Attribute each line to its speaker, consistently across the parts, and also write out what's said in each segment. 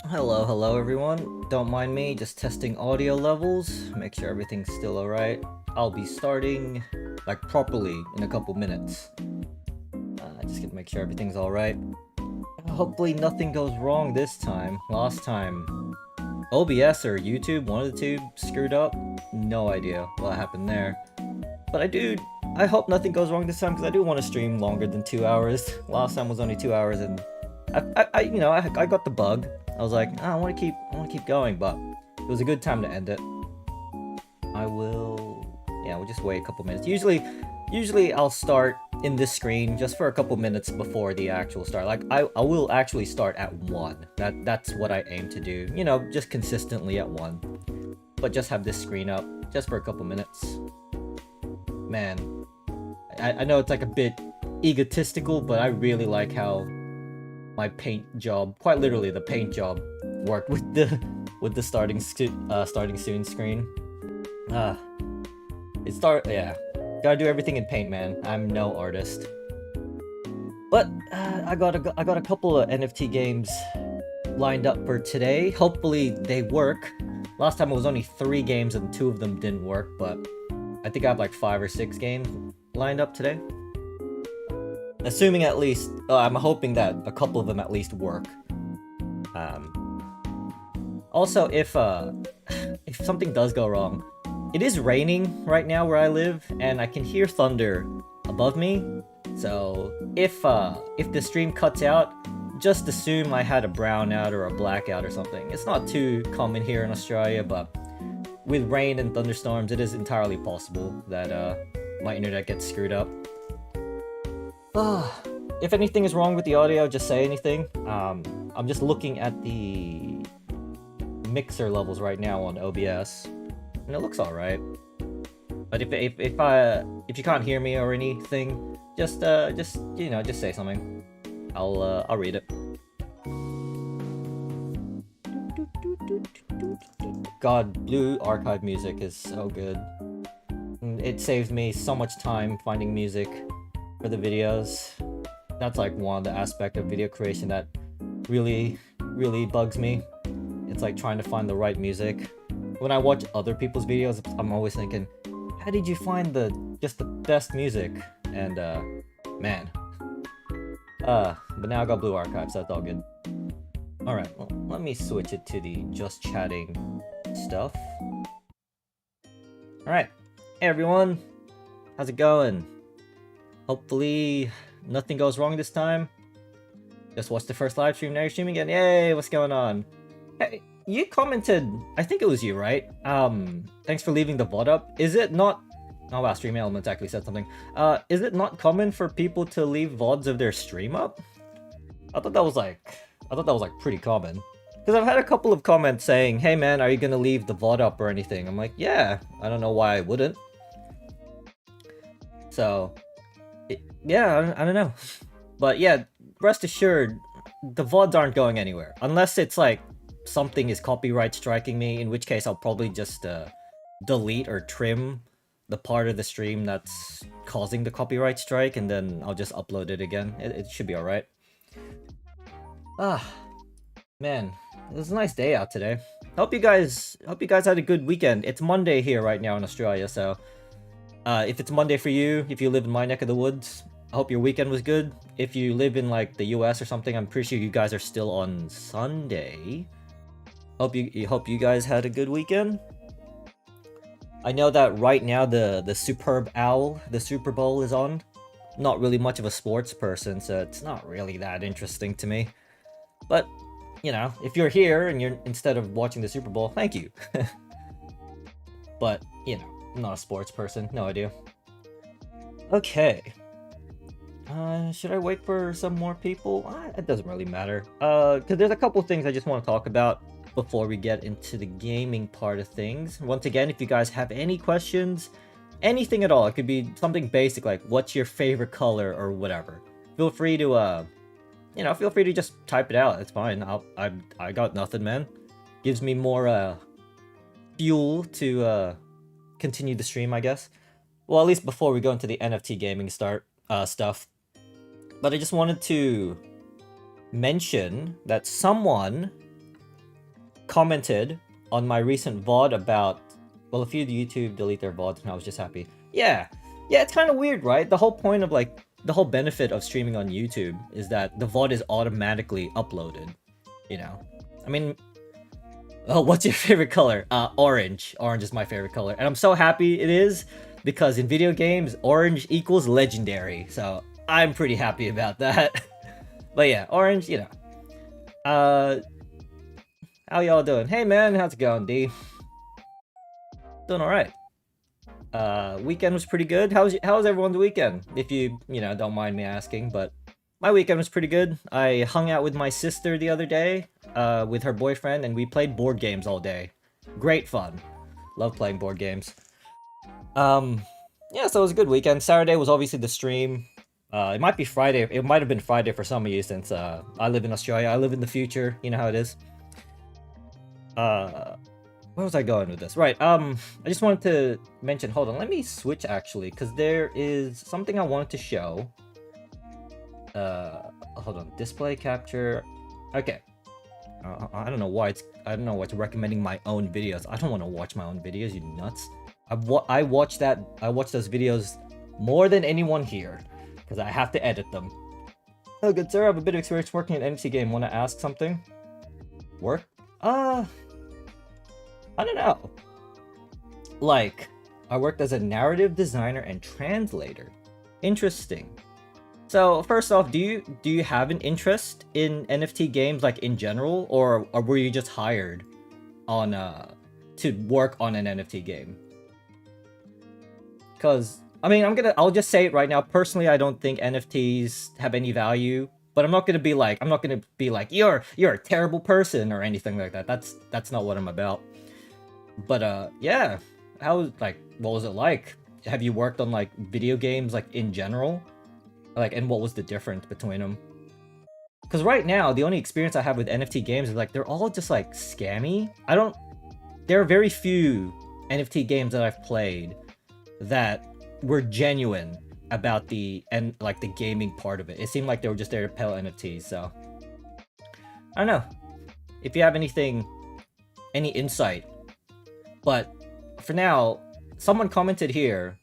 Speaker 1: Hello everyone. Don't mind me, just testing audio levels, make sure everything's still alright. I'll be starting, like, properly in a couple minutes. Just gonna make sure everything's alright. Hopefully nothing goes wrong this time. Last time, OBS or YouTube, one of the two, screwed up. No idea what happened there. But I hope nothing goes wrong this time, because I do want to stream longer than 2 hours. Last time was only 2 hours, and I got the bug. I was like, I want to keep going, but it was a good time to end it. We'll just wait a couple minutes. Usually I'll start in this screen just for a couple minutes before the actual start. Like, I will actually start at 1. That's what I aim to do. You know, just consistently at 1. But just have this screen up just for a couple minutes. Man, I know it's like a bit egotistical, but I really like how my paint job, quite literally the paint job, worked with the starting soon screen. Yeah. Gotta do everything in paint, man. I'm no artist. But I got a couple of NFT games lined up for today. Hopefully they work. Last time it was only 3 games and 2 of them didn't work, but I think I have like 5 or 6 games lined up today. Assuming at least, I'm hoping that a couple of them at least work. Also, if something does go wrong, it is raining right now where I live, and I can hear thunder above me. So if the stream cuts out, just assume I had a brownout or a blackout or something. It's not too common here in Australia, but with rain and thunderstorms, it is entirely possible that my internet gets screwed up. If anything is wrong with the audio, just say anything. I'm just looking at the mixer levels right now on OBS, and it looks alright. But if you can't hear me or anything, just say something. I'll read it. God, Blue Archive music is so good. It saves me so much time finding music for the videos. That's like one of the aspects of video creation that really bugs me. It's like trying to find the right music. When I watch other people's videos, I'm always thinking, how did you find just the best music? And man. But now I got Blue Archive, so that's all good. Alright, well, let me switch it to the just chatting stuff. Alright, hey everyone, how's it going? Hopefully nothing goes wrong this time. Just watched the first live stream, now you're streaming again. Yay, what's going on? Hey, you commented, I think it was you, right? Thanks for leaving the VOD up. Is it not... Oh wow, Stream Elements actually said something. Is it not common for people to leave VODs of their stream up? I thought that was like pretty common. Because I've had a couple of comments saying, hey man, are you gonna leave the VOD up or anything? I'm like, yeah, I don't know why I wouldn't. So, yeah, I don't know. But yeah, rest assured, the VODs aren't going anywhere. Unless it's like, something is copyright striking me, in which case I'll probably just delete or trim the part of the stream that's causing the copyright strike, and then I'll just upload it again. It should be alright. Man, it was a nice day out today. Hope you guys had a good weekend. It's Monday here right now in Australia, so if it's Monday for you, if you live in my neck of the woods, I hope your weekend was good. If you live in like the US or something, I'm pretty sure you guys are still on Sunday. Hope you guys had a good weekend. I know that right now the Superb Owl, the Super Bowl is on. Not really much of a sports person, so it's not really that interesting to me. But, you know, if you're here and you're instead of watching the Super Bowl, thank you. But, you know, I'm not a sports person, no idea. Okay. Should I wait for some more people? It doesn't really matter. Because there's a couple things I just want to talk about before we get into the gaming part of things. Once again, if you guys have any questions, anything at all, it could be something basic like what's your favorite color or whatever. Feel free to feel free to just type it out. It's fine. I got nothing, man. Gives me more fuel to continue the stream, I guess. Well, at least before we go into the NFT gaming stuff. But I just wanted to mention that someone commented on my recent VOD about, well, a few YouTube delete their VODs, and I was just happy. Yeah, it's kind of weird, right? The whole point of like the whole benefit of streaming on YouTube is that the VOD is automatically uploaded. You know, I mean, oh, what's your favorite color? Orange. Orange is my favorite color, and I'm so happy it is because in video games, orange equals legendary. So I'm pretty happy about that. But yeah, orange. How y'all doing? Hey man, how's it going, D? Doing all right. Weekend was pretty good. How's everyone's weekend? If you don't mind me asking, but my weekend was pretty good. I hung out with my sister the other day, with her boyfriend, and we played board games all day. Great fun. Love playing board games. Yeah, so it was a good weekend. Saturday was obviously the stream. It might be Friday. It might have been Friday for some of you since I live in Australia. I live in the future. You know how it is. Where was I going with this? Right, I just wanted to mention, hold on, let me switch actually, because there is something I wanted to show. Hold on, display capture. Okay. I don't know why it's recommending my own videos. I don't want to watch my own videos, you nuts. I watch those videos more than anyone here, because I have to edit them. Oh, good sir, I have a bit of experience working in NFT Game. Want to ask something? Work? I don't know. Like, I worked as a narrative designer and translator. Interesting. So first off, do you have an interest in NFT games like in general, or were you just hired on to work on an NFT game? Because I mean, I'll just say it right now. Personally, I don't think NFTs have any value, but I'm not gonna be like you're a terrible person or anything like that. That's not what I'm about. But yeah, what was it like? Have you worked on like video games like in general? Like, and what was the difference between them? Because right now, the only experience I have with NFT games is like they're all just like scammy. There are very few NFT games that I've played that were genuine about the gaming part of it. It seemed like they were just there to peddle NFTs. So I don't know if you have any insight. But for now, someone commented here,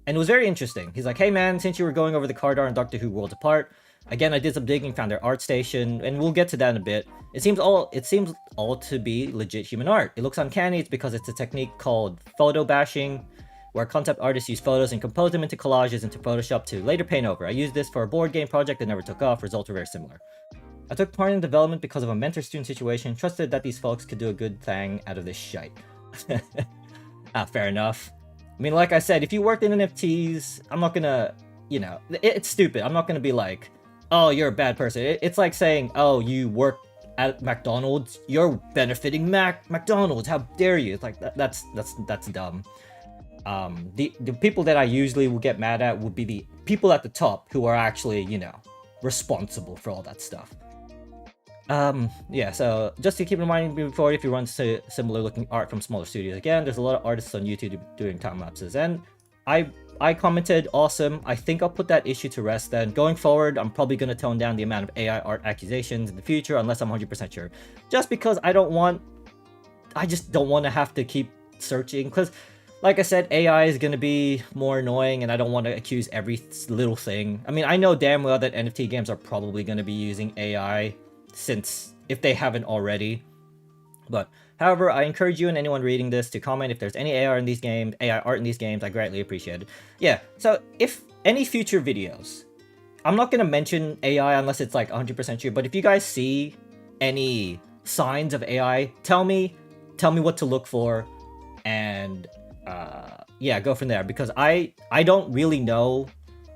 Speaker 1: and it was very interesting. He's like, hey man, since you were going over the Cardar and Doctor Who Worlds Apart, again, I did some digging, found their art station, and we'll get to that in a bit. It seems all to be legit human art. It looks uncanny. It's because it's a technique called photo bashing, where concept artists use photos and compose them into collages into Photoshop to later paint over. I used this for a board game project that never took off. Results were very similar. I took part in development because of a mentor-student situation, trusted that these folks could do a good thing out of this shite. Fair enough. I mean, like I said, if you worked in NFTs, I'm not gonna, it's stupid. I'm not gonna be like, oh, you're a bad person. It's like saying, oh, you work at McDonald's, you're benefiting McDonald's. How dare you? It's like that's dumb. The people that I usually will get mad at would be the people at the top who are actually, responsible for all that stuff. Yeah, so just to keep in mind before, if you run similar looking art from smaller studios, again, there's a lot of artists on YouTube doing time lapses, and I commented, awesome. I think I'll put that issue to rest then. Going forward, I'm probably going to tone down the amount of AI art accusations in the future, unless I'm 100% sure. Just because I just don't want to have to keep searching, because like I said, AI is going to be more annoying, and I don't want to accuse every little thing. I mean, I know damn well that NFT games are probably going to be using AI, since if they haven't already. But however, I encourage you and anyone reading this to comment if there's any AI art in these games. I greatly appreciate it. Yeah, so if any future videos, I'm not gonna mention AI unless it's like 100% sure, but if you guys see any signs of AI, tell me what to look for, and yeah, go from there, because I don't really know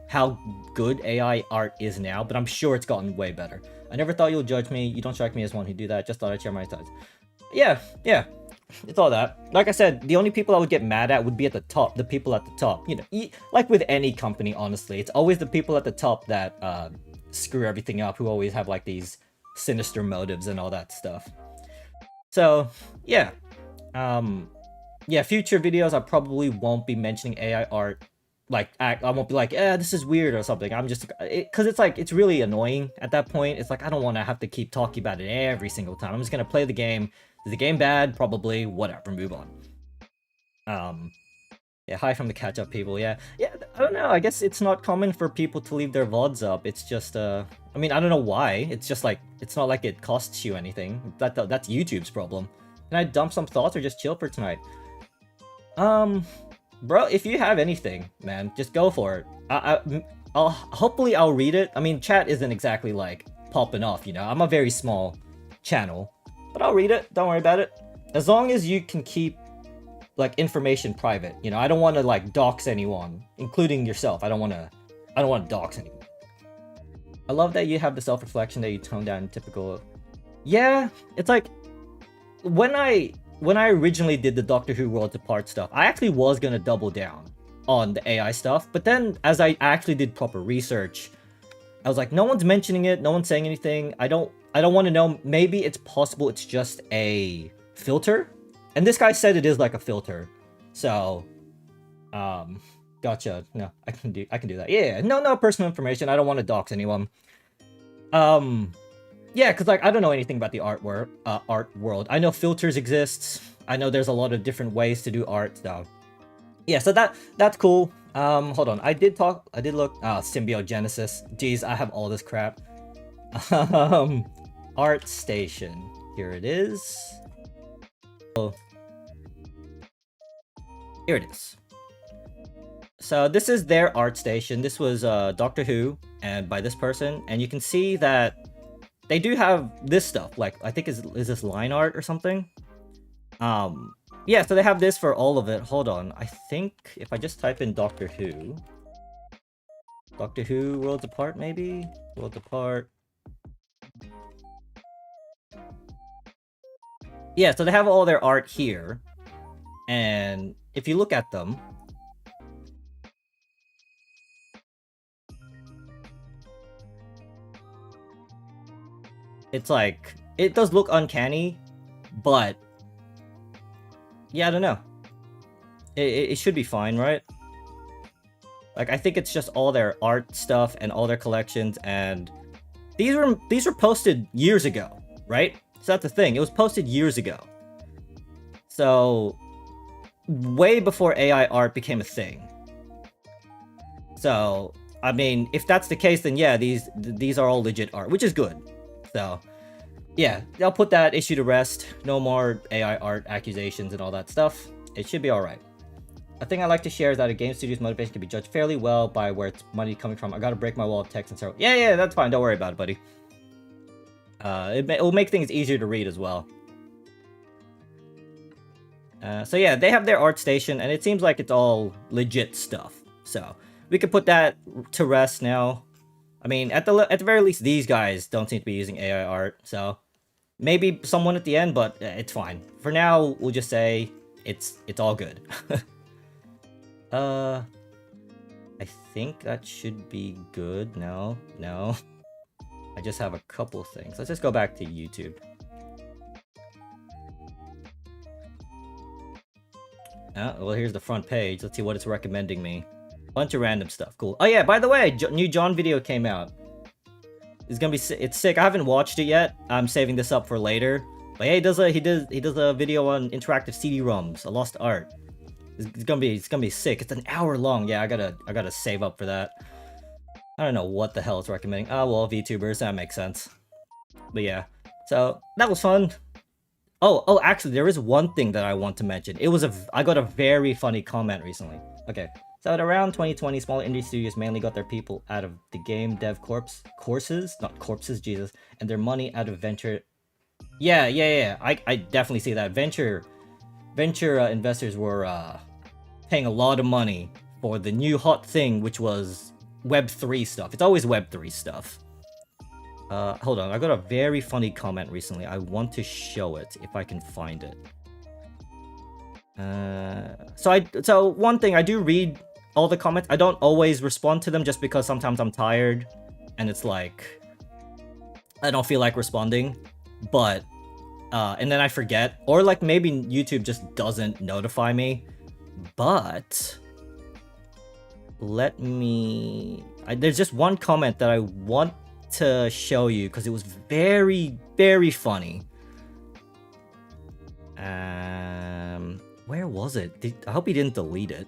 Speaker 1: how good AI art is now, but I'm sure it's gotten way better. I never thought you'll judge me. You don't strike me as one who do that. Just thought I'd share my thoughts. Yeah, it's all that. Like I said, the only people I would get mad at would be at the top, the people at the top. Like with any company, honestly, it's always the people at the top that screw everything up, who always have like these sinister motives and all that stuff. So yeah, yeah, future videos I probably won't be mentioning AI art I won't be like, this is weird or something. I'm just because it's like it's really annoying at that point. It's like I don't want to have to keep talking about it every single time. I'm just gonna play the game. Is the game bad? Probably. Whatever. Move on. Yeah, hi from the catch-up people. Yeah, I don't know. I guess it's not common for people to leave their VODs up. It's just, I mean, I don't know why. It's just like, it's not like it costs you anything. That's YouTube's problem. Can I dump some thoughts or just chill for tonight? Bro, if you have anything, man, just go for it. Hopefully I'll read it. I mean, chat isn't exactly like popping off, you know. I'm a very small channel, but I'll read it. Don't worry about it. As long as you can keep like information private, you know. I don't want to like dox anyone, including yourself. I don't want to dox anyone. I love that you have the self-reflection that you tone down typical. Yeah, it's like when I originally did the Doctor Who Worlds Apart stuff, I actually was gonna double down on the AI stuff, but then as I actually did proper research, I was like, no one's mentioning it, no one's saying anything. I don't want to know. Maybe it's possible it's just a filter. And this guy said it is like a filter. So, gotcha. No, I can do that. Yeah, no personal information. I don't want to dox anyone. Yeah, because like I don't know anything about the art world. I know filters exist. I know there's a lot of different ways to do art stuff. Yeah, so that's cool. Hold on. I did look. Symbiogenesis. Jeez, I have all this crap. Art station. Here it is. Here it is. So this is their art station. This was Doctor Who, and by this person, and you can see that they do have this stuff. Like I think is this line art or something? Yeah. So they have this for all of it. Hold on. I think if I just type in Doctor Who Worlds Apart, maybe Worlds Apart. Yeah. So they have all their art here, and if you look at them, it's like, it does look uncanny, but yeah, I don't know. It should be fine, right? Like, I think it's just all their art stuff and all their collections, and these were posted years ago, right? So that's the thing. It was posted years ago. So way before AI art became a thing. So, I mean, if that's the case, then yeah, these are all legit art, which is good. So, yeah, I'll put that issue to rest. No more AI art accusations and all that stuff. It should be alright. A thing I like to share is that a game studio's motivation can be judged fairly well by where its money coming from. I gotta break my wall of text and so. Yeah, that's fine. Don't worry about it, buddy. It will make things easier to read as well. So yeah, they have their art station, and it seems like it's all legit stuff. So we could put that to rest now. I mean, at the very least, these guys don't seem to be using AI art. So maybe someone at the end, but it's fine. For now, we'll just say it's all good. I think that should be good. No. I just have a couple things. Let's just go back to YouTube. Well, here's the front page. Let's see what it's recommending me. Bunch of random stuff. Cool. Oh yeah, by the way, new John video came out. It's gonna be it's sick. I haven't watched it yet. I'm saving this up for later. But yeah, he does a video on interactive CD-ROMs, a lost art. It's gonna be sick. It's an hour long. Yeah, I gotta save up for that. I don't know what the hell it's recommending. Oh well, VTubers, that makes sense. But yeah, so that was fun. Oh, actually, there is one thing that I want to mention. I got a very funny comment recently. Okay, so at around 2020, smaller indie studios mainly got their people out of the game dev courses, not corpses, Jesus, and their money out of venture. Yeah. I definitely see that. Venture investors were paying a lot of money for the new hot thing, which was Web3 stuff. It's always Web3 stuff. Hold on, I got a very funny comment recently. I want to show it if I can find it. So one thing, I do read all the comments. I don't always respond to them just because sometimes I'm tired and it's like I don't feel like responding, but and then I forget, or like maybe YouTube just doesn't notify me. But let me... there's just one comment that I want to show you because it was very, very funny. Where was it? I hope he didn't delete it.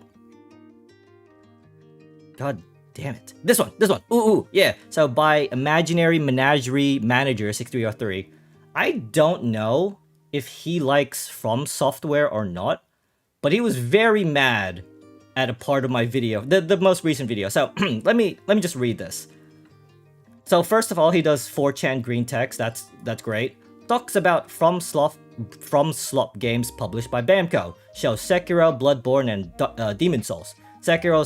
Speaker 1: God damn it. This one. Ooh, yeah. So by Imaginary Menagerie Manager 6303, I don't know if he likes From Software or not, but he was very mad at a part of my video, the most recent video. So let me just read this. So first of all, he does 4chan green text. That's great. Talks about From Slop games published by Bamco. Shows Sekiro, Bloodborne, and Demon Souls. Sekiro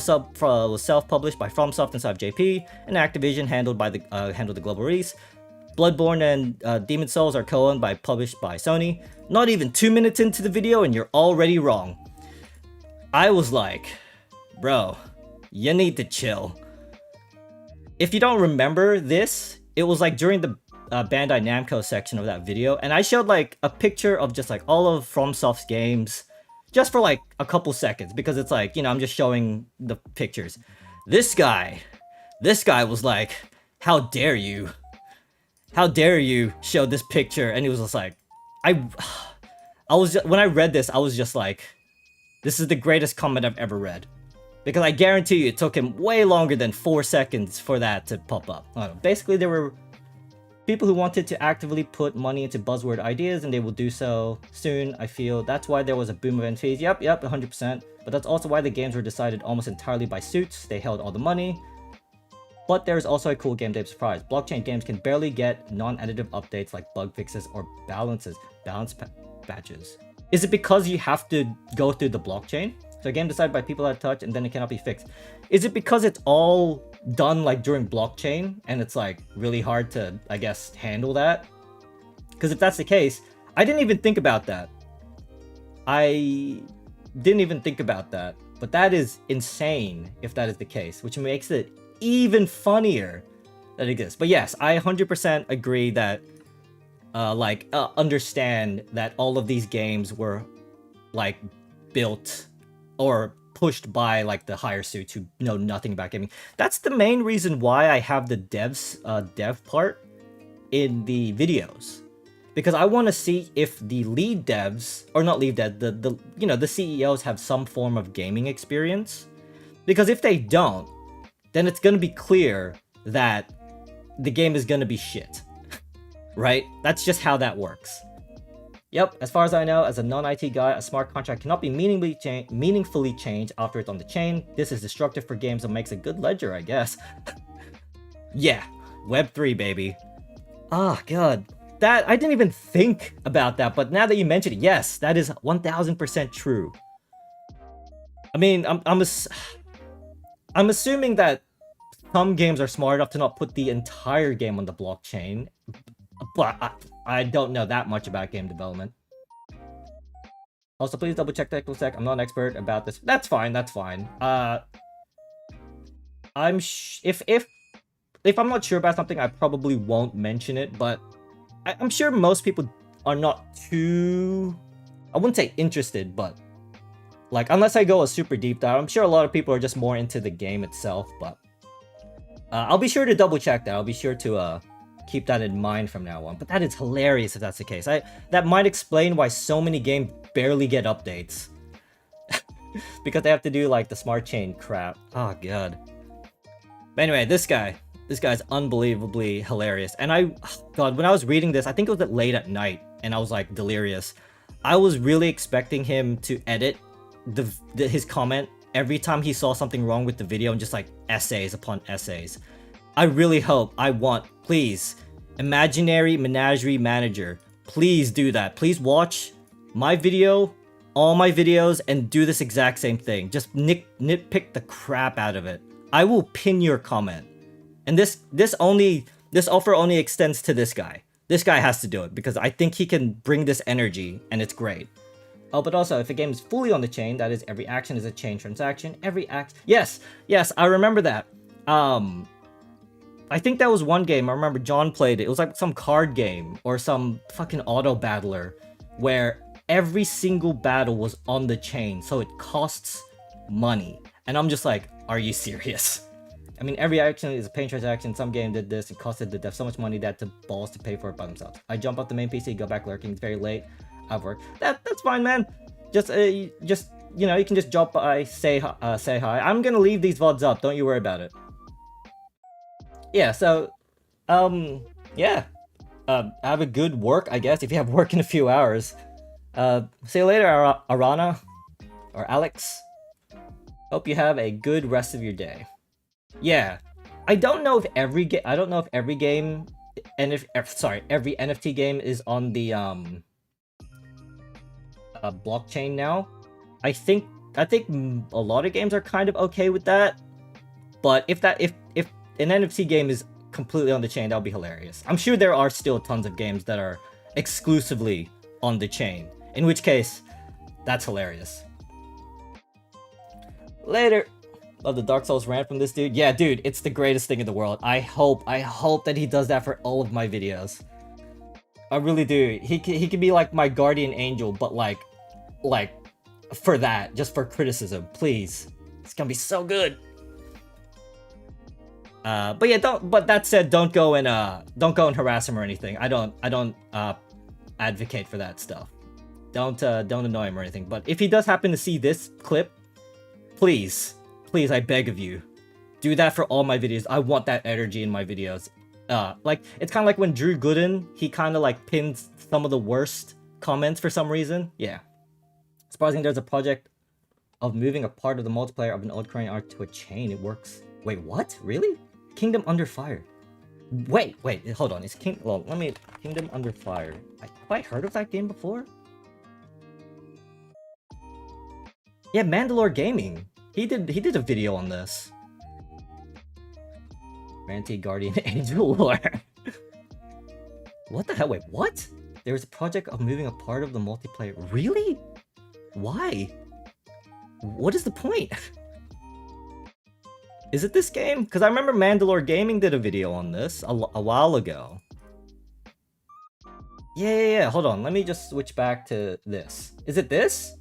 Speaker 1: was self-published by FromSoft inside of JP, and Activision handled the global release. Bloodborne and Demon Souls are co-owned published by Sony. Not even 2 minutes into the video and you're already wrong. I was like, bro, you need to chill. If you don't remember this, it was like during the Bandai Namco section of that video, and I showed like a picture of just like all of FromSoft's games just for like a couple seconds because it's like, you know, I'm just showing the pictures. This guy was like, how dare you show this picture? And he was just like, when I read this, I was just like, this is the greatest comment I've ever read. Because I guarantee you it took him way longer than 4 seconds for that to pop up. I don't know. Basically, there were people who wanted to actively put money into buzzword ideas, and they will do so soon, I feel. That's why there was a boom of NFTs. Yep, 100%. But that's also why the games were decided almost entirely by suits. They held all the money. But there's also a cool game day surprise. Blockchain games can barely get non-additive updates like bug fixes or balance patches. Is it because you have to go through the blockchain? So a game decided by people out of touch and then it cannot be fixed. Is it because it's all done like during blockchain and it's like really hard to, I guess, handle that? Because if that's the case, I didn't even think about that. But that is insane if that is the case, which makes it even funnier that it exists. But yes, I 100% agree that understand that all of these games were like built or pushed by like the higher suits who know nothing about gaming. That's the main reason why I have the dev part in the videos, because I want to see if the lead devs, or not lead dev, the CEOs have some form of gaming experience. Because if they don't, then it's going to be clear that the game is going to be shit. Right? That's just how that works. Yep, as far as I know, as a non-IT guy, a smart contract cannot be meaningfully changed after it's on the chain. This is destructive for games and makes a good ledger, I guess. Yeah, Web3, baby. Ah, God. That, I didn't even think about that, but now that you mention it, yes, that is 1000% true. I mean, I'm assuming that some games are smart enough to not put the entire game on the blockchain, but I don't know that much about game development. Also, please double check technical sec. I'm not an expert about this. That's fine. That's fine. If I'm not sure about something, I probably won't mention it. But I'm sure most people are not too, I wouldn't say interested, but like unless I go a super deep dive, I'm sure a lot of people are just more into the game itself. But I'll be sure to double check that. I'll be sure to keep that in mind from now on. But that is hilarious if that's the case. That might explain why so many games barely get updates. Because they have to do like the smart chain crap. Oh god. But anyway, this guy's unbelievably hilarious. And God, when I was reading this, I think it was late at night and I was like delirious. I was really expecting him to edit his comment every time he saw something wrong with the video and just like essays upon essays. I really hope, please, Imaginary Menagerie Manager, please do that. Please watch my video, all my videos, and do this exact same thing. Just nitpick the crap out of it. I will pin your comment. And this offer only extends to this guy. This guy has to do it because I think he can bring this energy and it's great. Oh, but also, if a game is fully on the chain, that is every action is a chain transaction. Yes, I remember that. I think that was one game, I remember John played it. It was like some card game or some fucking auto battler where every single battle was on the chain, so it costs money. And I'm just like, are you serious? I mean, every action is a paying transaction. Some game did this and costed the dev so much money that the balls to pay for it by themselves. I jump off the main PC, go back lurking. It's very late. I've worked. That's fine, man. Just you know, you can just drop by, say hi. I'm gonna leave these VODs up. Don't you worry about it. Yeah. So, yeah. Have a good work, I guess. If you have work in a few hours. See you later, Arana or Alex. Hope you have a good rest of your day. Yeah, I don't know if every game. I don't know if every game, and every NFT game is on the blockchain now. I think a lot of games are kind of okay with that. But if an NFT game is completely on the chain, that would be hilarious. I'm sure there are still tons of games that are exclusively on the chain. In which case, that's hilarious. Later. Love the Dark Souls rant from this dude. Yeah, dude, it's the greatest thing in the world. I hope that he does that for all of my videos. I really do. He could be like my guardian angel, but like for that, just for criticism, please. It's gonna be so good. But yeah, but that said, don't go and harass him or anything. I don't advocate for that stuff. Don't annoy him or anything. But if he does happen to see this clip, please, I beg of you, do that for all my videos. I want that energy in my videos. Like, it's kind of like when Drew Gooden, he kind of like pins some of the worst comments for some reason. Yeah. Surprising there's a project of moving a part of the multiplayer of an old Korean art to a chain. It works. Wait, what? Really? Kingdom Under Fire. Wait, hold on. Kingdom Under Fire. Have I heard of that game before? Yeah, Mandalore Gaming. He did a video on this. Ranty Guardian Angel lore. What the hell? Wait, what? There was a project of moving a part of the multiplayer. Really? Why? What is the point? Is it this game? Because I remember Mandalore Gaming did a video on this a while ago. Yeah. Hold on. Let me just switch back to this. Is it this?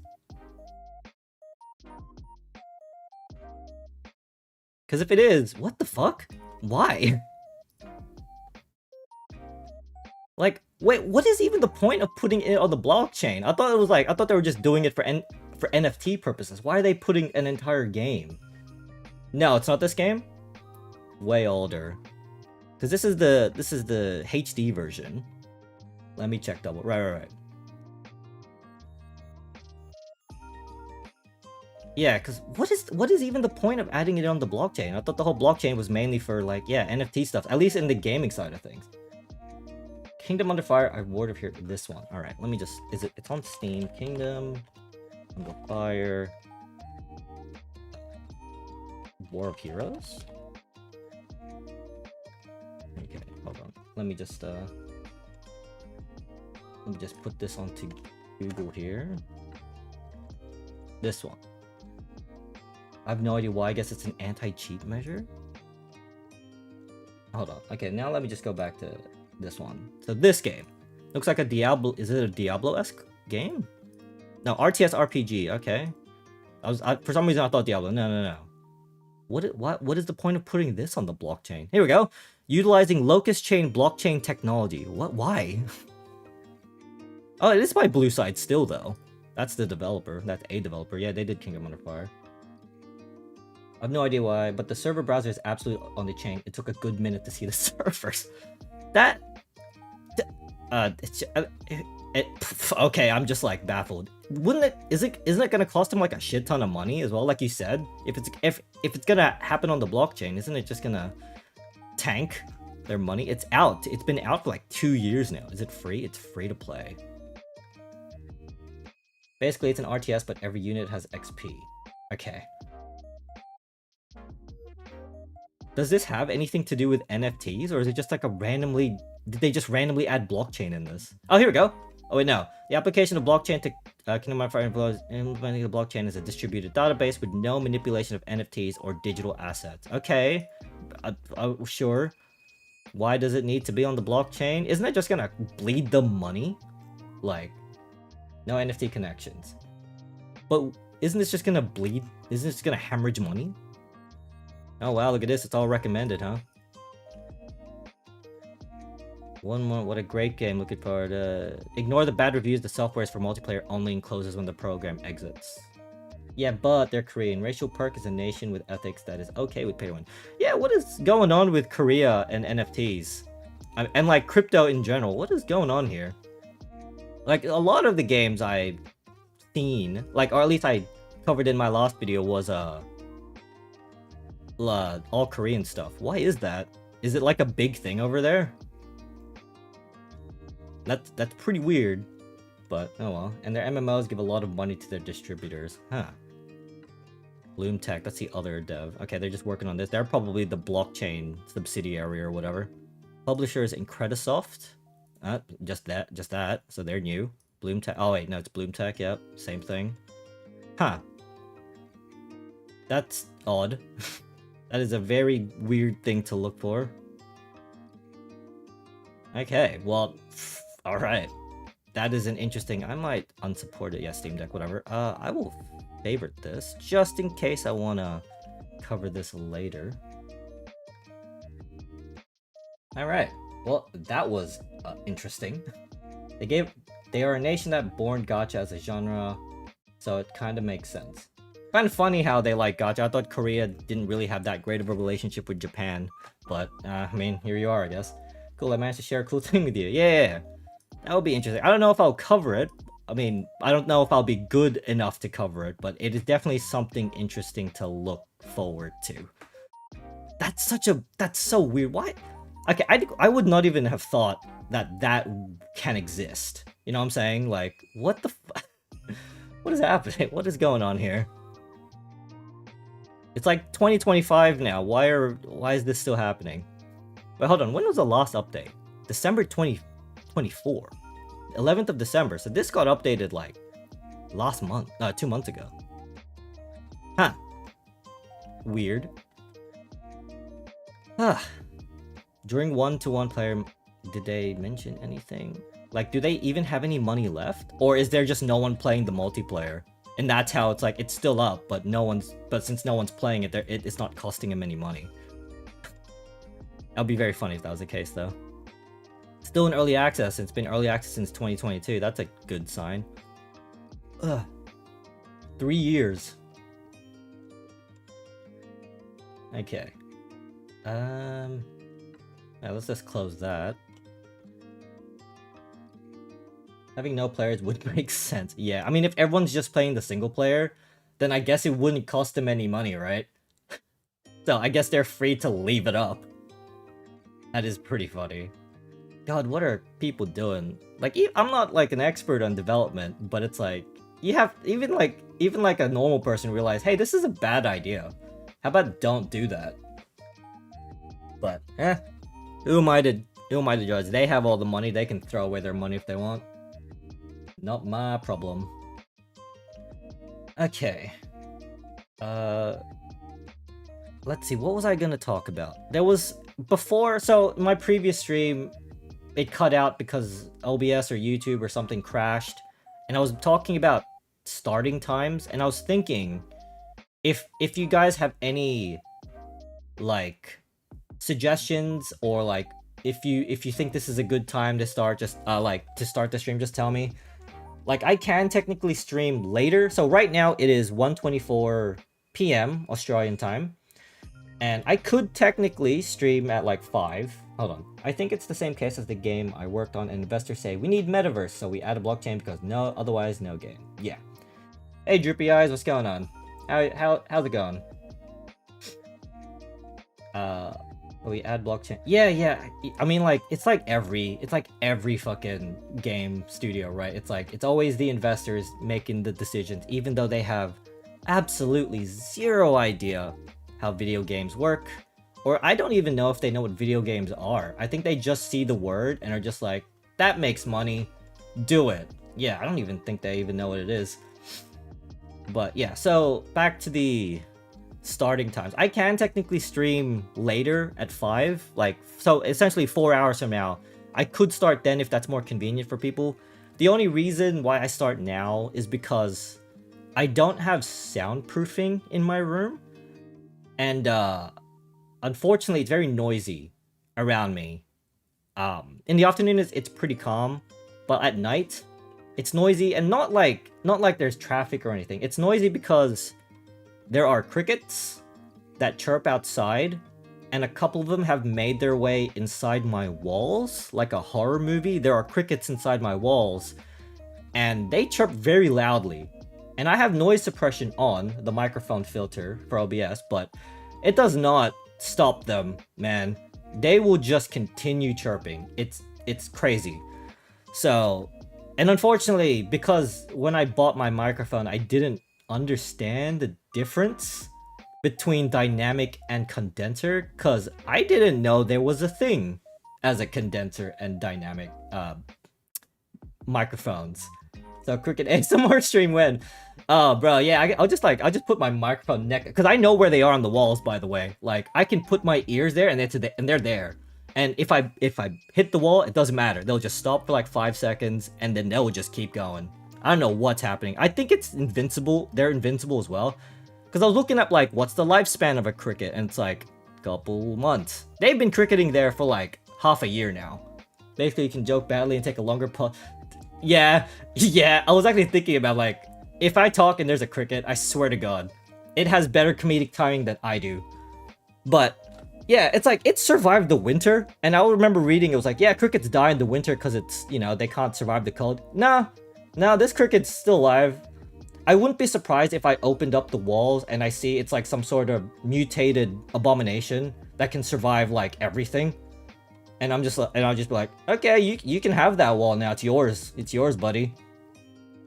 Speaker 1: Because if it is, what the fuck? Why? Like, wait, what is even the point of putting it on the blockchain? I thought they were just doing it for NFT purposes. Why are they putting an entire game? No, it's not this game. Way older. Because this is the HD version. Let me check double. Right. Yeah, because what is even the point of adding it on the blockchain? I thought the whole blockchain was mainly for, like, yeah, NFT stuff, at least in the gaming side of things. Kingdom Under Fire, I ward of here, this one. All right, let me just, it's on Steam. Kingdom Under Fire, War of Heroes. Okay, hold on. Let me just put this onto Google here. This one. I have no idea why. I guess it's an anti-cheat measure. Hold on. Okay, now let me just go back to this one. So this game looks like a Diablo. Is it a Diablo-esque game? No, RTS RPG. Okay. For some reason I thought Diablo. No. What is the point of putting this on the blockchain? Here we go. Utilizing Locust Chain blockchain technology. What? Why? Oh, it is by Blue Side still though. That's the developer. That's a developer. Yeah, they did Kingdom Under Fire. I have no idea why, but the server browser is absolutely on the chain. It took a good minute to see the servers. Okay, I'm just like baffled. Isn't it gonna cost them like a shit ton of money as well? Like you said, if it's gonna happen on the blockchain, isn't it just gonna tank their money? It's out. It's been out for like 2 years now. Is it free? It's free to play. Basically, it's an RTS, but every unit has XP. Okay. Does this have anything to do with NFTs, or is it just like did they just randomly add blockchain in this? Oh, here we go. Oh wait, no. The application of blockchain to Kingdom Under Fire implementing the blockchain is a distributed database with no manipulation of NFTs or digital assets. Okay, sure. Why does it need to be on the blockchain? Isn't it just gonna bleed the money? Like, no NFT connections. But isn't this just gonna bleed? Isn't this gonna hemorrhage money? Oh wow, look at this. It's all recommended, huh? One more. What a great game. Looking forward. Ignore the bad reviews. The software is for multiplayer only and closes when the program exits. Yeah, but they're Korean. Racial Perk is a nation with ethics that is okay with pay to win. Yeah, what is going on with Korea and NFTs? And like crypto in general, what is going on here? Like a lot of the games I've seen, like, or at least I covered in my last video, was all Korean stuff. Why is that? Is it like a big thing over there? That's pretty weird, but oh well. And their MMOs give a lot of money to their distributors, huh? Bloom Tech, that's the other dev. Okay, they're just working on this. They're probably the blockchain subsidiary or whatever. Publishers Incredisoft. Just that. So they're new. Bloom Tech. Oh wait, no, it's Bloom Tech. Yep, same thing. Huh. That's odd. That is a very weird thing to look for. Okay, well, all right. That is an interesting. I might unsupport it. Yeah, Steam Deck, whatever. I will favorite this just in case I wanna cover this later. All right. Well, that was interesting. They are a nation that born gacha as a genre, so it kind of makes sense. Kind of funny how they like gacha. I thought Korea didn't really have that great of a relationship with Japan, but I mean, here you are, I guess. Cool, I managed to share a cool thing with you. Yeah, that would be interesting. I don't know if I'll cover it. I mean, I don't know if I'll be good enough to cover it, but it is definitely something interesting to look forward to. That's so weird. Why? Okay, I would not even have thought that can exist. You know what I'm saying? Like, what the what is happening? What is going on here? It's like 2025 now. Why is this still happening? Wait, hold on. When was the last update? December 2024. 11th of December. So this got updated like last month, 2 months ago. Huh. Weird. During 1-to-1 player, did they mention anything? Like, do they even have any money left? Or is there just no one playing the multiplayer? And that's how it's like, it's still up, but since no one's playing it, it's not costing him any money. That would be very funny if that was the case, though. Still in early access. It's been early access since 2022. That's a good sign. 3 years. Okay. Yeah, let's just close that. Having no players would make sense. Yeah, I mean, if everyone's just playing the single player, then I guess it wouldn't cost them any money, right? So I guess they're free to leave it up. That is pretty funny. God, what are people doing? Like, I'm not like an expert on development, but it's like, you have even like a normal person realize, hey, this is a bad idea. How about don't do that? But who am I to judge? They have all the money. They can throw away their money if they want. Not my problem. Okay. Let's see. What was I gonna talk about? There was before. So my previous stream, it cut out because OBS or YouTube or something crashed, and I was talking about starting times, and I was thinking, if you guys have any like suggestions, or like if you think this is a good time to start, just to start the stream, just tell me. Like, I can technically stream later. So right now it is 1:24 p.m. Australian time, and I could technically stream at like 5. Hold on, I think it's the same case as the game I worked on, and investors say we need metaverse, so we add a blockchain because otherwise no game. Yeah. Hey Droopy Eyes, what's going on? How's it going? We add blockchain. Yeah. I mean, like, it's like every fucking game studio, right? It's like, it's always the investors making the decisions, even though they have absolutely zero idea how video games work. Or I don't even know if they know what video games are. I think they just see the word and are just like, that makes money, do it. Yeah, I don't even think they even know what it is. But yeah, so back to the starting times. I can technically stream later at 5, like, so essentially 4 hours from now. I could start then if that's more convenient for people. The only reason why I start now is because I don't have soundproofing in my room, and unfortunately, it's very noisy around me. In the afternoon, it's pretty calm, but at night, it's noisy, and not like there's traffic or anything. It's noisy because there are crickets that chirp outside, and a couple of them have made their way inside my walls, like a horror movie. There are crickets inside my walls, and they chirp very loudly. And I have noise suppression on the microphone filter for OBS, but it does not stop them, man. They will just continue chirping. It's crazy. So, and unfortunately, because when I bought my microphone, I didn't understand the difference between dynamic and condenser, because I didn't know there was a thing as a condenser and dynamic microphones. So Cricket ASMR stream when, oh bro, yeah, I'll just put my microphone neck, because I know where they are on the walls, by the way. Like, I can put my ears there, and they're there. And if I hit the wall, it doesn't matter. They'll just stop for like 5 seconds, and then they'll just keep going. I don't know what's happening. I think it's invincible. They're invincible as well. Because I was looking up, like, what's the lifespan of a cricket, and it's like a couple months. They've been cricketing there for like half a year now. Basically, you can joke badly and take a longer pause. Yeah, I was actually thinking about, like, if I talk and there's a cricket, I swear to God, it has better comedic timing than I do. But yeah, it's like, it survived the winter, and I remember reading, it was like, yeah, crickets die in the winter because it's, you know, they can't survive the cold. Nah, this cricket's still alive. I wouldn't be surprised if I opened up the walls and I see it's like some sort of mutated abomination that can survive like everything. And I'll just be like, okay, you can have that wall now. It's yours, buddy.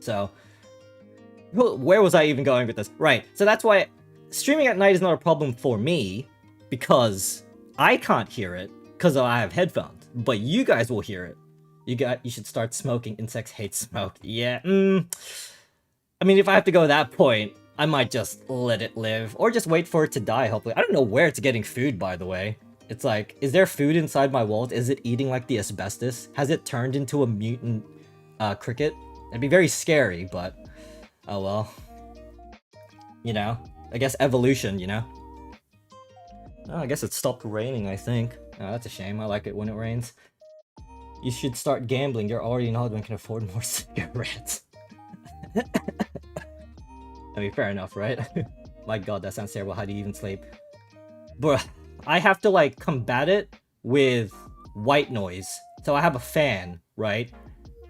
Speaker 1: So, where was I even going with this? Right. So that's why streaming at night is not a problem for me, because I can't hear it because I have headphones. But you guys will hear it. You should start smoking. Insects hate smoke. Yeah. I mean, if I have to go to that point, I might just let it live, or just wait for it to die, hopefully. I don't know where it's getting food, by the way. It's like, is there food inside my walls? Is it eating like the asbestos? Has it turned into a mutant cricket? It'd be very scary, but oh well. You know, I guess evolution, you know? Oh, I guess it stopped raining, I think. Oh, that's a shame. I like it when it rains. You should start gambling. You're already an old one, can afford more cigarettes. I mean, fair enough, right? My god, that sounds terrible. How do you even sleep? Bruh, I have to, like, combat it with white noise. So I have a fan, right?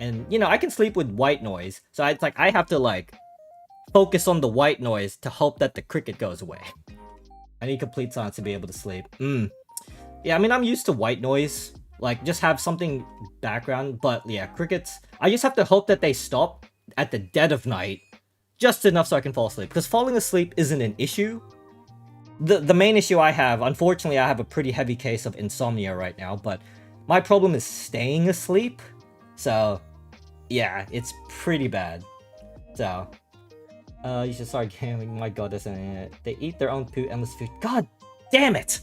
Speaker 1: And, you know, I can sleep with white noise. So it's like, I have to, like, focus on the white noise to hope that the cricket goes away. I need complete silence to be able to sleep. Yeah, I mean, I'm used to white noise. Like, just have something background. But, yeah, crickets, I just have to hope that they stop at the dead of night. Just enough so I can fall asleep. Because falling asleep isn't an issue. The main issue I have, unfortunately, I have a pretty heavy case of insomnia right now. But my problem is staying asleep. So, yeah, it's pretty bad. So, you should start gambling. My god, they eat their own poo, endless food. God damn it!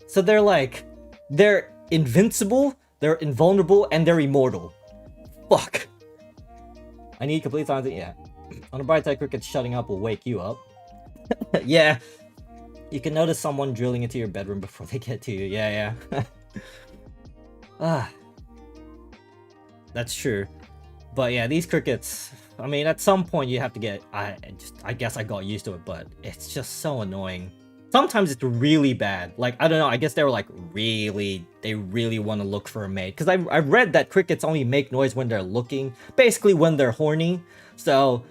Speaker 1: So they're like, they're invincible, they're invulnerable, and they're immortal. Fuck. I need complete silence. Yeah. On a bright side, crickets shutting up will wake you up. Yeah. You can notice someone drilling into your bedroom before they get to you. Yeah. That's true. But yeah, these crickets, I mean, at some point you have to get, I guess I got used to it, but it's just so annoying. Sometimes it's really bad. Like, I don't know, I guess they were like, they really want to look for a mate. Because I read that crickets only make noise when they're looking, basically when they're horny. So,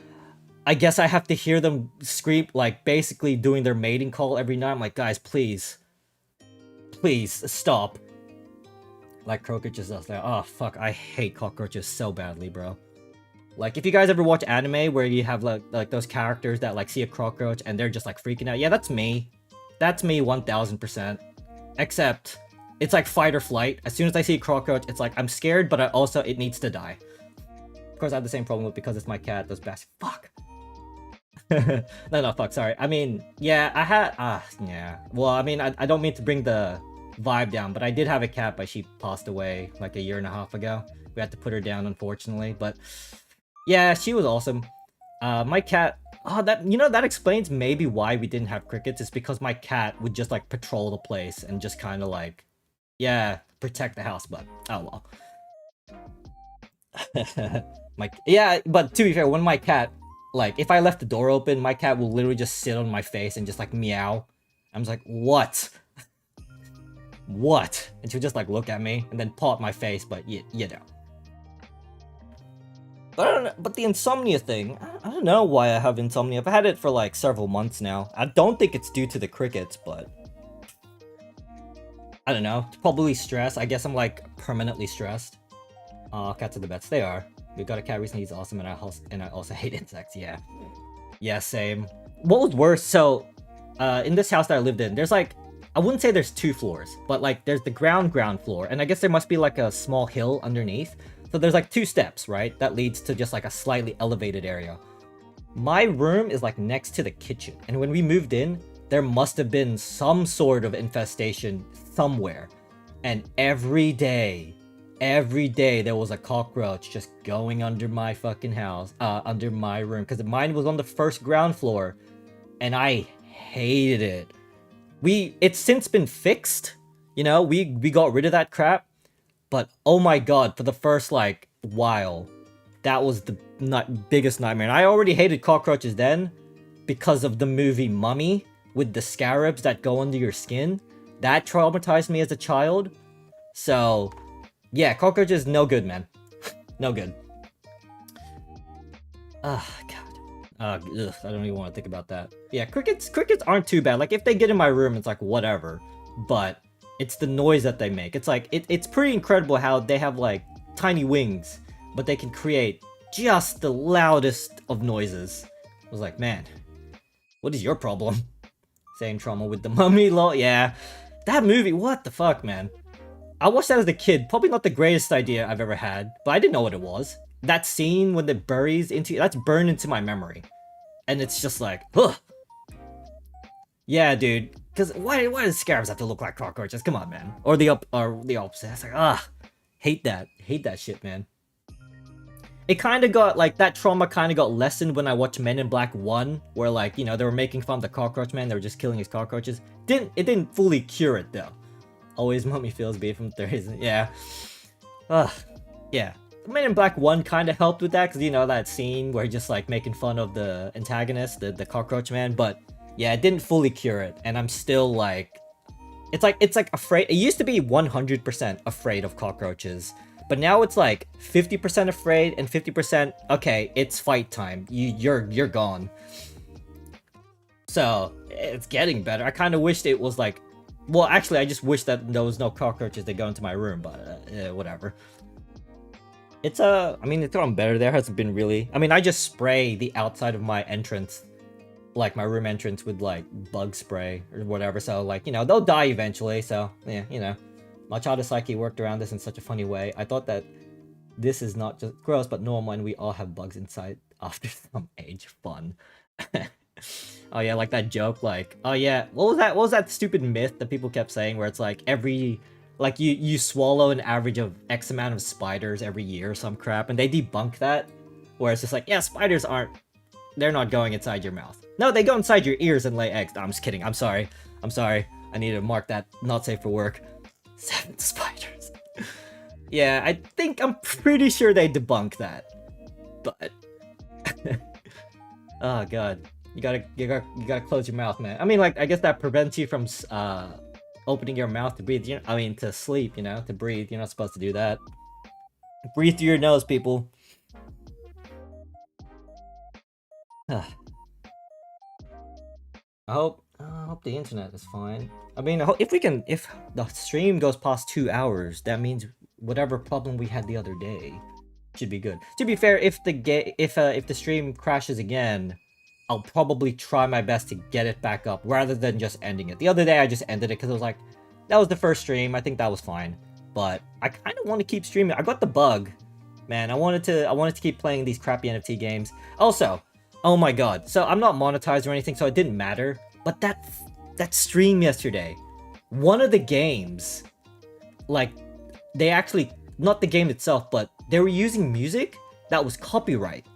Speaker 1: I guess I have to hear them scream, like, basically doing their mating call every night. I'm like, guys, please, stop. Like, cockroaches, like, oh, fuck, I hate cockroaches so badly, bro. Like, if you guys ever watch anime where you have, like those characters that, like, see a cockroach and they're just, like, freaking out. Yeah, that's me. That's me 1000%. Except, it's like fight or flight. As soon as I see a cockroach, it's like, I'm scared, but it needs to die. Of course, I have the same problem with, because it's my cat, those bastards. Fuck. No, fuck, sorry. I mean, yeah, I had, yeah. Well, I mean, I don't mean to bring the vibe down, but I did have a cat, but she passed away, like, 1.5 years ago. We had to put her down, unfortunately, but yeah, she was awesome. My cat, Oh, that explains maybe why we didn't have crickets. It's because my cat would just like patrol the place and just kind of like, yeah, protect the house. But oh well. Yeah, but to be fair, when my cat, like, if I left the door open, my cat will literally just sit on my face and just like meow. I'm just like, what? What? And she'll just like look at me and then paw at my face. But you know. But I don't know, but the insomnia thing, I don't know why I have insomnia. I've had it for like several months now. I don't think it's due to the crickets, but I don't know. It's probably stress. I guess I'm like permanently stressed. Cats are the best. They are. We got a cat recently. He's awesome, and I also hate insects. Yeah, yeah, same. What was worse? So, in this house that I lived in, there's like, I wouldn't say there's 2 floors, but like there's the ground floor, and I guess there must be like a small hill underneath. So there's like 2 steps, right? That leads to just like a slightly elevated area. My room is like next to the kitchen, and when we moved in, there must have been some sort of infestation somewhere. And every day there was a cockroach just going under my fucking house, under my room, because mine was on the first ground floor, and I hated it. It's since been fixed, you know, we got rid of that crap. But oh my god, for the first like while, that was the biggest nightmare. And I already hated cockroaches then because of the movie Mummy with the scarabs that go under your skin. That traumatized me as a child. So yeah, cockroaches no good, man. No good. Oh god. Ugh, I don't even want to think about that. Yeah, crickets aren't too bad. Like if they get in my room, it's like whatever. But it's the noise that they make. It's like, it's pretty incredible how they have like tiny wings, but they can create just the loudest of noises. I was like, man, what is your problem? Same trauma with the Mummy, lol. Yeah, that movie, what the fuck, man? I watched that as a kid. Probably not the greatest idea I've ever had, but I didn't know what it was. That scene when it buries into, that's burned into my memory. And it's just like, ugh. Yeah, dude. Because why do scarabs have to look like cockroaches? Come on, man. Or the opposite. It's like, hate that shit, man. It kind of got like, that trauma kind of got lessened when I watched Men in Black 1, where like, you know, they were making fun of the cockroach man. They were just killing his cockroaches. It didn't fully cure it though. Always Mummy feels beat from 30s. Yeah. Yeah. Men in Black 1 kind of helped with that, because you know that scene where he's just like making fun of the antagonist, the cockroach man, but yeah, it didn't fully cure it, and I'm still like, it's like afraid. It used to be 100% afraid of cockroaches, but now it's like 50% afraid and 50% okay, it's fight time. You're gone. So it's getting better. I kind of wished it was like, well, actually, I just wish that there was no cockroaches that go into my room, but whatever. It's I mean, it's gotten better. There hasn't been really. I mean, I just spray the outside of my entrance, like my room entrance, with like bug spray or whatever. So like, you know, they'll die eventually. So yeah, you know, my childhood psyche worked around this in such a funny way. I thought that this is not just gross, but normal, and we all have bugs inside after some age. Fun. Oh yeah, like that joke, like, oh yeah, what was that stupid myth that people kept saying where it's like like you swallow an average of X amount of spiders every year or some crap, and they debunk that, where it's just like, yeah, spiders they're not going inside your mouth. No, they go inside your ears and lay eggs. No, I'm just kidding. I'm sorry. I need to mark that not safe for work. 7 spiders. Yeah, I'm pretty sure they debunked that. But oh god. You gotta close your mouth, man. I mean, like, I guess that prevents you from opening your mouth to breathe. You know, I mean, to sleep. You know, to breathe. You're not supposed to do that. Breathe through your nose, people. I hope the internet is fine. I mean, if the stream goes past 2 hours, that means whatever problem we had the other day should be good. To be fair, if the stream crashes again, I'll probably try my best to get it back up rather than just ending it. The other day I just ended it because I was like, that was the first stream. I think that was fine. But I kind of want to keep streaming. I got the bug, man. I wanted to keep playing these crappy NFT games. Also, oh my god. So I'm not monetized or anything, so it didn't matter. But that stream yesterday, one of the games, like, they actually, not the game itself, but they were using music that was copyright.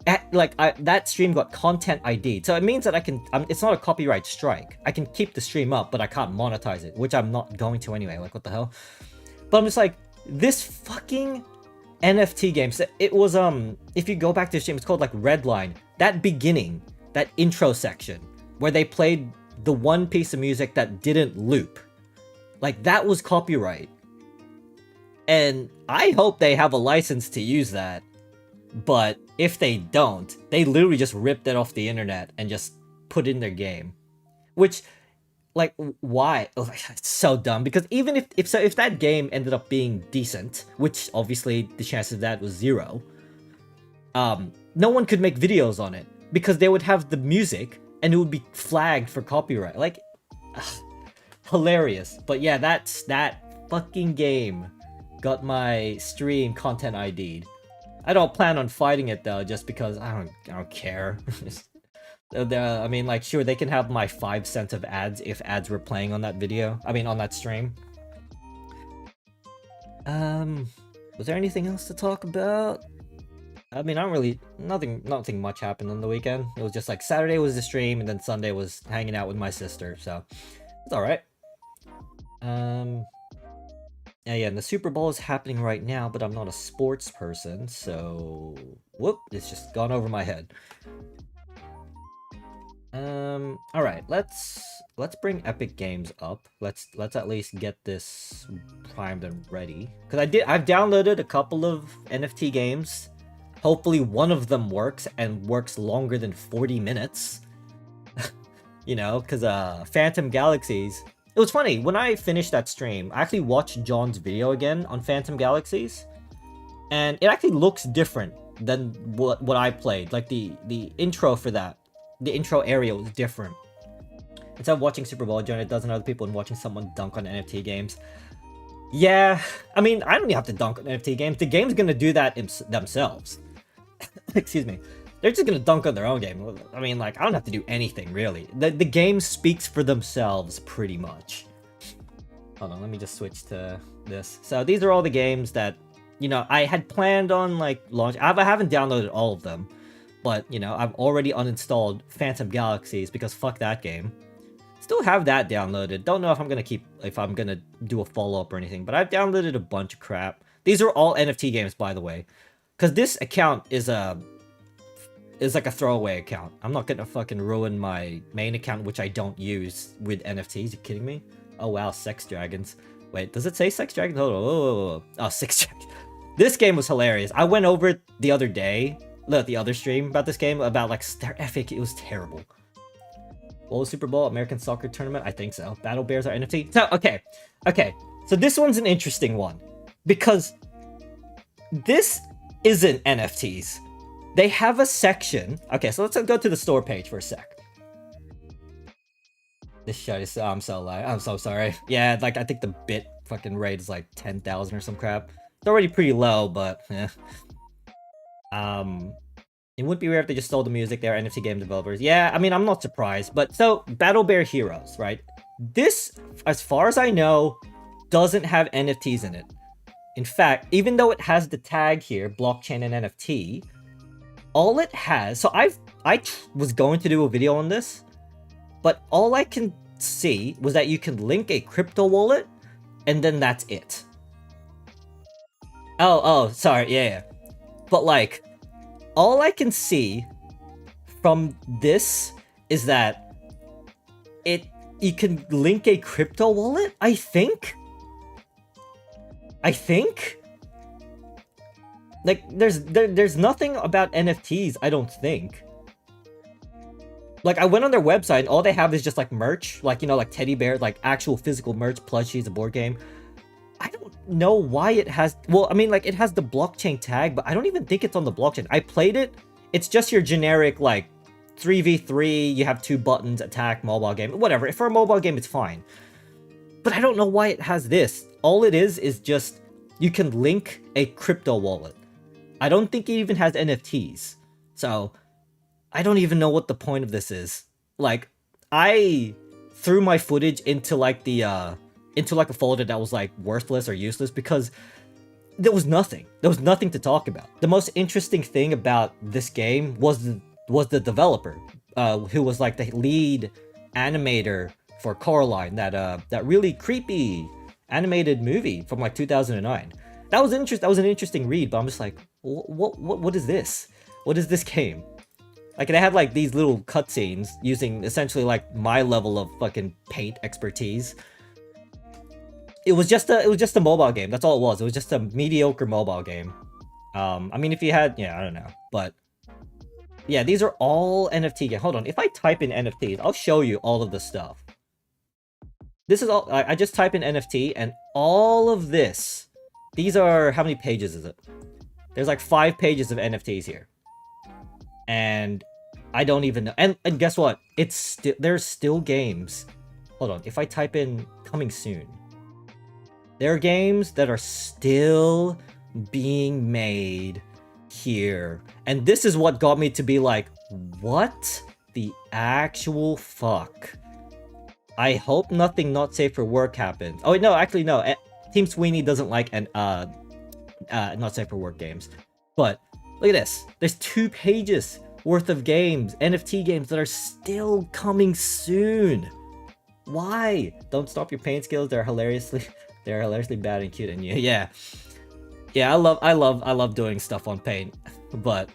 Speaker 1: that stream got content ID, so it means that I can. It's not a copyright strike. I can keep the stream up, but I can't monetize it, which I'm not going to anyway. Like, what the hell? But I'm just like, this fucking NFT game. So it was if you go back to the stream, it's called like Redline. That beginning, that intro section where they played the one piece of music that didn't loop, like that was copyright. And I hope they have a license to use that. But if they don't, they literally just ripped it off the internet and just put in their game. Which, like, why? Oh, it's so dumb. Because even if that game ended up being decent, which obviously the chances of that was 0, no one could make videos on it because they would have the music and it would be flagged for copyright. Like, hilarious. But yeah, that fucking game got my stream content ID'd. I don't plan on fighting it though, just because I don't care. I mean, like, sure, they can have my 5 cents of ads if ads were playing on that video. I mean, on that stream. Was there anything else to talk about? I mean, I don't really, nothing much happened on the weekend. It was just like Saturday was the stream, and then Sunday was hanging out with my sister, so it's all right. Yeah, and the Super Bowl is happening right now, but I'm not a sports person, so whoop, it's just gone over my head. All right, let's bring Epic Games up. Let's at least get this primed and ready. Cause I've downloaded a couple of NFT games. Hopefully one of them works and works longer than 40 minutes. You know, cause Phantom Galaxies. It was funny, when I finished that stream, I actually watched John's video again on Phantom Galaxies, and it actually looks different than what I played. Like, the intro for that, the intro area was different. Instead of watching Super Bowl, join a dozen other people and watching someone dunk on NFT games. Yeah, I mean, I don't even have to dunk on NFT games. The game's gonna do that themselves. Excuse me. They're just gonna dunk on their own game. I mean, like, I don't have to do anything, really. The game speaks for themselves, pretty much. Hold on, let me just switch to this. So these are all the games that, you know, I had planned on, like, launch. I haven't downloaded all of them, but, you know, I've already uninstalled Phantom Galaxies because fuck that game. Still have that downloaded. Don't know if I'm gonna do a follow-up or anything, but I've downloaded a bunch of crap. These are all NFT games, by the way, because this account is like a throwaway account. I'm not gonna fucking ruin my main account, which I don't use, with NFTs. You kidding me? Oh wow, Sex Dragons. Wait, does it say Sex Dragons? Hold on. Oh, Sex Dragons. This game was hilarious. I went over it the other day, the other stream about this game, about like epic. It was terrible. What was Super Bowl? American Soccer Tournament? I think so. Battle Bears are NFT. So okay. So this one's an interesting one because this isn't NFTs. They have a section. Okay, so let's go to the store page for a sec. This shit is. I'm so loud. I'm so sorry. Yeah, like I think the bit fucking rate is like 10,000 or some crap. It's already pretty low, but yeah. It wouldn't be rare if they just stole the music. They're NFT game developers. Yeah, I mean, I'm not surprised. But so, Battle Bear Heroes, right? This, as far as I know, doesn't have NFTs in it. In fact, even though it has the tag here, blockchain and NFT, all it has, so I was going to do a video on this, but all I can see was that you can link a crypto wallet, and then that's it. Oh, sorry, yeah. But like, all I can see from this is that you can link a crypto wallet, I think? Like, there's nothing about NFTs, I don't think. Like, I went on their website, and all they have is just, like, merch. Like, you know, like, teddy bear, like, actual physical merch, plushies, a board game. I don't know why it has... Well, I mean, like, it has the blockchain tag, but I don't even think it's on the blockchain. I played it. It's just your generic, like, 3v3, you have 2 buttons, attack, mobile game. Whatever. For a mobile game, it's fine. But I don't know why it has this. All it is just... You can link a crypto wallet. I don't think it even has NFTs. So... I don't even know what the point of this is. Like, I threw my footage into like the into like a folder that was like worthless or useless because there was nothing. There was nothing to talk about. The most interesting thing about this game was the developer, who was like the lead animator for Coraline, that really creepy animated movie from like 2009. That was an interesting read, but I'm just like, what is this? What is this game? Like, they had like these little cutscenes using essentially like my level of fucking paint expertise. It was just a mobile game. That's all it was. It was just a mediocre mobile game. I mean, if you had, yeah, I don't know, but yeah, these are all NFT games. Hold on, if I type in NFTs, I'll show you all of the stuff. This is all. I just type in NFT, and all of this. These are, how many pages is it? There's like 5 pages of NFTs here, and I don't even know. And guess what? There's still games. Hold on, if I type in coming soon. There are games that are still being made here. And this is what got me to be like, what the actual fuck? I hope nothing not safe for work happens. Oh, no, actually, no. Team Sweeney doesn't like not safe for work games. But look at this. There's 2 pages worth of games, NFT games, that are still coming soon. Why? Don't stop your paint skills. They're hilariously bad and cute, and yeah, I love doing stuff on paint, but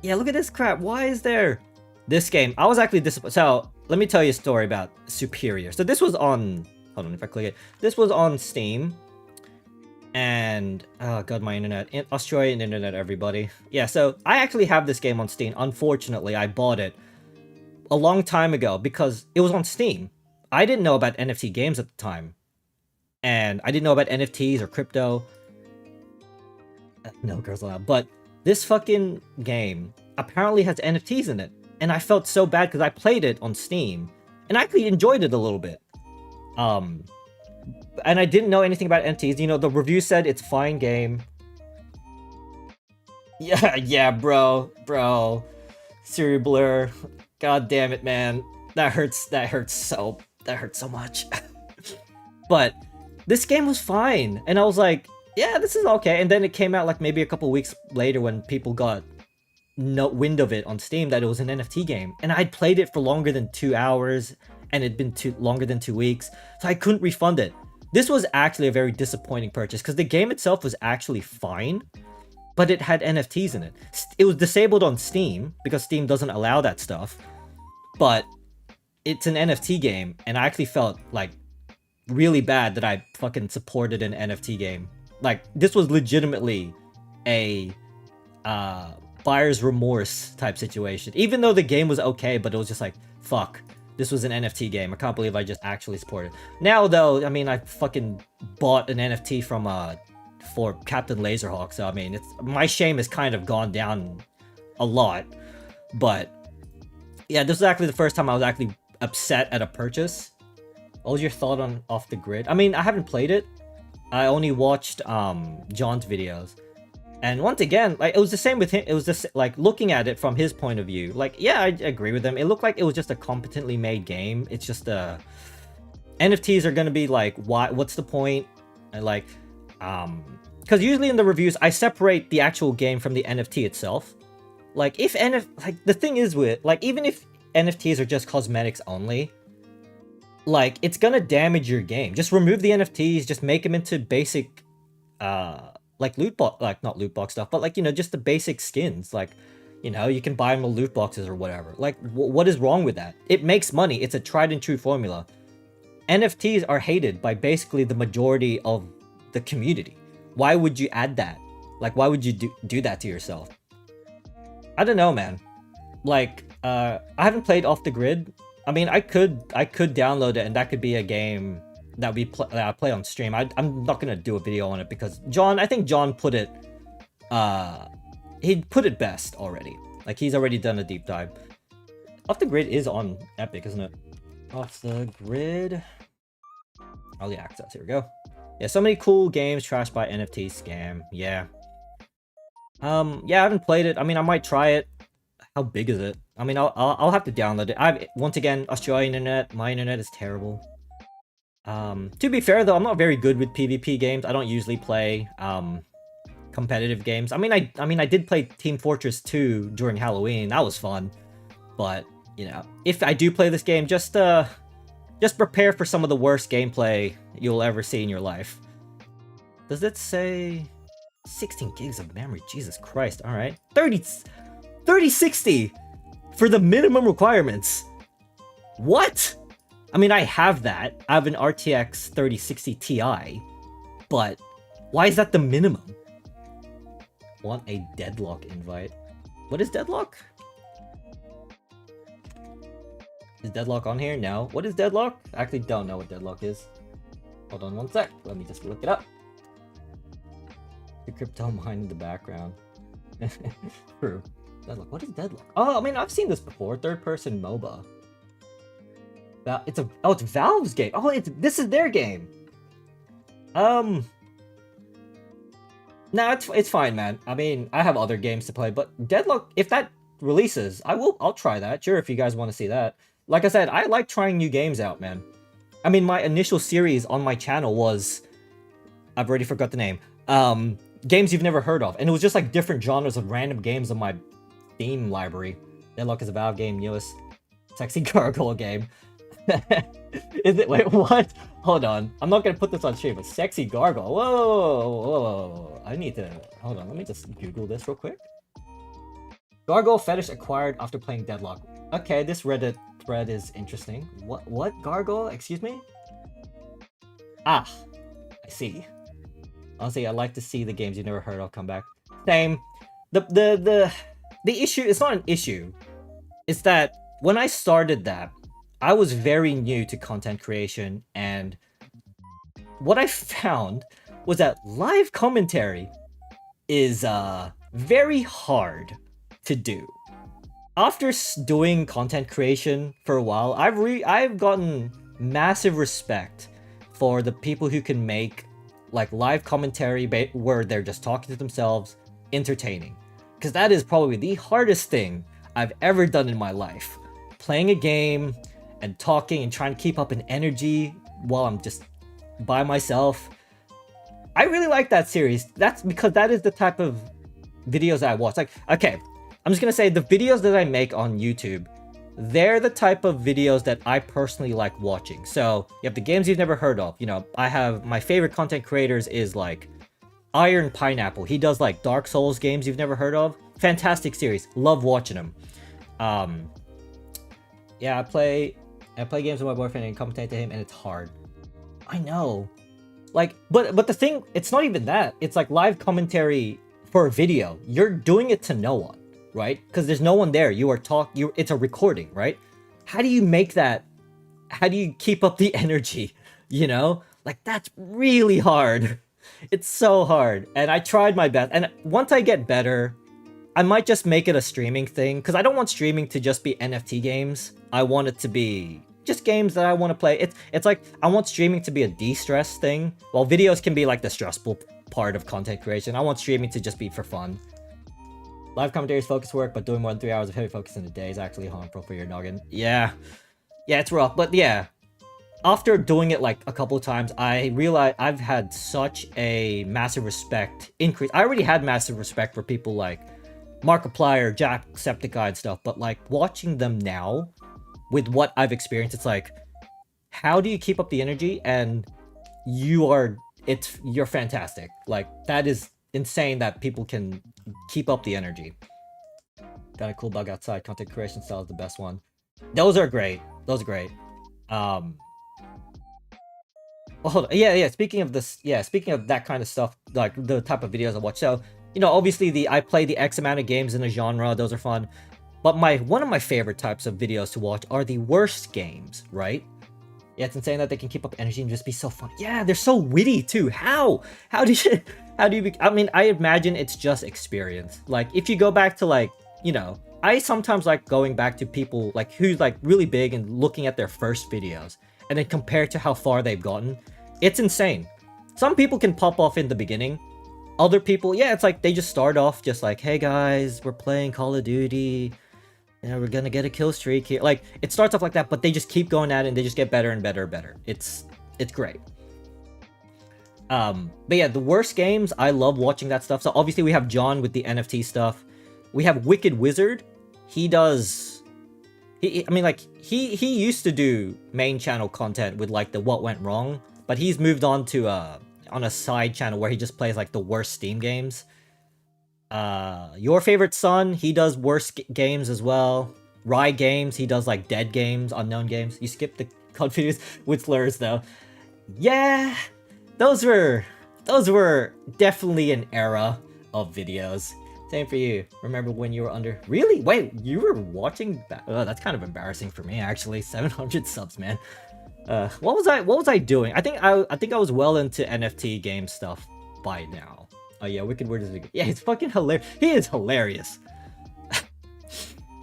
Speaker 1: yeah, look at this crap. Why is there this game? I was actually disappointed. So let me tell you a story about Superior. So this was on, hold on, if I click it, this was on Steam, and oh god, my internet, Australian internet, everybody. Yeah, so I actually have this game on Steam. Unfortunately, I bought it a long time ago because it was on Steam. I didn't know about NFT games at the time. And I didn't know about NFTs or crypto. No girls allowed. But this fucking game apparently has NFTs in it. And I felt so bad because I played it on Steam. And I actually enjoyed it a little bit. And I didn't know anything about NFTs. You know, the review said it's fine game. Yeah, bro. Serial Blur. God damn it, man. That hurts so much. But this game was fine, and I was like, yeah, this is okay. And then it came out like maybe a couple weeks later when people got no wind of it on Steam that it was an NFT game, and I'd played it for longer than 2 hours, and it'd been longer than 2 weeks, so I couldn't refund it. This was actually a very disappointing purchase because the game itself was actually fine, but it had NFTs in it. It was disabled on Steam because Steam doesn't allow that stuff, but it's an NFT game, and I actually felt like really bad that I fucking supported an NFT game. Like, this was legitimately a buyer's remorse type situation. Even though the game was okay, but it was just like, fuck, this was an NFT game. I can't believe I just actually supported it. Now, though, I mean, I fucking bought an NFT from for Captain Laserhawk, so I mean, my shame has kind of gone down a lot. But yeah, this was actually the first time I was actually upset at a purchase. What was your thought on Off the Grid? I mean, I haven't played it. I only watched John's videos. And once again, like, it was the same with him. It was just like looking at it from his point of view. Like, yeah, I agree with him. It looked like it was just a competently made game. It's just NFTs are gonna be like, what's the point? And like, because usually in the reviews I separate the actual game from the NFT itself. Like, like, the thing is with, like, even if NFTs are just cosmetics only, like, it's gonna damage your game. Just remove the NFTs, just make them into basic, like, not loot box stuff, but like, you know, just the basic skins. Like, you know, you can buy them in loot boxes or whatever. Like, what is wrong with that? It makes money. It's a tried and true formula. NFTs are hated by basically the majority of the community. Why would you add that? Like, why would you do that to yourself? I don't know, man. Like, I haven't played Off the Grid. I mean, I could download it, and that could be a game that I play on stream. I'm not gonna do a video on it because I think John put it, he put it best already. Like, he's already done a deep dive. Off the Grid is on Epic, isn't it? Off the Grid. Early access. Here we go. Yeah, so many cool games trashed by NFT scam. Yeah. Yeah, I haven't played it. I mean, I might try it. How big is it? I mean, I'll have to download it. Once again, Australian internet. My internet is terrible. To be fair though, I'm not very good with PvP games. I don't usually play competitive games. I mean, I did play Team Fortress 2 during Halloween. That was fun. But, you know, if I do play this game, just prepare for some of the worst gameplay you'll ever see in your life. Does it say 16 gigs of memory? Jesus Christ. All right. 3060 for the minimum requirements. What? I mean, I have that. I have an RTX 3060 Ti, but why is that the minimum? Want a deadlock invite. What is deadlock? Is deadlock on here? No. What is deadlock? I actually don't know what deadlock is. Hold on one sec. Let me just look it up. The crypto mine in the background. True. Deadlock. What is deadlock? Oh, I mean, I've seen this before. Third-person MOBA. It's Valve's game. Oh, this is their game. No, it's fine, man. I mean, I have other games to play, but Deadlock, if that releases, I'll try that. Sure, if you guys want to see that. Like I said, I like trying new games out, man. I mean, my initial series on my channel was, I've already forgot the name. Games you've never heard of, and it was just like different genres of random games in my theme library. Deadlock is a Valve game, newest sexy gargoyle game. Is it? Wait, what? Hold on. I'm not gonna put this on stream, but sexy gargoyle. Whoa. I need to. Hold on. Let me just Google this real quick. Gargoyle fetish acquired after playing Deadlock. Okay, this Reddit thread is interesting. What? Gargoyle? Excuse me? Ah, I see. Honestly, I like to see the games you've never heard of come back. Same. The issue, it's not an issue. It's that when I started that, I was very new to content creation, and what I found was that live commentary is very hard to do. After doing content creation for a while, I've gotten massive respect for the people who can make like live commentary where they're just talking to themselves, entertaining. Because that is probably the hardest thing I've ever done in my life. Playing a game and talking and trying to keep up an energy while I'm just by myself. I really like that series. That's because that is the type of videos I watch. Like, okay, I'm just gonna say the videos that I make on YouTube, they're the type of videos that I personally like watching. So you have the games you've never heard of. You know, I have my favorite content creators is like Iron Pineapple. He does like Dark Souls games you've never heard of. Fantastic series. Love watching him. Yeah, I play games with my boyfriend and commentate to him, and it's hard. I know. Like, but the thing, it's not even that. It's like live commentary for a video. You're doing it to no one, right? Because there's no one there. It's a recording, right? How do you make that? How do you keep up the energy? You know? Like, that's really hard. It's so hard. And I tried my best. And once I get better, I might just make it a streaming thing, because I don't want streaming to just be NFT games. I want it to be just games that I want to play. It's like, I want streaming to be a de-stress thing, while videos can be like the stressful part of content creation. I want streaming to just be for fun. Live commentary is focus work, but doing more than 3 hours of heavy focus in a day is actually harmful for your noggin. Yeah, it's rough, but yeah. After doing it like a couple times, I realized I've had such a massive respect increase. I already had massive respect for people like Markiplier, Jacksepticeye and stuff, but like watching them now with what I've experienced, it's like, how do you keep up the energy? And you're fantastic. Like, that is insane that people can keep up the energy. Got a cool bug outside. Content creation style is the best one. Those are great. Oh, hold on. Yeah. Speaking of that kind of stuff, like the type of videos I watch. So, you know, obviously I play the X amount of games in a genre. Those are fun. But one of my favorite types of videos to watch are the worst games, right? Yeah, it's insane that they can keep up energy and just be so fun. Yeah, they're so witty too. How do you I mean, I imagine it's just experience. Like, if you go back to, like, you know, I sometimes like going back to people like who's like really big and looking at their first videos and then compare to how far they've gotten. It's insane. Some people can pop off in the beginning. Other people, yeah, it's like they just start off just like, hey guys, we're playing Call of Duty. You know, we're gonna get a kill streak here. Like, it starts off like that, but they just keep going at it and they just get better and better and better. It's It's great. But yeah, the worst games, I love watching that stuff. So obviously we have John with the NFT stuff. We have Wicked Wizard. He does... I mean, like, he used to do main channel content with, like, the What Went Wrong. But he's moved on to, on a side channel where he just plays, like, the worst Steam games. Your Favorite Son, he does worst games as well. Rye Games, he does, like, dead games, unknown games. You skip the COD videos with slurs, though. Yeah, those were definitely an era of videos. Same for you. Remember when you were under... Really? Wait, you were watching that? Oh, that's kind of embarrassing for me, actually. 700 subs, man. What was I doing? I think I was well into NFT game stuff by now. Oh yeah, Wicked Word is... Yeah, he's fucking hilarious. He is hilarious.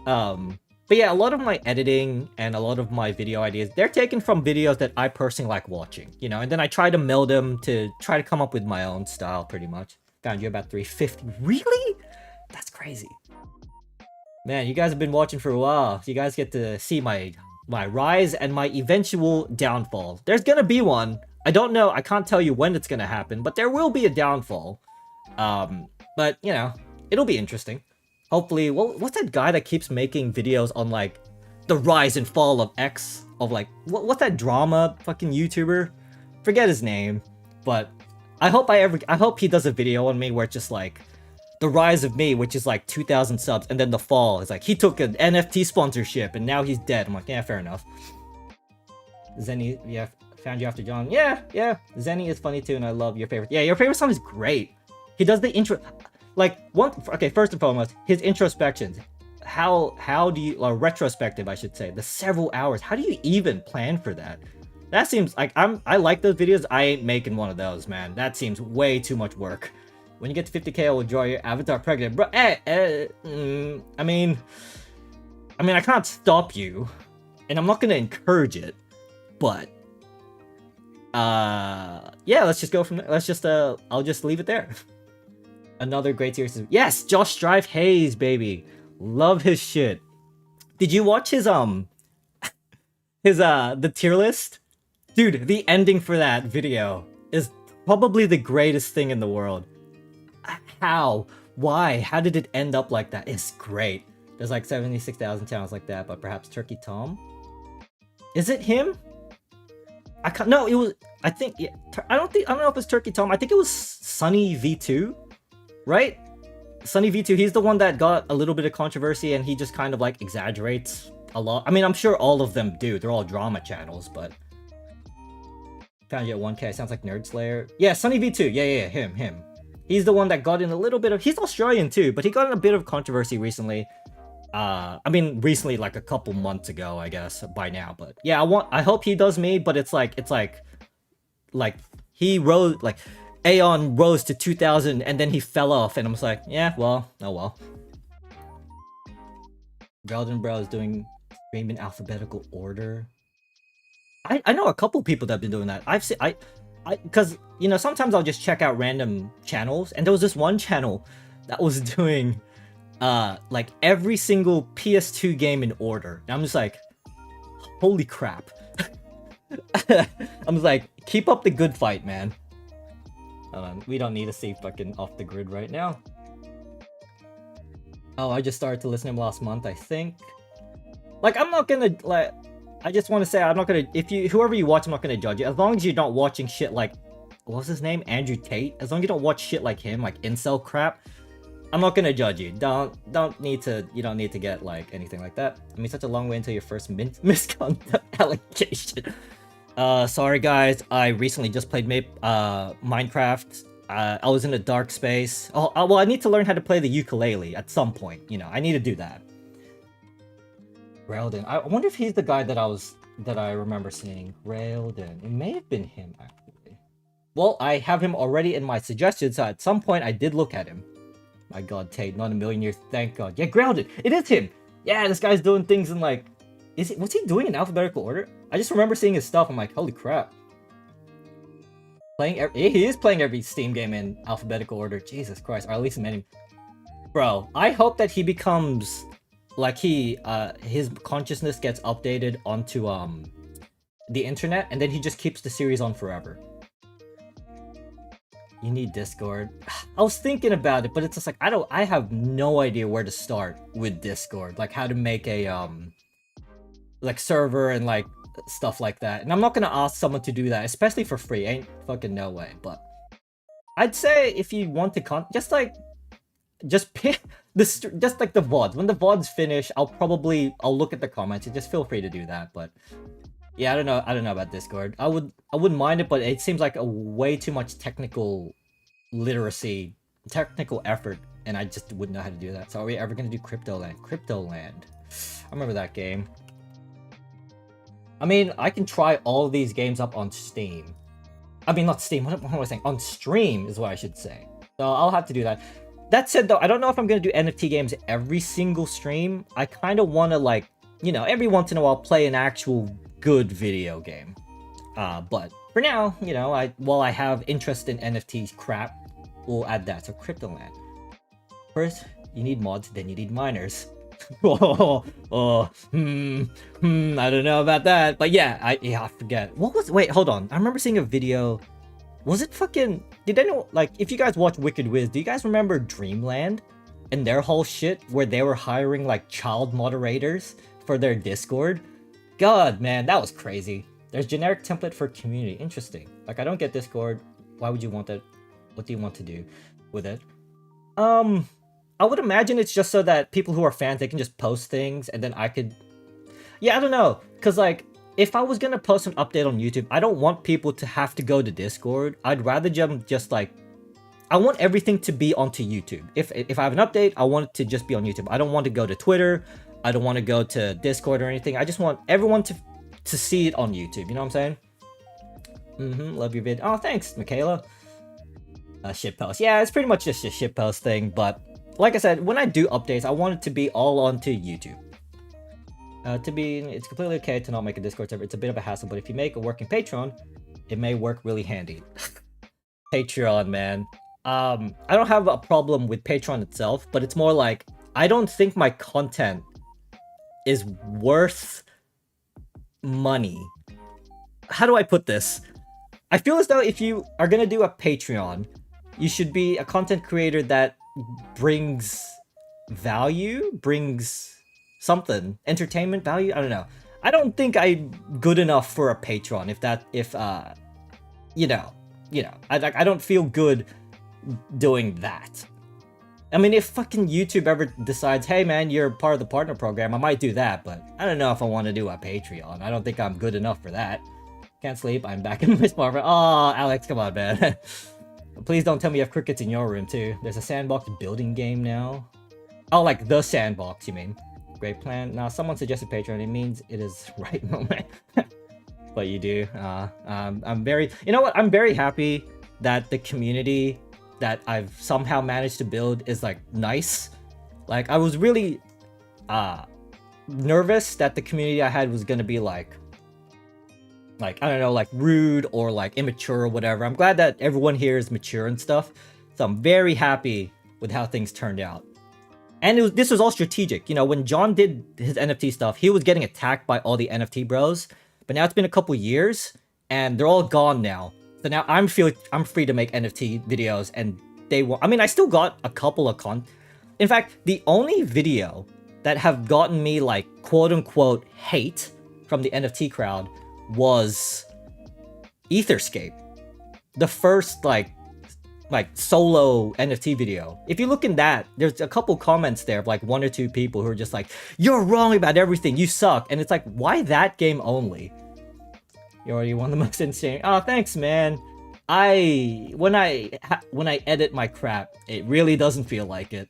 Speaker 1: But yeah, a lot of my editing and a lot of my video ideas, they're taken from videos that I personally like watching, you know, and then I try to meld them to try to come up with my own style, pretty much. Found you about 350. Really? That's crazy. Man, you guys have been watching for a while. You guys get to see my rise and my eventual downfall. There's gonna be one. I don't know. I can't tell you when it's gonna happen, but there will be a downfall. But, you know, it'll be interesting. Hopefully, what's that guy that keeps making videos on, like, the rise and fall of X? Of, like, what's that drama fucking YouTuber? Forget his name. But I hope he does a video on me where it's just, like, the rise of me, which is, like, 2,000 subs, and then the fall is, like, he took an NFT sponsorship, and now he's dead. I'm like, yeah, fair enough. Zenny, yeah, found you after John. Yeah. Zenny is funny, too, and I love Your Favorite. Yeah, Your Favorite Song is great. He does the intro... Like, okay, first and foremost, his introspections. How do you, or retrospective, I should say, the several hours. How do you even plan for that? That seems like, I like those videos. I ain't making one of those, man. That seems way too much work. When you get to 50k, I'll draw your avatar pregnant. Bro, I mean, I can't stop you, and I'm not gonna encourage it, but, yeah, let's just go from there. Let's just, I'll just leave it there. Another great series. Yes, Josh Strive Hayes, baby. Love his shit. Did you watch his the tier list? Dude, the ending for that video is probably the greatest thing in the world. How? Why? How did it end up like that? It's great. There's like 76,000 channels like that, but perhaps Turkey Tom? Is it him? I can't, no, it was, I think, yeah, I don't know if it's Turkey Tom. I think it was Sunny V2. Right? Sunny V2, he's the one that got a little bit of controversy and he just kind of like exaggerates a lot. I mean, I'm sure all of them do. They're all drama channels, but... Found you at 1k. Sounds like Nerd Slayer. Yeah, Sunny V2. Yeah, him. He's the one that got in a little bit of... He's Australian too, but he got in a bit of controversy recently. I mean, recently, like a couple months ago, I guess, by now. But yeah, I hope he does me, but it's like, he rose, like... Aeon rose to 2,000 and then he fell off, and I'm just like, yeah, well, oh well. Golden Bro is doing stream in alphabetical order. I know a couple people that have been doing that. I've seen, because, you know, sometimes I'll just check out random channels, and there was this one channel that was doing, like, every single PS2 game in order. And I'm just like, holy crap. I'm just like, keep up the good fight, man. Hold on, we don't need to see fucking Off the Grid right now. Oh, I just started to listen to him last month, I think. Like, I'm not gonna, like, I just want to say, I'm not gonna, whoever you watch, I'm not gonna judge you. As long as you're not watching shit like, what was his name? Andrew Tate? As long as you don't watch shit like him, like incel crap, I'm not gonna judge you. You don't need to get, like, anything like that. I mean, such a long way until your first misconduct allegation. Sorry guys, I recently just played Minecraft. I was in a dark space. Well, I need to learn how to play the ukulele at some point, you know, I need to do that. Railden, I wonder if he's the guy that I remember seeing. Railden, it may have been him, actually. Well, I have him already in my suggestions, so at some point I did look at him. My god, Tate, not a million years, thank god. Yeah, Grounded, it is him! Yeah, this guy's doing things in, like, what's he doing in alphabetical order? I just remember seeing his stuff. I'm like, holy crap. He is playing every Steam game in alphabetical order. Jesus Christ, or at least many. Bro, I hope that he becomes, like, his consciousness gets updated onto, the internet, and then he just keeps the series on forever. You need Discord. I was thinking about it, but it's just like I have no idea where to start with Discord. Like how to make a like server and like stuff like that. And I'm not gonna ask someone to do that, especially for free. Ain't fucking no way. But I'd say if you want to just pick this, just like the VODs. When the VODs finish, I'll look at the comments and just feel free to do that. But yeah, I don't know about Discord. I wouldn't mind it, but it seems like a way too much technical literacy, technical effort, and I just wouldn't know how to do that. So are we ever gonna do Crypto Land? Crypto Land. I remember that game. I mean, I can try all of these games up on Steam. I mean, not Steam. What am I saying? On stream is what I should say. So I'll have to do that. That said, though, I don't know if I'm gonna do NFT games every single stream. I kind of want to, like, you know, every once in a while play an actual good video game. But for now, you know, while I have interest in NFTs crap, we'll add that. So Cryptoland. First, you need mods, then you need miners. I don't know about that. But yeah, I forget. Wait, hold on. I remember seeing a video. Was it fucking... Did anyone... Like, if you guys watch Wicked Wiz, do you guys remember Dreamland? And their whole shit where they were hiring, like, child moderators for their Discord? God, man, that was crazy. There's generic template for community. Interesting. Like, I don't get Discord. Why would you want that? What do you want to do with it? I would imagine it's just so that people who are fans, they can just post things, and then I could... Yeah, I don't know. Because, like, if I was gonna post an update on YouTube, I don't want people to have to go to Discord. I'd rather just, like... I want everything to be onto YouTube. If I have an update, I want it to just be on YouTube. I don't want to go to Twitter. I don't want to go to Discord or anything. I just want everyone to see it on YouTube. You know what I'm saying? Love your vid. Oh, thanks, Michaela. Shitpost. Yeah, it's pretty much just a shitpost thing, but... Like I said, when I do updates, I want it to be all onto YouTube. It's completely okay to not make a Discord server. It's a bit of a hassle, but if you make a working Patreon, it may work really handy. Patreon, man. I don't have a problem with Patreon itself, but it's more like, I don't think my content is worth money. How do I put this? I feel as though if you are gonna do a Patreon, you should be a content creator that brings value, brings something, entertainment value. I don't know. I don't think I'm good enough for a Patreon. I don't feel good doing that. I mean, if fucking YouTube ever decides, hey man, you're part of the partner program, I might do that, but I don't know if I want to do a Patreon. I don't think I'm good enough for that. Can't sleep. I'm back in my spot. Oh, Alex, come on, man. Please don't tell me you have crickets in your room, too. There's a sandbox building game now. Oh, like the sandbox, you mean. Great plan. Now, someone suggested Patreon. It means it is right moment. But you do. I'm very... You know what? I'm very happy that the community that I've somehow managed to build is, like, nice. Like, I was really nervous that the community I had was gonna be, like, I don't know, like rude or like immature or whatever. I'm glad that everyone here is mature and stuff. So I'm very happy with how things turned out. And this was all strategic. You know, when John did his NFT stuff, he was getting attacked by all the NFT bros. But now it's been a couple years and they're all gone now. So now I'm free to make NFT videos and I mean, I still got a couple of in fact, the only video that have gotten me like quote unquote hate from the NFT crowd was Etherscape, the first like solo NFT video. If you look in that, there's a couple comments there of like 1 or 2 people who are just like, you're wrong about everything, you suck. And it's like, why that game only? You already won the most insane. Oh, thanks, man. When I edit my crap, it really doesn't feel like it.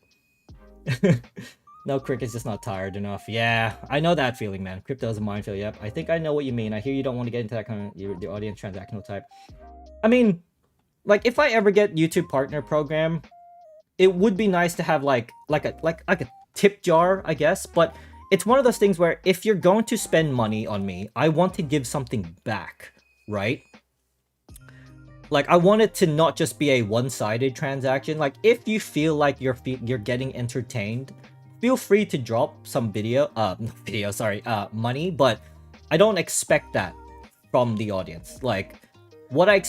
Speaker 1: No, Cricket's just not tired enough. Yeah, I know that feeling, man. Crypto is a minefield. Yep, I think I know what you mean. I hear you don't want to get into that kind of the audience transactional type. I mean, like if I ever get YouTube partner program, it would be nice to have like a tip jar, I guess. But it's one of those things where if you're going to spend money on me, I want to give something back, right? Like I want it to not just be a one-sided transaction. Like if you feel like you're getting entertained, feel free to drop some money, but I don't expect that from the audience. Like what I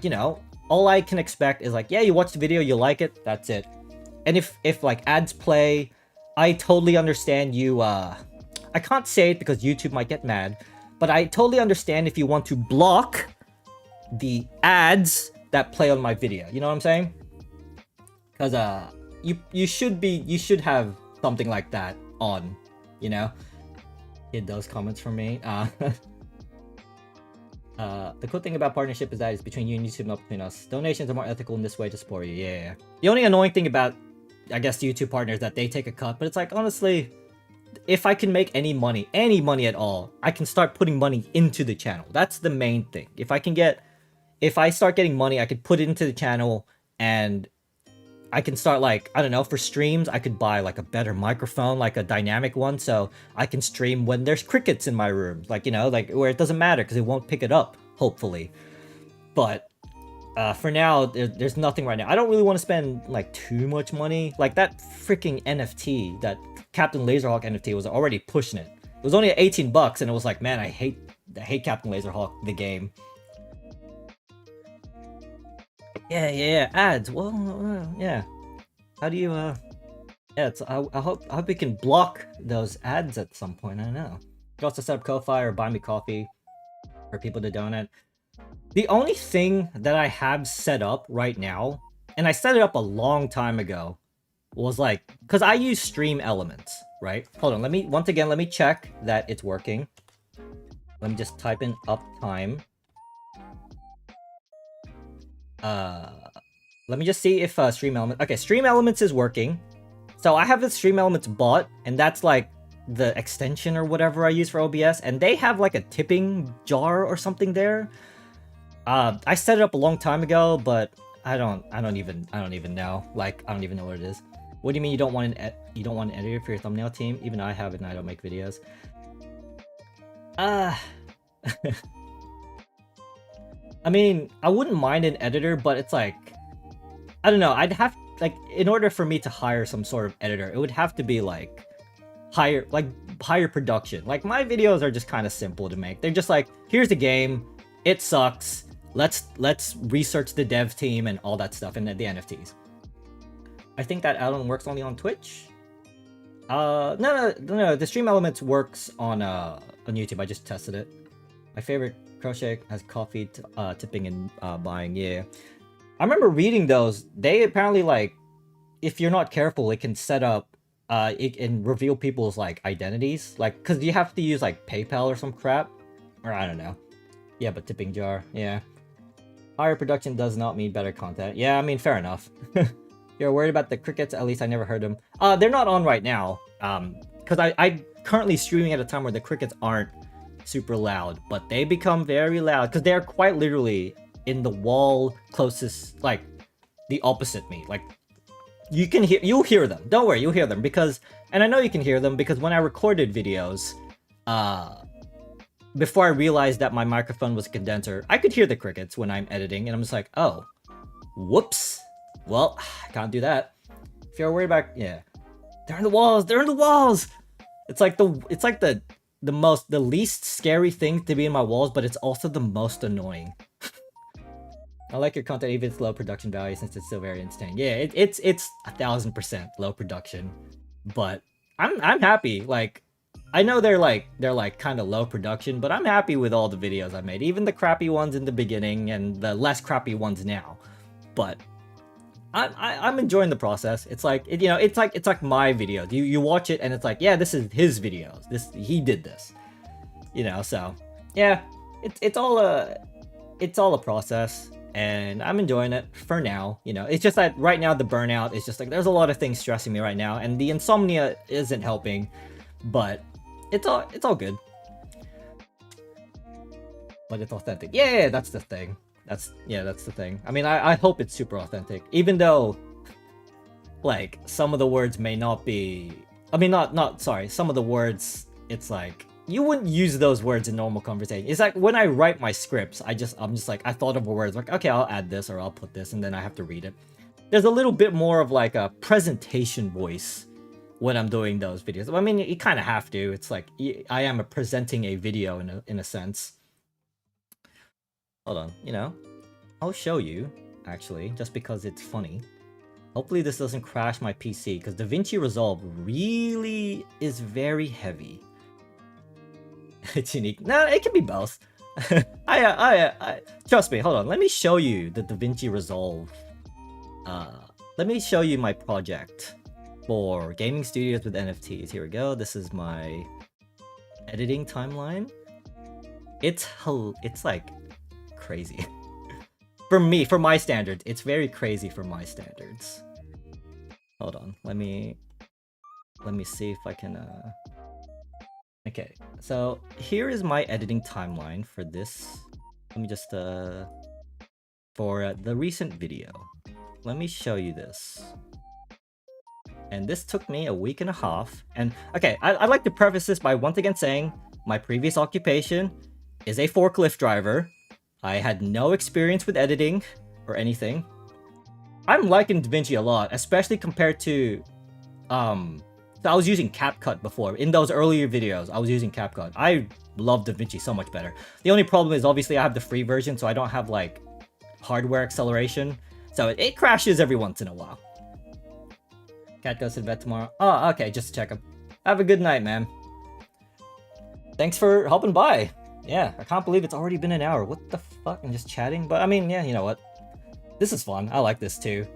Speaker 1: you know, all I can expect is like, yeah, you watch the video, you like it, that's it. And if like ads play, I totally understand you. I can't say it because YouTube might get mad, but I totally understand if you want to block the ads that play on my video. You know what I'm saying? Because you should have something like that on, you know. Hid those comments from me. The cool thing about partnership is that it's between you and YouTube, not between us. Donations are more ethical in this way to support you. Yeah. The only annoying thing about, I guess, the YouTube partner is that they take a cut, but it's like, honestly, if I can make any money at all, I can start putting money into the channel. That's the main thing. If I start getting money, I could put it into the channel, and I can start, like, I don't know, for streams, I could buy like a better microphone, like a dynamic one, so I can stream when there's crickets in my room, like, you know, like where it doesn't matter because it won't pick it up, hopefully. But for now, there's nothing right now. I don't really want to spend like too much money. Like that freaking NFT, that Captain Laserhawk NFT was already pushing it. It was only at 18 bucks, and it was like, man, I hate Captain Laserhawk, the game. Yeah, ads. Well, yeah. How do you, yeah, it's, I hope we can block those ads at some point, I don't know. You can also set up Ko-Fi or buy me coffee for people to donate. The only thing that I have set up right now, and I set it up a long time ago, was like, because I use Stream Elements, right? Hold on, let me check that it's working. Let me just type in uptime. Let me just see if Stream Elements... Okay, Stream Elements is working. So I have the Stream Elements bot, and that's like the extension or whatever I use for OBS, and they have like a tipping jar or something there. I set it up a long time ago, but I don't even know. Like, I don't even know what it is. What do you mean you don't want an editor for your thumbnail team? Even I have it, and I don't make videos. I mean, I wouldn't mind an editor, but it's like, I don't know, I'd have, like, in order for me to hire some sort of editor, it would have to be like higher production. Like, my videos are just kind of simple to make. They're just like, here's the game, it sucks, let's research the dev team and all that stuff, and the NFTs. I think that add-on works only on Twitch. No, the Stream Elements works on YouTube. I just tested it. My favorite crochet has coffee tipping and buying. Yeah, I remember reading those. They apparently, like, if you're not careful, it can set up it can reveal people's like identities, like, because you have to use like PayPal or some crap, or I don't know. Yeah, but tipping jar, yeah. Higher production does not mean better content. Yeah, I mean, fair enough. You're worried about the crickets? At least I never heard them. They're not on right now. Because I'm currently streaming at a time where the crickets aren't super loud, but they become very loud because they're quite literally in the wall closest, like the opposite me. Like, you'll hear them. Don't worry, you'll hear them, because, and I know you can hear them because when I recorded videos, before I realized that my microphone was a condenser, I could hear the crickets when I'm editing, and I'm just like, oh, whoops. Well, I can't do that. If you're worried about, yeah, they're in the walls. They're in the walls. It's like the least scary thing to be in my walls, but it's also the most annoying. I like your content, even if it's low production value, since it's still very entertaining. Yeah, it's 1000% low production, but I'm happy. Like, I know they're like kind of low production, but I'm happy with all the videos I made, even the crappy ones in the beginning and the less crappy ones now. But I'm enjoying the process. It's like, you know, it's like my videos. You watch it and it's like, yeah, this is his videos. He did this, you know. So yeah, it's all a process, and I'm enjoying it for now. You know, it's just that right now the burnout is just like, there's a lot of things stressing me right now, and the insomnia isn't helping, but it's all good. But it's authentic. Yeah, that's the thing. That's the thing. I mean, I hope it's super authentic, even though, like, some of the words may not be, I mean, sorry, some of the words, it's like, you wouldn't use those words in normal conversation. It's like, when I write my scripts, I'm just like, I thought of words, like, okay, I'll add this, or I'll put this, and then I have to read it. There's a little bit more of like a presentation voice when I'm doing those videos. I mean, you kind of have to. It's like I am presenting a video in a sense. Hold on, you know, I'll show you actually, just because it's funny. Hopefully this doesn't crash my PC, because DaVinci Resolve really is very heavy. It's unique. No, it can be both. I trust me. Hold on. Let me show you the DaVinci Resolve. Let me show you my project for gaming studios with NFTs. Here we go. This is my editing timeline. It's like crazy. For me, for my standards, it's very crazy for my standards. Hold on. Let me see if I can Okay, so here is my editing timeline for this. Let me just for the recent video. Let me show you this. And this took me a week and a half. And okay, I'd like to preface this by once again saying my previous occupation is a forklift driver. I had no experience with editing or anything. I'm liking DaVinci a lot, especially compared to so I was using CapCut before. In those earlier videos, I was using CapCut. I love DaVinci so much better. The only problem is obviously I have the free version, so I don't have like hardware acceleration. So it crashes every once in a while. Cat goes to bed tomorrow. Oh, okay, just to check him. Have a good night, man. Thanks for helping by. Yeah, I can't believe it's already been an hour. What the fuck? I'm just chatting. But I mean, yeah, you know what? This is fun. I like this too.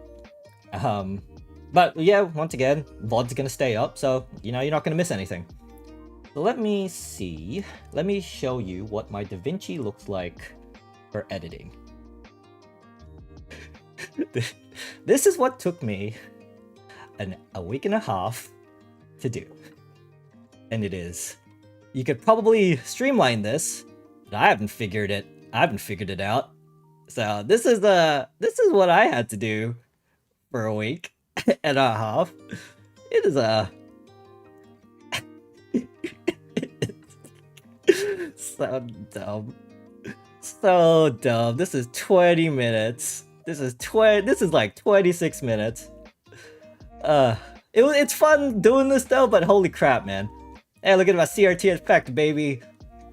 Speaker 1: But yeah, once again, VOD's gonna stay up, so you know you're not gonna miss anything. So let me see. Let me show you what my DaVinci looks like for editing. This is what took me a week and a half to do. And it is. You could probably streamline this, but I haven't figured it out. So this is what I had to do for a week and a half. It is so dumb. So dumb. This is 20 minutes. This is like 26 minutes. It's fun doing this though, but holy crap, man. Hey, look at my CRT effect, baby.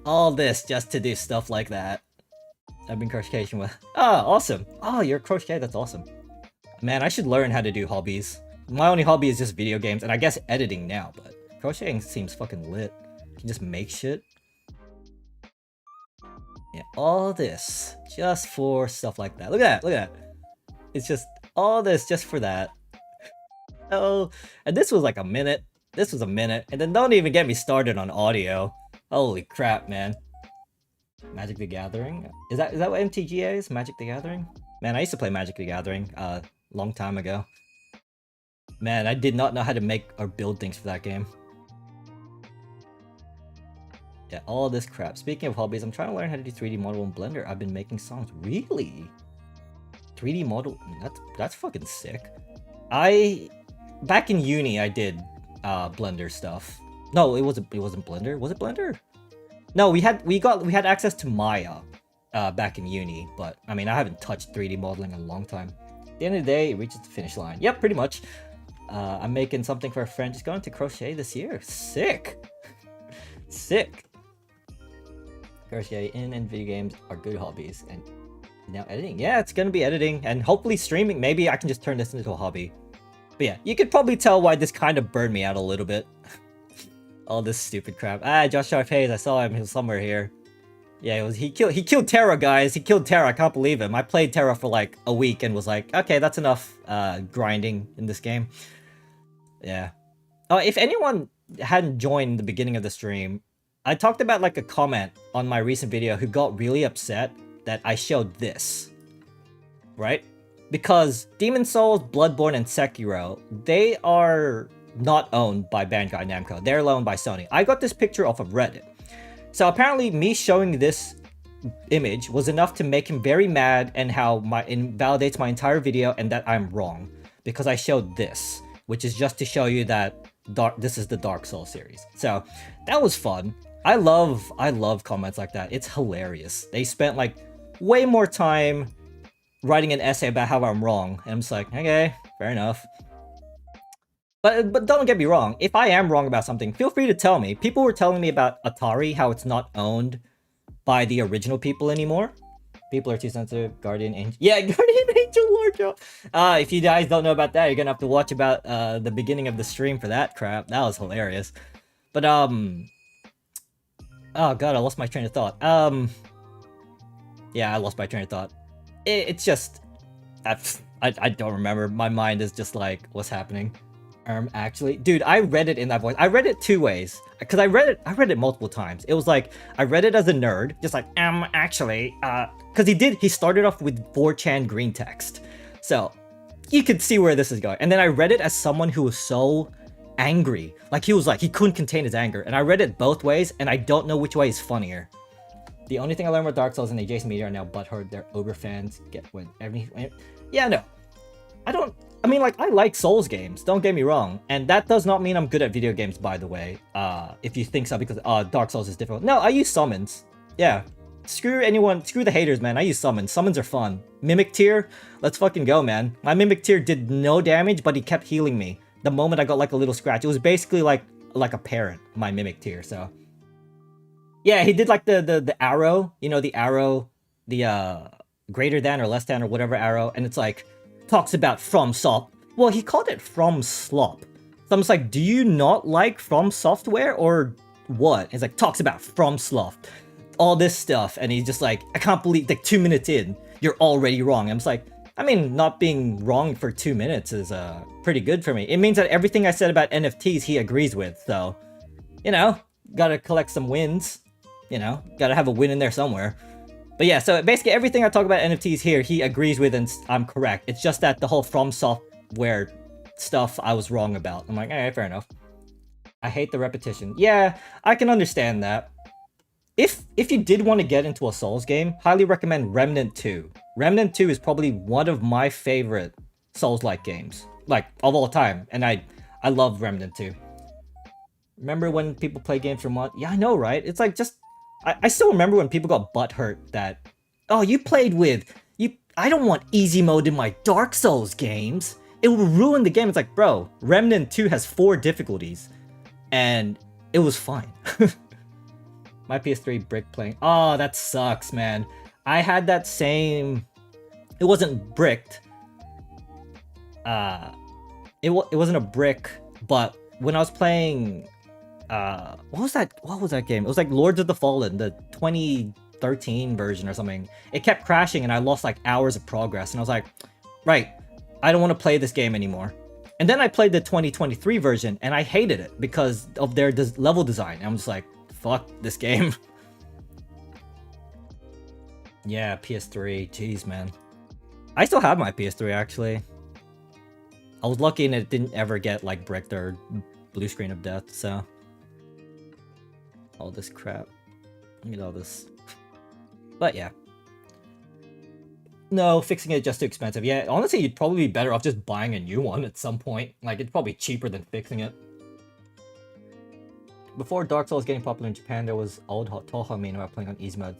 Speaker 1: All this just to do stuff like that. I've been crocheting with. Oh, awesome. Oh, you're a crochet. That's awesome. Man, I should learn how to do hobbies. My only hobby is just video games, and I guess editing now, but crocheting seems fucking lit. You can just make shit. Yeah, all this just for stuff like that. Look at that, look at that. It's just all this just for that. Oh, and this was like a minute. This was a minute, and then don't even get me started on audio. Holy crap, man. Magic the Gathering? Is that what MTGA is? Magic the Gathering? Man, I used to play Magic the Gathering long time ago. Man, I did not know how to make or build things for that game. Yeah, all this crap. Speaking of hobbies, I'm trying to learn how to do 3D model in Blender. I've been making songs. Really? 3D model? That's fucking sick. Back in uni, I did Blender stuff. No, it wasn't Blender. Was it Blender? No, we had access to Maya back in uni, but I mean, I haven't touched 3D modeling in a long time. At the end of the day, it reaches the finish line. Yep, pretty much. I'm making something for a friend. Just going to crochet this year. Sick. Sick. Crochet and video games are good hobbies. And now editing. Yeah, it's gonna be editing and hopefully streaming. Maybe I can just turn this into a hobby. But yeah, you could probably tell why this kind of burned me out a little bit. All this stupid crap. Josh Hayes, I saw him. He was somewhere here. Yeah, he killed Terra, guys. He killed Terra. I can't believe him. I played Terra for like a week and was like, okay, that's enough grinding in this game. Yeah. Oh, if anyone hadn't joined the beginning of the stream, I talked about like a comment on my recent video who got really upset that I showed this. Right? Because Demon's Souls, Bloodborne, and Sekiro, they are not owned by Bandai Namco. They're owned by Sony. I got this picture off of Reddit. So apparently me showing this image was enough to make him very mad and how invalidates my entire video and that I'm wrong. Because I showed this, which is just to show you that this is the Dark Souls series. So that was fun. I love comments like that. It's hilarious. They spent like way more time writing an essay about how I'm wrong. And I'm just like, okay, fair enough. But don't get me wrong. If I am wrong about something, feel free to tell me. People were telling me about Atari, how it's not owned by the original people anymore. People are too sensitive. Guardian Angel. Yeah, Guardian Angel Lord Joe. If you guys don't know about that, you're gonna have to watch about the beginning of the stream for that crap. That was hilarious. But oh god, I lost my train of thought. Yeah, I lost my train of thought. It's just I don't remember. My mind is just like, what's happening? Actually, dude, I read it in that voice. I read it two ways because I read it multiple times. It was like I read it as a nerd, just like actually, because he started off with 4chan green text, so you could see where this is going. And then I read it as someone who was so angry, like he couldn't contain his anger. And I read it both ways, and I don't know which way is funnier. The only thing I learned about Dark Souls and adjacent media are now butthurt. Their Uber fans get when every. Yeah, no, I don't. I mean, like, I like Souls games, don't get me wrong. And that does not mean I'm good at video games, by the way. If you think so, because Dark Souls is difficult. No, I use summons. Yeah. Screw the haters, man. I use summons. Summons are fun. Mimic Tier, let's fucking go, man. My Mimic Tier did no damage, but he kept healing me. The moment I got, like, a little scratch. It was basically like a parent, my Mimic Tier, so. Yeah, he did, like, the arrow. You know, the arrow, the, greater than or less than or whatever arrow. And it's like, talks about From Soft. Well, he called it From Slop. So I'm just like, do you not like From Software or what? He's like, talks about From Slop. All this stuff. And he's just like, I can't believe, like 2 minutes in, you're already wrong. I'm just like, I mean, not being wrong for 2 minutes is pretty good for me. It means that everything I said about NFTs, he agrees with. So, you know, gotta collect some wins. You know, gotta have a win in there somewhere. But yeah, so basically everything I talk about NFTs here, he agrees with and I'm correct. It's just that the whole From Software stuff I was wrong about. I'm like, alright, fair enough. I hate the repetition. Yeah, I can understand that. If you did want to get into a Souls game, highly recommend Remnant 2. Remnant 2 is probably one of my favorite Souls-like games, like, of all time. And I love Remnant 2. Remember when people play games for mod? Yeah, I know, right? It's like just... I still remember when people got butthurt that, oh, you played with, I don't want easy mode in my Dark Souls games. It will ruin the game. It's like, bro, Remnant 2 has 4 difficulties, and it was fine. My PS3 brick playing. Oh, that sucks, man. I had that same, it wasn't bricked. It wasn't a brick, but when I was playing, what was that game? It was like Lords of the Fallen, the 2013 version or something. It kept crashing and I lost like hours of progress, and I was like, right, I don't want to play this game anymore. And then I played the 2023 version and I hated it because of their level design. I'm just like, fuck this game. Yeah, PS3, jeez, man. I still have my PS3 actually. I was lucky and it didn't ever get like bricked or blue screen of death, so. All this crap. Look at all this. But yeah. No, fixing it just too expensive. Yeah, honestly, you'd probably be better off just buying a new one at some point. Like, it's probably cheaper than fixing it. Before Dark Souls getting popular in Japan, there was old Toho main about playing on easy mode.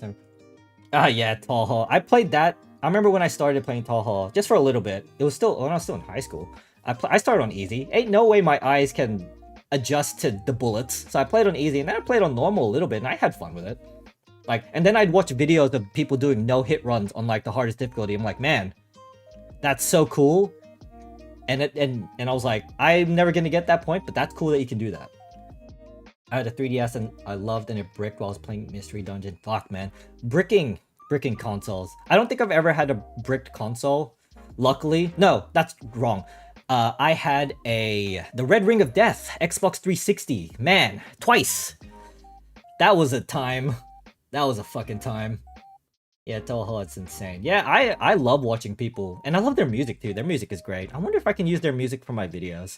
Speaker 1: Yeah, Toho. I played that. I remember when I started playing Toho, just for a little bit. It was still, when I was still in high school. I started on easy. Ain't no way my eyes can adjust to the bullets. So I played on easy, and then I played on normal a little bit, and I had fun with it. Like, and then I'd watch videos of people doing no-hit runs on, like, the hardest difficulty. I'm like, man, that's so cool. And I was like, I'm never gonna get that point, but that's cool that you can do that. I had a 3DS, and I loved and it bricked while I was playing Mystery Dungeon. Fuck, man. Bricking consoles. I don't think I've ever had a bricked console. Luckily. No, that's wrong. I had the Red Ring of Death, Xbox 360. Man, twice. That was a time. That was a fucking time. Yeah, Toho, it's insane. Yeah, I love watching people, and I love their music too. Their music is great. I wonder if I can use their music for my videos.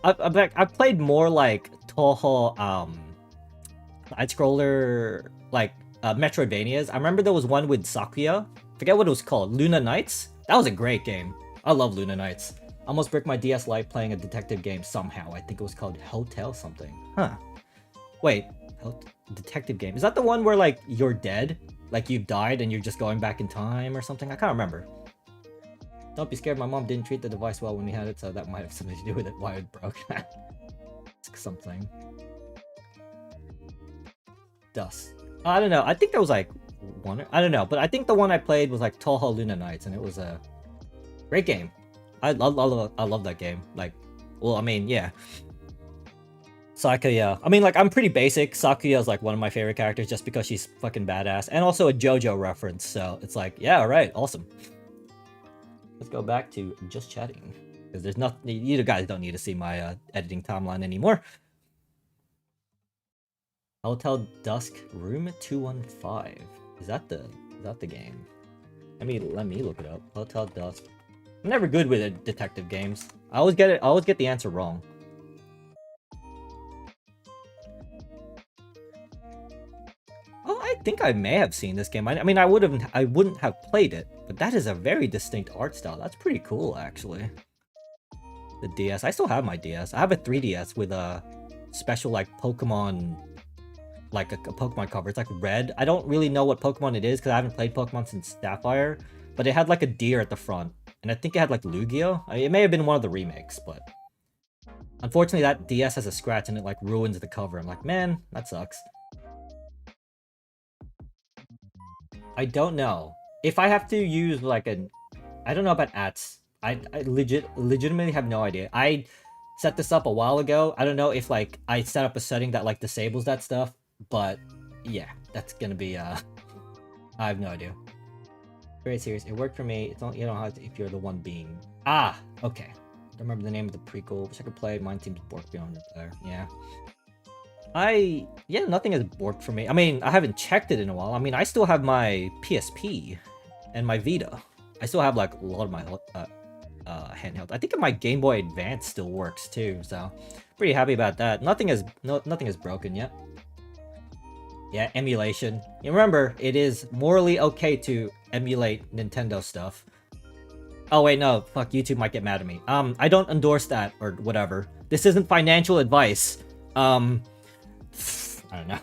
Speaker 1: I've played more like Toho, side scroller, like Metroidvanias. I remember there was one with Sakuya. Forget what it was called. Luna Nights. That was a great game. I love Luna Nights. I almost bricked my DS Lite playing a detective game somehow. I think it was called Hotel something. Huh. Wait. Detective game. Is that the one where, like, you're dead? Like, you've died and you're just going back in time or something? I can't remember. Don't be scared, my mom didn't treat the device well when we had it, so that might have something to do with it, why it broke. It's something. Dust. I don't know, I think there was like one, I don't know, but I think the one I played was like Toho Luna Nights, and it was a great game. I love that game. Like, well, I mean, yeah. Sakuya. I mean, like, I'm pretty basic. Sakuya is like one of my favorite characters just because she's fucking badass. And also a JoJo reference, so it's like, yeah, alright, awesome. Let's go back to just chatting. Because there's nothing, you guys don't need to see my editing timeline anymore. Hotel Dusk Room 215. Is that the game? Let me look it up. Hotel Dusk. I'm never good with detective games. I always get the answer wrong. Oh, I think I may have seen this game. I mean, I wouldn't have played it, but that is a very distinct art style. That's pretty cool, actually. The DS. I still have my DS. I have a 3DS with a special, like, Pokemon, like a Pokemon cover. It's like red. I don't really know what Pokemon it is because I haven't played Pokemon since Sapphire, but it had like a deer at the front, and I think it had like Lugia. I mean, it may have been one of the remakes, but unfortunately that DS has a scratch and it like ruins the cover. I'm like, man, that sucks. I don't know. If I have to use like I don't know about ads. I legitimately have no idea. I set this up a while ago. I don't know if like I set up a setting that like disables that stuff, but yeah, that's gonna be I have no idea. Very serious. It worked for me. It's not, you don't have to if you're the one being. Ah, okay. Don't remember the name of the prequel. Wish I could play it. Mine seems borked beyond repair. Yeah. Yeah, nothing has borked for me. I mean, I haven't checked it in a while. I mean, I still have my PSP and my Vita. I still have like a lot of my handheld. I think my Game Boy Advance still works too, so pretty happy about that. Nothing is broken yet. Yeah, emulation. You remember, it is morally okay to emulate Nintendo stuff. Oh wait, no, fuck, YouTube might get mad at me. I don't endorse that or whatever. This isn't financial advice. I don't know.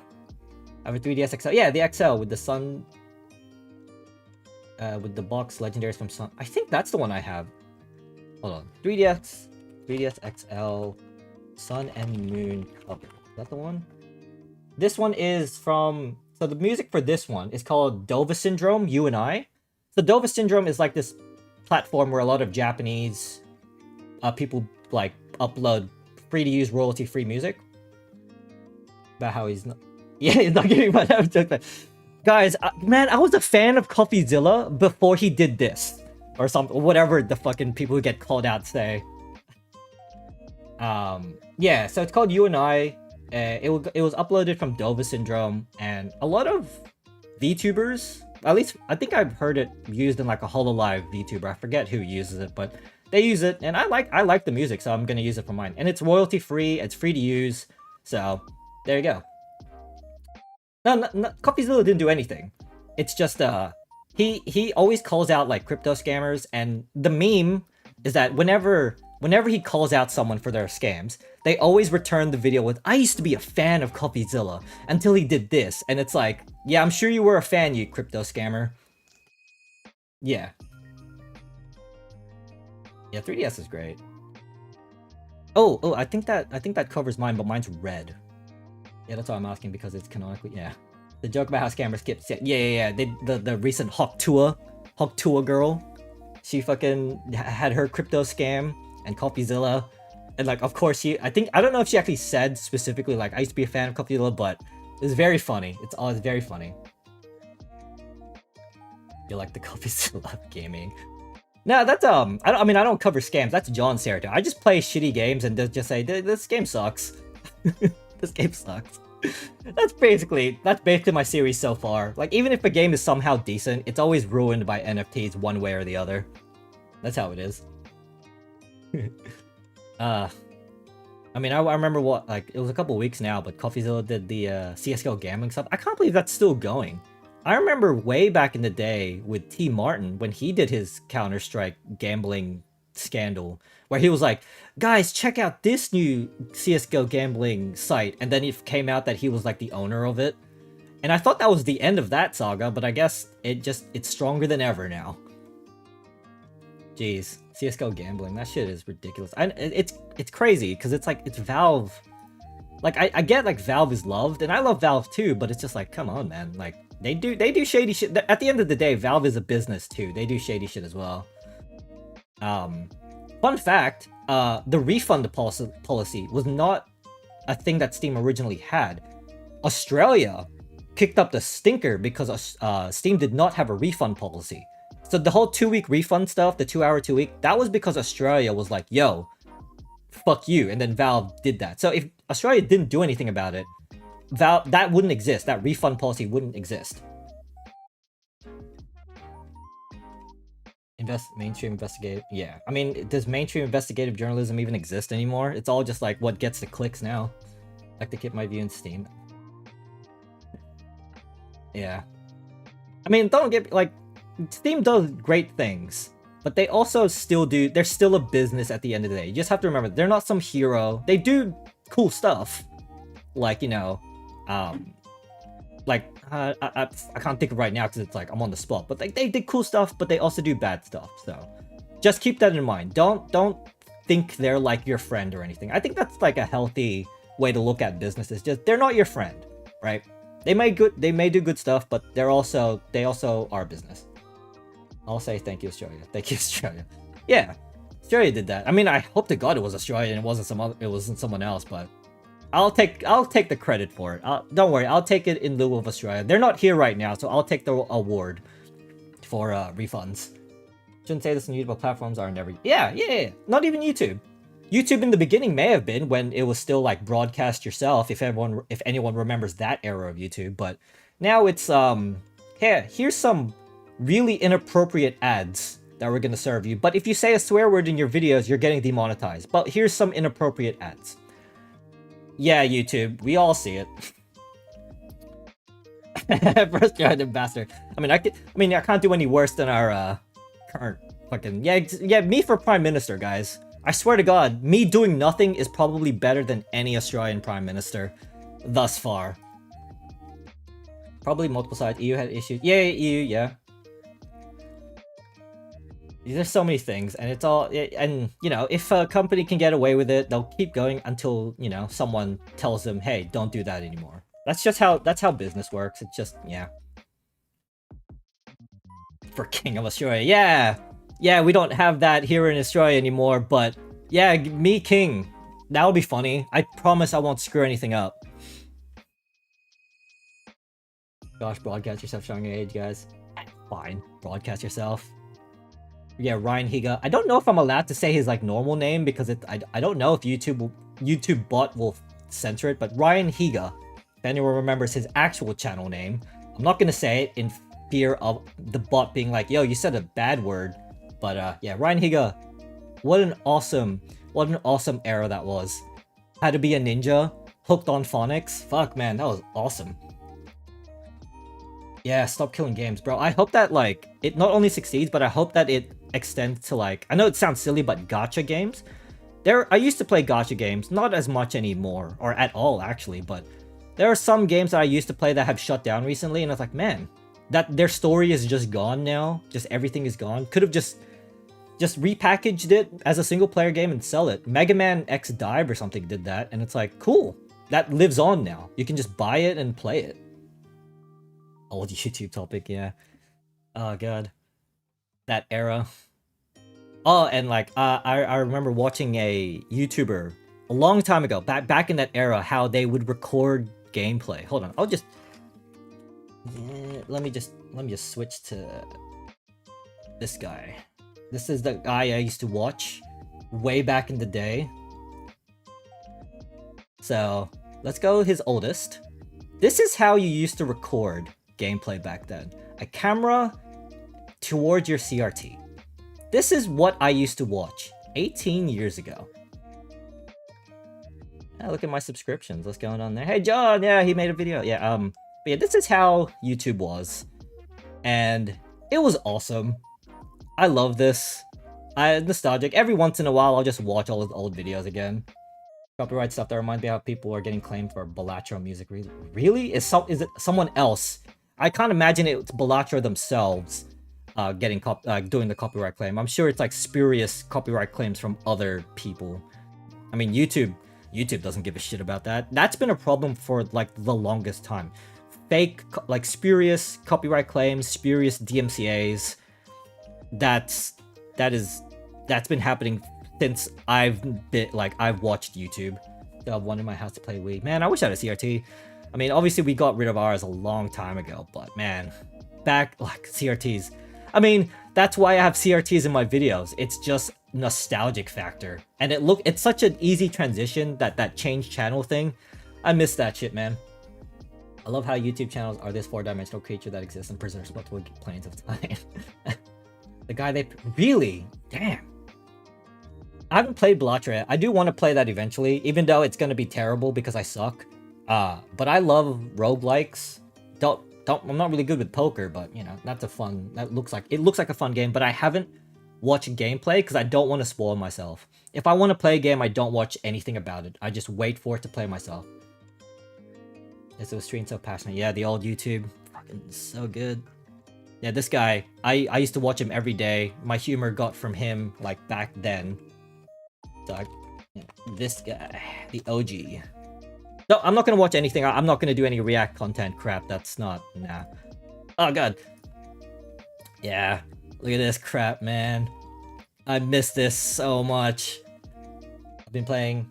Speaker 1: I have a 3DS XL. Yeah, the XL with the Sun. With the box legendaries from Sun. I think that's the one I have. Hold on. 3DS XL, Sun and Moon cover. Is that the one? This one is from. So the music for this one is called Dova Syndrome, You and I. So Dova Syndrome is like this platform where a lot of Japanese people like upload free to use royalty free music. About how he's not. Yeah, he's not getting my joke. Guys, man, I was a fan of CoffeeZilla before he did this. Or something, whatever the fucking people who get called out say. Yeah, so it's called You and I. It was uploaded from Dova Syndrome, and a lot of VTubers, at least I think I've heard it used in like a HoloLive VTuber. I forget who uses it, but they use it, and I like the music, so I'm gonna use it for mine. And it's royalty free, it's free to use, so there you go. No, CoffeeZilla didn't do anything. It's just he always calls out like crypto scammers, and the meme is that whenever he calls out someone for their scams, they always return the video with, I used to be a fan of CoffeeZilla until he did this. And it's like, yeah, I'm sure you were a fan, you crypto scammer. Yeah. Yeah, 3DS is great. Oh, I think that covers mine, but mine's red. Yeah, that's why I'm asking, because it's canonically, yeah. The joke about how scammers skip, yeah. The recent Hawk Tua girl, she fucking had her crypto scam and CoffeeZilla, and like, of course, I don't know if she actually said specifically like, I used to be a fan of CoffeeZilla, but it's very funny. It's always very funny. You like the CoffeeZilla gaming? No, that's I don't cover scams. That's John's territory. I just play shitty games and just say this game sucks. This game sucks. That's basically my series so far. Like, even if a game is somehow decent, it's always ruined by NFTs one way or the other. That's how it is. I mean, I remember what, like, it was a couple weeks now, but CoffeeZilla did the CSGO gambling stuff. I can't believe that's still going. I remember way back in the day with T. Martin when he did his Counter-Strike gambling scandal, where he was like, guys, check out this new CSGO gambling site, and then it came out that he was like the owner of it. And I thought that was the end of that saga, but I guess it's stronger than ever now. Jeez, CS:GO gambling. That shit is ridiculous. It's crazy because it's like it's Valve. Like I get like Valve is loved, and I love Valve too, but it's just like, come on, man. Like they do shady shit. At the end of the day, Valve is a business too. They do shady shit as well. Fun fact: the refund policy was not a thing that Steam originally had. Australia kicked up the stinker because Steam did not have a refund policy. So the whole 2-week refund stuff, the 2-hour 2-week, that was because Australia was like, yo, fuck you. And then Valve did that. So if Australia didn't do anything about it, Valve, that wouldn't exist. That refund policy wouldn't exist. Mainstream investigative. Yeah. I mean, does mainstream investigative journalism even exist anymore? It's all just like what gets the clicks now. Like to keep my view in Steam. Yeah. I mean, don't get like Steam does great things, but they also still do. They're still a business at the end of the day. You just have to remember they're not some hero. They do cool stuff, like like I can't think of right now because it's like I'm on the spot. But like they did cool stuff, but they also do bad stuff. So just keep that in mind. Don't think they're like your friend or anything. I think that's like a healthy way to look at businesses. Just they're not your friend, right? They may do good stuff, but they also are business. I'll say thank you, Australia. Thank you, Australia. Yeah, Australia did that. I mean, I hope to God it was Australia and it wasn't someone else, but I'll take the credit for it. Don't worry, I'll take it in lieu of Australia. They're not here right now, so I'll take the award for refunds. Shouldn't say this on YouTube, but platforms are never. Yeah. Not even YouTube. YouTube in the beginning may have been when it was still like broadcast yourself, if anyone remembers that era of YouTube, but now it's here's some really inappropriate ads that we're gonna serve you. But if you say a swear word in your videos, you're getting demonetized. But here's some inappropriate ads. Yeah, YouTube, we all see it. First giant ambassador. I mean, I can't do any worse than our current fucking me for prime minister, guys. I swear to God, me doing nothing is probably better than any Australian prime minister thus far. Probably multiple sides. EU had issues. Yeah, EU, yeah. There's so many things, and it's all, and you know, if a company can get away with it, they'll keep going until, you know, someone tells them, hey, don't do that anymore. That's how business works. It's just, yeah. For King of Australia, yeah, we don't have that here in Australia anymore, but yeah, me king. That'll be funny. I promise I won't screw anything up. Gosh, broadcast yourself showing your age, guys. Fine, broadcast yourself. Yeah, Ryan Higa. I don't know if I'm allowed to say his like normal name because I don't know if YouTube bot will censor it, but Ryan Higa, if anyone remembers his actual channel name, I'm not gonna say it in fear of the bot being like, yo, you said a bad word. But yeah, Ryan Higa, what an awesome era that was. Had to be a ninja, hooked on phonics. Fuck man, that was awesome. Yeah, stop killing games, bro. I hope that like it not only succeeds, but I hope that it extends to like, I know it sounds silly, but gacha games. I used to play gacha games, not as much anymore, or at all actually, but there are some games that I used to play that have shut down recently, and I was like, man, that their story is just gone now. Just everything is gone. Could have just repackaged it as a single player game and sell it. Mega Man X Dive or something did that, and it's like, cool. That lives on now. You can just buy it and play it. Old YouTube topic, yeah. Oh god. That era. Oh, and like I remember watching a YouTuber a long time ago, back in that era, how they would record gameplay. Hold on, I'll just let me just switch to this guy. This is the guy I used to watch way back in the day. So let's go his oldest. This is how you used to record gameplay back then. A camera towards your CRT. This is what I used to watch 18 years ago. Look at my subscriptions. What's going on there? Hey John, yeah, he made a video. Yeah, but yeah, this is how YouTube was. And it was awesome. I love this. Nostalgic. Every once in a while, I'll just watch all his old videos again. Copyright stuff that reminds me how people are getting claimed for Balatro music. Really? Is it someone else? I can't imagine it's Balatro themselves doing the copyright claim. I'm sure it's like spurious copyright claims from other people. I mean, YouTube doesn't give a shit about that. That's been a problem for like the longest time. Fake, like spurious copyright claims, spurious DMCAs. That's been happening since I've watched YouTube. I have one in my house to play Wii. Man, I wish I had a CRT. I mean, obviously we got rid of ours a long time ago, but man, back like CRTs. I mean, that's why I have CRTs in my videos. It's just nostalgic factor, and it's such an easy transition, that change channel thing. I miss that shit, man. I love how YouTube channels are this 4-dimensional creature that exists and preserves multiple planes of time. The guy they really damn. I haven't played Blatra. I do want to play that eventually, even though it's gonna be terrible because I suck. But I love roguelikes. I'm not really good with poker, but you know, it looks like a fun game, but I haven't watched gameplay because I don't want to spoil myself. If I want to play a game, I don't watch anything about it. I just wait for it to play myself. Yes, it was streamed so passionate. Yeah, the old YouTube. Fucking so good. Yeah, this guy, I used to watch him every day. My humor got from him, like, back then. So this guy, the OG. No, I'm not gonna watch anything. I'm not gonna do any React content crap. That's not, nah. Oh, God. Yeah, look at this crap, man. I miss this so much. I've been playing...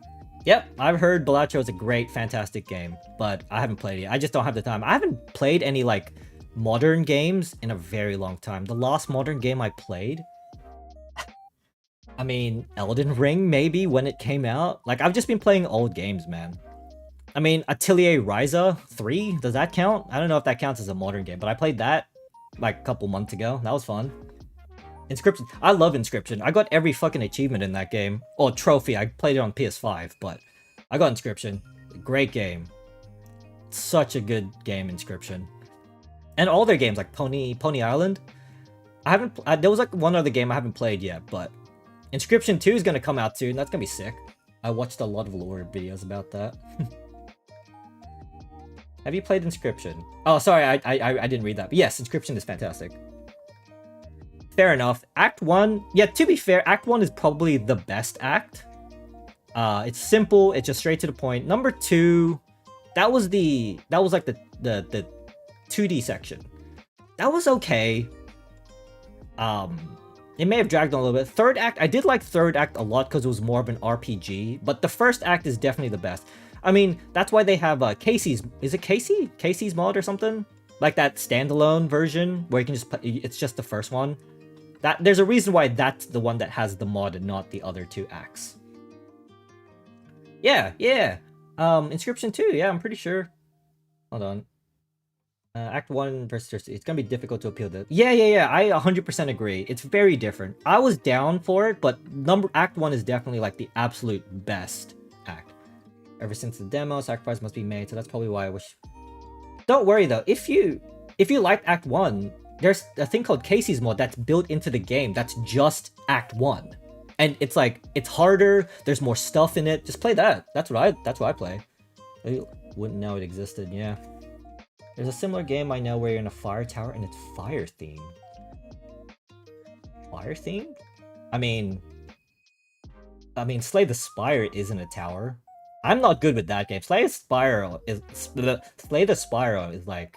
Speaker 1: Yep, I've heard Balatro is a great, fantastic game, but I haven't played it. I just don't have the time. I haven't played any, like, modern games in a very long time. The last modern game I played... I mean, Elden Ring, maybe, when it came out. Like, I've just been playing old games, man. I mean, Atelier Ryza 3, does that count? I don't know if that counts as a modern game, but I played that, like, a couple months ago. That was fun. Inscription. I love Inscription. I got every fucking achievement in that game. Or trophy. I played it on PS5, but I got Inscription. Great game. Such a good game, Inscription. And all their games, like Pony Island. There was like one other game I haven't played yet, but Inscription 2 is gonna come out soon. That's gonna be sick. I watched a lot of lore videos about that. Have you played Inscription? Oh, sorry, I didn't read that. But yes, Inscription is fantastic. Fair enough. Act 1, yeah, to be fair, Act 1 is probably the best act. It's simple, it's just straight to the point. Number 2, that was like the 2D section. That was okay. It may have dragged on a little bit. Third act, I did like third act a lot because it was more of an RPG, but the first act is definitely the best. I mean, that's why they have Casey's, is it Casey? Casey's mod or something? Like that standalone version where you can just play, it's just the first one. There's a reason why that's the one that has the mod and not the other 2 acts. Yeah. Inscription 2, yeah, I'm pretty sure. Hold on. Act 1 versus... It's gonna be difficult to appeal to... Yeah, I 100% agree. It's very different. I was down for it, but Act 1 is definitely like the absolute best act. Ever since the demo, sacrifice must be made, so that's probably why I wish... Don't worry though, if you liked Act 1, there's a thing called Casey's mod that's built into the game that's just Act 1. And it's like, it's harder, there's more stuff in it. Just play that. That's what I play. I wouldn't know it existed, yeah. There's a similar game I know where you're in a fire tower and it's fire themed. Fire themed? I mean, Slay the Spire isn't a tower. I'm not good with that game. Slay the Spire is like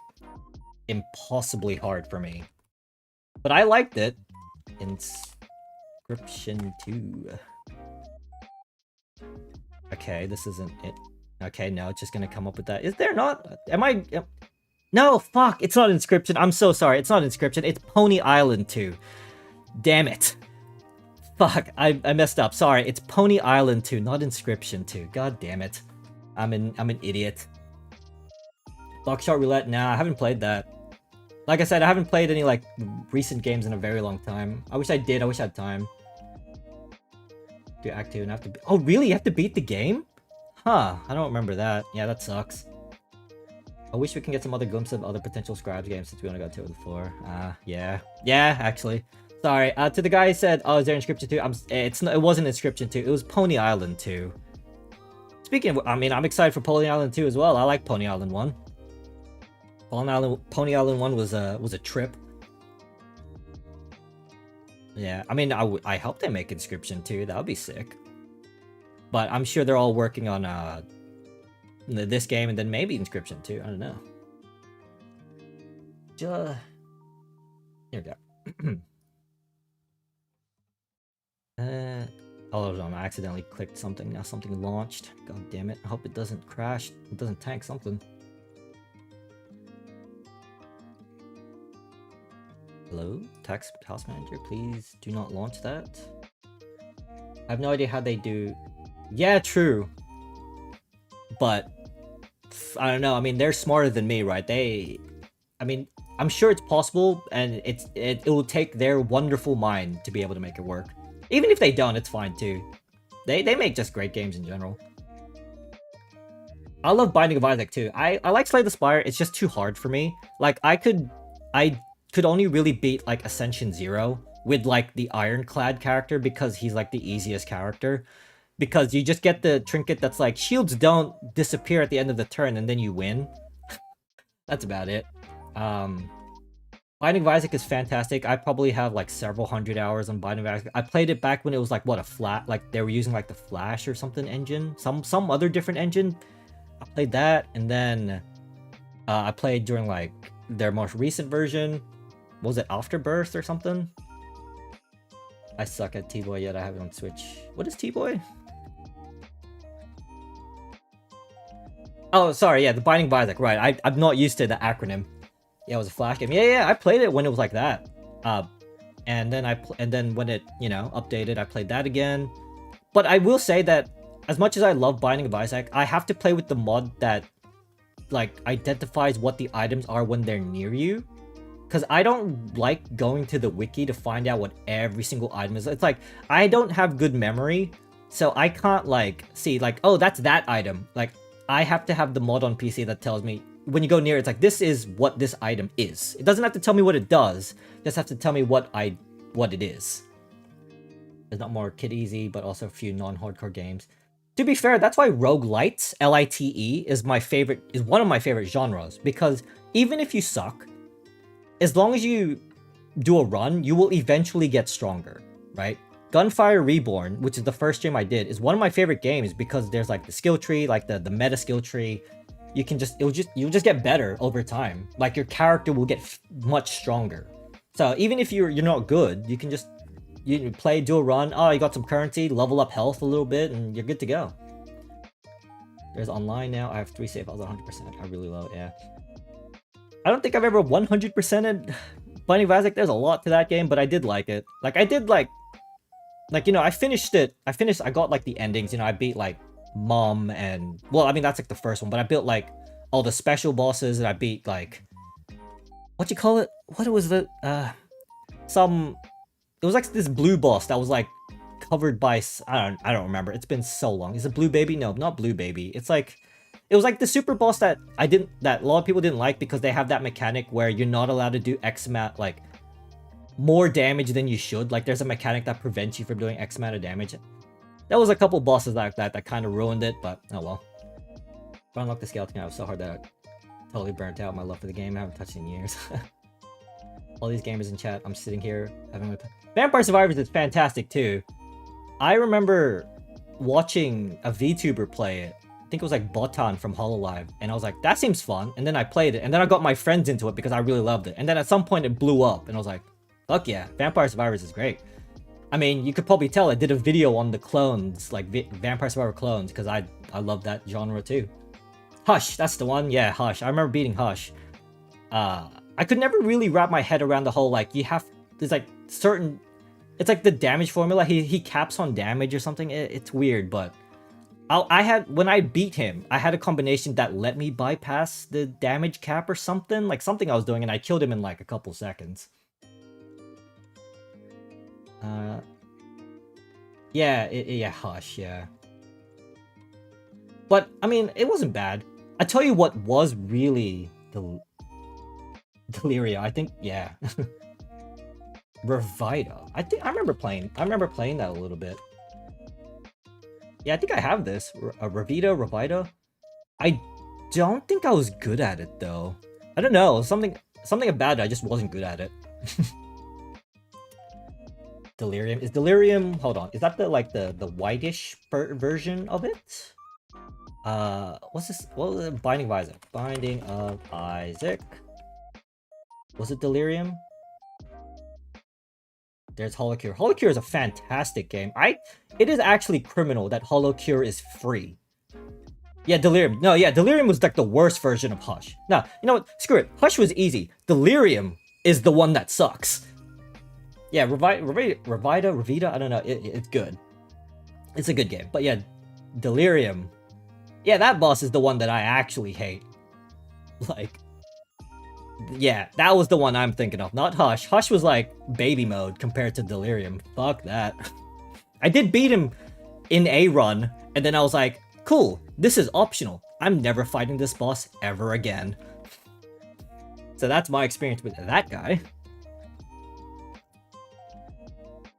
Speaker 1: impossibly hard for me. But I liked it. Inscription 2. Okay, this isn't it. Okay, no, it's just gonna come up with that. Is there not? No, fuck, it's not Inscription. I'm so sorry, it's not Inscription. It's Pony Island 2. Damn it. Fuck, I messed up. Sorry, it's Pony Island 2, not Inscription 2. God damn it. I'm an idiot. Buckshot Roulette, nah, I haven't played that. Like I said, I haven't played any like recent games in a very long time. I wish I did, I wish I had time. Do Act 2 and have to oh really? You have to beat the game? Huh, I don't remember that. Yeah, that sucks. I wish we can get some other glimpses of other potential Scribes games since we only got 2 of the 4. Yeah, actually. Sorry, to the guy who said, oh, is there Inscription 2? It wasn't Inscription 2, it was Pony Island 2. Speaking of, I mean, I'm excited for Pony Island 2 as well. I like Pony Island 1. Pony Island 1 was a trip. Yeah, I mean, I hope they make Inscription too. That would be sick. But I'm sure they're all working on this game and then maybe Inscription too. I don't know. Here we go. Hold on, I accidentally clicked something. Now something launched. God damn it. I hope it doesn't crash. It doesn't tank something. Hello? Tax House Manager, please do not launch that. I have no idea how they do... Yeah, true. But... I don't know, I mean, they're smarter than me, right? I mean, I'm sure it's possible, and it will take their wonderful mind to be able to make it work. Even if they don't, it's fine too. They make just great games in general. I love Binding of Isaac too. I like Slay the Spire, it's just too hard for me. Like, I could only really beat, like, Ascension 0 with, like, the Ironclad character because he's, like, the easiest character. Because you just get the trinket that's like, shields don't disappear at the end of the turn and then you win. That's about it. Binding of Isaac is fantastic. I probably have like several hundred hours on Binding of Isaac. I played it back when it was like, what, a flat, like they were using like the Flash or something engine, some other different engine. I played that, and then I played during like their most recent version. What was it, Afterbirth or something? I suck at T-Boy, yet I have it on Switch. What is T-Boy? Oh, sorry, yeah, the Binding of Isaac, right. I'm not used to the acronym. Yeah, it was a Flash game. Yeah, I played it when it was like that. And then when it, you know, updated, I played that again. But I will say that as much as I love Binding of Isaac, I have to play with the mod that, like, identifies what the items are when they're near you. Because I don't like going to the wiki to find out what every single item is. It's like, I don't have good memory, so I can't, like, see, like, oh, that's that item. Like, I have to have the mod on PC that tells me, when you go near, it's like, this is what this item is. It doesn't have to tell me what it does, it just have to tell me what it is. There's not more Kid Easy, but also a few non-hardcore games. To be fair, that's why roguelites, L-I-T-E, is one of my favorite genres, because even if you suck, as long as you do a run, you will eventually get stronger, right? Gunfire Reborn, which is the first stream I did, is one of my favorite games because there's like the skill tree, like the meta skill tree. You'll just get better over time. Like, your character will get much stronger. So even if you're not good, you can just play, do a run. Oh, you got some currency, level up health a little bit, and you're good to go. There's online now. I have 3 save files 100%. I really love it. Yeah. I don't think I've ever 100%ed Binding of Isaac. There's a lot to that game, but I did like it. Like, I did like, you know, I finished it. I got like the endings. You know, I beat like Mom and, well, I mean, that's like the first one, but I built like all the special bosses, and I beat like, what you call it? What was the it was like this blue boss that was like covered by, I don't remember. It's been so long. Is it Blue Baby? No, not Blue Baby. It's like, it was like the super boss that that a lot of people didn't like because they have that mechanic where you're not allowed to do X amount, like, more damage than you should. Like, there's a mechanic that prevents you from doing X amount of damage. There was a couple bosses like that kind of ruined it, but oh well. But unlock the skeleton, I was so hard that I totally burnt out my love for the game. I haven't touched it in years. All these gamers in chat, I'm sitting here having a... Vampire Survivors is fantastic too. I remember watching a VTuber play it. I think it was like Botan from Hololive, and I was like, that seems fun. And then I played it, and then I got my friends into it because I really loved it. And then at some point it blew up, and I was like, fuck yeah, Vampire Survivors is great. I mean, you could probably tell I did a video on the clones, like Vampire Survivor clones, because I love that genre too. Hush, that's the one. Yeah, Hush. I remember beating Hush. I could never really wrap my head around the whole, like, there's like certain, it's like the damage formula. He caps on damage or something. It's weird, but when I beat him, I had a combination that let me bypass the damage cap or something. Like, something I was doing, and I killed him in like a couple seconds. Yeah, Hush, yeah. But, I mean, it wasn't bad. I tell you what was really Deliria, I think, yeah. Revita. I remember playing that a little bit. Yeah, I think I have this. Revita. I don't think I was good at it though. I don't know, something about it, I just wasn't good at it. Delirium. Is Delirium... Hold on. Is that the, like, the whitish version of it? What's this? What was it? Binding of Isaac. Binding of Isaac. Was it Delirium? There's Holocure. Holocure is a fantastic game. It is actually criminal that Holocure is free. Yeah, Delirium. No, yeah, Delirium was like the worst version of Hush. No, you know what? Screw it. Hush was easy. Delirium is the one that sucks. Yeah, Revita, I don't know. It's good. It's a good game. But yeah, Delirium. Yeah, that boss is the one that I actually hate. Like, yeah, that was the one I'm thinking of. Not Hush. Hush was like baby mode compared to Delirium. Fuck that. I did beat him in a run, and then I was like, cool, this is optional. I'm never fighting this boss ever again. So that's my experience with that guy.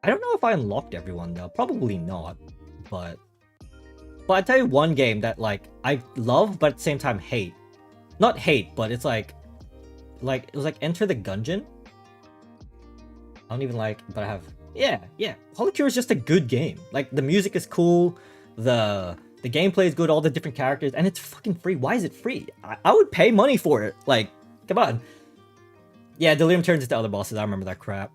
Speaker 1: I don't know if I unlocked everyone though. Probably not. But I tell you one game that like I love but at the same time hate. Not hate, but it's like it was like Enter the Gungeon. I don't even like, but I have yeah. Holocure is just a good game. Like the music is cool, the gameplay is good, all the different characters, and it's fucking free. Why is it free? I would pay money for it. Like, come on. Yeah, Delirium turns into other bosses. I remember that crap.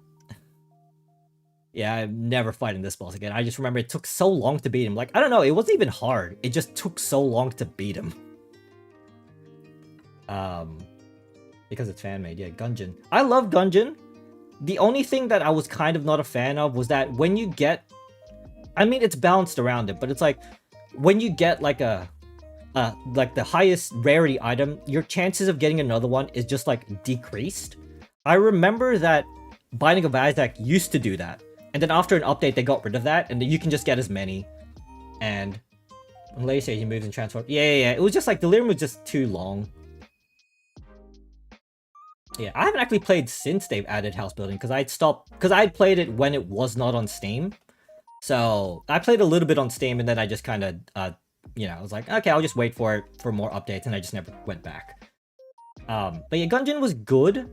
Speaker 1: Yeah, I'm never fighting this boss again. I just remember it took so long to beat him. Like, I don't know, it wasn't even hard. It just took so long to beat him. Because it's fan-made. Yeah, Gungeon. I love Gungeon. The only thing that I was kind of not a fan of was that when you get... I mean, it's balanced around it, but it's like... When you get like like the highest rarity item, your chances of getting another one is just like decreased. I remember that Binding of Isaac used to do that. And then after an update, they got rid of that, and then you can just get as many. And when later stage, he moves and transforms. Yeah. It was just like Delirium was just too long. Yeah, I haven't actually played since they've added house building because I'd played it when it was not on Steam. So I played a little bit on Steam, and then I just kind of, you know, I was like, okay, I'll just wait for more updates, and I just never went back. But yeah, Gungeon was good.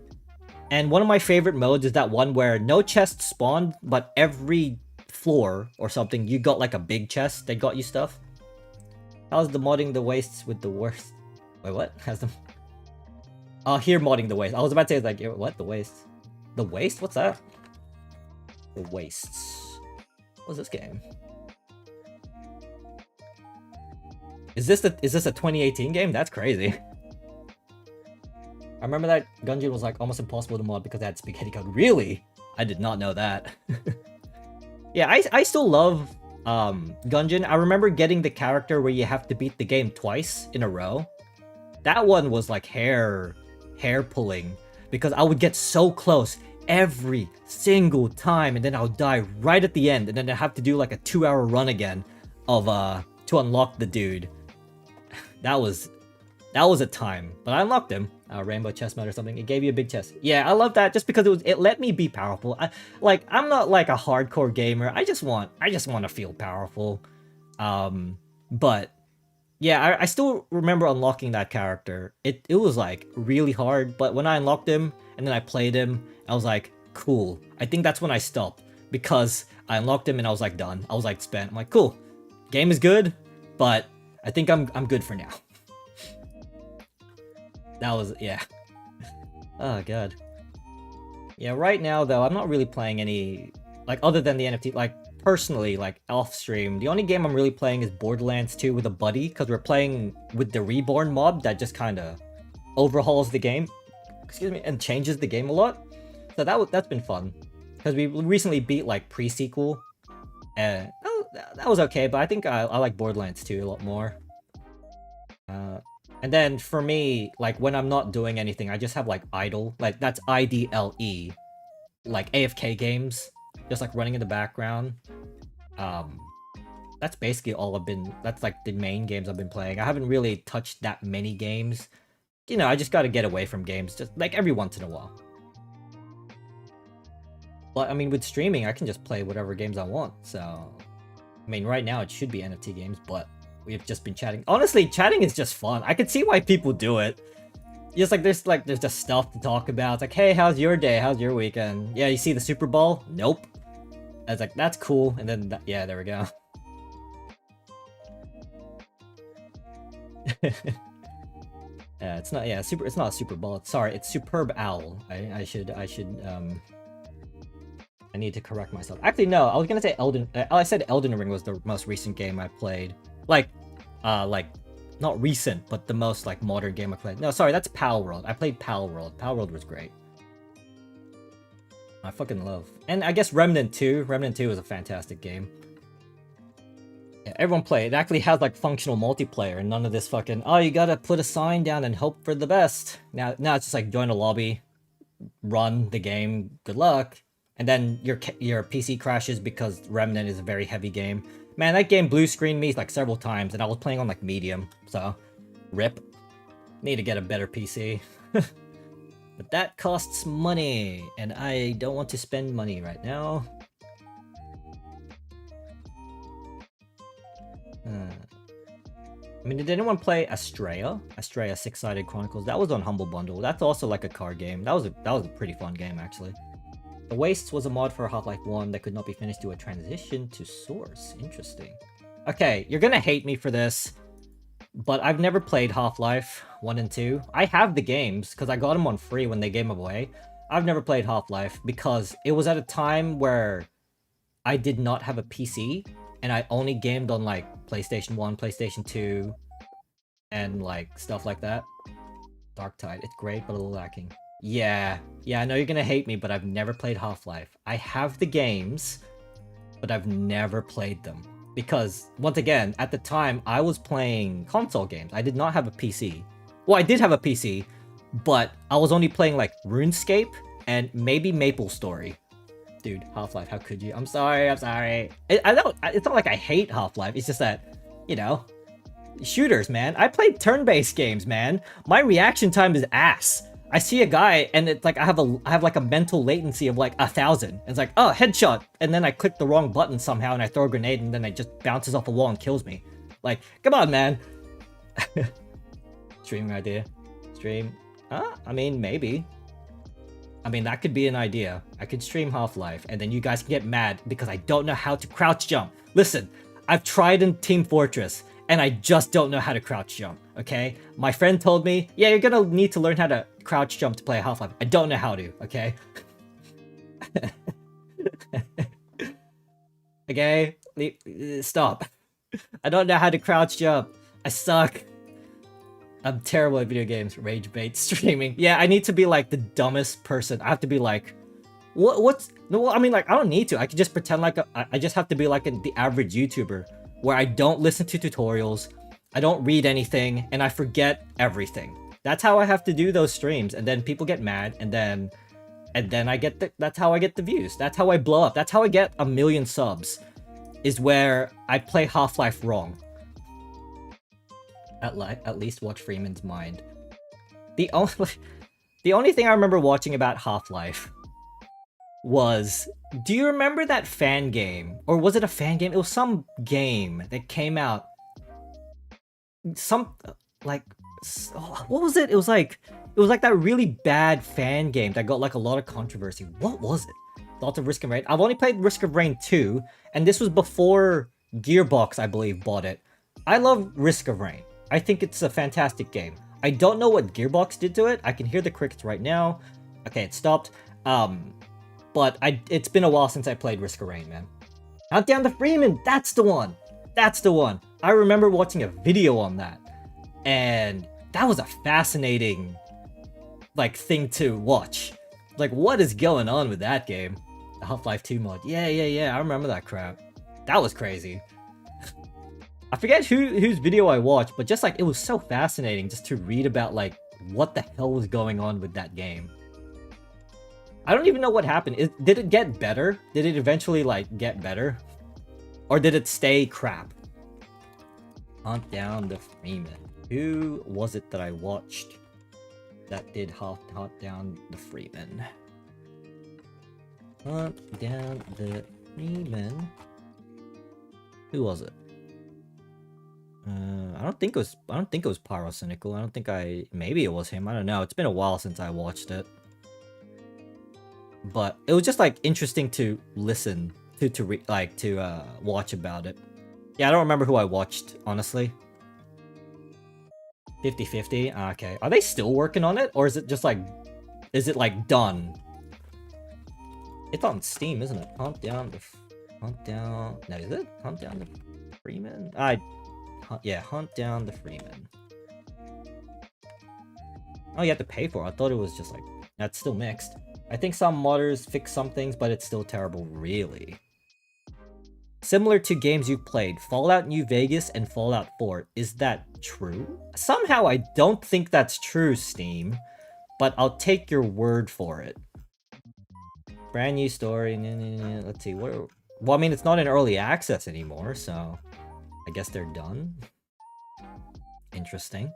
Speaker 1: And one of my favorite modes is that one where no chests spawned, but every floor or something, you got like a big chest that got you stuff. How's the modding the wastes with the worst? Wait, what? How's the... Oh, here modding the waste. I was about to say, like, what? The waste? The waste? What's that? The wastes. What's this game? Is this a 2018 game? That's crazy. I remember that Gungeon was like almost impossible to mod because it had spaghetti code. Really? I did not know that. Yeah, I still love Gungeon. I remember getting the character where you have to beat the game twice in a row. That one was like hair pulling because I would get so close every single time, and then I would die right at the end, and then I have to do like a 2-hour run again of to unlock the dude. That was a time, but I unlocked him. Rainbow chest mode or something. It gave you a big chest. Yeah, I love that just because it let me be powerful. I'm not like a hardcore gamer. I just want to feel powerful. But yeah, I still remember unlocking that character. It was like really hard, but when I unlocked him and then I played him, I was like, cool. I think that's when I stopped because I unlocked him and I was like done. I was like spent. I'm like, cool. Game is good, but I think I'm good for now. That was, yeah. Oh, God. Yeah, right now, though, I'm not really playing any, like, other than the NFT, like, personally, like, off-stream. The only game I'm really playing is Borderlands 2 with a buddy, because we're playing with the Reborn mob that just kind of overhauls the game, excuse me, and changes the game a lot. So that's been fun, because we recently beat, like, pre-sequel, and that was okay, but I think I like Borderlands 2 a lot more. And then for me, like when I'm not doing anything, I just have like idle, like that's IDLE, like AFK games, just like running in the background. That's basically all that's like the main games I've been playing. I haven't really touched that many games. You know, I just gotta get away from games, just like every once in a while. But I mean, with streaming, I can just play whatever games I want, so... I mean, right now it should be NFT games, but... We've just been chatting. Honestly, chatting is just fun. I can see why people do it. Just like there's just stuff to talk about. It's like, hey, how's your day? How's your weekend? Yeah, you see the Super Bowl? Nope. I was like, that's cool, and then yeah, there we go. It's not it's not a super ball. Sorry, it's superb owl. I need to correct myself. Actually, no, I was gonna say I said Elden Ring was the most recent game I played. Like not recent, but the most like modern game I played. No, sorry, that's Pal World. I played Pal World. Pal World was great. I fucking love. And I guess Remnant 2. Remnant 2 is a fantastic game. Yeah, everyone play. It actually has like functional multiplayer and none of this fucking, oh, you gotta put a sign down and hope for the best. Now it's just like join a lobby, run the game, good luck. And then your PC crashes because Remnant is a very heavy game. Man, that game blue screened me like several times and I was playing on like medium, so rip. Need to get a better PC. But that costs money, and I don't want to spend money right now. I mean, did anyone play Astrea? Astrea Six-Sided Chronicles. That was on Humble Bundle. That's also like a card game. That was a pretty fun game, actually. The Wastes was a mod for Half-Life 1 that could not be finished due to a transition to Source. Interesting. Okay, you're gonna hate me for this, but I've never played Half-Life 1 and 2. I have the games, because I got them on free when they gave them away. I've never played Half-Life, because it was at a time where I did not have a PC, and I only gamed on, like, PlayStation 1, PlayStation 2, and, like, stuff like that. Darktide, it's great, but a little lacking. Yeah, I know you're gonna hate me, but I've never played Half-Life. I have the games, but I've never played them. Because, once again, at the time, I was playing console games. I did not have a PC. Well, I did have a PC, but I was only playing, like, RuneScape and maybe MapleStory. Dude, Half-Life, how could you? I'm sorry. It's not like I hate Half-Life. It's just that, you know, shooters, man. I played turn-based games, man. My reaction time is ass. I see a guy and it's like I have like a mental latency of like 1,000. It's like, oh, headshot, and then I click the wrong button somehow and I throw a grenade and then it just bounces off a wall and kills me. Like, come on, man. Streaming idea. Stream. I mean, maybe. I mean, that could be an idea. I could stream Half-Life and then you guys can get mad because I don't know how to crouch jump. Listen, I've tried in Team Fortress and I just don't know how to crouch jump, okay? My friend told me, yeah, you're gonna need to learn how to crouch jump to play Half-Life. I don't know how to, okay? Okay? Stop. I don't know how to crouch jump. I suck. I'm terrible at video games. Rage bait streaming. Yeah, I need to be like the dumbest person. I have to be like, what's... No, I mean, like, I don't need to. I can just pretend like I just have to be like the average YouTuber where I don't listen to tutorials, I don't read anything, and I forget everything. That's how I have to do those streams, and then people get mad, and then I get that's how I get the views. That's how I blow up. That's how I get 1 million subs, is where I play Half-Life wrong. At least watch Freeman's Mind. The only thing I remember watching about Half-Life was, do you remember that fan game? Or was it a fan game? It was some game that came out. Some, like, what was it? It was like that really bad fan game that got like a lot of controversy. What was it? Lots of Risk of Rain. I've only played Risk of Rain 2, and this was before Gearbox, I believe, bought it. I love Risk of Rain. I think it's a fantastic game. I don't know what Gearbox did to it. I can hear the crickets right now. Okay, it stopped. But it's been a while since I played Risk of Rain, man. Countdown to Freeman! That's the one! That's the one! I remember watching a video on that. And that was a fascinating, like, thing to watch. Like, what is going on with that game? The Half-Life 2 mod. Yeah, I remember that crap. That was crazy. I forget whose video I watched, but just, like, it was so fascinating just to read about, like, what the hell was going on with that game. I don't even know what happened. Did it get better? Did it eventually, like, get better? Or did it stay crap? Hunt down the Freeman. Who was it that I watched that did hunt down the Freeman? Hunt down the Freeman. Who was it? I don't think it was Pyrocynical. Maybe it was him. I don't know. It's been a while since I watched it. But it was just like interesting to listen to watch about it. Yeah, I don't remember who I watched, honestly. 50/50? Okay. Are they still working on it? Or is it just like... Is it like done? It's on Steam, isn't it? Hunt down... No, is it? Hunt down the Freeman? Yeah, Hunt down the Freeman. Oh, you have to pay for it. I thought it was just like... That's still mixed. I think some modders fix some things, but it's still terrible. Really? Similar to games you've played, Fallout New Vegas and Fallout 4. Is that true? Somehow I don't think that's true, Steam. But I'll take your word for it. Brand new story. Let's see. Well, I mean, it's not in early access anymore, so... I guess they're done. Interesting.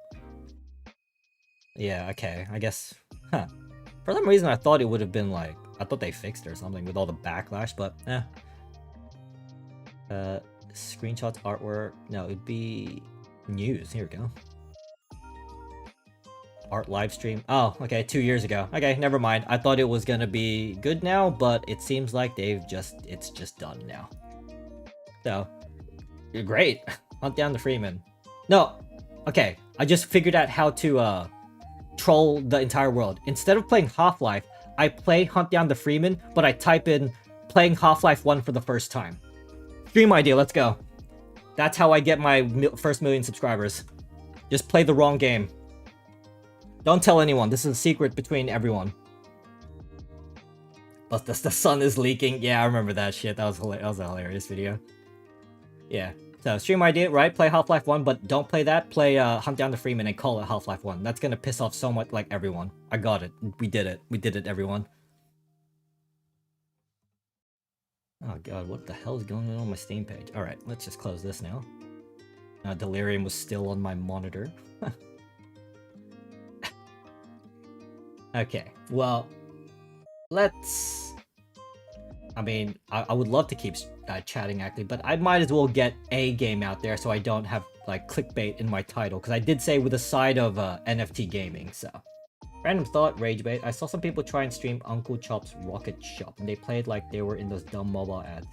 Speaker 1: Yeah, okay. I guess... Huh. For some reason, I thought it would have been like... I thought they fixed it or something with all the backlash, but eh. Screenshots, artwork... No, it'd be... News. Here we go. Art live stream. Oh, okay, 2 years ago. Okay, never mind. I thought it was gonna be good now, but it seems like it's just done now. So, you're great. Hunt down the Freeman. No, okay. I just figured out how to troll the entire world. Instead of playing Half-Life, I play Hunt Down the Freeman, but I type in playing Half-Life 1 for the first time. Stream idea, let's go. That's how I get my first 1 million subscribers. Just play the wrong game. Don't tell anyone. This is a secret between everyone. But the sun is leaking. Yeah, I remember that shit. That was a hilarious video. Yeah. So, stream idea, right? Play Half-Life 1, but don't play that. Play Hunt Down the Freeman and call it Half-Life 1. That's gonna piss off so much, like, everyone. I got it. We did it. We did it, everyone. Oh god, what the hell is going on my Steam page? Alright, let's just close this now. Delirium was still on my monitor. Okay, well, let's... I mean, I would love to keep chatting actively, but I might as well get a game out there so I don't have, like, clickbait in my title, because I did say with a side of NFT Gaming, so... Random thought, rage bait. I saw some people try and stream Uncle Chop's Rocket Shop, and they played like they were in those dumb mobile ads.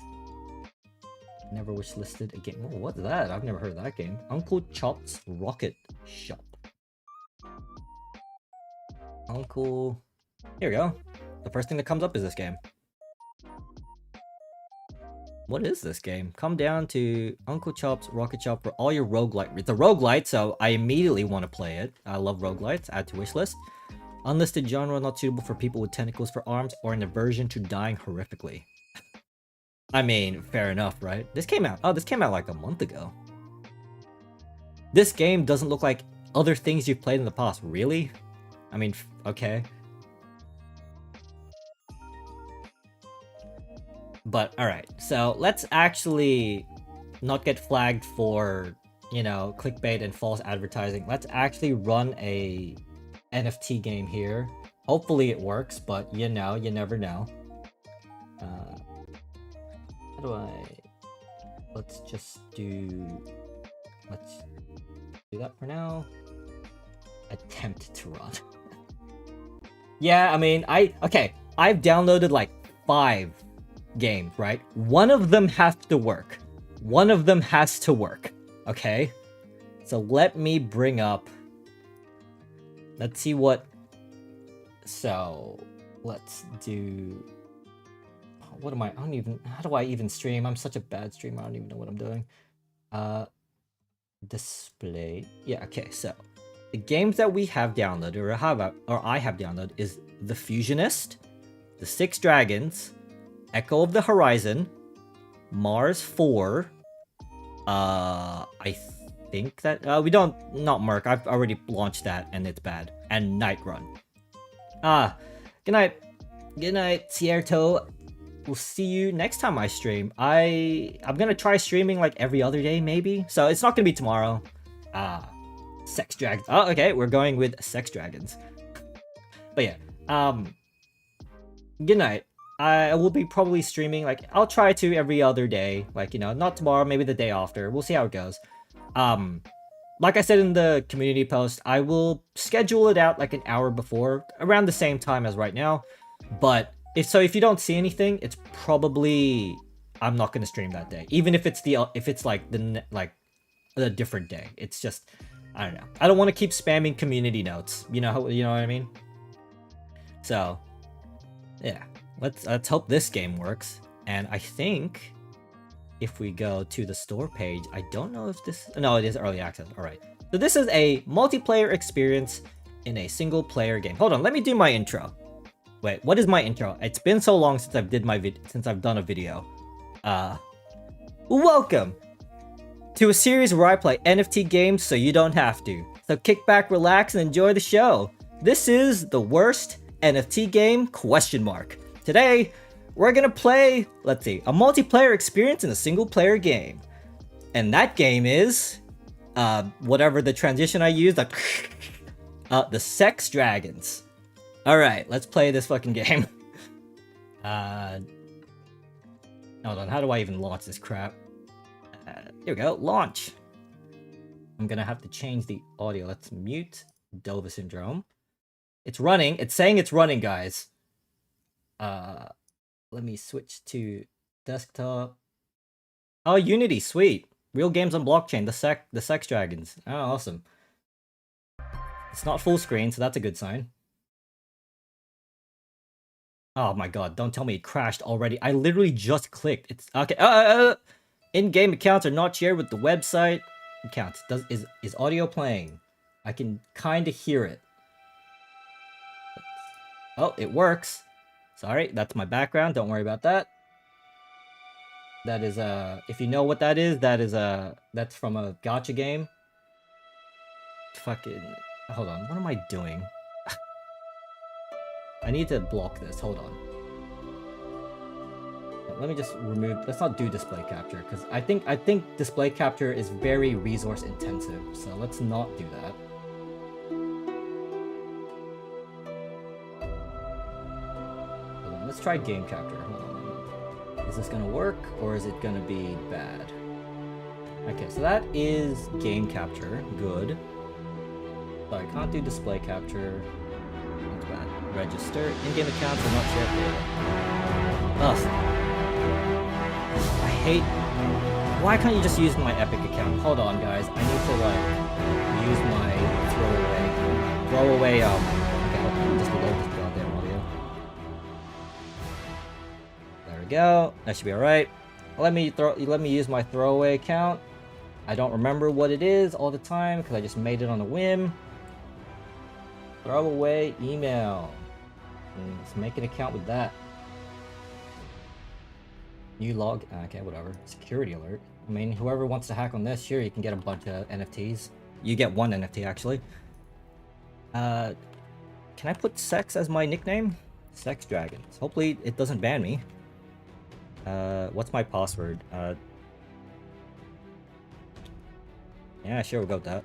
Speaker 1: Never wishlisted a game. Oh, what's that? I've never heard of that game. Uncle Chop's Rocket Shop. Uncle... Here we go. The first thing that comes up is this game. What is this game? Come down to Uncle Chop's Rocket Shop for all your roguelite. It's a roguelite, so I immediately want to play it. I love roguelites. Add to wishlist. Unlisted genre not suitable for people with tentacles for arms or an aversion to dying horrifically. I mean, fair enough, right? This came out. Oh, this came out like a month ago. This game doesn't look like other things you've played in the past. Really? I mean, okay. But, alright. So, let's actually not get flagged for, you know, clickbait and false advertising. Let's actually run a NFT game here. Hopefully it works, but you know, you never know. How do I... Let's do that for now. Attempt to run. Yeah, I mean, I've downloaded like 5 games, right? One of them has to work. One of them has to work, okay? So let me bring up... Let's see what... So, let's do... What am I... How do I even stream? I'm such a bad streamer. I don't even know what I'm doing. Display... Yeah, okay, so... The games that we have downloaded, or I have downloaded, is The Fusionist, The Six Dragons, Echo of the Horizon, Mars 4, I think that... not Merc, I've already launched that, and it's bad. And Nightrun. Good night. Good night, Cierto. We'll see you next time I stream. I'm gonna try streaming like every other day, maybe? So it's not gonna be tomorrow. Sex Dragons. Oh, okay, we're going with Sex Dragons. But yeah, good night. I will be probably streaming, like, I'll try to every other day. Like, you know, not tomorrow, maybe the day after. We'll see how it goes. Like I said in the community post, I will schedule it out like an hour before, around the same time as right now. But if you don't see anything, it's probably I'm not gonna stream that day, even if it's like a different day. It's just, I don't know. I don't want to keep spamming community notes. You know what I mean? So, yeah. Let's hope this game works. And I think if we go to the store page, I don't know if this... No, it is early access. All right. So this is a multiplayer experience in a single player game. Hold on, let me do my intro. Wait, what is my intro? It's been so long since I've done a video. Welcome to a series where I play NFT games so you don't have to. So kick back, relax, and enjoy the show. This is the worst NFT game ? Today, we're gonna play, let's see, a multiplayer experience in a single player game. And that game is, whatever the transition I used, the Sex Dragons. Alright, let's play this fucking game. Hold on, how do I even launch this crap? Here we go, launch. I'm gonna have to change the audio. Let's mute Dover Syndrome. It's running, it's saying it's running, guys. Let me switch to desktop. Oh, Unity, sweet. Real games on blockchain, the Sex Dragons. Oh, awesome. It's not full screen, so that's a good sign. Oh my god, don't tell me it crashed already. I literally just clicked. It's okay. In-game accounts are not shared with the website. Accounts. Is audio playing? I can kind of hear it. Oh, it works. Sorry, that's my background. Don't worry about that. That is if you know what that is that's from a gacha game. Fucking hold on, what am I doing? I need to block this. Hold on. Let me just remove. Let's not do display capture because I think display capture is very resource intensive. So let's not do that. Hold on, let's try game capture. Hold on. Is this gonna work or is it gonna be bad? Okay, so that is game capture. Good. So I can't do display capture. That's bad. Register. In-game accounts are not shared data. Ugh. I hate... Why can't you just use my Epic account? Hold on, guys. I need to, like, use my throwaway, okay, hold on. Just load this goddamn audio. There we go. That should be alright. Let me use my throwaway account. I don't remember what it is all the time because I just made it on a whim. Throwaway email. And let's make an account with that. New log. Okay, whatever. Security alert. I mean, whoever wants to hack on this, sure, you can get a bunch of NFTs. You get one NFT, actually. Can I put sex as my nickname? Sex Dragons. Hopefully, it doesn't ban me. What's my password? Yeah, sure, we'll go with that.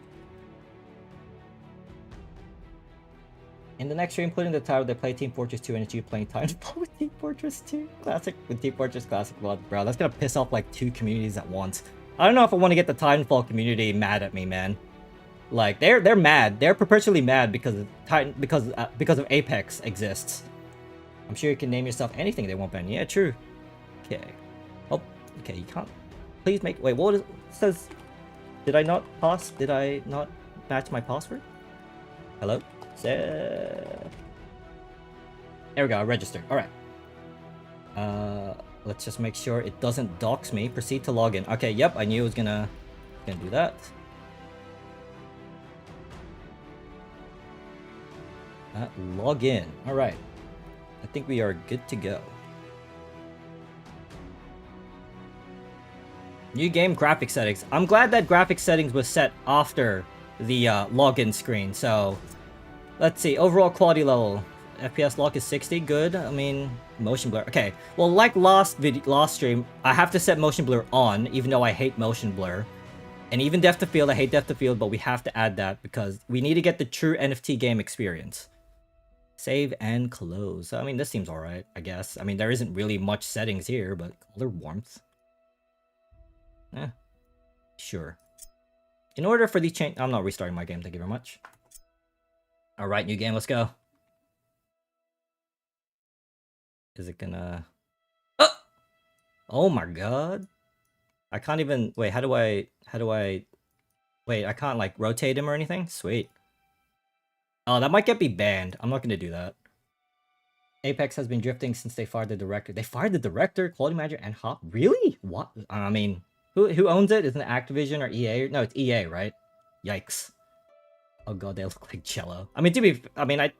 Speaker 1: In the next stream, put in the title, they play Team Fortress 2 and it's you playing Titanfall with Team Fortress 2. Classic with Team Fortress Classic blood. Bro, that's gonna piss off like 2 communities at once. I don't know if I want to get the Titanfall community mad at me, man. Like, they're mad. They're perpetually mad because of Apex exists. I'm sure you can name yourself anything they won't ban. Yeah, true. Okay. Oh, okay, you can't. Please make... Wait, what is... It says... Did I not match my password? Hello? There we go, I registered. Alright. Let's just make sure it doesn't dox me. Proceed to login. Okay, yep, I knew it was gonna do that. Login. Alright. I think we are good to go. New game graphic settings. I'm glad that graphic settings was set after the login screen, so... Let's see, overall quality level. FPS lock is 60, good. I mean, motion blur. Okay, well, like last stream, I have to set motion blur on, even though I hate motion blur. And even depth of field, I hate depth of field, but we have to add that because we need to get the true NFT game experience. Save and close. I mean, this seems alright, I guess. I mean, there isn't really much settings here, but color warmth. Sure. In order for the change... I'm not restarting my game, thank you very much. Alright, new game, let's go. Is it gonna... Oh! Oh my god. I can't even... Wait, how do I... Wait, I can't, like, rotate him or anything? Sweet. Oh, that might get me banned. I'm not gonna do that. Apex has been drifting since they fired the director. They fired the director, quality manager, and Hop? Really? What? I mean, who owns it? Isn't it Activision or EA? No, it's EA, right? Yikes. Oh god, they look like jello. I mean,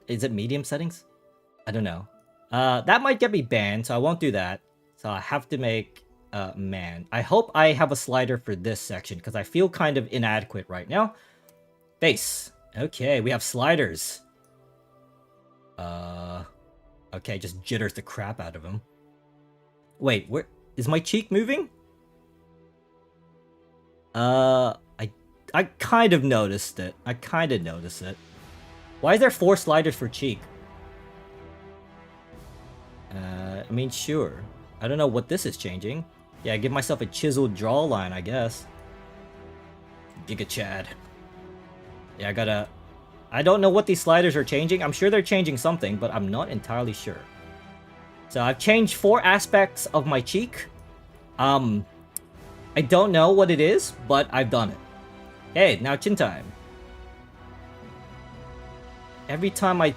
Speaker 1: is it medium settings? I don't know. That might get me banned, so I won't do that. So I have to make, man. I hope I have a slider for this section, because I feel kind of inadequate right now. Face. Okay, we have sliders. Okay, just jitters the crap out of him. Wait, where is my cheek moving? I kind of noticed it. I kind of noticed it. Why is there 4 sliders for cheek? I mean, sure. I don't know what this is changing. Yeah, give myself a chiseled jawline, I guess. Giga Chad. Yeah, I don't know what these sliders are changing. I'm sure they're changing something, but I'm not entirely sure. So I've changed 4 aspects of my cheek. I don't know what it is, but I've done it. Hey, now chin time. Every time it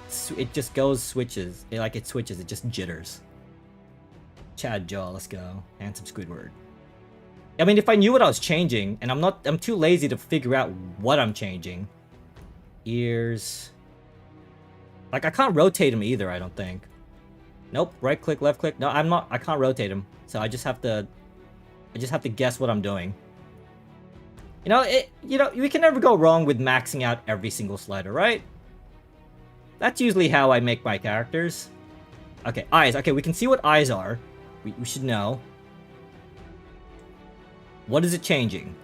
Speaker 1: just switches. It switches, it just jitters. Chad jaw, let's go. Handsome Squidward. I mean, if I knew what I was changing, and I'm too lazy to figure out what I'm changing. Ears. Like, I can't rotate him either, I don't think. Nope, right click, left click. No, I can't rotate him. So I just have to guess what I'm doing. You know, we can never go wrong with maxing out every single slider, right? That's usually how I make my characters. Okay, eyes. Okay, we can see what eyes are. We should know. What is it changing?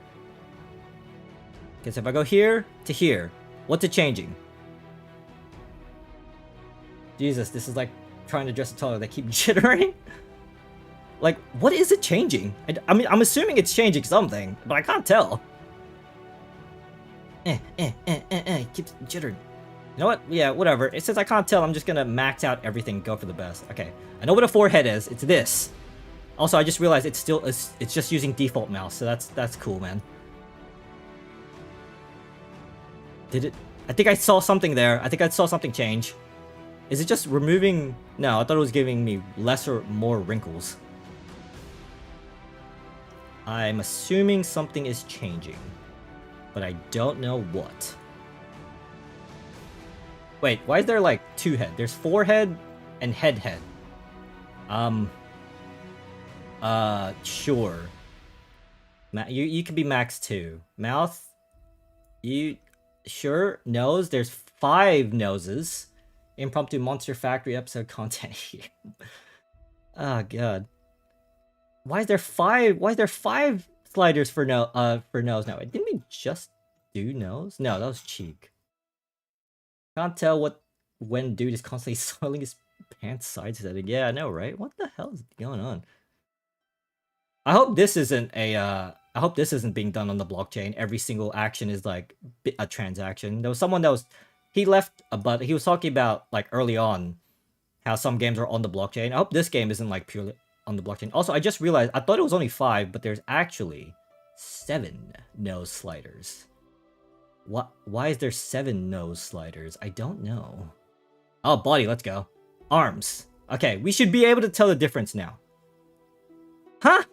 Speaker 1: Okay, so if I go here to here, what's it changing? Jesus, this is like trying to dress a taller. They keep jittering. Like, what is it changing? I mean, I'm assuming it's changing something, but I can't tell. It keeps jittering. You know what? Yeah, whatever. It says I can't tell. I'm just gonna max out everything, go for the best. Okay, I know what a forehead is. It's this. Also, I just realized it's just using default mouse, so that's cool, man. Did it? I think I saw something there. I think I saw something change. Is it just removing? No, I thought it was giving me less or more wrinkles. I'm assuming something is changing, but I don't know what. Wait, why is there like 2 head? There's forehead and head. Sure. You can be max 2. Mouth, sure. Nose, there's 5 noses. Impromptu Monster Factory episode content here. Oh god. Why is there 5 sliders for nose now? Didn't we just do nose? No, that was cheek. Can't tell when dude is constantly soiling his pants side-setting. Yeah, I know, right? What the hell is going on? I hope this isn't being done on the blockchain. Every single action is like a transaction. There was someone that he left, but he was talking about like early on how some games are on the blockchain. I hope this game isn't like purely on the blockchain. Also, I just realized I thought it was only 5, but there's actually 7 nose sliders. What? Why is there 7 nose sliders? I don't know. Oh, body, let's go. Arms. Okay, we should be able to tell the difference now. Huh?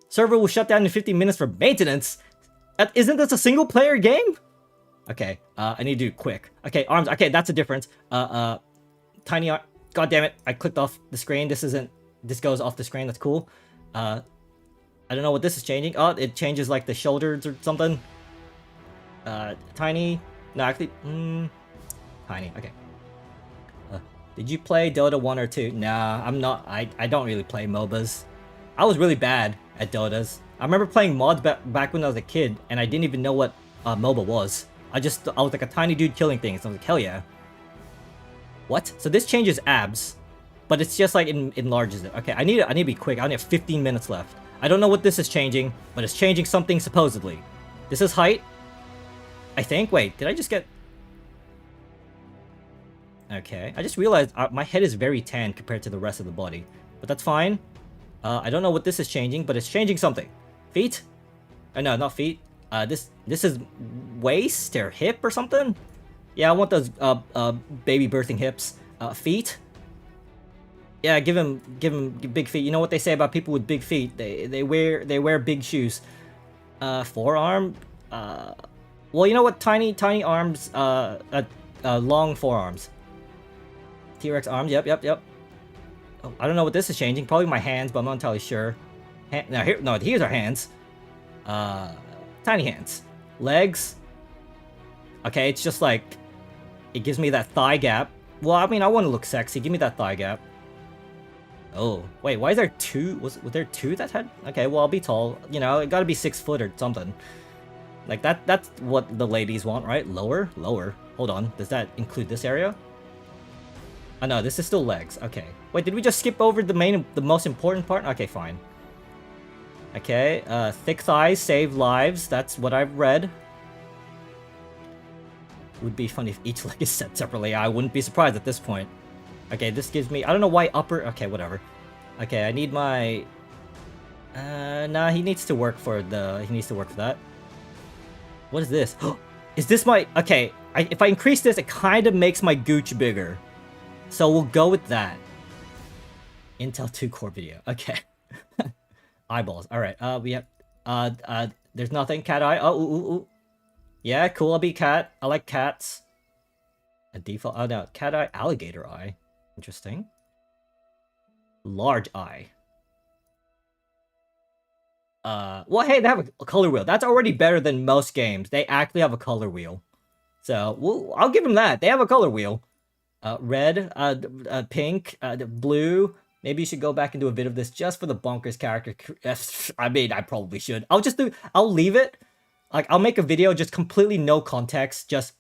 Speaker 1: Server will shut down in 15 minutes for maintenance? Isn't this a single player game? Okay, I need to do it quick. Okay, arms. Okay, that's a difference. Tiny arm. God damn it, I clicked off the screen. This goes off the screen, that's cool. I don't know what this is changing. Oh, it changes like the shoulders or something. Tiny. No, actually, tiny. Okay. Did you play Dota 1 or 2? Nah, I'm not. I don't really play MOBAs. I was really bad at Dotas. I remember playing mods back when I was a kid, and I didn't even know what MOBA was. I was like a tiny dude killing things. I was like, hell yeah. What? So this changes abs, but it's just like enlarges it. Okay, I need to be quick. I only have 15 minutes left. I don't know what this is changing, but it's changing something supposedly. This is height. I think. Wait, did I just get... Okay, I just realized my head is very tan compared to the rest of the body. But that's fine. I don't know what this is changing, but it's changing something. Feet? Oh, no, not feet. This is waist or hip or something? Yeah, I want those baby birthing hips. Feet? Yeah, give him big feet. You know what they say about people with big feet? They wear big shoes. Forearm? Well, you know what? Tiny arms. Long forearms. T-Rex arms. Yep. Oh, I don't know what this is changing. Probably my hands, but I'm not entirely sure. Here's our hands. Tiny hands. Legs. Okay, it's just like it gives me that thigh gap. Well, I mean, I want to look sexy. Give me that thigh gap. Oh, wait, why is there two? Was there two that had? Okay, well, I'll be tall. You know, it gotta be 6 foot or something. Like, that's what the ladies want, right? Lower? Hold on, does that include this area? Oh, no, this is still legs. Okay. Wait, did we just skip over the most important part? Okay, fine. Okay, thick thighs save lives. That's what I've read. Would be funny if each leg is set separately. I wouldn't be surprised at this point. Okay, this gives me... I don't know why upper... Okay, whatever. Okay, I need my... Nah, he needs to work for the... He needs to work for that. What is this? Is this my... Okay, if I increase this, it kind of makes my gooch bigger. So we'll go with that. Intel 2 core video. Okay. Eyeballs. Alright, we have... there's nothing. Cat eye. Oh, ooh. Yeah, cool. I'll be cat. I like cats. A default... Oh, no. Cat eye. Alligator eye. Interesting. Large eye. Well, hey, they have a color wheel. That's already better than most games. They actually have a color wheel. So, I'll give them that. They have a color wheel. Red, pink, blue. Maybe you should go back and do a bit of this just for the bonkers character. I mean, I probably should. I'll leave it. Like, I'll make a video just completely no context. Just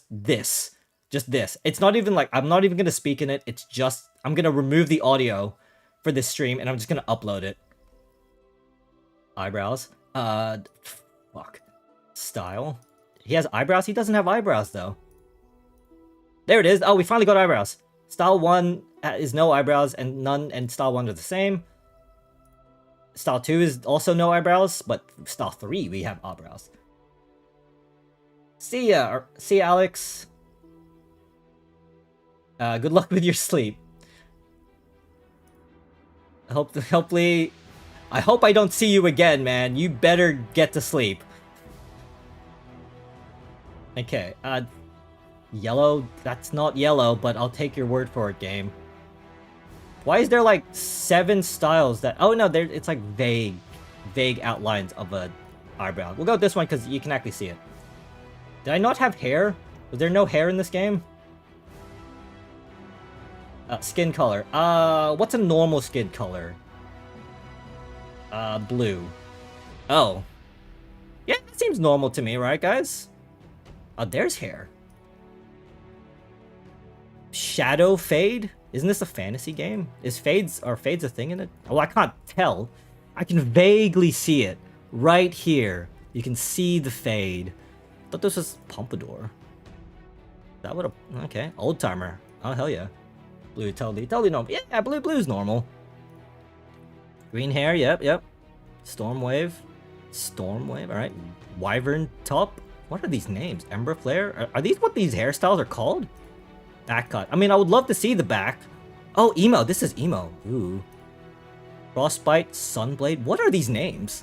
Speaker 1: this. Just this. It's not even like, I'm not even gonna speak in it. It's just, I'm gonna remove the audio for this stream and I'm just gonna upload it. Eyebrows. Fuck. Style. He has eyebrows? He doesn't have eyebrows, though. There it is. Oh, we finally got eyebrows. Style 1 is no eyebrows, and none, and Style 1 are the same. Style 2 is also no eyebrows, but Style 3 we have eyebrows. See ya, Alex. Good luck with your sleep. Hopefully... I hope I don't see you again, man. You better get to sleep. Okay, yellow? That's not yellow, but I'll take your word for it, game. Why is there like 7 styles that... Oh no, it's like vague outlines of a eyebrow. We'll go with this one because you can actually see it. Did I not have hair? Was there no hair in this game? Skin color. What's a normal skin color? Blue. Oh. Yeah, that seems normal to me, right, guys? Oh, there's hair. Shadow fade? Isn't this a fantasy game? Are fades a thing in it? Oh, I can't tell. I can vaguely see it. Right here. You can see the fade. I thought this was Pompadour. Is that what a... Okay. Old timer. Oh, hell yeah. Blue, totally normal. Yeah, blue's normal. Green hair, yep. Stormwave, alright. Wyvern top? What are these names? Ember flare? Are these what these hairstyles are called? Back cut. I mean, I would love to see the back. Oh, emo. This is emo. Ooh. Frostbite, sunblade. What are these names?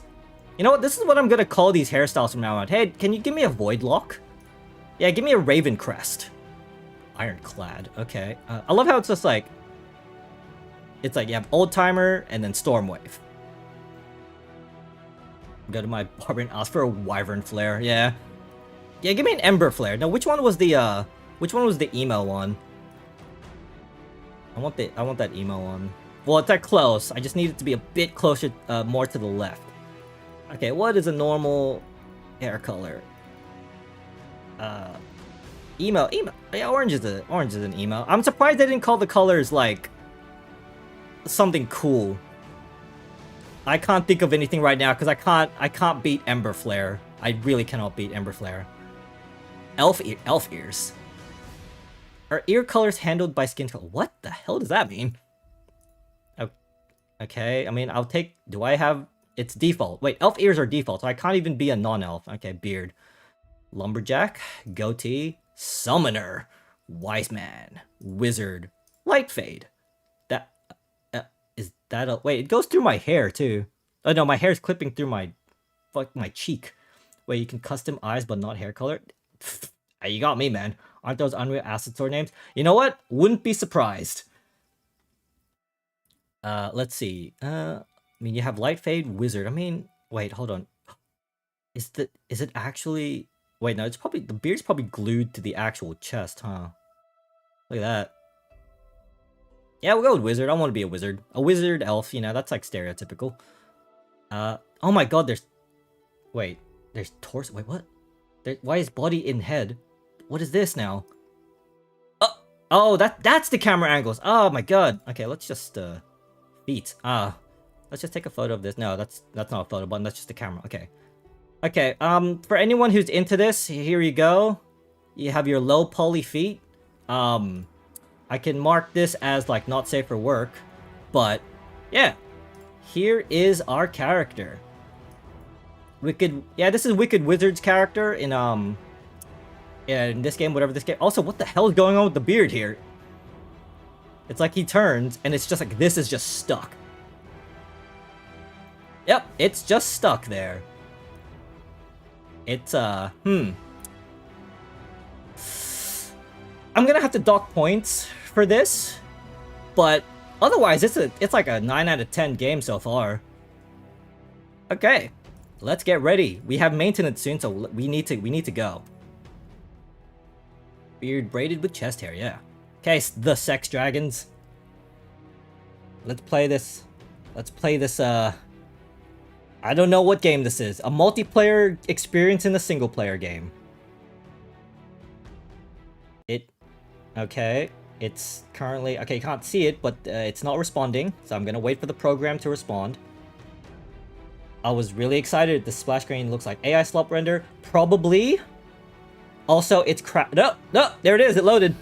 Speaker 1: You know what? This is what I'm gonna call these hairstyles from now on. Hey, can you give me a void lock? Yeah, give me a raven crest. Ironclad. Okay. I love how it's just like... It's like you have old timer and then stormwave. Go to my barber and ask for a wyvern flare. Yeah, give me an ember flare. No, which one was the emo one? I want that emo one. Well, it's that close. I just need it to be a bit closer, more to the left. Okay, what is a normal hair color? Emo. Yeah, orange is an emo. I'm surprised they didn't call the colors like something cool. I can't think of anything right now because I can't beat Ember Flare. I really cannot beat Ember Flare. Elf ears. Are ear colors handled by skin color? What the hell does that mean? Oh, Okay, I mean, I'll take... Do I have... It's default. Wait, elf ears are default, so I can't even be a non-elf. Okay, beard. Lumberjack, goatee, summoner, wise man, wizard, light fade. That... is that a... Wait, it goes through my hair, too. Oh, no, my hair's clipping through my... Fuck, my cheek. Wait, you can custom eyes, but not hair color? You got me, man. Aren't those Unreal Asset Store names? You know what? Wouldn't be surprised. Let's see. I mean, you have light fade, wizard. I mean, wait, hold on. Is it actually... Wait, no, it's probably... The beard's probably glued to the actual chest, huh? Look at that. Yeah, we'll go with wizard. I want to be a wizard. A wizard elf, you know, that's like stereotypical. Oh my god, there's... Wait, there's torso... Wait, what? Why is body in head? What is this now? Oh, that's the camera angles. Oh my god. Okay, let's just, feet. Let's just take a photo of this. No, that's not a photo button. That's just the camera. Okay. Okay, for anyone who's into this, here you go. You have your low poly feet. I can mark this as, like, not safe for work. But, yeah. Here is our character. Wicked... Yeah, this is Wicked Wizard's character in this game, whatever this game... Also, what the hell is going on with the beard here? It's like he turns, and it's just like, this is just stuck. Yep, it's just stuck there. It's, I'm gonna have to dock points for this, but otherwise, it's like a 9 out of 10 game so far. Okay, let's get ready. We have maintenance soon, so we need to go. Beard braided with chest hair, yeah. Okay, the sex dragons. Let's play this. Let's play this, I don't know what game this is. A multiplayer experience in a single player game. Okay. It's currently... Okay, you can't see it, but it's not responding. So I'm gonna wait for the program to respond. I was really excited. The splash screen looks like AI slop render. Probably. Also, it's crap. No, there it is. It loaded.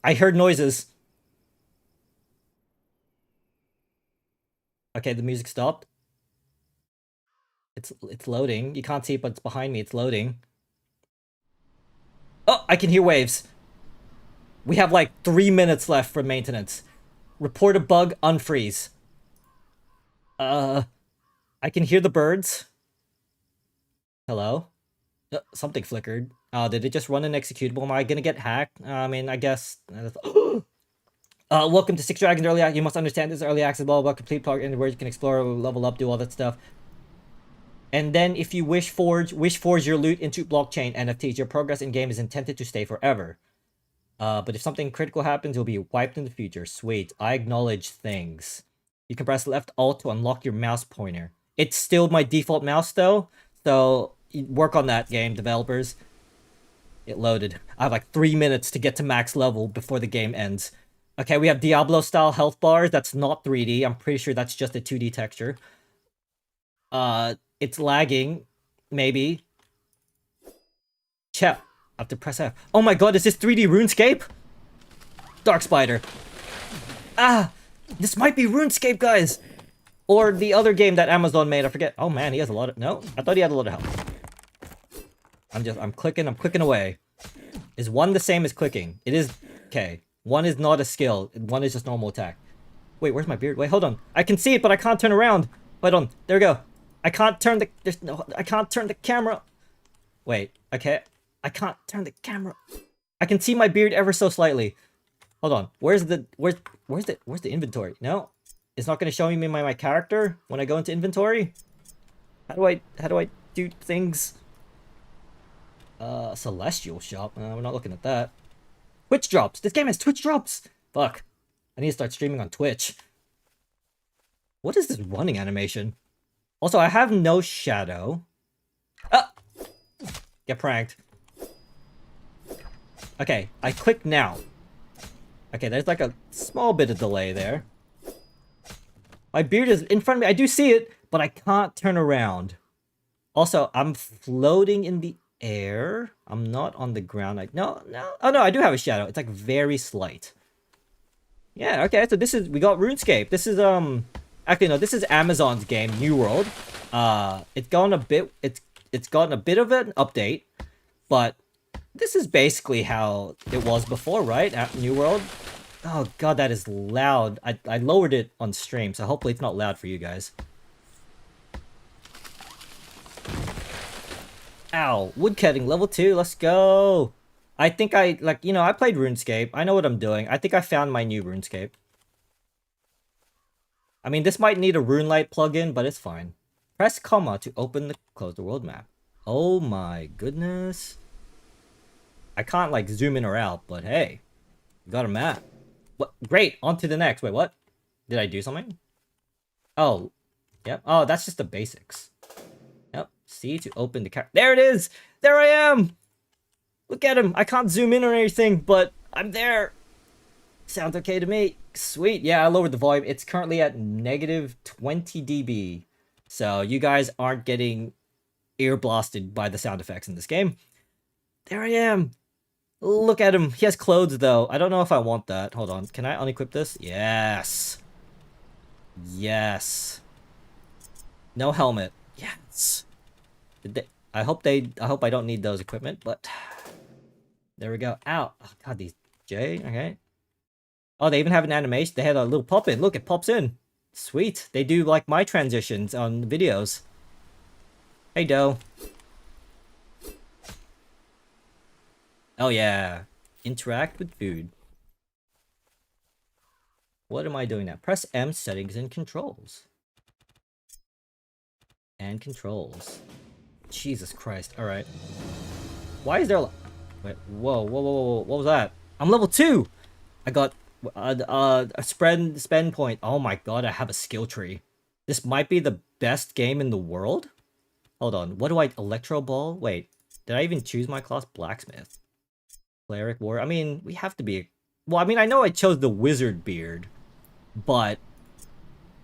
Speaker 1: I heard noises. Okay, the music stopped. It's loading. You can't see it, but it's behind me. It's loading. Oh, I can hear waves. We have like 3 minutes left for maintenance. Report a bug, unfreeze. I can hear the birds. Hello? Something flickered. Oh, did it just run an executable? Am I gonna get hacked? I mean, I guess... welcome to Six Dragons Early Access. You must understand this early access, blah, blah, blah, complete plug in where you can explore, level up, do all that stuff. And then if you wish forge your loot into blockchain NFTs, your progress in game is intended to stay forever. But if something critical happens, you'll be wiped in the future. Sweet. I acknowledge things. You can press left alt to unlock your mouse pointer. It's still my default mouse though, so work on that, game developers. It loaded. I have like 3 minutes to get to max level before the game ends. Okay, we have Diablo-style health bars. That's not 3D. I'm pretty sure that's just a 2D texture. It's lagging. Maybe. Check. I have to press F. Oh my god, is this 3D RuneScape? Dark Spider. Ah! This might be RuneScape, guys! Or the other game that Amazon made, I forget. Oh man, he has a lot of... No? I thought he had a lot of health. I'm clicking away. Is one the same as clicking? It is... Okay. One is not a skill. One is just normal attack. Wait, where's my beard? Wait, hold on. I can see it, but I can't turn around. Wait on. There we go. I can't turn the... I can't turn the camera. Wait. Okay. I can't turn the camera. I can see my beard ever so slightly. Hold on. Where's the inventory? No? It's not going to show me my character when I go into inventory? How do I do things? Celestial shop. We're not looking at that. Twitch drops. This game has Twitch drops. Fuck. I need to start streaming on Twitch. What is this running animation? Also, I have no shadow. Ah! Get pranked. Okay, I click now. Okay, there's like a small bit of delay there. My beard is in front of me. I do see it, but I can't turn around. Also, I'm floating in the air. I'm not on the ground. No. Oh no, I do have a shadow. It's like very slight. Yeah, okay, so we got RuneScape. This is, actually, no, this is Amazon's game, New World. It's gotten a bit, it's gotten a bit of an update, but this is basically how it was before, right? At New World. Oh god, that is loud. I lowered it on stream, so hopefully it's not loud for you guys. Ow, woodcutting level 2, let's go. I think I played RuneScape. I know what I'm doing. I think I found my new RuneScape. I mean, this might need a RuneLite plugin, but it's fine. Press comma to close the world map. Oh my goodness. I can't like zoom in or out, but hey, got a map. What? Great, on to the next. Wait, what? Did I do something? Oh, yep. Oh, that's just the basics. Yep. C to open the car. There it is. There I am. Look at him. I can't zoom in or anything, but I'm there. Sounds okay to me. Sweet. Yeah, I lowered the volume. It's currently at negative 20 dB. So you guys aren't getting ear blasted by the sound effects in this game. There I am. Look at him. He has clothes, though. I don't know if I want that. Hold on. Can I unequip this? Yes. Yes. No helmet. Yes. I hope I don't need those equipment, but there we go. Ow. Oh, god, these J. Okay. Oh, they even have an animation. They had a little pop in. Look, it pops in. Sweet. They do like my transitions on videos. Hey, Doe. Oh yeah, interact with food. What am I doing now? Press M, settings and controls. And controls. Jesus Christ, alright. Why is there wait, whoa, what was that? I'm level 2! I got a spend point. Oh my god, I have a skill tree. This might be the best game in the world? Hold on, what do I, Electro Ball? Wait, did I even choose my class? Blacksmith. Cleric, warrior. I mean, we have to be... Well, I mean, I know I chose the wizard beard, but...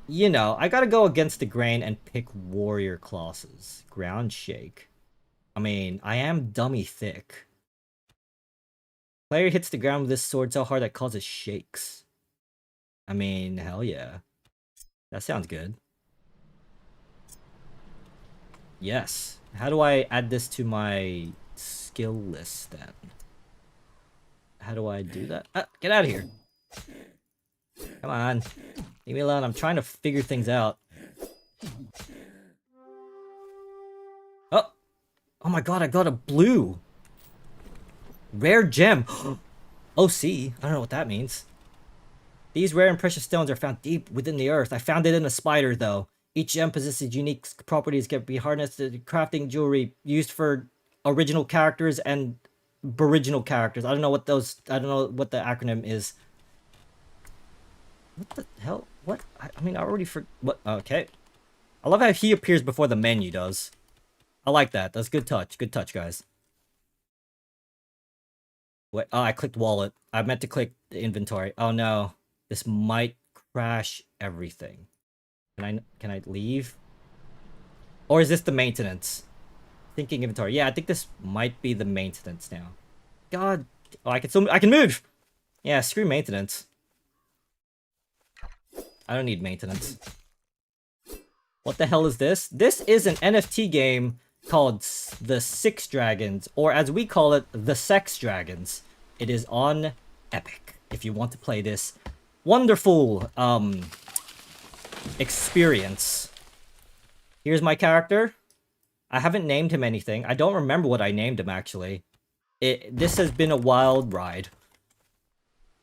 Speaker 1: You know, I gotta go against the grain and pick warrior classes. Ground shake. I mean, I am dummy thick. Player hits the ground with this sword so hard that causes shakes. I mean, hell yeah. That sounds good. Yes. How do I add this to my skill list then? How do I do that? Ah, get out of here. Come on. Leave me alone. I'm trying to figure things out. Oh! Oh my god, I got a blue! Rare gem! OC. I don't know what that means. These rare and precious stones are found deep within the earth. I found it in a spider, though. Each gem possesses unique properties that can be harnessed to crafting jewelry used for original characters and aboriginal characters. I don't know what the acronym is. What the hell? What? I mean, I already what? Okay. I love how he appears before the menu does. I like that. That's good touch. Good touch, guys. Wait, oh, I clicked wallet. I meant to click the inventory. Oh no. This might crash everything. Can I leave? Or is this the maintenance? Thinking inventory. Yeah, I think this might be the maintenance now. God. Oh, I can move! Yeah, screw maintenance. I don't need maintenance. What the hell is this? This is an NFT game called The Six Dragons, or as we call it, The Sex Dragons. It is on Epic. If you want to play this wonderful, experience. Here's my character. I haven't named him anything. I don't remember what I named him, actually. This has been a wild ride.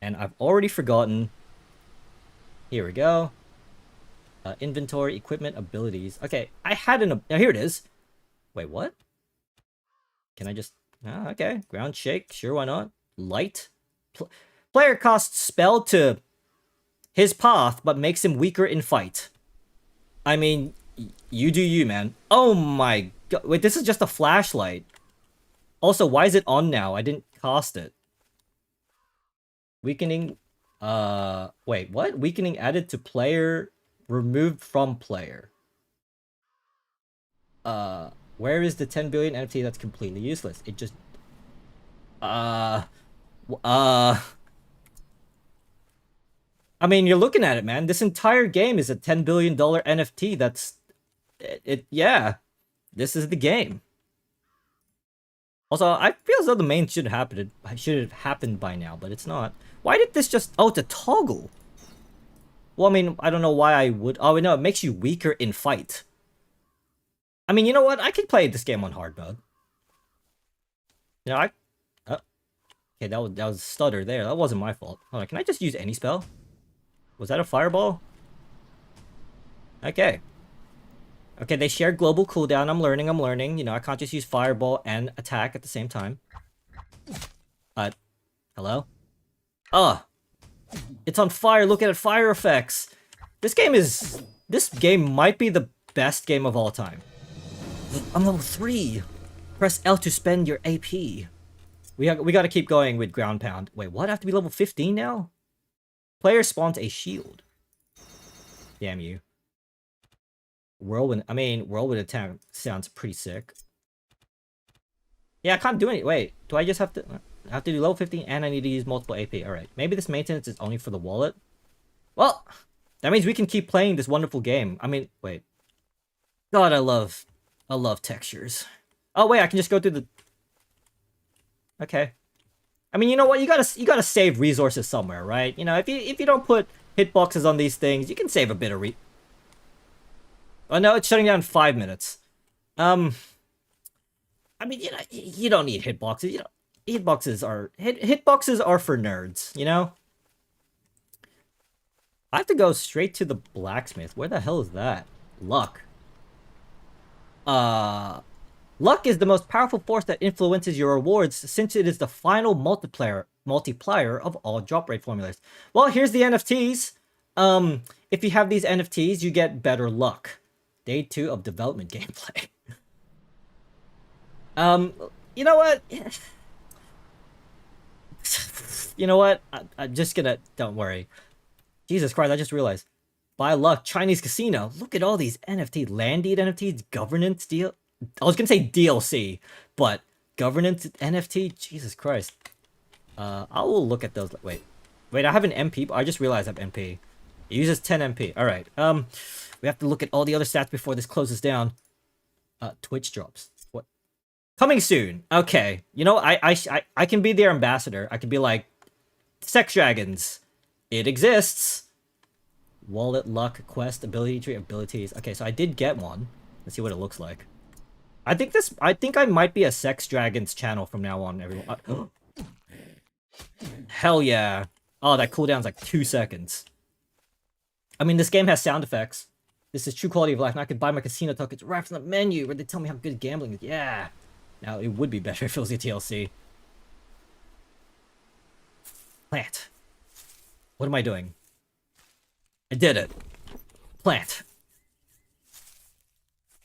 Speaker 1: And I've already forgotten. Here we go. Inventory, equipment, abilities. Okay, I had here it is. Wait, what? Can I just... okay. Ground shake. Sure, why not? Light. Player costs spell to his path, but makes him weaker in fight. I mean, you do you, man. Oh my god. Wait, this is just a flashlight. Also, why is it on now? I didn't cast it. Weakening... wait, what? Weakening added to player... Removed from player. Where is the 10 billion NFT that's completely useless? It just... I mean, you're looking at it, man. This entire game is a $10 billion NFT. That's it. Yeah, this is the game. Also, I feel as though the main should have happened by now, but it's not. Why did this just? Oh, it's a toggle. Well, I mean, I don't know why I would. Oh, no, it makes you weaker in fight. I mean, you know what? I could play this game on hard mode. You know, okay, that was a stutter there. That wasn't my fault. Hold on, can I just use any spell? Was that a fireball? Okay. Okay, they share global cooldown. I'm learning. You know, I can't just use fireball and attack at the same time. Hello? Oh, it's on fire. Look at it, fire effects. This game might be the best game of all time. I'm level 3. Press L to spend your AP. We got to keep going with ground pound. Wait, what? I have to be level 15 now? Player spawns a shield. Damn you. Whirlwind attack sounds pretty sick. Yeah, I can't do any. Wait, do I just have to do level 15 and I need to use multiple AP? All right, maybe this maintenance is only for the wallet. Well, that means we can keep playing this wonderful game. I mean, wait. God, I love textures. Oh wait, I can just go through the. Okay. I mean, you know what? You gotta save resources somewhere, right? You know, if you don't put hitboxes on these things, you can save a bit of Oh no, it's shutting down in 5 minutes. I mean, you know, you don't need hitboxes. You know, hitboxes are for nerds. You know. I have to go straight to the blacksmith. Where the hell is that? Luck. Luck is the most powerful force that influences your rewards, since it is the final multiplier of all drop rate formulas. Well, here's the NFTs. If you have these NFTs, you get better luck. Day 2 of development gameplay. You know what? You know what? I'm just gonna. Don't worry. Jesus Christ! I just realized. Buy luck, Chinese casino. Look at all these NFT, Landed NFTs, governance deal. I was gonna say DLC, but governance NFT. Jesus Christ. I will look at those. Wait. I have an MP. I just realized I have MP. It uses 10 MP. All right. We have to look at all the other stats before this closes down. Twitch drops. What? Coming soon. Okay. You know, I can be their ambassador. I can be like, Sex Dragons. It exists. Wallet, luck, quest, ability tree, abilities. Okay, so I did get one. Let's see what it looks like. I think I might be a Sex Dragons channel from now on, everyone. Hell yeah. Oh, that cooldown's like 2 seconds. I mean, this game has sound effects. This is true quality of life, and I could buy my casino tokens right from the menu where they tell me how good gambling is. Yeah. Now, it would be better if it was a TLC. Plant. What am I doing? I did it. Plant.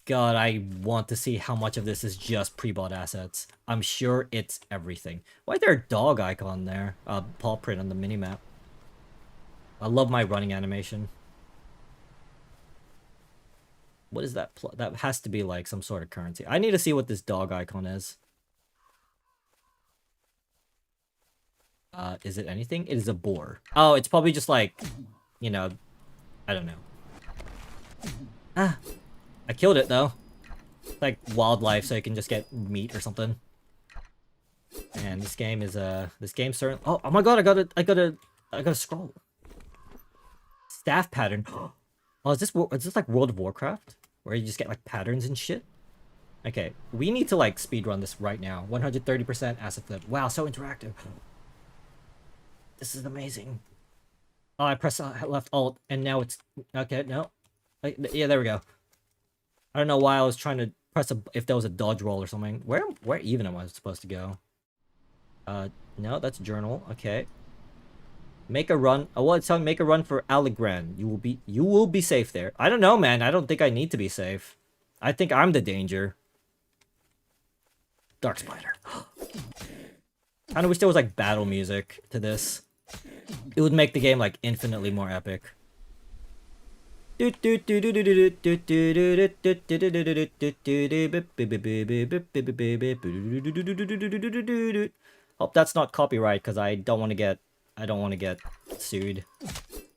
Speaker 1: God, I want to see how much of this is just pre-bought assets. I'm sure it's everything. Why is there a dog icon there? Paw print on the minimap. I love my running animation. What is that? That has to be like some sort of currency. I need to see what this dog icon is. Is it anything? It is a boar. Oh, it's probably just like, you know, I don't know. Ah, I killed it though. It's like wildlife, so you can just get meat or something. And this game is this game certain. Oh my god! I got a scroll. Staff pattern. Oh, is this like World of Warcraft, where you just get like patterns and shit? Okay, we need to like speedrun this right now. 130% asset flip. Wow, so interactive. This is amazing. Oh, I press left alt, and now it's okay. No, yeah, there we go. I don't know why I was trying to press if there was a dodge roll or something. Where even am I supposed to go? No, that's journal. Okay. Make a run. Oh, well, it's telling make a run for Allegran. You will be safe there. I don't know, man. I don't think I need to be safe. I think I'm the danger. Dark Spider. I wish there was like battle music to this. It would make the game like infinitely more epic. Hope that's not copyright because I don't want to get sued.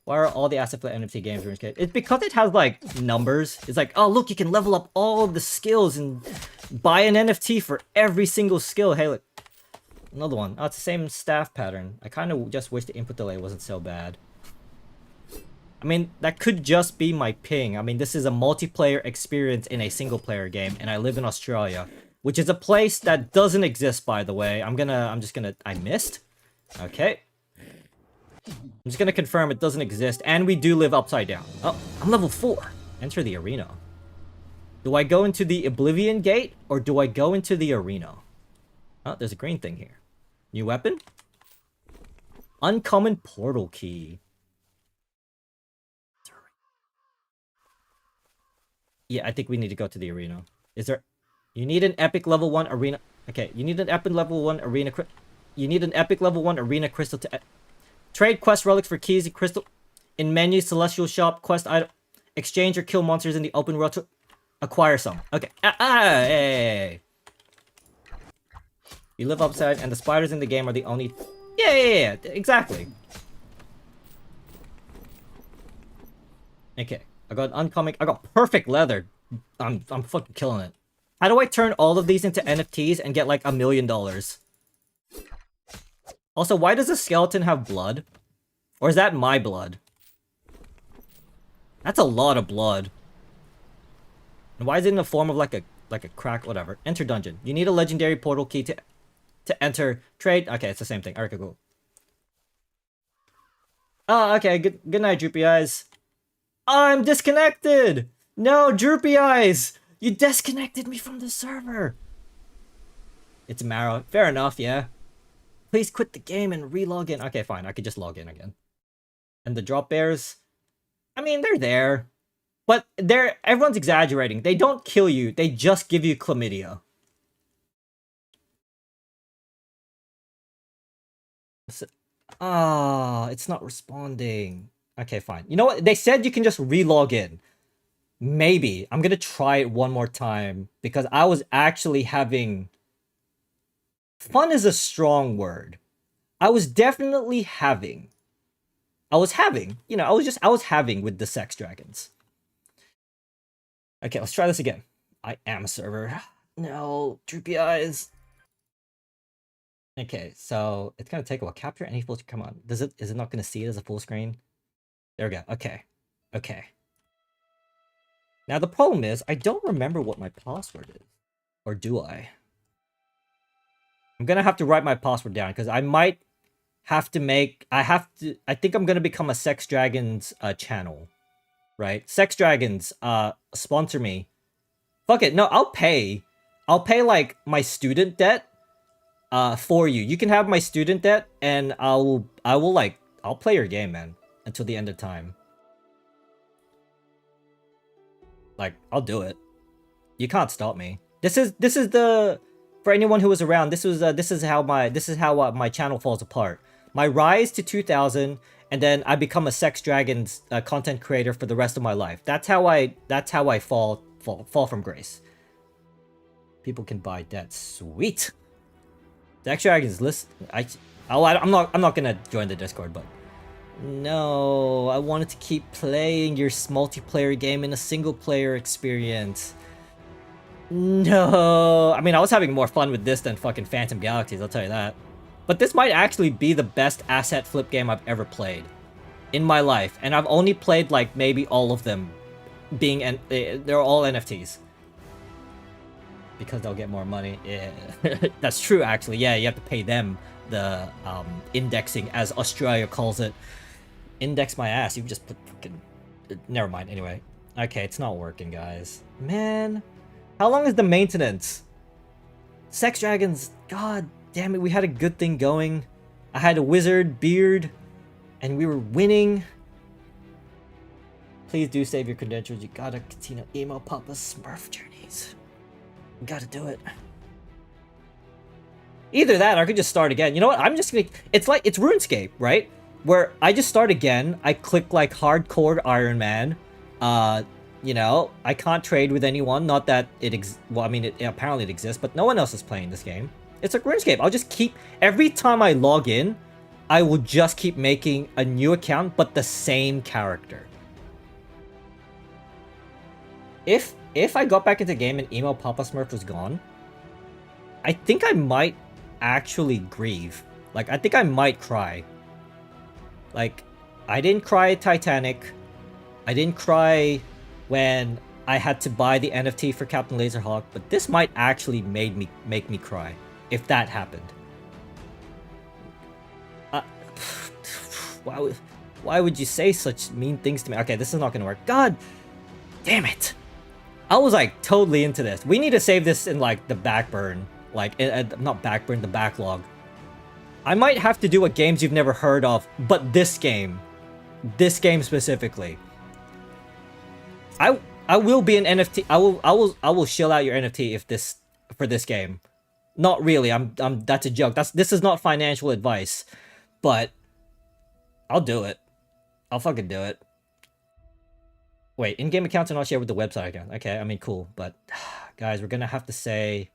Speaker 1: Why are all the asset flip NFT games RuneScape? It's because it has like numbers. It's like, oh look, you can level up all of the skills and buy an NFT for every single skill. Hey, look, another one. Oh, it's the same staff pattern. I kind of just wish the input delay wasn't so bad. I mean, that could just be my ping. I mean, this is a multiplayer experience in a single player game, and I live in Australia, which is a place that doesn't exist, by the way. I missed? Okay. I'm just gonna confirm it doesn't exist, and we do live upside down. Oh, I'm level 4. Enter the arena. Do I go into the Oblivion Gate, or do I go into the arena? Oh, there's a green thing here. New weapon? Uncommon portal key. Yeah, I think we need to go to the arena. Is there... You need an epic level 1 arena... Okay, you need an epic level 1 arena... You need an epic level 1 arena crystal to... Trade quest relics for keys and crystal... In menu, celestial shop, quest item... Exchange or kill monsters in the open world to acquire some. Okay. Hey. You live upside, and the spiders in the game are the only... Yeah, exactly. Okay. I got uncommon... I got perfect leather. I'm fucking killing it. How do I turn all of these into NFTs and get like $1 million? Also, why does a skeleton have blood? Or is that my blood? That's a lot of blood. And why is it in the form of like a crack? Whatever. Enter dungeon. You need a legendary portal key to enter trade. Okay, it's the same thing. Alright, cool. Oh, okay. Good night, Droopy Eyes. Oh, I'm disconnected. No, Droopy Eyes. You disconnected me from the server. It's Marrow. Fair enough, yeah. Please quit the game and re-log in. Okay, fine. I could just log in again. And the drop bears, I mean, they're there. But everyone's exaggerating. They don't kill you. They just give you chlamydia. It's not responding. Okay, fine. You know what? They said you can just re-log in. Maybe. I'm gonna try it one more time. Because I was actually having... Fun is a strong word. I was definitely having. I was having with the sex dragons. Okay, let's try this again. I am a server. No, Droopy Eyes. Okay, so it's gonna take a while. Capture any full... Come on. Is it not gonna see it as a full screen? There we go. Okay. Now the problem is, I don't remember what my password is. Or do I? I'm gonna have to write my password down, because I might have to make... I think I'm gonna become a Sex Dragons channel. Right? Sex Dragons, sponsor me. Fuck it, no, I'll pay. I'll pay, like, my student debt for you. You can have my student debt, and I'll play your game, man. Until the end of time. Like, I'll do it. You can't stop me. This is the... For anyone who was around, this is how my channel falls apart. My rise to 2,000, and then I become a Sex Dragons content creator for the rest of my life. That's how I fall from grace. People can buy debt. Sweet. Sex Dragons list. I'm not gonna join the Discord, but no, I wanted to keep playing your multiplayer game in a single player experience. No, I mean, I was having more fun with this than fucking Phantom Galaxies, I'll tell you that. But this might actually be the best asset flip game I've ever played in my life. And I've only played, like, maybe all of them being... they're all NFTs. Because they'll get more money. Yeah, that's true, actually. Yeah, you have to pay them the indexing, as Australia calls it. Index my ass. You just put fucking... Never mind, anyway. Okay, it's not working, guys. Man... How long is the maintenance? Sex Dragons, god damn it, we had a good thing going. I had a wizard beard, and we were winning. Please do save your credentials. You gotta continue emo Papa Smurf journeys. You gotta do it. Either that, or I could just start again. You know what? I'm just gonna... It's RuneScape, right? Where I just start again. I click like hardcore Iron Man. You know, I can't trade with anyone. Not that well, I mean, apparently it exists, but no one else is playing this game. It's like RuneScape. I'll just keep... Every time I log in, I will just keep making a new account, but the same character. If I got back into the game and emo Papa Smurf was gone, I think I might actually grieve. Like, I think I might cry. Like, I didn't cry at Titanic. I didn't cry when I had to buy the NFT for Captain Laserhawk, but this might actually make me cry if that happened. Uh, why would you say such mean things to me? Okay, this is not gonna work. God damn it! I was like totally into this. We need to save this in like the backburn, like not backburn, the backlog. I might have to do a games you've never heard of, but this game specifically. I will be an NFT. I will shill out your NFT if this for this game. Not really. I'm that's a joke. This is not financial advice, but I'll do it. I'll fucking do it. Wait, in-game accounts are not shared with the website account. Okay, I mean, cool. But, guys, we're gonna have to say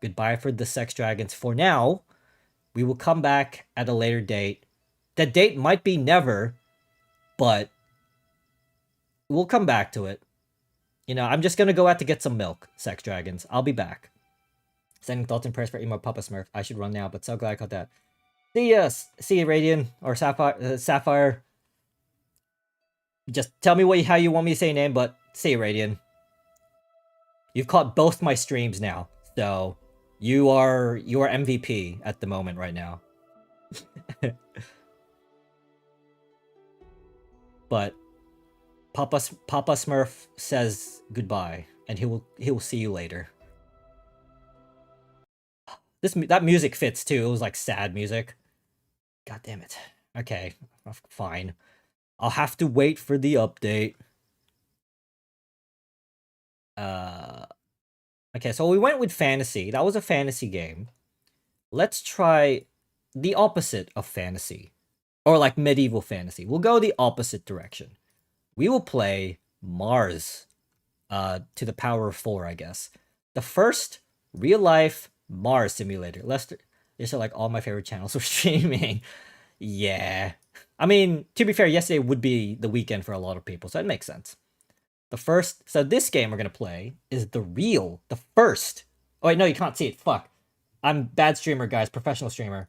Speaker 1: goodbye for the Sex Dragons for now. We will come back at a later date. That date might be never, but we'll come back to it. You know, I'm just gonna go out to get some milk, Sex Dragons. I'll be back. Sending thoughts and prayers for emo Papa Smurf. I should run now, but so glad I caught that. See ya, Radian, or Sapphire. Just tell me how you want me to say your name, but see ya, Radian. You've caught both my streams now, so you are MVP at the moment right now. But Papa Smurf says goodbye, and he will see you later. That music fits too. It was like sad music. God damn it. Okay, fine. I'll have to wait for the update. Okay, so we went with fantasy. That was a fantasy game. Let's try the opposite of fantasy. Or like medieval fantasy. We'll go the opposite direction. We will play Mars to the power of 4, I guess. The first real-life Mars simulator. These are like all my favorite channels for streaming. Yeah. I mean, to be fair, yesterday would be the weekend for a lot of people, so it makes sense. So this game we're gonna play is the first. Oh wait, no, you can't see it. Fuck. I'm bad streamer, guys. Professional streamer.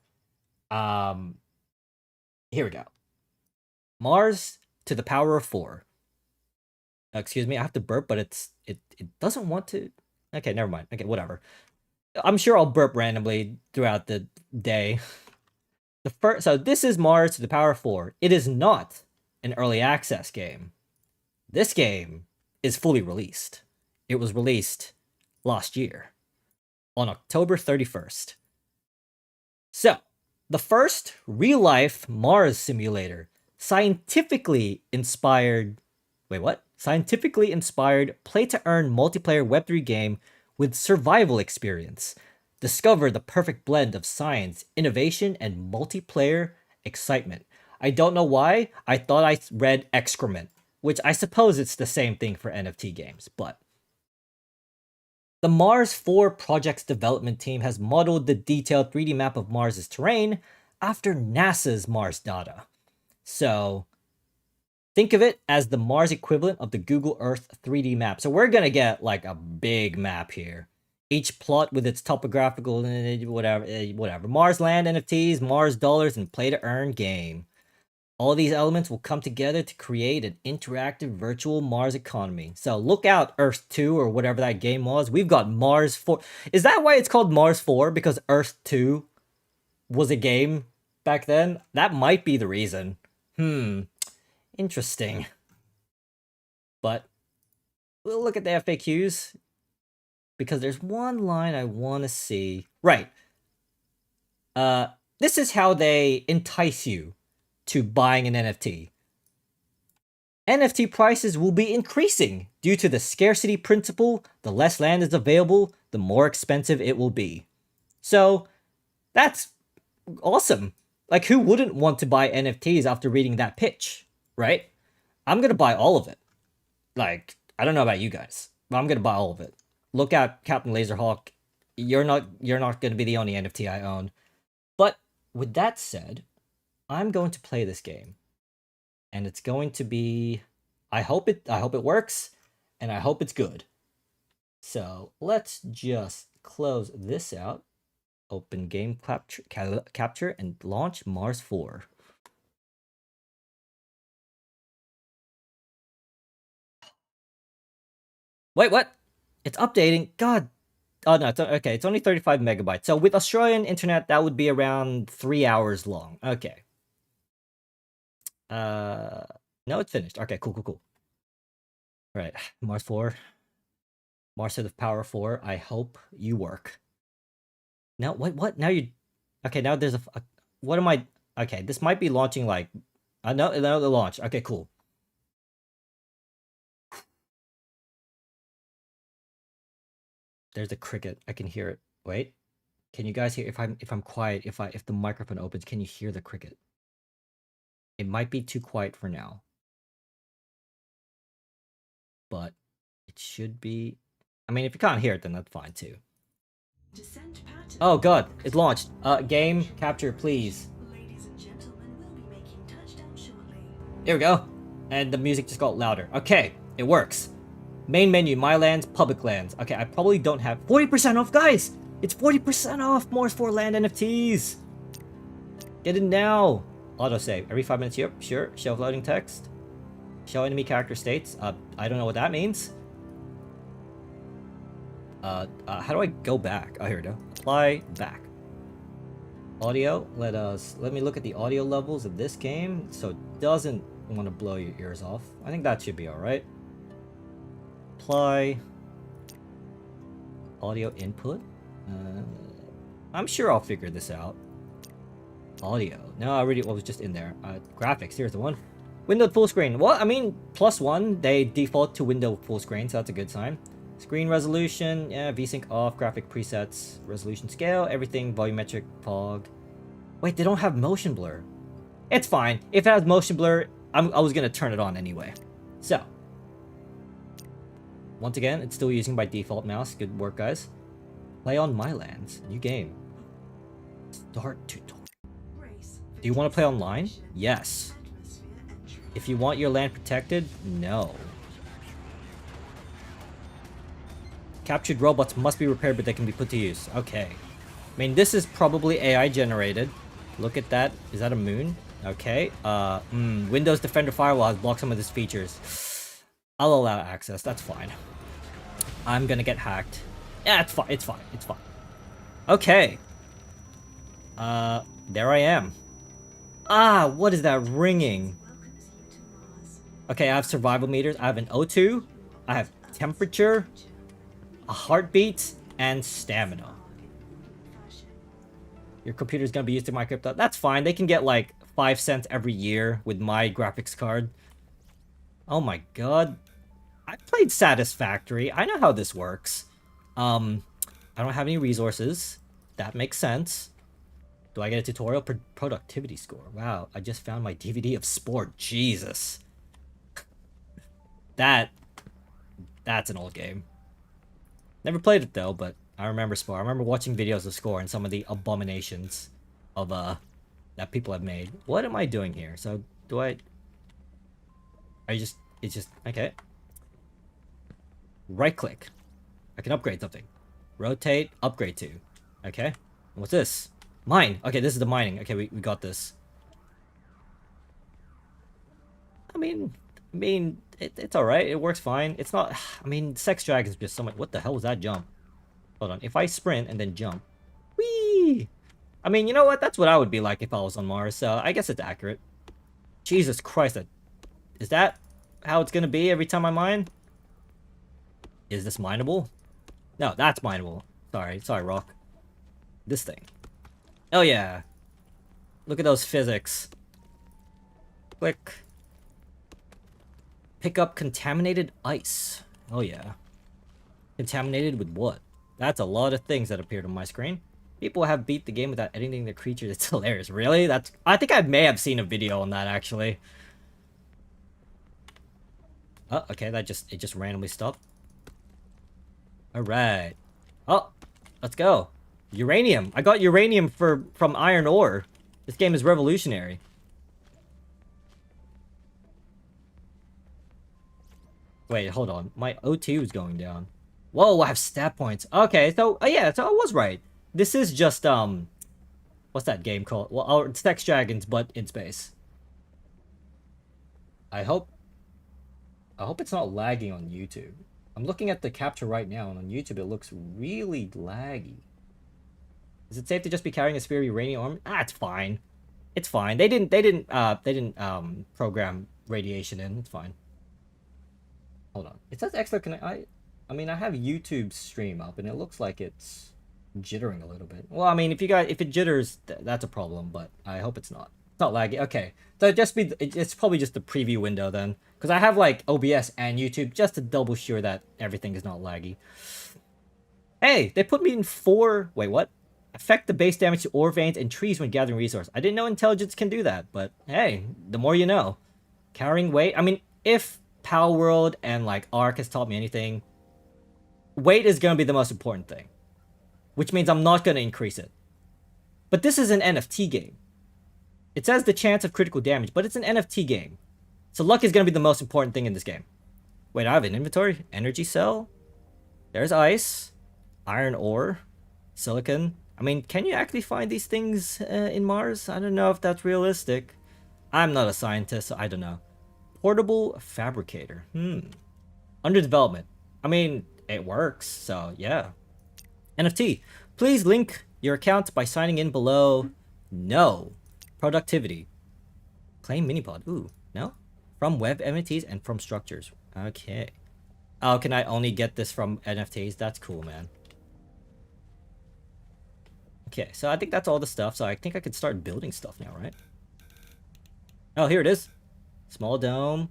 Speaker 1: Here we go. Mars to the power of 4. Excuse me, I have to burp, but it doesn't want to. Okay, never mind. Okay, whatever. I'm sure I'll burp randomly throughout the day. So this is Mars to the power of 4. It is not an early access game. This game is fully released. It was released last year on October 31st. So, the first real-life Mars simulator, scientifically inspired play-to-earn multiplayer Web3 game with survival experience. Discover the perfect blend of science, innovation, and multiplayer excitement. I don't know why. I thought I read excrement, which I suppose it's the same thing for NFT games, but the Mars 4 project's development team has modeled the detailed 3D map of Mars's terrain after NASA's Mars data. So think of it as the Mars equivalent of the Google Earth 3D map. So we're gonna get like a big map here. Each plot with its topographical whatever. Mars land NFTs, Mars dollars, and play to earn game. All these elements will come together to create an interactive virtual Mars economy. So look out, Earth 2 or whatever that game was. We've got Mars 4. Is that why it's called Mars 4? Because Earth 2 was a game back then? That might be the reason. Interesting. But we'll look at the FAQs, because there's one line I want to see. Right. This is how they entice you to buying an NFT. NFT prices will be increasing due to the scarcity principle. The less land is available, the more expensive it will be. So that's awesome. Like, who wouldn't want to buy NFTs after reading that pitch, right? I'm gonna buy all of it. Like, I don't know about you guys, but I'm gonna buy all of it. Look out, Captain Laserhawk. You're not gonna be the only NFT I own. But with that said, I'm going to play this game. And it's going to be... I hope it works, and I hope it's good. So let's just close this out. Open game capture and launch Mars 4. Wait, what? It's updating. God. Oh, no. Okay, it's only 35 megabytes. So with Australian internet, that would be around 3 hours long. Okay. No, it's finished. Okay, cool. Right. Mars 4. Mars of Power 4. I hope you work. Now, what? Now you... Okay, now there's a... What am I... Okay, this might be launching like... No, the launch. Okay, cool. There's a cricket. I can hear it. Wait. Can you guys hear... If I'm quiet, if the microphone opens, can you hear the cricket? It might be too quiet for now. But it should be... I mean, if you can't hear it, then that's fine too. Oh god, it launched. Game capture, please. There we go. And the music just got louder. Okay, it works. Main menu, my lands, public lands. Okay, I probably don't have 40% off, guys. It's 40% off Mars 4 land NFTs. Get it now. Autosave every 5 minutes. Yep, sure. Show floating text. Show enemy character states. I don't know what that means. How do I go back? Oh, here we go. Apply back. Audio. Let me look at the audio levels of this game so it doesn't want to blow your ears off. I think that should be all right. Apply audio input. I'm sure I'll figure this out. Audio. No, I already was just in there. Graphics. Here's the one. Window full screen. Well, I mean, +1. They default to window full screen, so that's a good sign. Screen resolution. Yeah, VSync off. Graphic presets. Resolution scale. Everything. Volumetric. Fog. Wait, they don't have motion blur. It's fine. If it has motion blur, I was gonna turn it on anyway. So. Once again, it's still using by default mouse. Good work, guys. Play on my lands. New game. Start tutorial. Do you want to play online? Yes. If you want your land protected, no. Captured robots must be repaired, but they can be put to use. Okay. I mean, this is probably AI generated. Look at that. Is that a moon? Okay. Windows Defender Firewall has blocked some of these features. I'll allow access. That's fine. I'm gonna get hacked. Yeah, it's fine. It's fine. It's fine. Okay. There I am. Ah, what is that ringing? Okay, I have survival meters. I have an O2. I have temperature, a heartbeat, and stamina. Your computer's gonna be used to my crypto. That's fine. They can get like 5 cents every year with my graphics card. Oh my god. I played Satisfactory. I know how this works. I don't have any resources. That makes sense. Do I get a tutorial? Productivity score. Wow, I just found my DVD of Sport. Jesus. That's an old game. Never played it though, but I remember Sport. I remember watching videos of Score and some of the abominations of that people have made. What am I doing here? So do I... it's just okay. Right click. I can upgrade something. Rotate, upgrade to. Okay. What's this? Mine. Okay, this is the mining. Okay, we got this. I mean, it's alright. It works fine. It's not... I mean, Sex Dragon's just so much... What the hell was that jump? Hold on. If I sprint and then jump... Whee! I mean, you know what? That's what I would be like if I was on Mars, so I guess it's accurate. Jesus Christ. Is that how it's gonna be every time I mine? Is this mineable? No, that's mineable. Sorry, Rock. This thing. Oh yeah. Look at those physics. Click. Pick up contaminated ice. Oh yeah. Contaminated with what? That's a lot of things that appeared on my screen. People have beat the game without editing their creatures. It's hilarious. Really? I think I may have seen a video on that actually. Oh, okay, it just randomly stopped. Alright. Oh, let's go. Uranium. I got uranium from iron ore. This game is revolutionary. Wait, hold on. My O2 is going down. Whoa, I have stat points. Okay, so yeah, so I was right. This is just what's that game called? Well, it's Text Dragons, but in space. I hope it's not lagging on YouTube. I'm looking at the capture right now, and on YouTube it looks really laggy. Is it safe to just be carrying a spear uranium arm? Ah, it's fine. It's fine. They didn't program radiation in. It's fine. Hold on. It says extra connect. I mean, I have YouTube stream up, and it looks like it's jittering a little bit. Well, I mean, if it jitters, that's a problem. But I hope it's not. It's not laggy. Okay, so it's probably just the preview window then, because I have like OBS and YouTube just to double sure that everything is not laggy. Hey, they put me in 4. Wait, what? Affect the base damage to ore veins and trees when gathering resource. I didn't know intelligence can do that, but hey, the more you know. Carrying weight. I mean, if Power World and like Ark has taught me anything, weight is gonna be the most important thing, which means I'm not gonna increase it. But this is an NFT game. It says the chance of critical damage, but it's an NFT game, so luck is gonna be the most important thing in this game. Wait, I have an inventory. Energy cell. There's ice, iron ore, silicon. I mean, can you actually find these things in Mars? I don't know if that's realistic. I'm not a scientist, so I don't know. Portable fabricator. Under development. I mean, it works, so yeah. NFT. Please link your account by signing in below. No. Productivity. Claim minipod. Ooh, no? From web NFTs and from structures. Okay. Oh, can I only get this from NFTs? That's cool, man. Okay, so I think that's all the stuff. So I think I could start building stuff now, right? Oh, here it is. Small dome.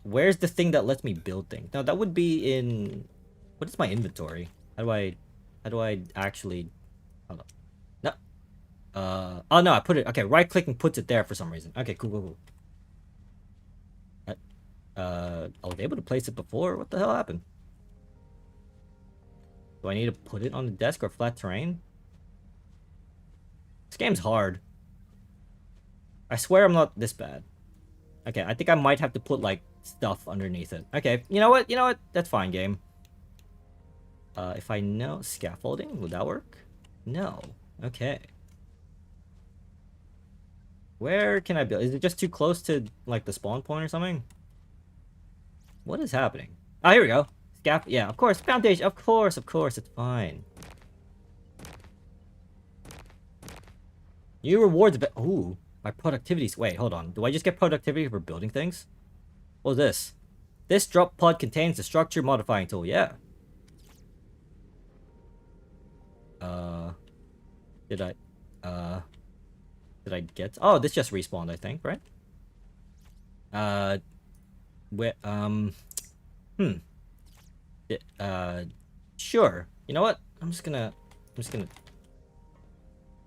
Speaker 1: Where's the thing that lets me build things? No, that would be in... What is my inventory? How do I actually... Hold on. No. Oh, no, I put it... Okay, right-click and puts it there for some reason. Okay, cool. I was able to place it before? What the hell happened? Do I need to put it on the desk or flat terrain? This game's hard. I swear I'm not this bad. Okay, I think I might have to put, like, stuff underneath it. Okay, you know what? That's fine, game. If I know... Scaffolding? Would that work? No. Okay. Where can I build? Is it just too close to, like, the spawn point or something? What is happening? Oh, here we go. Yeah, of course. Foundation. Of course. It's fine. New rewards. Ooh. My productivities. Wait, hold on. Do I just get productivity for building things? What is this? This drop pod contains the structure modifying tool. Yeah. Did I get... Oh, this just respawned, I think, right? Sure. You know what? I'm just gonna...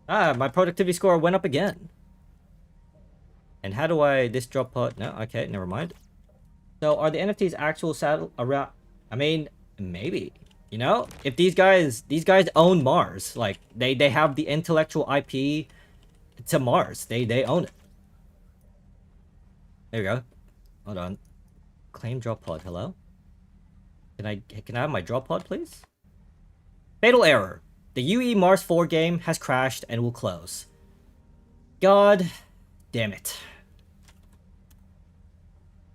Speaker 1: Ah, my productivity score went up again. And how do I... This drop pod... No, okay, never mind. So, are the NFTs actual saddle around... I mean, maybe. You know? If these guys own Mars. Like, they have the intellectual IP to Mars. They own it. There we go. Hold on. Claim drop pod. Hello? Can I have my drop pod, please? Fatal error. The UE Mars 4 game has crashed and will close. God damn it.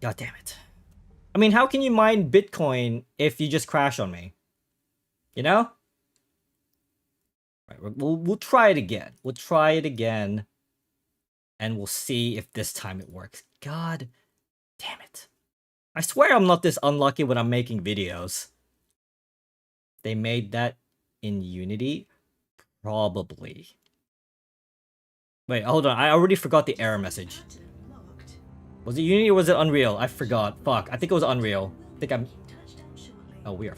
Speaker 1: God damn it. I mean, how can you mine Bitcoin if you just crash on me? You know? Right, we'll try it again. We'll try it again. And we'll see if this time it works. God damn it. I swear I'm not this unlucky when I'm making videos. They made that in Unity? Probably. Wait, hold on. I already forgot the error message. Was it Unity or was it Unreal? I forgot. Fuck. I think it was Unreal. I think I'm... Oh, we are...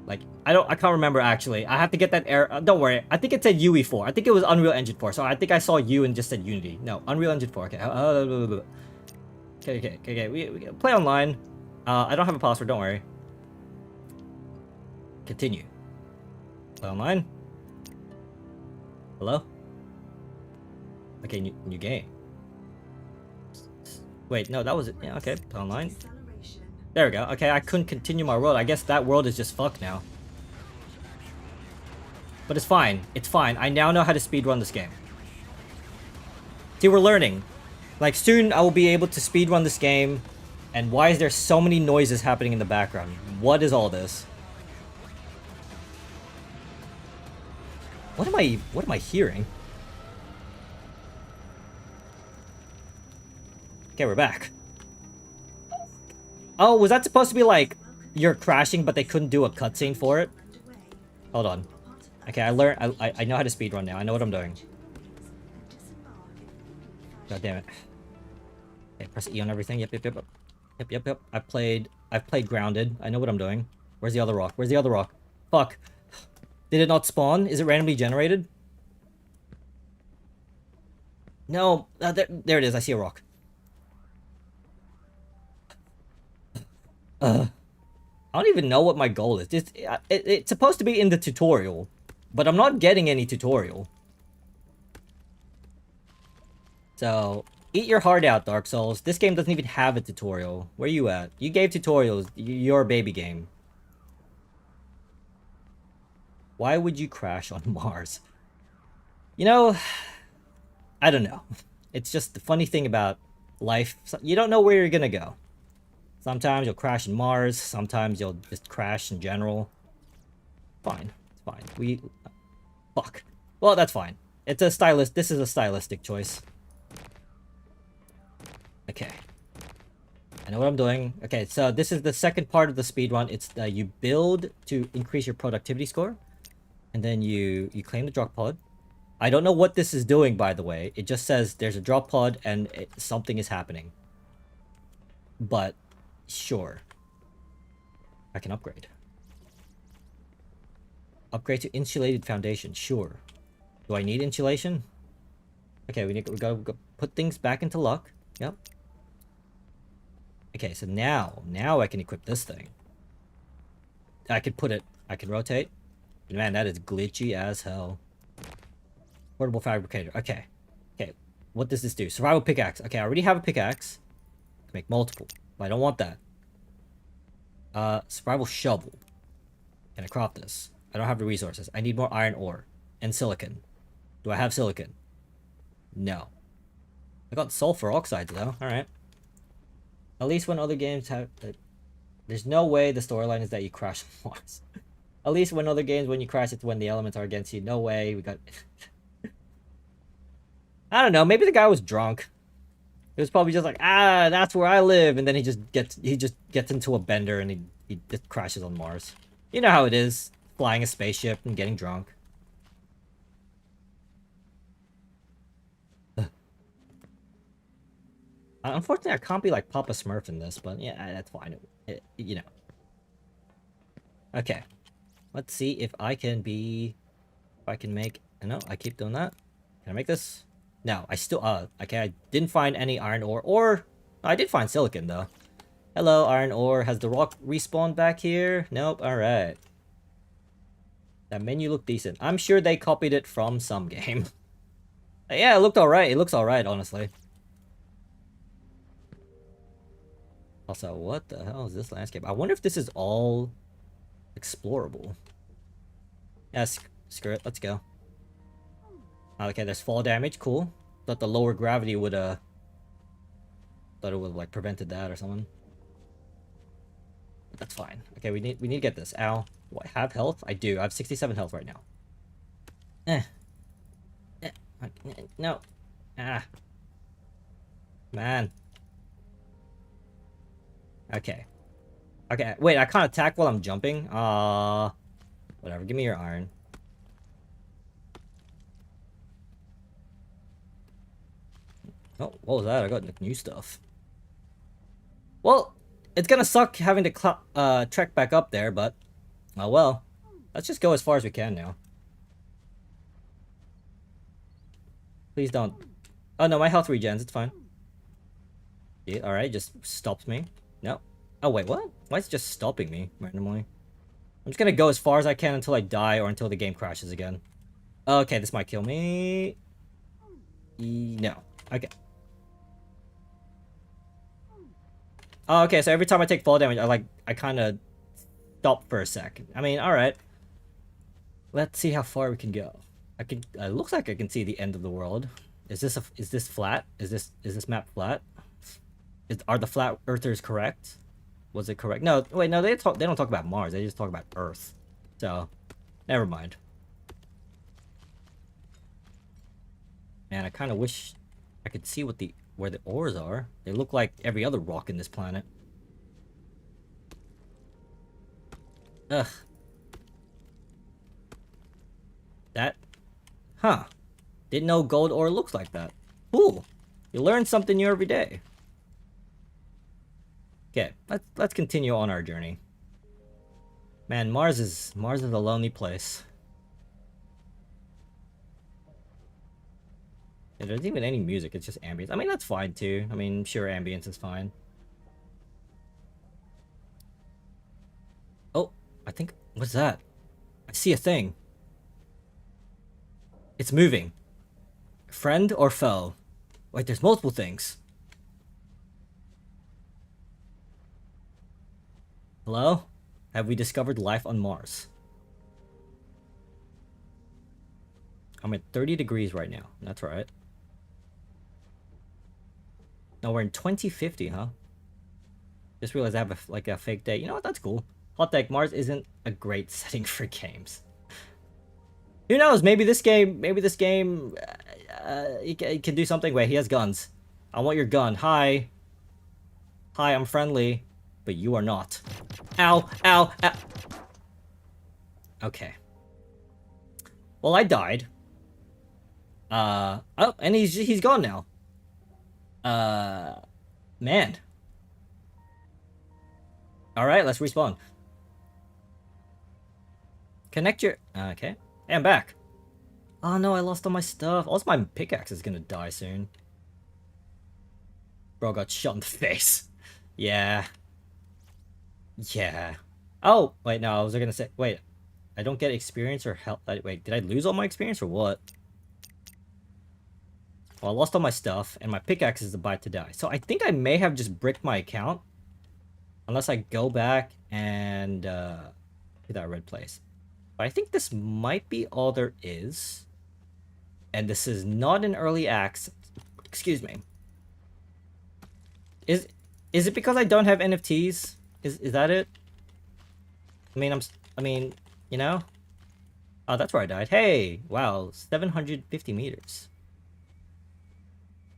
Speaker 1: Like, I can't remember actually. I have to get that error. Don't worry. I think it said UE4. I think it was Unreal Engine 4. So I think I saw U and just said Unity. No, Unreal Engine 4. Okay. Okay. We play online. I don't have a password. Don't worry. Continue. Play online. Hello? Okay, new game. Wait, no, that was it. Yeah, okay. Play online. There we go. Okay, I couldn't continue my world. I guess that world is just fucked now. But it's fine. It's fine. I now know how to speedrun this game. See, we're learning. Like, soon I will be able to speedrun this game. And why is there so many noises happening in the background? What is all this? What am I hearing? Okay, we're back. Oh, was that supposed to be like you're crashing, but they couldn't do a cutscene for it? Hold on. Okay, I learned. I know how to speedrun now. I know what I'm doing. God damn it. Okay, press E on everything. Yep. I've played Grounded. I know what I'm doing. Where's the other rock? Where's the other rock? Fuck. Did it not spawn? Is it randomly generated? No. There it is. I see a rock. I don't even know what my goal is. It's supposed to be in the tutorial, but I'm not getting any tutorial. So, eat your heart out, Dark Souls. This game doesn't even have a tutorial. Where you at? You gave tutorials. You're a baby game. Why would you crash on Mars? You know, I don't know. It's just the funny thing about life. You don't know where you're gonna go. Sometimes you'll crash in Mars. Sometimes you'll just crash in general. Fine. It's fine. Fuck. Well, that's fine. It's a stylist. This is a stylistic choice. Okay. I know what I'm doing. Okay, so this is the second part of the speedrun. It's you build to increase your productivity score. And then you claim the drop pod. I don't know what this is doing, by the way. It just says there's a drop pod and something is happening. But, sure. I can upgrade. Upgrade to insulated foundation. Sure. Do I need insulation? Okay, we gotta put things back into luck. Yep. Okay, so now I can equip this thing. I can rotate. Man, that is glitchy as hell. Portable fabricator. Okay. Okay. What does this do? Survival pickaxe. Okay, I already have a pickaxe. Make multiple. But I don't want that. Survival shovel. Can I craft this? I don't have the resources. I need more iron ore. And silicon. Do I have silicon? No. I got sulfur oxides though. Alright. At least when other games have... there's no way the storyline is that you crash on Mars. At least when other games, when you crash, it's when the elements are against you. No way. We got... I don't know. Maybe the guy was drunk. It was probably just like, that's where I live. And then he just gets into a bender and he just crashes on Mars. You know how it is. Flying a spaceship and getting drunk. Unfortunately, I can't be like Papa Smurf in this, but yeah, that's fine. You know. Okay. Let's see if I can be... If I can make... No, I keep doing that. Can I make this? No, I still... okay, I didn't find any iron ore. Or... I did find silicon, though. Hello, iron ore. Has the rock respawned back here? Nope. Alright. That menu looked decent. I'm sure they copied it from some game. Yeah, it looked alright. It looks alright, honestly. Also, what the hell is this landscape? I wonder if this is all... explorable. Yes, screw it. Let's go. Okay, there's fall damage. Cool. Thought the lower gravity would, thought it would, like, prevented that or something. But that's fine. Okay, we need to get this. Ow. Do I have health? I do. I have 67 health right now. No. Man. Okay. Okay, wait, I can't attack while I'm jumping? Whatever, give me your iron. Oh, what was that? I got new stuff. Well, it's gonna suck having to trek back up there, but... Oh well. Let's just go as far as we can now. Please don't... Oh no, my health regens, it's fine. Yeah, alright, just stops me. No. Oh wait, what? Why is it just stopping me randomly? I'm just gonna go as far as I can until I die or until the game crashes again. Okay, this might kill me. No. Okay. Oh, okay, so every time I take fall damage, I kind of stop for a sec. I mean, all right. Let's see how far we can go. I can. It looks like I can see the end of the world. Is this flat? Is this map flat? Are the flat earthers correct? Was it correct? No, wait, no, they don't talk about Mars. They just talk about Earth. So, never mind. Man, I kind of wish I could see where the ores are. They look like every other rock in this planet. Ugh. That, huh? Didn't know gold ore looks like that. Cool. You learn something new every day. Okay, let's continue on our journey. Man, Mars is a lonely place. Yeah, there's even any music, it's just ambience. I mean, that's fine too. I mean, sure, ambience is fine. Oh, I think, what's that? I see a thing. It's moving. Friend or foe? Wait, there's multiple things. Hello? Have we discovered life on Mars? I'm at 30 degrees right now. That's right. No, we're in 2050, huh? Just realized I have a fake day. You know what? That's cool. Hot take, Mars isn't a great setting for games. Who knows? Maybe this game, he can do something. Wait, he has guns. I want your gun. Hi. Hi, I'm friendly, but you are not. Ow, ow, ow. Okay. Well, I died. Oh, and he's gone now. Man. Alright, let's respawn. Connect your... Okay. Hey, I'm back. Oh no, I lost all my stuff. Also, my pickaxe is gonna die soon. Bro got shot in the face. Yeah. Yeah. Oh, wait, no, I was gonna say... Wait. I don't get experience or health... Wait, did I lose all my experience or what? Well, I lost all my stuff, and my pickaxe is about to die. So I think I may have just bricked my account. Unless I go back and hit that red place. But I think this might be all there is. And this is not an early access. Excuse me. Is it because I don't have NFTs? Is that it? I mean, you know? Oh, that's where I died. Hey, wow, 750 meters.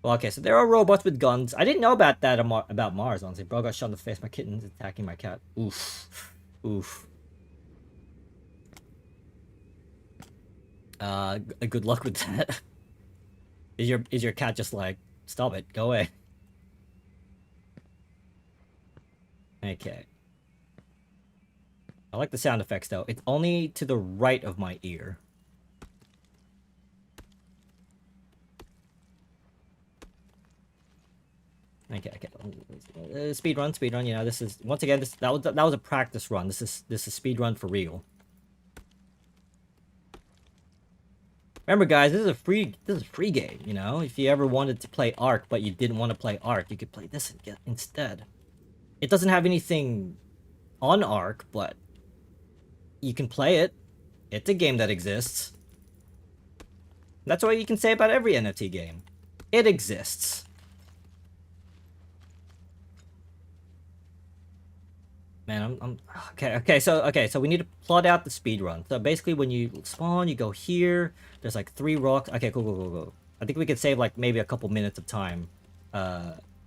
Speaker 1: Well, okay, so there are robots with guns. I didn't know about that about Mars, honestly. Bro got shot in the face. My kitten's attacking my cat. Oof. Oof. Good luck with that. Is your cat just like, stop it, go away? Okay. I like the sound effects though. It's only to the right of my ear. Okay. Speed run. You know, this is once again that was a practice run. This is speed run for real. Remember, guys, this is a free game. You know, if you ever wanted to play Ark but you didn't want to play Ark, you could play this instead. It doesn't have anything on Ark, but you can play it. It's a game that exists. That's what you can say about every NFT game. It exists. Man, I'm okay. So we need to plot out the speed run. So basically, when you spawn, you go here. There's like 3 rocks. Okay, cool. I think we could save like maybe a couple minutes of time,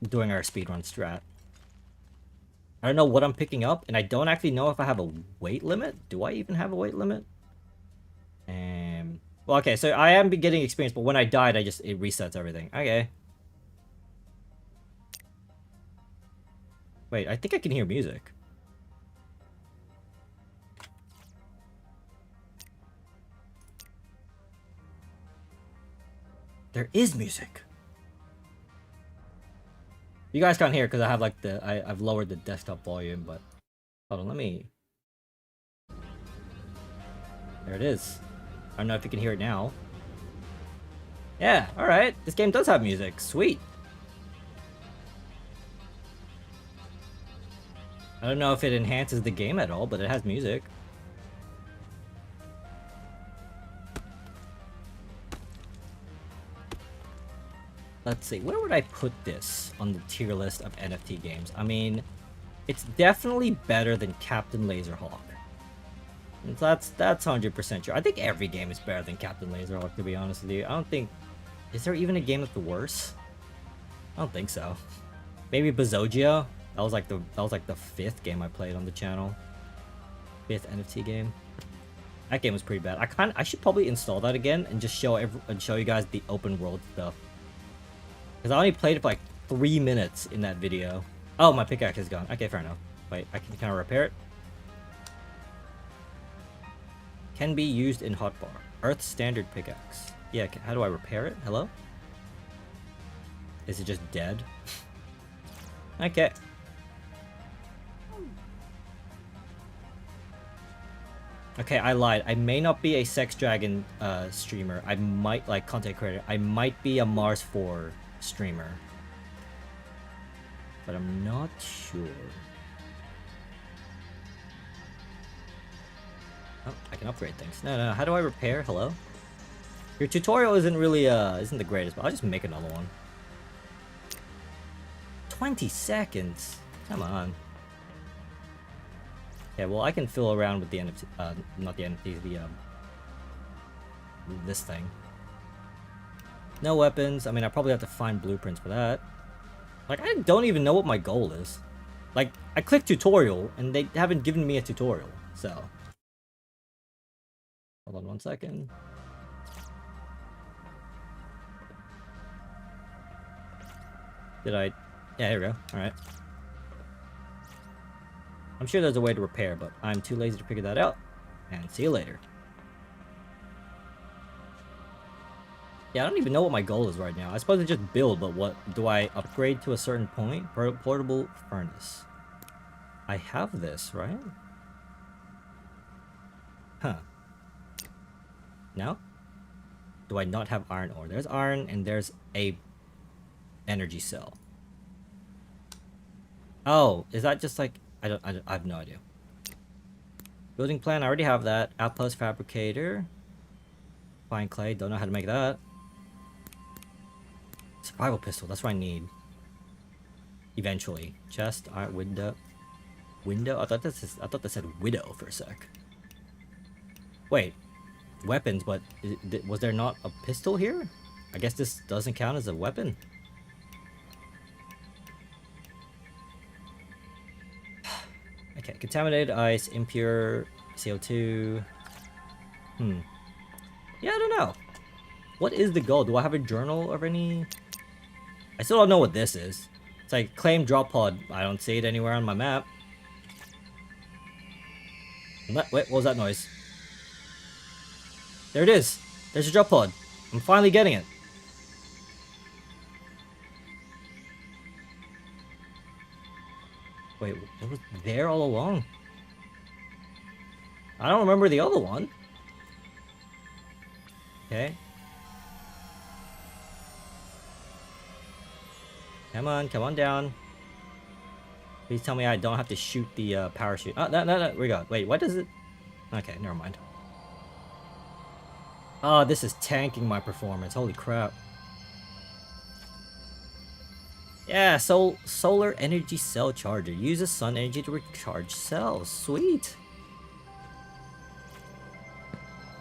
Speaker 1: doing our speed run strat. I don't know what I'm picking up, and I don't actually know if I have a weight limit. Do I even have a weight limit? Well, okay, so I am getting experience, but when I died, it resets everything. Okay. Wait, I think I can hear music. There is music. You guys can't hear because I have like I've lowered the desktop volume, but hold on, let me. There it is. I don't know if you can hear it now. Yeah, alright. This game does have music. Sweet. I don't know if it enhances the game at all, but it has music. Let's see, where would I put this on the tier list of NFT games? I mean, it's definitely better than Captain Laserhawk. That's 100% true. I think every game is better than Captain Laserhawk, to be honest with you. I don't think... Is there even a game that's worse? I don't think so. Maybe Bazogia? That was like the 5th game I played on the channel. 5th NFT game. That game was pretty bad. I should probably install that again and just show you guys the open world stuff. Because I only played it for like 3 minutes in that video. Oh, my pickaxe is gone. Okay, fair enough. Wait, can I repair it? Can be used in hotbar. Earth standard pickaxe. Yeah, how do I repair it? Hello? Is it just dead? Okay. Okay, I lied. I may not be a Sex Dragon streamer. I might, like, content creator. I might be a Mars 4 streamer. But I'm not sure. Oh, I can upgrade things. No, how do I repair? Hello? Your tutorial isn't really, isn't the greatest, but I'll just make another one. 20 seconds? Come on. Yeah, well, I can fill around with the NFT, not the NFTs, this thing. No weapons. I mean, I probably have to find blueprints for that. Like, I don't even know what my goal is. Like, I clicked tutorial, and they haven't given me a tutorial, so... Hold on 1 second. Did I... Yeah, here we go. Alright. I'm sure there's a way to repair, but I'm too lazy to figure that out. And see you later. Yeah, I don't even know what my goal is right now. I suppose I just build, but what... Do I upgrade to a certain point? Portable furnace. I have this, right? Huh. No? Do I not have iron ore? There's iron, and there's a energy cell. Oh, is that just like... I have no idea. Building plan, I already have that. Outpost fabricator. Fine clay, don't know how to make that. Survival pistol, that's what I need. Eventually. Chest, iron, window. Window? I thought that said widow for a sec. Wait. Weapons, but was there not a pistol here? I guess this doesn't count as a weapon. Okay, contaminated ice, impure CO2. Yeah, I don't know. What is the goal? Do I have a journal of any? I still don't know what this is. It's like claim drop pod. I don't see it anywhere on my map. Wait, what was that noise? There it is. There's a drop pod. I'm finally getting it. Wait, it was there all along? I don't remember the other one. Okay. Come on down. Please tell me I don't have to shoot the parachute. Oh, no, we got. Wait, what does it? Okay, never mind. Oh, this is tanking my performance. Holy crap. Yeah, solar energy cell charger. Uses sun energy to recharge cells. Sweet.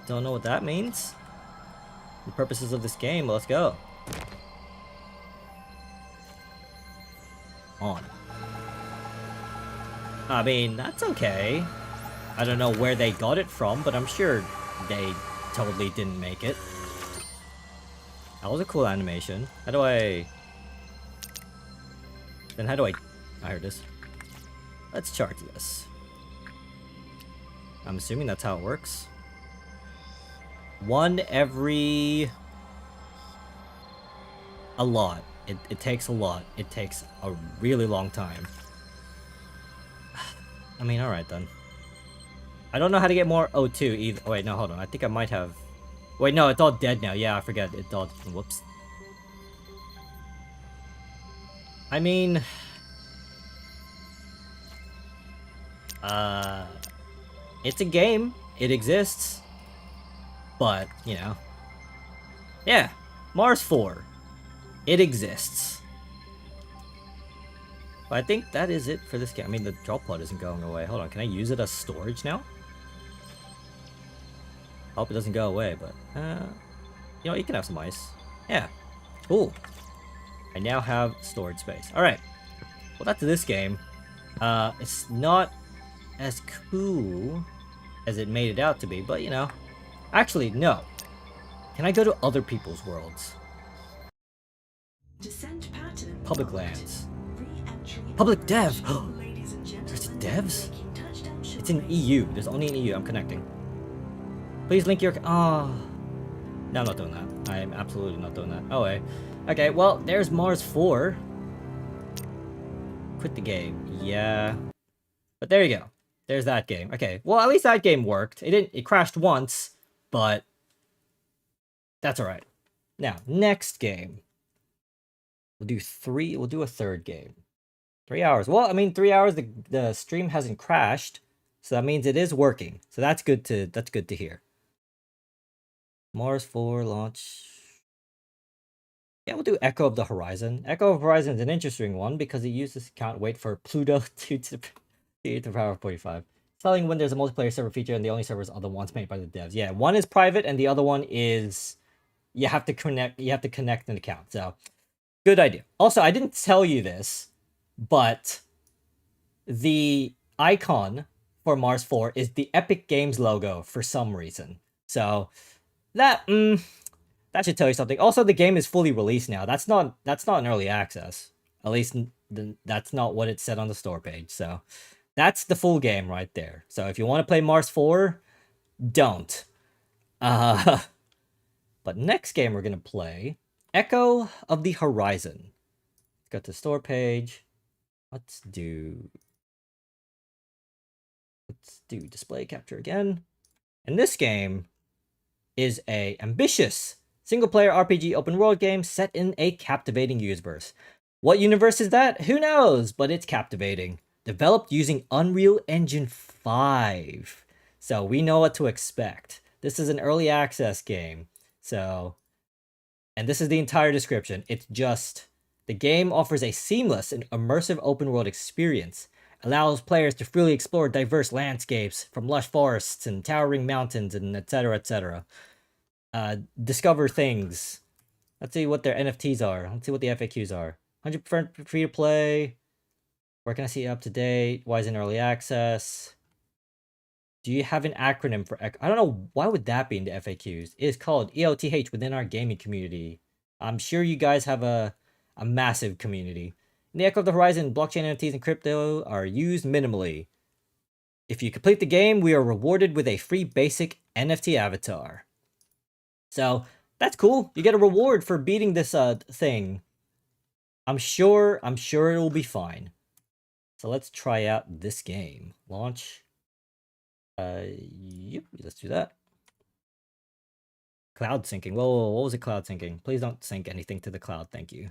Speaker 1: Don't know what that means. The purposes of this game, let's go. On. I mean, that's okay. I don't know where they got it from, but I'm sure they totally didn't make it. That was a cool animation. How do I... Then how do I heard this? Let's charge this. I'm assuming that's how it works. One every... A lot. It takes a lot. It takes a really long time. I mean, alright then. I don't know how to get more O2 either. Oh, wait, no, hold on. I think I might have... Wait, no, it's all dead now. Yeah, I forget. It's all... Whoops. I mean... It's a game. It exists. But, you know. Yeah. Mars 4. It exists. But I think that is it for this game. I mean, the drop pod isn't going away. Hold on, can I use it as storage now? Hope it doesn't go away, but... you know, you can have some ice. Yeah. Cool. I now have storage space. Alright. Well, that's this game. It's not as cool as it made it out to be, but, you know. Actually, no. Can I go to other people's worlds? Public lands. Public dev! There's devs? It's in EU. There's only an EU. I'm connecting. Please link your... Oh. No, I'm not doing that. I am absolutely not doing that. Oh, wait. Okay, well, there's Mars 4. Quit the game. Yeah. But there you go. There's that game. Okay, well, at least that game worked. It crashed once, but that's alright. Now, next game. We'll do a third game. 3 hours. Well, I mean, 3 hours, the stream hasn't crashed, so that means it is working. So that's good to hear. Mars 4 launch. Yeah, we'll do Echo of the Horizon. Echo of Horizon is an interesting one because it uses can't wait for Pluto to the power of 45. Telling when there's a multiplayer server feature and the only servers are the ones made by the devs. Yeah, one is private and the other one is you have to connect an account. So good idea. Also, I didn't tell you this, but the icon for Mars 4 is the Epic Games logo for some reason. So that should tell you something. Also, the game is fully released now. That's not an early access. At least that's not what it said on the store page. So that's the full game right there. So if you want to play Mars 4, don't. But next game we're gonna play Echo of the Horizon. Go to the store page. Let's do display capture again. And this game is a ambitious single-player RPG open-world game set in a captivating universe. What universe is that? Who knows, but it's captivating. Developed using Unreal Engine 5. So we know what to expect. This is an early access game. So, and this is the entire description. It's just, the game offers a seamless and immersive open-world experience. Allows players to freely explore diverse landscapes, from lush forests and towering mountains and etc. etc. Discover things. Let's see what their NFTs are. Let's see what the FAQs are. 100% free to play. Where can I see up to date? Why is it in early access? Do you have an acronym for I don't know. Why would that be in the FAQs? It is called EOTH within our gaming community. I'm sure you guys have a massive community. In the Echo of the Horizon, blockchain NFTs and crypto are used minimally. If you complete the game, we are rewarded with a free basic NFT avatar. So that's cool. You get a reward for beating this thing. I'm sure it will be fine. So let's try out this game. Launch. Yep, let's do that. Cloud syncing. Whoa, what was it cloud syncing? Please don't sync anything to the cloud, thank you.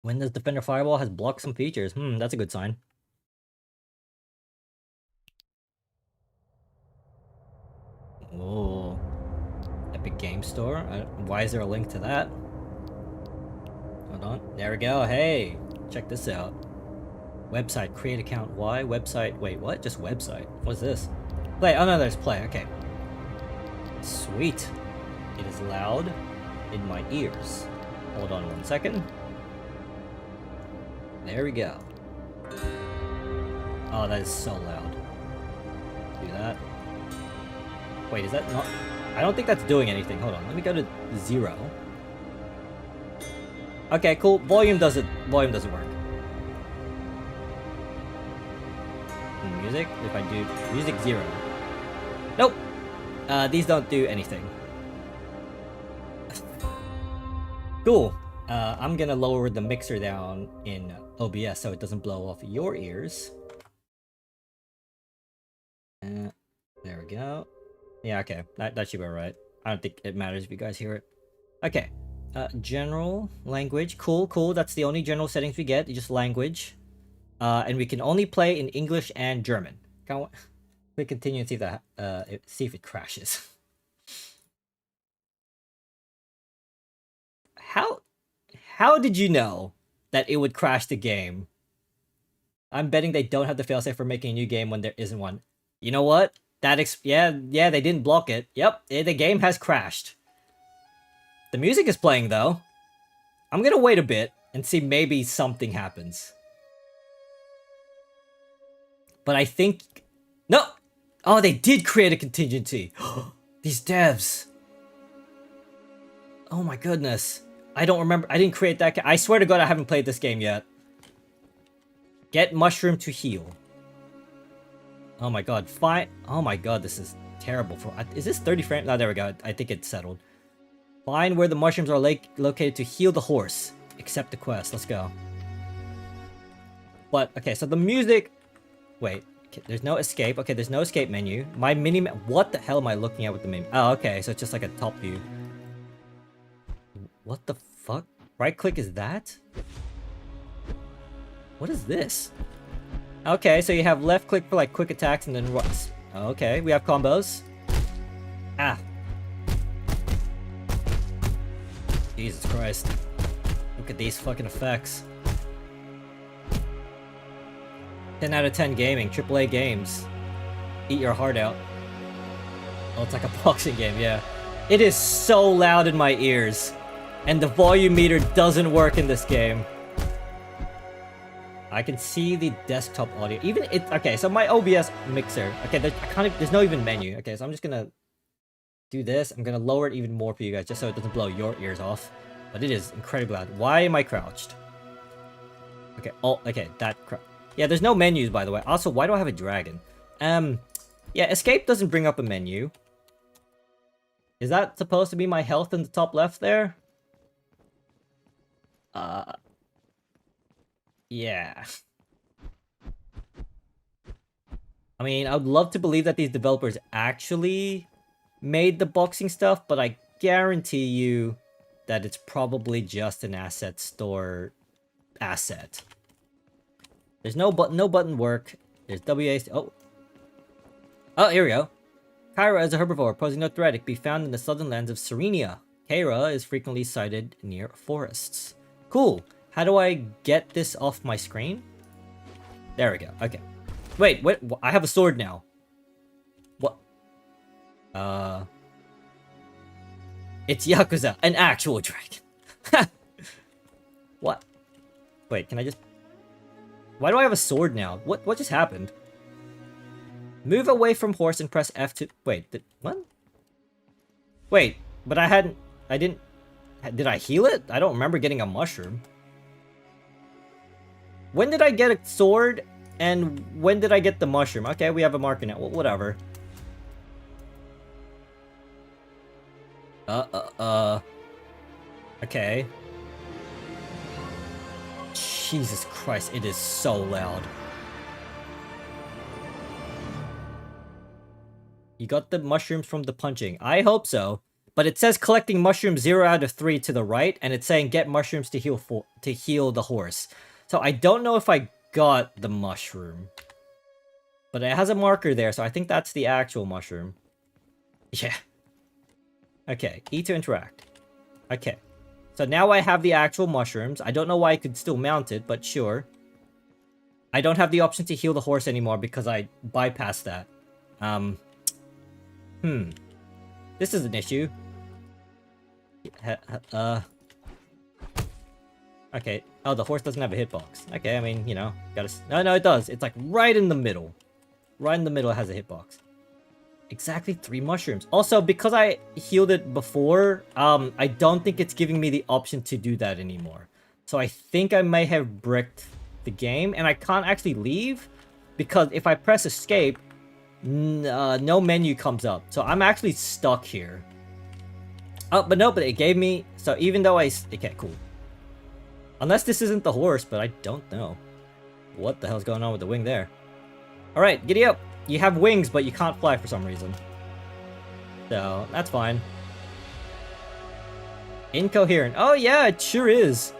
Speaker 1: Windows Defender Firewall has blocked some features. That's a good sign. Whoa. Epic Game Store? Why is there a link to that? Hold on. There we go. Hey, check this out. Website, create account. Why? Website. Wait, what? Just website. What's this? Play. Oh no, there's play. Okay. Sweet. It is loud in my ears. Hold on 1 second. There we go. Oh, that is so loud. Do that. Wait, is that not... I don't think that's doing anything. Hold on, let me go to 0. Okay, cool. Volume doesn't work. Music, if I do music 0. Nope. These don't do anything. Cool. I'm gonna lower the mixer down in OBS so it doesn't blow off your ears. There we go. Yeah, okay. That should be alright. I don't think it matters if you guys hear it. Okay. General language. Cool, cool. That's the only general settings we get. Just language. And we can only play in English and German. We continue and see if that see if it crashes. How did you know that it would crash the game? I'm betting they don't have the failsafe for making a new game when there isn't one. You know what? Yeah, they didn't block it. Yep, the game has crashed. The music is playing though. I'm gonna wait a bit and see maybe something happens. But I think... No! Oh, they did create a contingency. These devs. Oh my goodness. I don't remember. I didn't create that. I swear to God, I haven't played this game yet. Get mushroom to heal. Oh my God. Fine. Oh my God, this is terrible. Is this 30 frames? Oh, there we go. I think it's settled. Find where the mushrooms are located to heal the horse. Accept the quest. Let's go. But, okay, so the music... Wait. Okay, there's no escape. Okay, there's no escape menu. My mini-map... What the hell am I looking at with the menu? Oh, okay, so it's just like a top view. What the fuck? Right click is that? What is this? Okay, so you have left click for like quick attacks and then runs. Okay, we have combos. Ah. Jesus Christ. Look at these fucking effects. 10 out of 10 gaming, AAA games. Eat your heart out. Oh, it's like a boxing game, yeah. It is so loud in my ears. And the volume meter doesn't work in this game. I can see the desktop audio. Even it. Okay, so my OBS mixer. Okay, there's no even menu. Okay, so I'm just gonna do this. I'm gonna lower it even more for you guys, just so it doesn't blow your ears off. But it is incredibly loud. Why am I crouched? Okay. Oh, okay. Yeah, there's no menus, by the way. Also, why do I have a dragon? Yeah, escape doesn't bring up a menu. Is that supposed to be my health in the top left there? Yeah. I mean, I would love to believe that these developers actually made the boxing stuff, but I guarantee you that it's probably just an asset store asset. There's no button work. There's WASD. Oh, here we go. Kyra is a herbivore, posing no threat. It can be found in the southern lands of Serenia. Kyra is frequently sighted near forests. Cool. How do I get this off my screen? There we go. Okay. Wait, what? I have a sword now. What? It's Yakuza, an actual dragon. What? Wait, can I just... Why do I have a sword now? What just happened? Move away from horse and press F to... Wait, what? Wait, but I didn't... Did I heal it? I don't remember getting a mushroom. When did I get a sword? And when did I get the mushroom? Okay, we have a marker now. Well, whatever. Okay. Jesus Christ, it is so loud. You got the mushrooms from the punching. I hope so. But it says collecting mushrooms 0 out of 3 to the right, and it's saying get mushrooms to heal the horse. So I don't know if I got the mushroom. But it has a marker there, so I think that's the actual mushroom. Yeah. Okay, E to interact. Okay. So now I have the actual mushrooms. I don't know why I could still mount it, but sure. I don't have the option to heal the horse anymore because I bypassed that. This is an issue. Okay. Oh, the horse doesn't have a hitbox. Okay, I mean, you know, gotta... No, it does. It's like right in the middle. Right in the middle it has a hitbox. Exactly 3 mushrooms. Also, because I healed it before, I don't think it's giving me the option to do that anymore. So I think I may have bricked the game, and I can't actually leave, because if I press escape, no menu comes up. So I'm actually stuck here. Oh, but no, but it gave me... So even though okay, cool. Unless this isn't the horse, but I don't know. What the hell's going on with the wing there? Alright, giddy up. You have wings, but you can't fly for some reason. So, that's fine. Incoherent. Oh yeah, it sure is.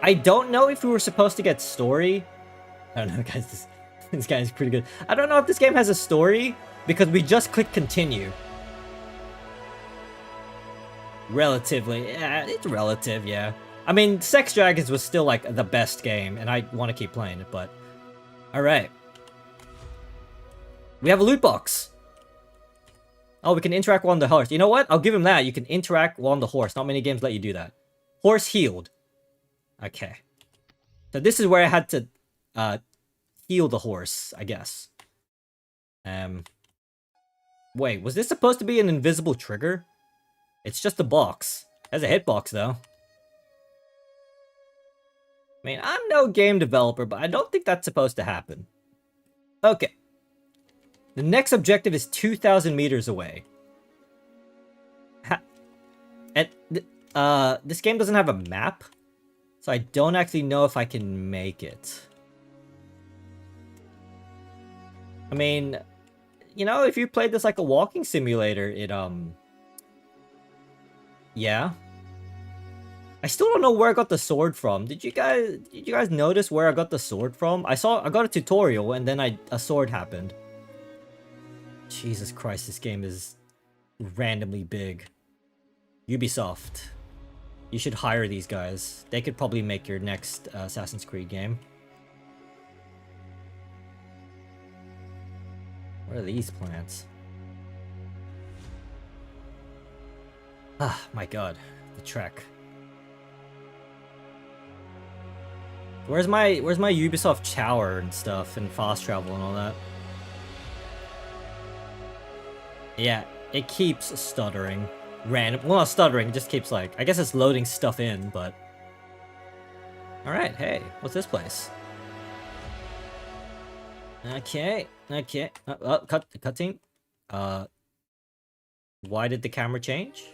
Speaker 1: I don't know if we were supposed to get story. I don't know, guys. This guy is pretty good. I don't know if this game has a story because we just click continue. Relatively. Yeah, it's relative, yeah. I mean, Sex Dragons was still like the best game, and I want to keep playing it, but... Alright. We have a loot box. Oh, we can interact while on the horse. You know what? I'll give him that. You can interact while on the horse. Not many games let you do that. Horse healed. Okay. So this is where I had to heal the horse, I guess. Wait, was this supposed to be an invisible trigger? It's just a box. It has a hitbox, though. I mean, I'm no game developer, but I don't think that's supposed to happen. Okay. The next objective is 2,000 meters away. This game doesn't have a map, so I don't actually know if I can make it. I mean, you know, if you played this like a walking simulator, yeah. I still don't know where I got the sword from. Did you guys notice where I got the sword from? I got a tutorial and then a sword happened. Jesus Christ, this game is randomly big. Ubisoft. You should hire these guys. They could probably make your next Assassin's Creed game. What are these plants? Ah, my god. The trek. Where's my Ubisoft shower and stuff and fast travel and all that? Yeah, it keeps stuttering. Well, not stuttering, it just keeps like... I guess it's loading stuff in, but... Alright, hey, what's this place? Okay. Cutting. Why did the camera change?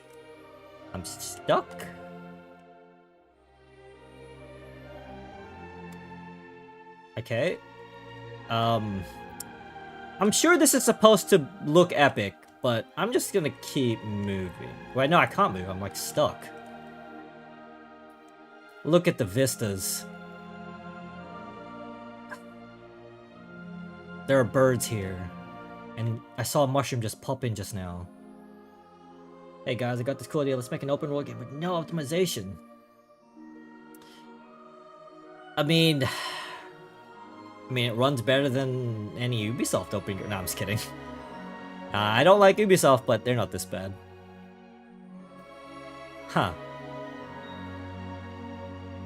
Speaker 1: I'm stuck. Okay. I'm sure this is supposed to look epic, but I'm just gonna keep moving. Wait, no, I can't move. I'm like stuck. Look at the vistas. There are birds here. And I saw a mushroom just pop in just now. Hey guys, I got this cool idea. Let's make an open world game with no optimization. I mean, it runs better than any Ubisoft open... No, I'm just kidding. I don't like Ubisoft, but they're not this bad. Huh.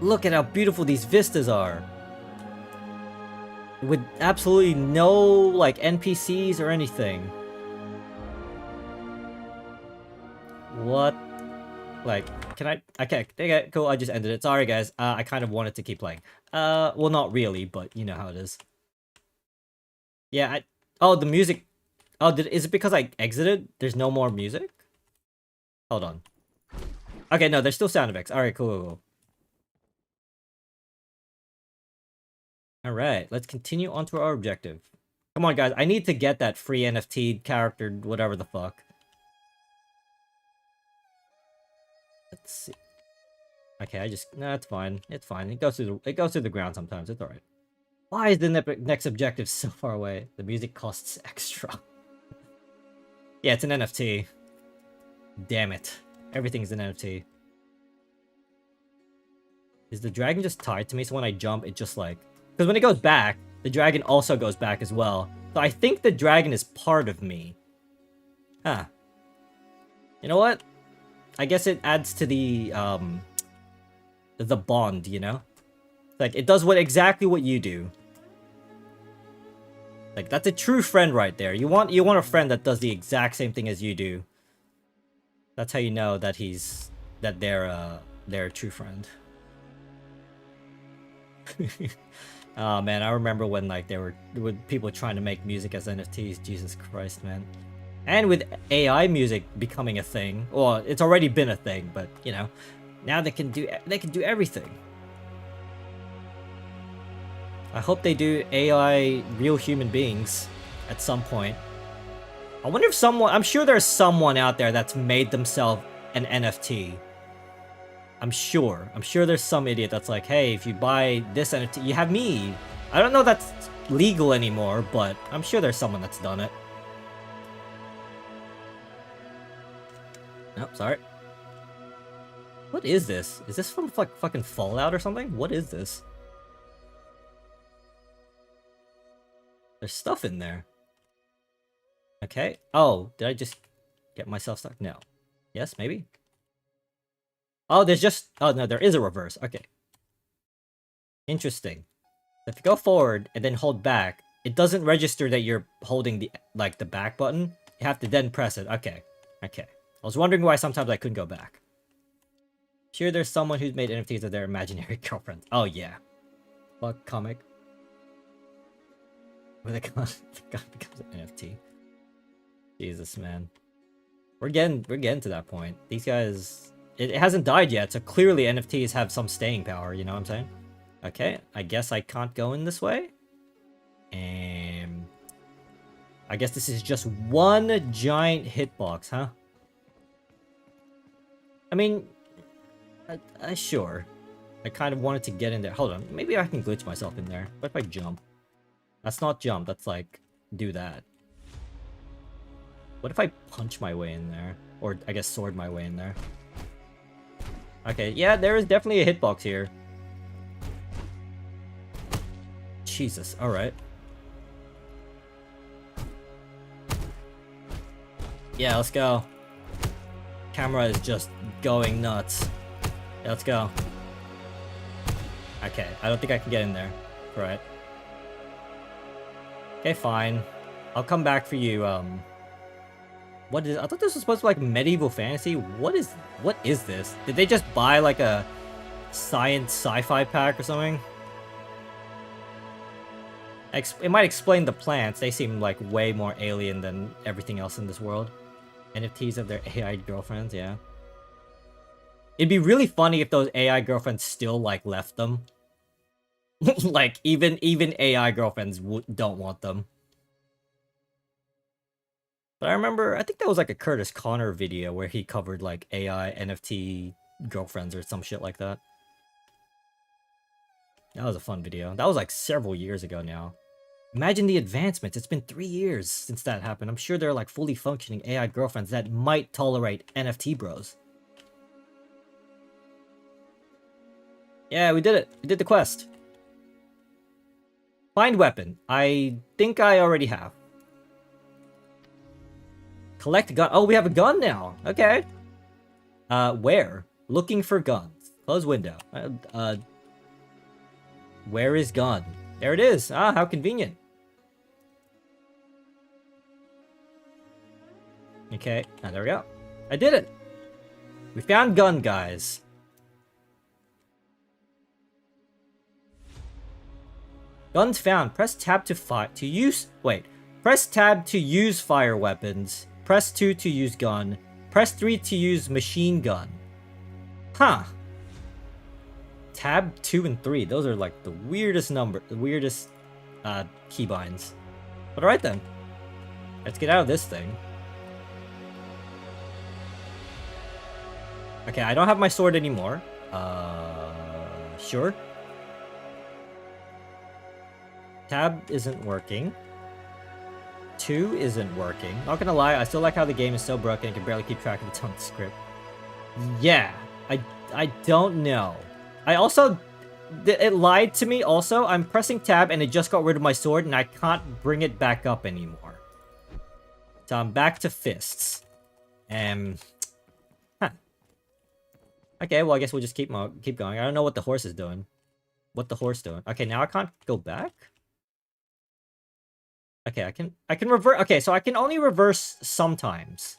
Speaker 1: Look at how beautiful these vistas are. With absolutely no, like, NPCs or anything. What? Like, can I... Okay, cool, I just ended it. Sorry, guys. I kind of wanted to keep playing. Well, not really, but you know how it is. Yeah, Oh, the music... Oh, is it because I exited? There's no more music? Hold on. Okay, no, there's still sound effects. Alright, cool. Alright, let's continue on to our objective. Come on, guys. I need to get that free NFT character, whatever the fuck. Let's see. Okay, no, it's fine. It's fine. It goes through the ground sometimes. It's alright. Why is the next objective so far away? The music costs extra. Yeah, it's an NFT. Damn it. Everything's an NFT. Is the dragon just tied to me? So when I jump, it just like... Because when it goes back, the dragon also goes back as well. So I think the dragon is part of me. Huh. You know what? I guess it adds to the bond, you know? Like, it does exactly what you do. Like, that's a true friend right there. You want a friend that does the exact same thing as you do. That's how you know that they're a true friend. Oh man, I remember when like with people trying to make music as NFTs. Jesus Christ, man. And with AI music becoming a thing, well, it's already been a thing, but you know, now they can do everything. I hope they do AI real human beings at some point. I wonder if I'm sure there's someone out there that's made themselves an NFT. I'm sure there's some idiot that's like, hey, if you buy this NFT, you have me. I don't know if that's legal anymore, but I'm sure there's someone that's done it. Nope, sorry. What is this? Is this from like fucking Fallout or something? What is this? There's stuff in there. Okay. Oh, did I just get myself stuck? No. Yes, maybe? Oh, there's just... Oh, no, there is a reverse. Okay. Interesting. If you go forward and then hold back, it doesn't register that you're holding the the back button. You have to then press it. Okay. Okay. I was wondering why sometimes I couldn't go back. Sure, there's someone who's made NFTs of their imaginary girlfriends. Oh, yeah. Fuck comic. Where the god becomes an NFT. Jesus, man. We're getting to that point. These guys... It hasn't died yet, so clearly NFTs have some staying power, you know what I'm saying? Okay, I guess I can't go in this way. And... I guess this is just one giant hitbox, huh? I mean... sure. I kind of wanted to get in there. Hold on, maybe I can glitch myself in there. What if I jump? That's not jump, that's like... do that. What if I punch my way in there? Or, I guess, sword my way in there. Okay, yeah, there is definitely a hitbox here. Jesus, alright. Yeah, let's go. Camera is just going nuts. Yeah, let's go. Okay, I don't think I can get in there. Right. Okay, fine. I'll come back for you, What is... I thought this was supposed to be like medieval fantasy. What is this? Did they just buy like a science sci-fi pack or something? It might explain the plants. They seem like way more alien than everything else in this world. NFTs of their AI girlfriends, yeah. It'd be really funny if those AI girlfriends still like left them. Like even AI girlfriends don't want them. But I remember, I think that was like a Curtis Connor video where he covered like AI NFT girlfriends or some shit like that. That was a fun video. That was like several years ago now. Imagine the advancements. It's been 3 years since that happened. I'm sure there are like fully functioning AI girlfriends that might tolerate NFT bros. Yeah, we did it. We did the quest. Find weapon. I think I already have. Collect gun. Oh, we have a gun now. Okay. Where? Looking for guns. Close window. Where is gun? There it is. Ah, how convenient. Okay. Ah, there we go. I did it. We found gun, guys. Guns found. Press tab to use... Wait. Press tab to use fire weapons. Press 2 to use gun. Press 3 to use machine gun. Huh. Tab 2 and 3. Those are like the weirdest keybinds. But alright then. Let's get out of this thing. Okay, I don't have my sword anymore. Sure. Tab isn't working. 2 isn't working. Not gonna lie, I still like how the game is so broken it can barely keep track of its own script. Yeah, I don't know. I also... It lied to me also. I'm pressing tab and it just got rid of my sword and I can't bring it back up anymore. So I'm back to fists. Huh. Okay, well I guess we'll just keep going. I don't know what the horse is doing. What the horse doing? Okay, now I can't go back? Okay, I can reverse. Okay, so I can only reverse sometimes.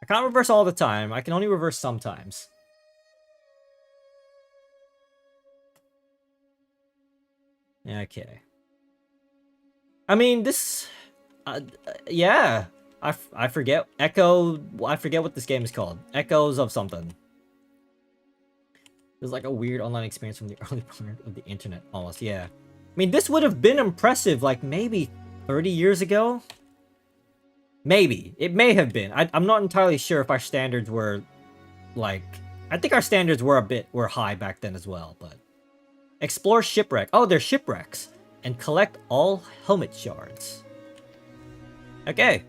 Speaker 1: I can't reverse all the time. I can only reverse sometimes. Okay. I mean, this... yeah. I forget. Echo... I forget what this game is called. Echoes of something. It was like a weird online experience from the early part of the internet, almost. Yeah. I mean, this would have been impressive, like, maybe 30 years ago? Maybe. It may have been. I'm not entirely sure if our standards were, like... I think our standards were high back then as well, but explore shipwreck. Oh, they're shipwrecks. And collect all helmet shards. Okay.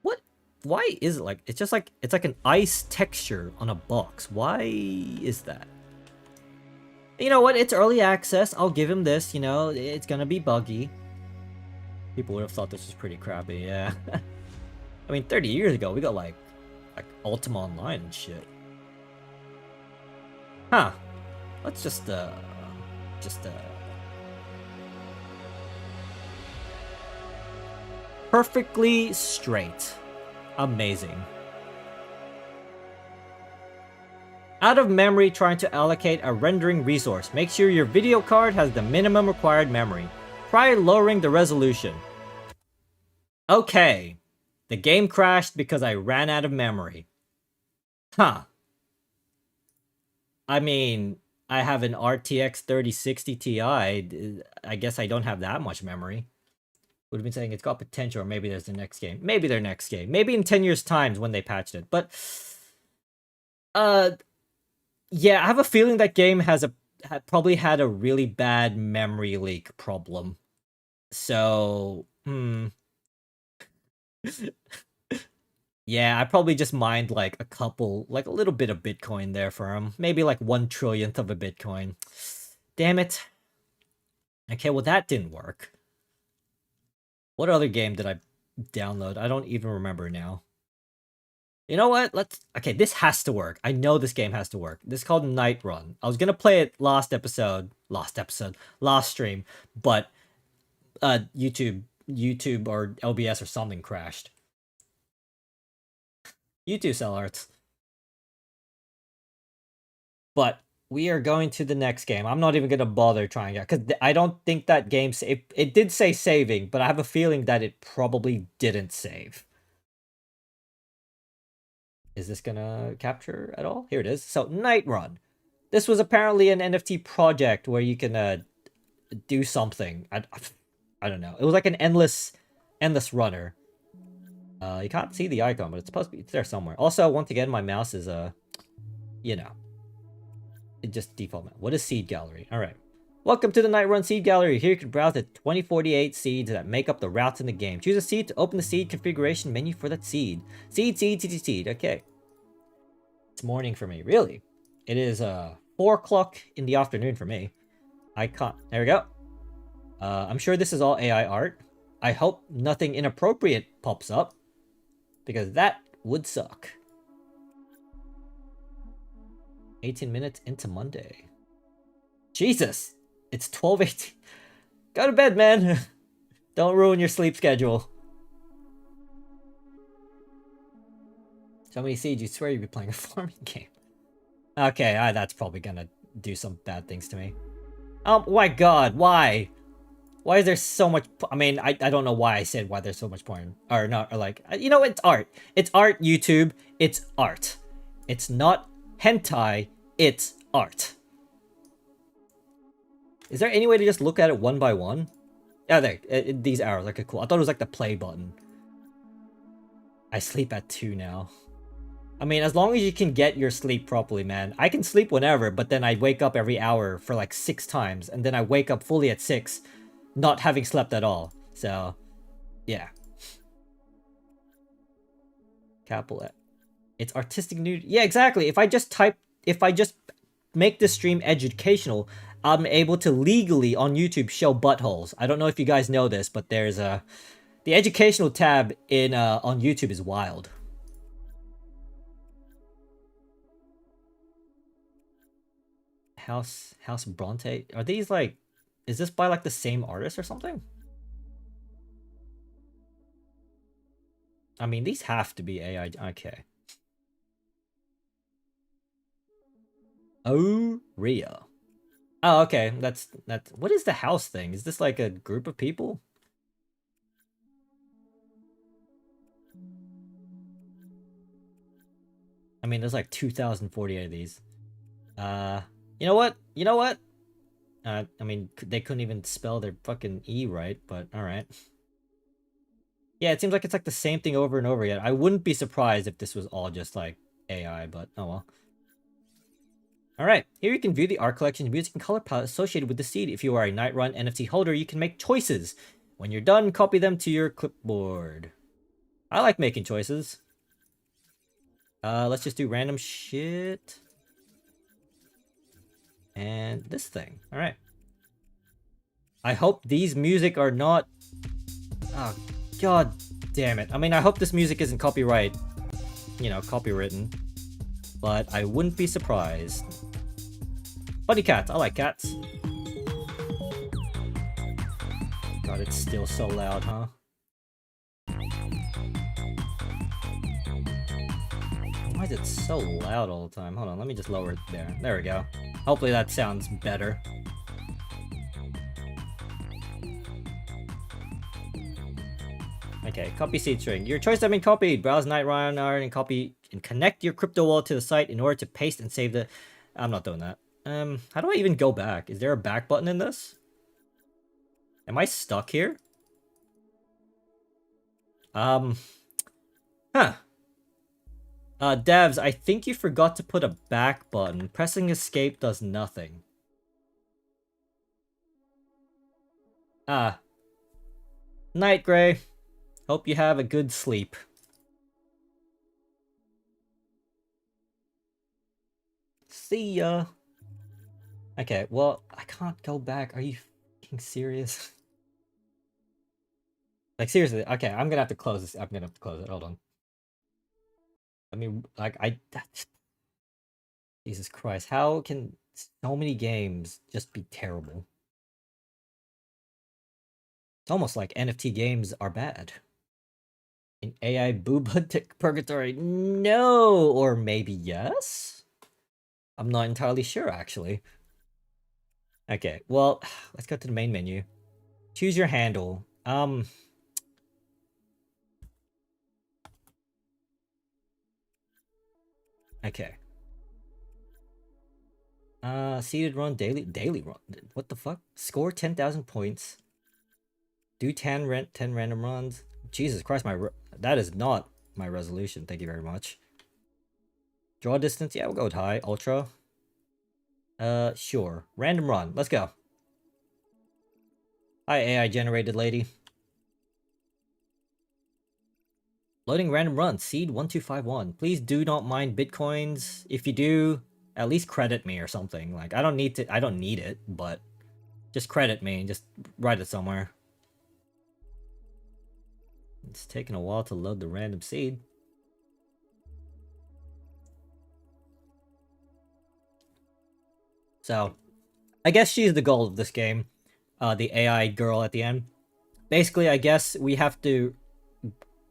Speaker 1: What? Why is it like it's just like it's like an ice texture on a box? Why is that? You know what? It's early access. I'll give him this, you know, it's gonna be buggy. People would have thought this was pretty crappy, yeah. I mean, 30 years ago, we got like Ultima Online and shit. Huh. Let's just perfectly straight. Amazing. Out of memory trying to allocate a rendering resource. Make sure your video card has the minimum required memory. Try lowering the resolution. Okay. The game crashed because I ran out of memory. Huh. I mean, I have an RTX 3060 Ti. I guess I don't have that much memory. Would have been saying it's got potential, or maybe there's the next game. Maybe their next game. Maybe in 10 years' time when they patched it. But, yeah, I have a feeling that game probably had a really bad memory leak problem. So, yeah, I probably just mined like a little bit of Bitcoin there for him. Maybe like 1/1,000,000th of a Bitcoin. Damn it. Okay, well that didn't work. What other game did I download? I don't even remember now. You know what? Okay, this has to work. I know this game has to work. This is called Night Run. I was gonna play it last stream, but YouTube or LBS or something crashed. YouTube sell arts. But we are going to the next game. I'm not even gonna bother trying it because I don't think that game it did say saving, but I have a feeling that it probably didn't save. Is this gonna capture at all? Here it is. So Night Run. This was apparently an NFT project where you can do something. I don't know. It was like an endless runner. You can't see the icon, but it's there somewhere. Also, once again, my mouse is you know, it just default. What is Seed Gallery? All right. Welcome to the Night Run Seed Gallery. Here you can browse the 2048 seeds that make up the routes in the game. Choose a seed to open the seed configuration menu for that seed. Seed. Okay. It's morning for me. Really? It is 4 o'clock in the afternoon for me. I can't. There we go. I'm sure this is all AI art. I hope nothing inappropriate pops up, because that would suck. 18 minutes into Monday. Jesus! It's 12:18. Go to bed, man! Don't ruin your sleep schedule. So many seeds, you swear you'd be playing a farming game. Okay, that's probably gonna do some bad things to me. Oh my god, why? Why is there so much... I mean, I don't know why I said why there's so much porn. Or not, or like... You know, it's art. It's art, YouTube. It's art. It's not hentai. It's art. Is there any way to just look at it one by one? Oh, there. These arrows. Okay, cool. I thought it was like the play button. I sleep at 2 now. I mean, as long as you can get your sleep properly, man. I can sleep whenever, but then I wake up every hour for like 6 times. And then I wake up fully at 6, not having slept at all. So, yeah. Capital. It's artistic nudity. Yeah, exactly. If I just make this stream educational, I'm able to legally on YouTube show buttholes. I don't know if you guys know this, but there's the educational tab in on YouTube is wild. House Bronte. Are these like, is this by like the same artist or something? I mean, these have to be AI. Okay. Oh, Rhea. Oh, okay. That's what is the house thing? Is this like a group of people? I mean, there's like 2,048 of these. You know what? I mean, they couldn't even spell their fucking E right, but alright. Yeah, it seems like it's like the same thing over and over again. I wouldn't be surprised if this was all just like AI, but oh well. Alright, here you can view the art collection, music, and color palette associated with the seed. If you are a Nightrun NFT holder, you can make choices. When you're done, copy them to your clipboard. I like making choices. Let's just do random shit. And this thing. Alright. I hope these music are not... Oh, god damn it. I mean, I hope this music isn't copyright... You know, copywritten. But I wouldn't be surprised. Funny cats. I like cats. God, it's still so loud, huh? Why is it so loud all the time? Hold on, let me just lower it there. There we go. Hopefully that sounds better. Okay, copy seed string. Your choices have been copied. Browse Nightrun and copy and connect your crypto wallet to the site in order to paste and save the... I'm not doing that. How do I even go back? Is there a back button in this? Am I stuck here? Huh. Devs, I think you forgot to put a back button. Pressing escape does nothing. Night, Gray. Hope you have a good sleep. See ya. Okay, well, I can't go back. Are you fucking serious? Like, seriously, okay, I'm gonna have to close this. I'm gonna have to close it. Hold on. I mean, like, Jesus Christ, how can so many games just be terrible? It's almost like NFT games are bad. In AI booba purgatory, no, or maybe yes? I'm not entirely sure, actually. Okay, well, let's go to the main menu. Choose your handle. Okay. Seeded run, daily run. What the fuck? Score 10,000 points. Do 10 random runs. Jesus Christ, that is not my resolution. Thank you very much. Draw distance. Yeah, we'll go with high. Ultra. Sure. Random run. Let's go. Hi, AI generated lady. Loading random run. Seed 1251. Please do not mind bitcoins. If you do, at least credit me or something. Like, I don't need it, but just credit me and just write it somewhere. It's taking a while to load the random seed. So, I guess she's the goal of this game. The AI girl at the end. Basically, I guess we have to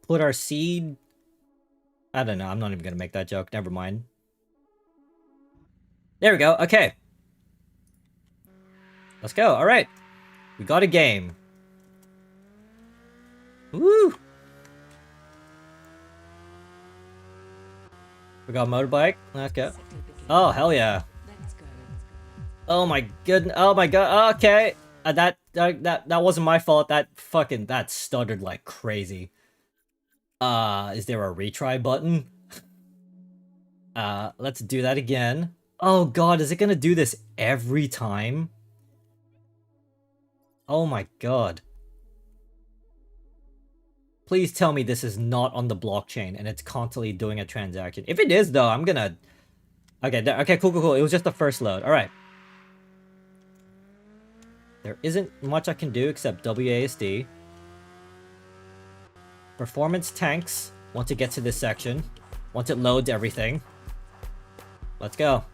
Speaker 1: put our seed... I don't know, I'm not even gonna make that joke. Never mind. There we go, okay. Let's go, alright. We got a game. Woo! We got a motorbike. Let's go. Oh, hell yeah. Oh my goodness. Oh my god. Okay. That wasn't my fault. That stuttered like crazy. Is there a retry button? Let's do that again. Oh god, is it gonna do this every time? Oh my god. Please tell me this is not on the blockchain and it's constantly doing a transaction. If it is, though, I'm gonna... Okay, cool. It was just the first load. Alright. There isn't much I can do except WASD. Performance tanks once it gets to this section. Once it loads everything. Let's go.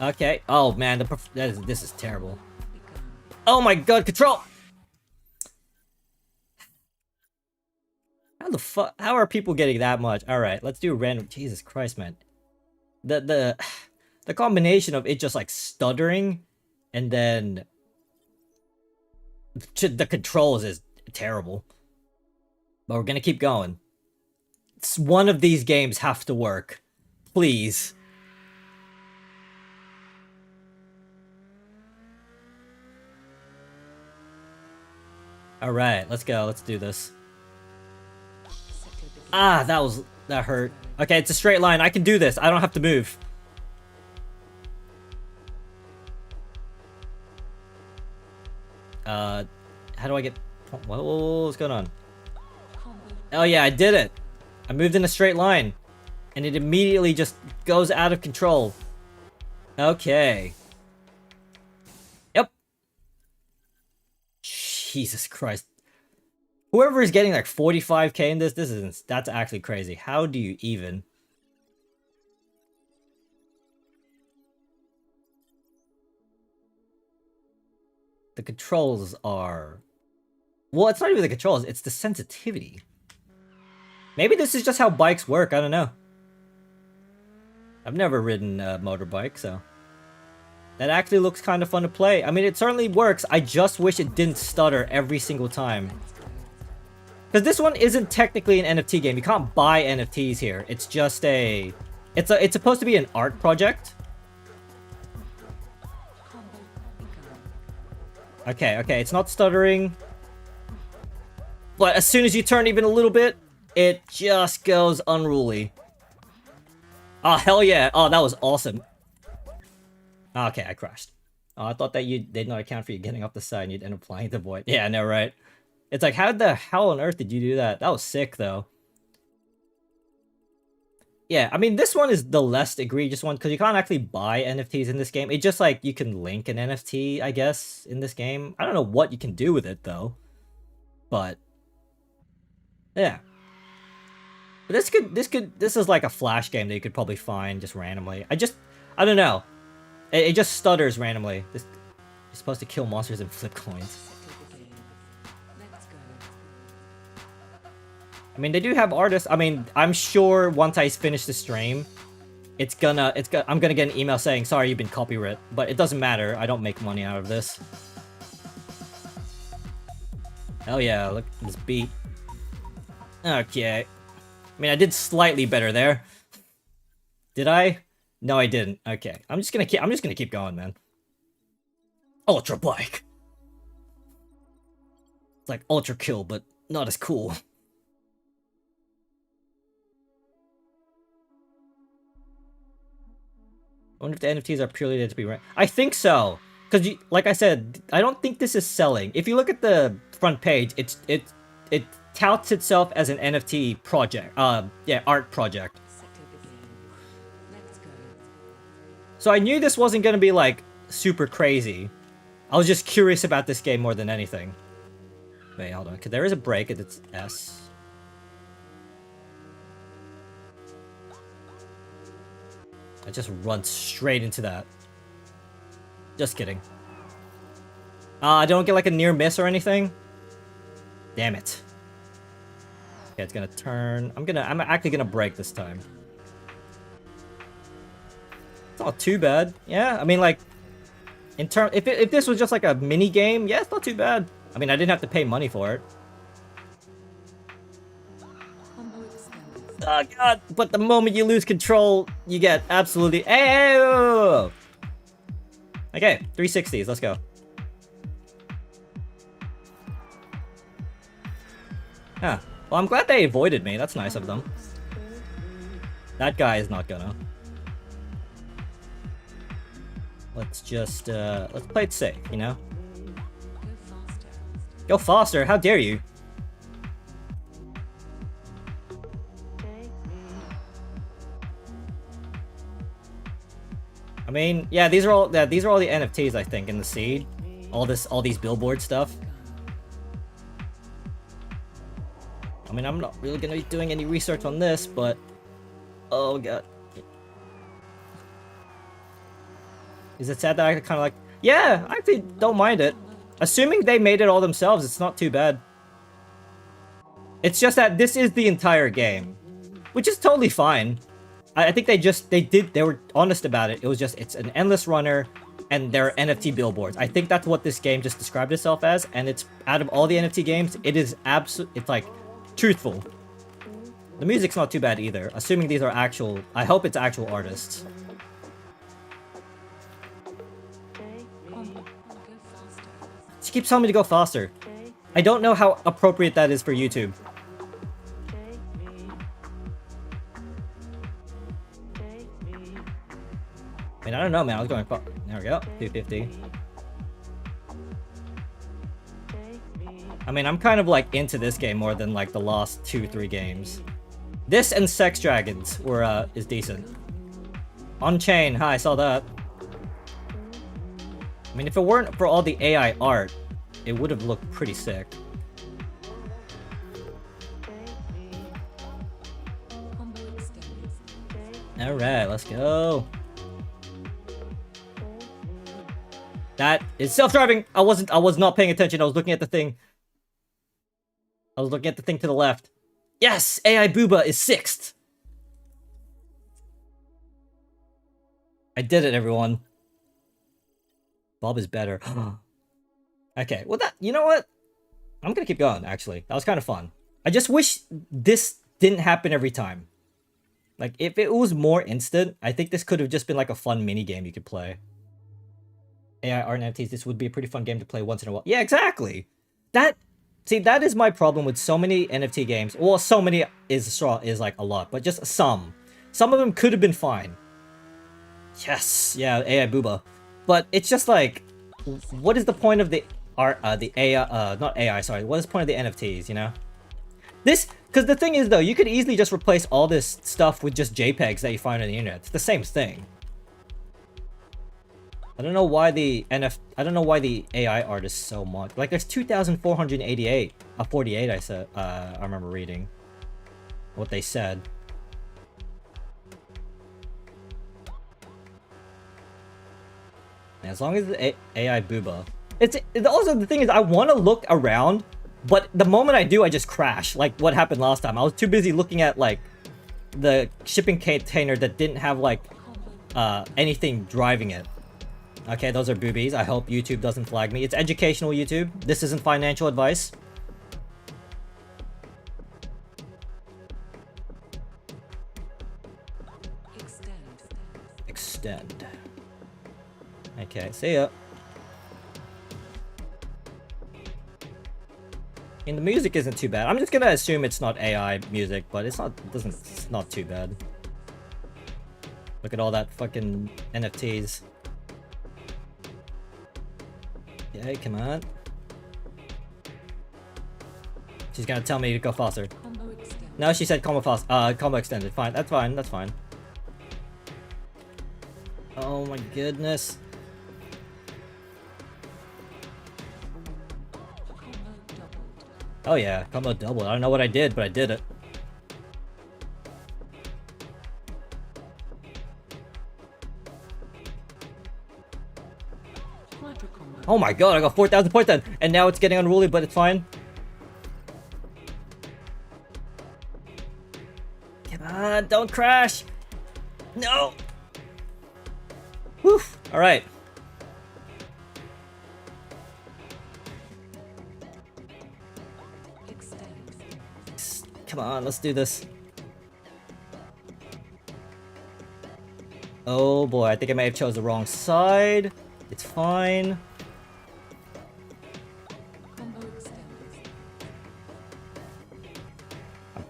Speaker 1: Okay. Oh, man. This is terrible. Oh my god, control! How the fuck? How are people getting that much? Alright, let's do random... Jesus Christ, man. The combination of it just, like, stuttering, and then... The controls is terrible. But we're gonna keep going. One of these games have to work. Please. Alright, let's go. Let's do this. Ah, that hurt. Okay, it's a straight line. I can do this. I don't have to move. How do I get... What's going on? Oh yeah, I did it. I moved in a straight line. And it immediately just goes out of control. Okay. Yep. Jesus Christ. Whoever is getting like 45k in that's actually crazy. How do you even? The controls are... Well, it's not even the controls, it's the sensitivity. Maybe this is just how bikes work, I don't know. I've never ridden a motorbike, so... That actually looks kind of fun to play. I mean, it certainly works, I just wish it didn't stutter every single time. Because this one isn't technically an NFT game, you can't buy NFTs here. It's just a... It's supposed to be an art project. Okay, it's not stuttering. But as soon as you turn even a little bit, it just goes unruly. Oh, hell yeah. Oh, that was awesome. Okay, I crashed. Oh, I thought that you did not account for you getting off the side and you'd end up flying the void. Yeah, I know, right? It's like, how the hell on earth did you do that? That was sick, though. Yeah, I mean, this one is the less egregious one, because you can't actually buy NFTs in this game. It's just like, you can link an NFT, I guess, in this game. I don't know what you can do with it, though. But... yeah. But this is like a flash game that you could probably find just randomly. I don't know. It just stutters randomly. You're supposed to kill monsters and flip coins. I mean, they do have artists. I mean, I'm sure once I finish the stream, I'm gonna get an email saying, sorry, you've been copyrighted. But it doesn't matter. I don't make money out of this. Hell yeah, look at this beat. Okay. I mean, I did slightly better there. Did I? No, I didn't. Okay. I'm just gonna keep going, man. Ultra bike. It's like ultra kill, but not as cool. I wonder if the NFTs are purely there to be I think so. Because, like I said, I don't think this is selling. If you look at the front page, it touts itself as an NFT project. Yeah, art project. So I knew this wasn't gonna be, like, super crazy. I was just curious about this game more than anything. Wait, hold on. There is a break at its S. I just run straight into that. Just kidding. I don't get like a near miss or anything. Damn it. Okay, it's gonna turn. I'm actually gonna break this time. It's not too bad. Yeah, I mean, like, if this was just like a mini game, yeah, it's not too bad. I mean, I didn't have to pay money for it. Oh god! But the moment you lose control, you get absolutely. Hey! Okay, 360s. Let's go. Huh. Well, I'm glad they avoided me. That's nice of them. That guy is not gonna. Let's just let's play it safe, you know? Go faster. How dare you? I mean, yeah, these are all the NFTs, I think, in the seed. All these billboard stuff. I mean, I'm not really gonna be doing any research on this, but oh god. Is it sad that I kind of like... Yeah, I actually don't mind it. Assuming they made it all themselves, it's not too bad. It's just that this is the entire game, which is totally fine. I think they were honest about it. It was just, it's an endless runner, and there are NFT billboards. I think that's what this game just described itself as, and it's, out of all the NFT games, it is it's like, truthful. The music's not too bad either, assuming these are actual, I hope it's actual artists. She keeps telling me to go faster. I don't know how appropriate that is for YouTube. I mean, I don't know, man. I was going... There we go. 250. I mean, I'm kind of like into this game more than like the last 2-3 games. This and Sex Dragons were is decent. On Chain, hi, I saw that. I mean, if it weren't for all the AI art, it would have looked pretty sick. Alright, let's go. That is self-driving. I was not paying attention. I was looking at the thing. I was looking at the thing to the left. Yes! AI Booba is 6th. I did it, everyone. Bob is better. Okay, well that... You know what? I'm gonna keep going, actually. That was kind of fun. I just wish this didn't happen every time. Like, if it was more instant, I think this could have just been like a fun mini game you could play. AI art and NFTs, this would be a pretty fun game to play once in a while. Yeah, exactly! See, that is my problem with so many NFT games. Well, so many is like a lot, but just some. Some of them could have been fine. Yes, yeah, AI Booba. But it's just like, what is the point of the art, the AI, not AI, sorry. What is the point of the NFTs, you know? This, because the thing is though, you could easily just replace all this stuff with just JPEGs that you find on the internet. It's the same thing. I don't know why the AI art is so much. Like, there's 2,488. 48, I said. I remember reading what they said. And as long as the AI Booba, it's also the thing is I want to look around, but the moment I do, I just crash. Like what happened last time. I was too busy looking at like the shipping container that didn't have like anything driving it. Okay, those are boobies. I hope YouTube doesn't flag me. It's educational YouTube. This isn't financial advice. Extend. Okay, see ya. And the music isn't too bad. I'm just gonna assume it's not AI music, but it's not too bad. Look at all that fucking NFTs. Yeah, come on. She's gonna tell me to go faster. No, she said combo fast. Combo extended. Fine, that's fine. That's fine. Oh my goodness. Oh yeah, combo double. I don't know what I did, but I did it. Oh my god, I got 4,000 points then, and now it's getting unruly, but it's fine. Come on, don't crash. No. Whew. All right. Come on, let's do this. Oh boy, I think I may have chose the wrong side. It's fine.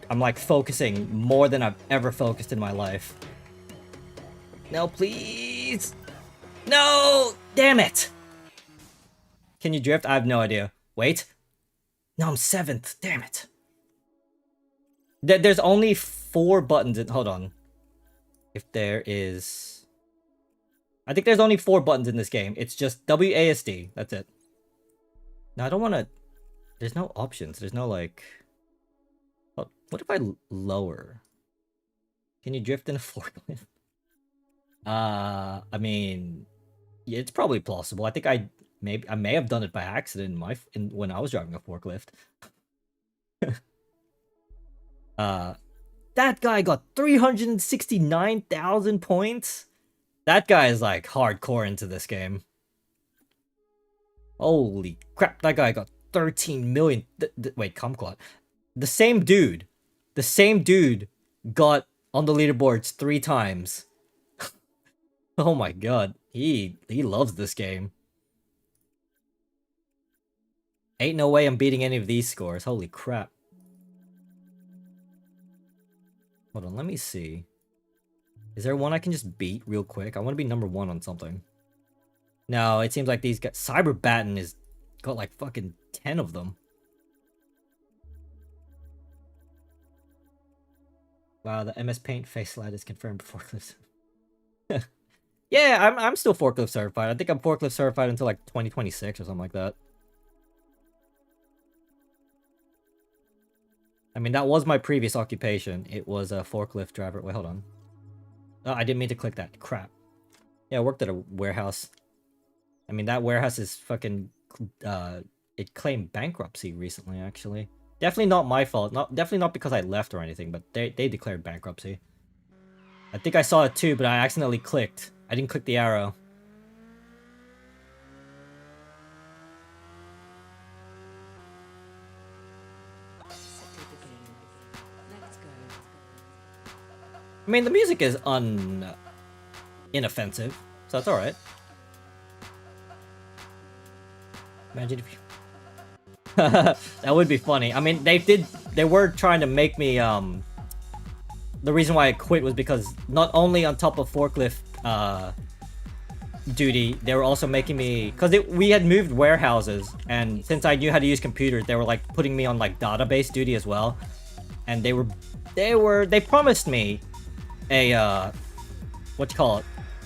Speaker 1: I'm like focusing more than I've ever focused in my life. No, please. No! Damn it! Can you drift? I have no idea. Wait. No, I'm 7th. Damn it. There's only 4 buttons in... Hold on. If there is... I think there's only 4 buttons in this game. It's just WASD. That's it. Now, I don't want to... There's no options. There's no, like... What if I lower? Can you drift in a forklift? I mean... Yeah, it's probably plausible. I think I may have done it by accident when I was driving a forklift. That guy got 369,000 points. That guy is like hardcore into this game. Holy crap! That guy got 13 million. Wait, Kumquat. The same dude got on the leaderboards 3 times. Oh my god, he loves this game. Ain't no way I'm beating any of these scores. Holy crap. Hold on, let me see. Is there one I can just beat real quick? I want to be number 1 on something. No, it seems like these guys... Cyber Batten is got like fucking 10 of them. Wow, the MS Paint face slide is confirmed forklift. Yeah, I'm still forklift certified. I think I'm forklift certified until like 2026 or something like that. I mean, that was my previous occupation. It was a forklift driver. Wait, hold on. Oh, I didn't mean to click that. Crap. Yeah, I worked at a warehouse. I mean, that warehouse is fucking... it claimed bankruptcy recently, actually. Definitely not my fault. Definitely not because I left or anything, but they declared bankruptcy. I think I saw it too, but I accidentally clicked. I didn't click the arrow. I mean, the music is inoffensive, so it's alright. Imagine if you... That would be funny. I mean, they were trying to make me, the reason why I quit was because not only on top of forklift, duty, they were also making me, because we had moved warehouses, and since I knew how to use computers, they were like putting me on like database duty as well, and they promised me a what you call it,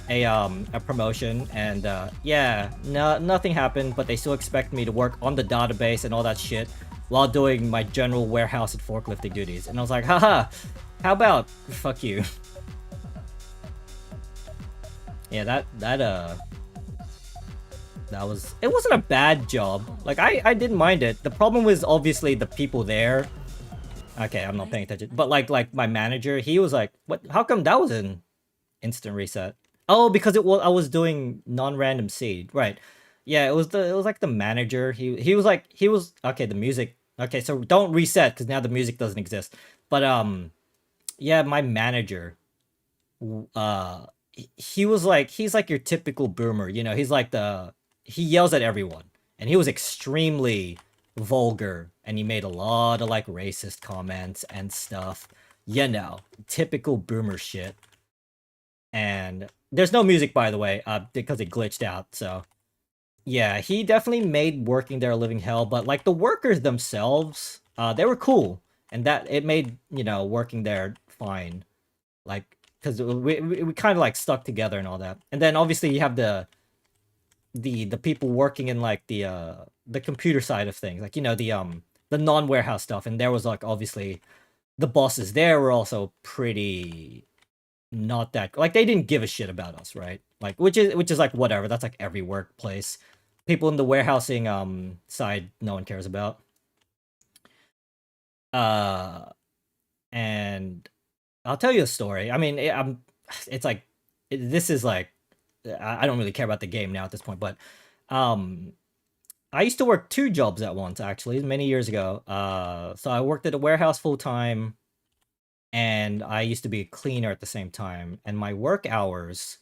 Speaker 1: a promotion, and yeah, nothing happened, but they still expect me to work on the database and all that shit while doing my general warehouse and forklifting duties, and I was like, haha, how about fuck you. Yeah, that was... It wasn't a bad job. Like, I didn't mind it. The problem was obviously the people there. Okay, I'm not paying attention. But like my manager, he was like, "What? How come that was an instant reset?" Oh, because I was doing non-random seed. Right. Yeah, it was like the manager. He was like, okay, the music. Okay, so don't reset because now the music doesn't exist. But yeah, my manager, he was like, he's like your typical boomer, you know, he yells at everyone, and he was extremely vulgar, and he made a lot of like racist comments and stuff, you know, typical boomer shit. And there's no music, by the way, because it glitched out, so yeah, he definitely made working there a living hell, but like the workers themselves, they were cool, and that it made, you know, working there fine. Like, because we kind of like stuck together and all that. And then obviously you have the people working in like the computer side of things, like, you know, the non-warehouse stuff. And there was like, obviously the bosses there were also pretty not that, like, they didn't give a shit about us, right? Like, which is like whatever. That's like every workplace. People in the warehousing side, no one cares about. And I'll tell you a story. I mean, it's like, this is like, I don't really care about the game now at this point, but I used to work 2 jobs at once, actually, many years ago. So I worked at a warehouse full time, and I used to be a cleaner at the same time. And my work hours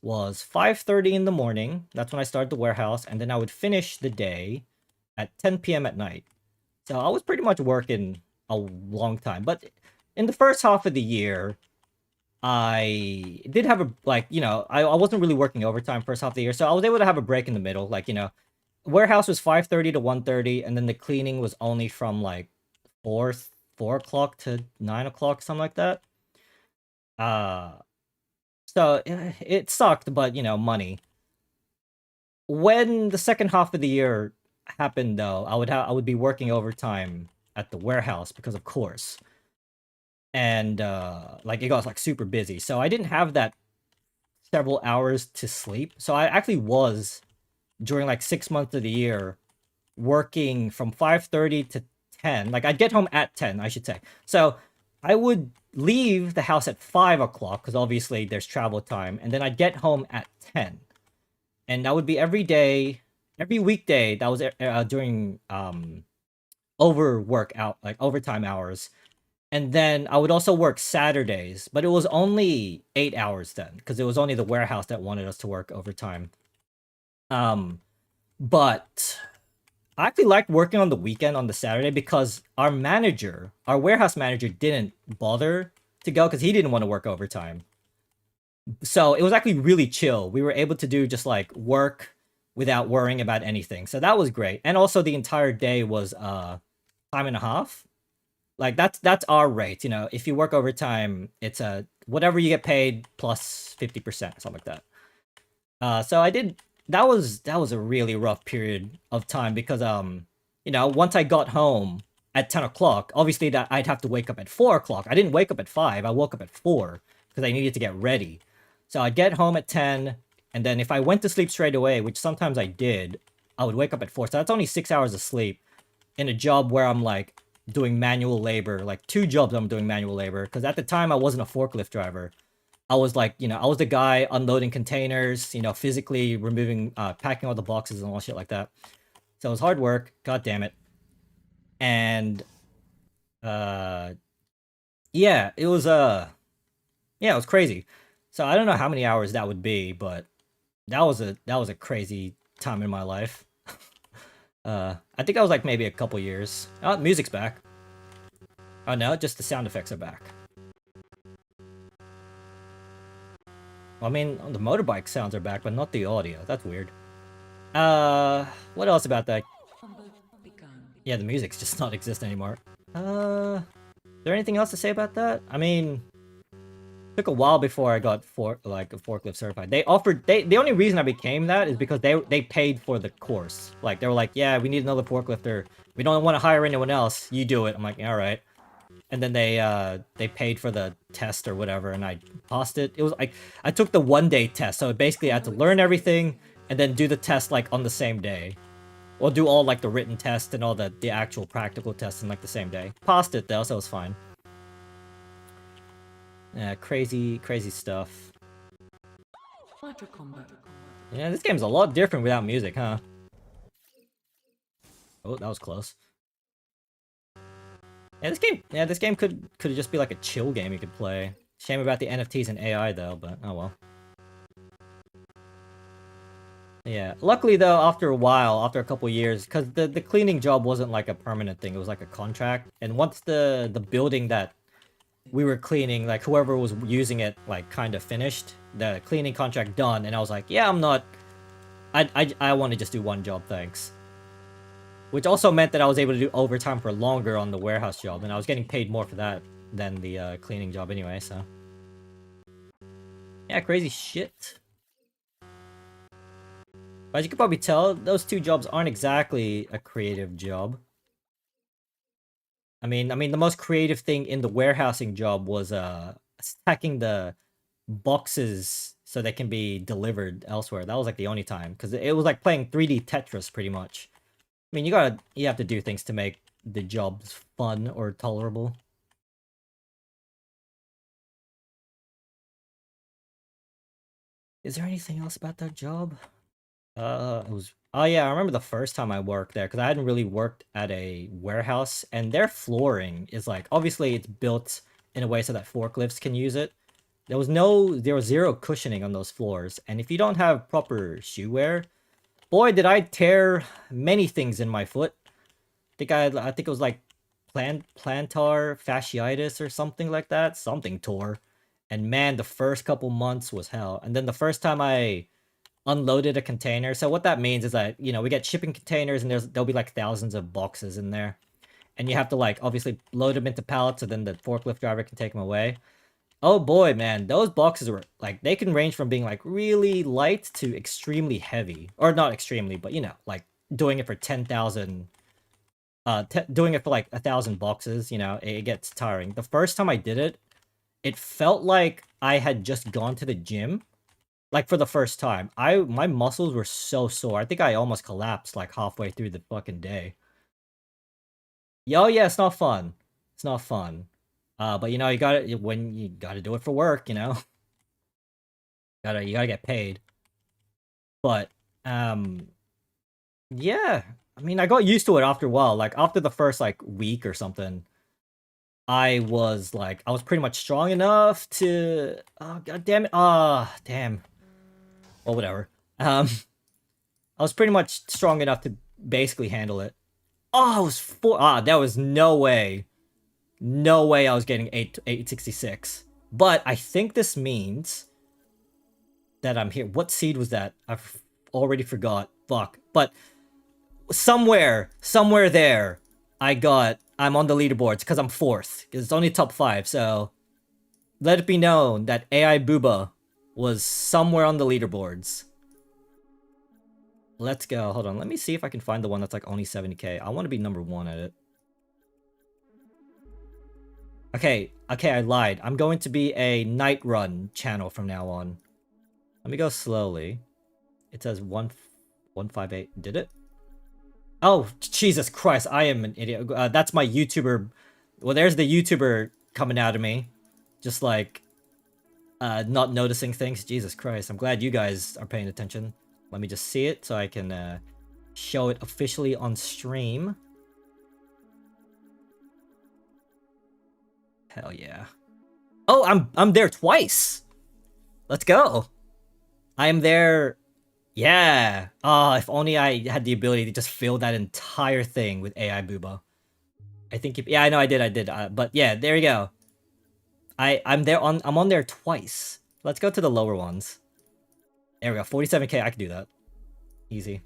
Speaker 1: was 5:30 in the morning. That's when I started the warehouse, and then I would finish the day at 10 p.m. at night. So I was pretty much working a long time. But in the first half of the year, I did have a, like, you know, I wasn't really working overtime first half of the year, so I was able to have a break in the middle. Like, you know, warehouse was 5:30 to 1:30, and then the cleaning was only from like 4 o'clock to 9 o'clock, something like that. Uh, so it sucked, but, you know, money. When the second half of the year happened, though, I would be working overtime at the warehouse because, of course, and like, it got like super busy, so I didn't have that several hours to sleep. So I actually was, during like 6 months of the year, working from 5:30 to 10. Like, I'd get home at 10, I should say. So I would leave the house at 5 o'clock because obviously there's travel time, and then I'd get home at 10. And that would be every day, every weekday. That was during overtime hours. And then I would also work Saturdays, but it was only 8 hours then, because it was only the warehouse that wanted us to work overtime. But I actually liked working on the weekend on the Saturday because our warehouse manager, didn't bother to go because he didn't want to work overtime. So it was actually really chill. We were able to do just like work without worrying about anything. So that was great. And also the entire day was time and a half. Like that's our rate. You know, if you work overtime, it's a whatever you get paid plus 50%, something like that. So I did that was a really rough period of time because you know, once I got home at 10 o'clock, obviously that I'd have to wake up at 4 o'clock. I didn't wake up at 5, I woke up at 4 because I needed to get ready. So I'd get home at 10, and then if I went to sleep straight away, which sometimes I did, I would wake up at 4. So that's only 6 hours of sleep in a job where I'm like doing manual labor, like two jobs I'm doing manual labor. Because at the time I wasn't a forklift driver. I was like, you know, I was the guy unloading containers, you know, physically removing, packing all the boxes and all shit like that. So it was hard work. God damn it. And uh, yeah, yeah, it was crazy. So I don't know how many hours that would be, but that was a crazy time in my life. I think I was like maybe a couple years. Oh, music's back. Oh no, just the sound effects are back. Well, I mean, the motorbike sounds are back, but not the audio. That's weird. What else about that? Yeah, the music's just not exist anymore. Is there anything else to say about that? I mean, it took a while before I got like a forklift certified. The only reason I became that is because they paid for the course. Like they were like, yeah, we need another forklifter. We don't want to hire anyone else. You do it. I'm like, all right. And then they paid for the test or whatever, and I passed it. It was like I took the 1 day test, so basically I had to learn everything and then do the test like on the same day. Or do all like the written test and all the actual practical tests in like the same day. Passed it though, so it was fine. Yeah, crazy stuff. Yeah, this game's a lot different without music, huh? Oh, that was close. Yeah, this game could just be like a chill game you could play. Shame about the NFTs and AI though, but oh well. Yeah, luckily though, after a while, after a couple years, because the cleaning job wasn't like a permanent thing, it was like a contract. And once the building that we were cleaning, like whoever was using it, like kind of finished the cleaning contract done, and I was like, yeah, I'm not. I want to just do one job, thanks. Which also meant that I was able to do overtime for longer on the warehouse job, and I was getting paid more for that than the cleaning job anyway. So yeah, crazy shit. But as you can probably tell, those two jobs aren't exactly a creative job. I mean, the most creative thing in the warehousing job was stacking the boxes so they can be delivered elsewhere. That was like the only time, because it was like playing 3D Tetris pretty much. I mean, you have to do things to make the jobs fun or tolerable. Is there anything else about that job? It was. Oh yeah, I remember the first time I worked there because I hadn't really worked at a warehouse, and their flooring is like obviously it's built in a way so that forklifts can use it. There was zero cushioning on those floors, and if you don't have proper shoe wear, boy, did I tear many things in my foot. I think it was like plantar fasciitis or something like that. Something tore, and man, the first couple months was hell. And then the first time I unloaded a container. So what that means is that, you know, we get shipping containers and there'll be like thousands of boxes in there. And you have to like obviously load them into pallets so then the forklift driver can take them away. Oh boy, man, those boxes were like they can range from being like really light to extremely heavy. Or not extremely, but you know, like doing it for 10,000 doing it for like 1,000 boxes, you know, it gets tiring. The first time I did it, it felt like I had just gone to the gym like for the first time. My muscles were so sore. I think I almost collapsed like halfway through the fucking day. Yo, yeah, it's not fun. It's not fun. But you know, you gotta do it for work, you know. You gotta get paid. But um yeah. I mean, I got used to it after a while. Like after the first like week or something, I was pretty much strong enough to oh god damn it. Ah, damn. Well, whatever. I was pretty much strong enough to basically handle it. Oh, it was four. There was no way. No way I was getting 866. But I think this means that I'm here. What seed was that? I've already forgot. Fuck. But somewhere there, I'm on the leaderboards because I'm 4th. Because it's only top 5, so let it be known that AI Booba was somewhere on the leaderboards. Let's go. Hold on. Let me see if I can find the one that's like only 70k. I want to be number 1 at it. Okay, I lied. I'm going to be a night run channel from now on. Let me go slowly. It says 158. Did it? Oh, Jesus Christ, I am an idiot. That's my YouTuber. Well, there's the YouTuber coming out of me. Just like, not noticing things. Jesus Christ, I'm glad you guys are paying attention. Let me just see it so I can show it officially on stream. Hell yeah. Oh, I'm there twice. Let's go. I am there. Yeah. Ah, if only I had the ability to just fill that entire thing with AI Booba. I think yeah, I know I did. But yeah, there you go. I'm on there twice. Let's go to the lower ones. There we go. 47k. I can do that. Easy.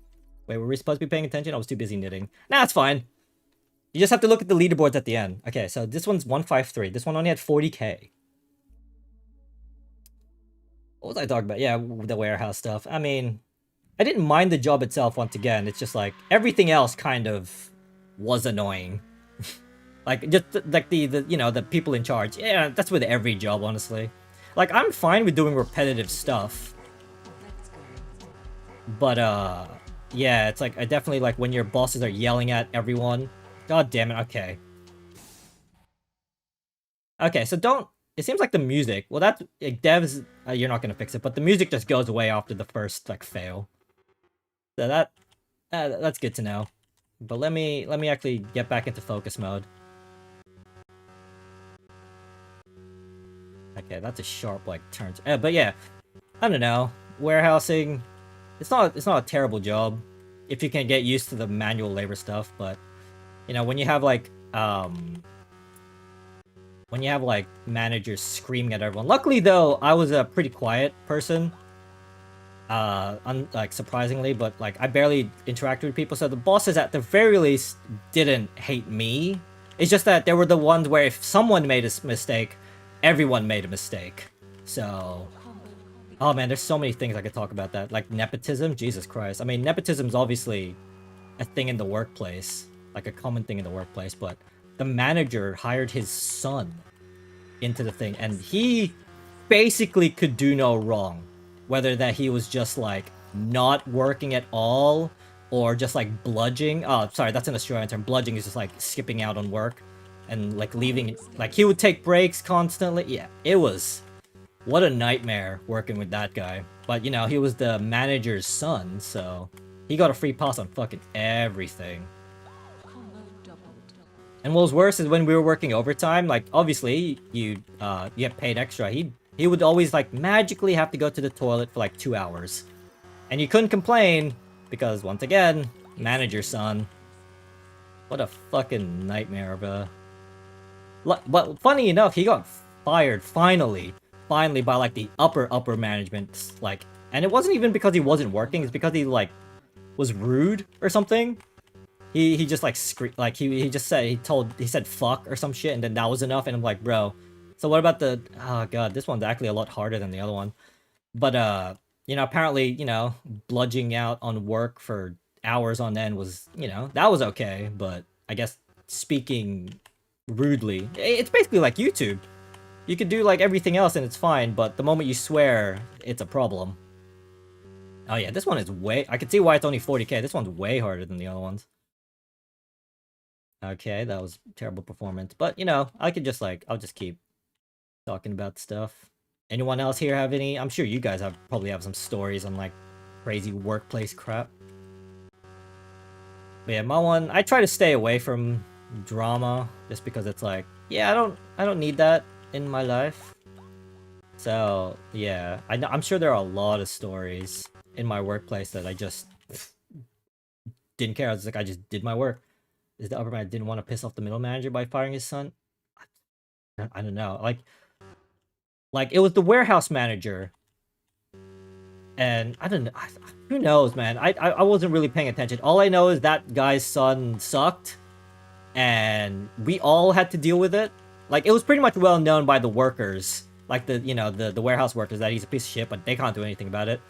Speaker 1: Wait, were we supposed to be paying attention? I was too busy knitting. Nah, it's fine. You just have to look at the leaderboards at the end. Okay, so this one's 153. This one only had 40k. What was I talking about? Yeah, the warehouse stuff. I mean, I didn't mind the job itself once again. It's just like everything else kind of was annoying. Like just like the you know, the people in charge. Yeah, that's with every job, honestly. Like I'm fine with doing repetitive stuff. But yeah, it's like I definitely like when your bosses are yelling at everyone. God damn it. Okay. Okay, so don't. It seems like the music. Well, that's like, devs. You're not gonna fix it, but the music just goes away after the first like fail. So that's good to know. But let me actually get back into focus mode. Okay, that's a sharp like turn. But yeah, I don't know. Warehousing, it's not a terrible job if you can get used to the manual labor stuff. But you know, when you have like managers screaming at everyone. Luckily though, I was a pretty quiet person. Like surprisingly, but like I barely interacted with people, so the bosses at the very least didn't hate me. It's just that there were the ones where if someone made a mistake, everyone made a mistake. So, oh man, there's so many things I could talk about that. Like nepotism, Jesus Christ. I mean, nepotism's obviously a thing in the workplace, like a common thing in the workplace, but the manager hired his son into the thing, and he basically could do no wrong. Whether that he was just like not working at all or just like bludging. Oh, sorry, that's an Australian term. Bludging is just like skipping out on work and like leaving. Like he would take breaks constantly. Yeah, it was. What a nightmare working with that guy. But you know, he was the manager's son, so he got a free pass on fucking everything. And what was worse is when we were working overtime, like obviously you get paid extra. He would always like magically have to go to the toilet for like 2 hours. And you couldn't complain because once again, manager's son. What a fucking nightmare of a... But funny enough, he got fired finally by like the upper management, like, and it wasn't even because he wasn't working, it's because he like was rude or something. He just like like he just said he said fuck or some shit, and then that was enough. And I'm like, bro, so what about the... Oh god, this one's actually a lot harder than the other one. But you know, apparently, you know, bludging out on work for hours on end was, you know, that was okay. But I guess speaking rudely, it's basically like YouTube. You could do like everything else and it's fine, but the moment you swear, it's a problem. Oh yeah, this one is way... I can see why it's only 40k. This one's way harder than the other ones. Okay, that was terrible performance. But, you know, I could just like... I'll just keep talking about stuff. Anyone else here have any? I'm sure you guys probably have some stories on like crazy workplace crap. But yeah, my one, I try to stay away from drama just because it's like, yeah, I don't need that in my life. So yeah, I'm sure there are a lot of stories in my workplace that I just didn't care. I was like, I just did my work. Is the upper man didn't want to piss off the middle manager by firing his son? I don't know. Like it was the warehouse manager. And I don't know, who knows, man. I wasn't really paying attention. All I know is that guy's son sucked, and we all had to deal with it. Like, it was pretty much well known by the workers, like the warehouse workers, that he's a piece of shit, but they can't do anything about it.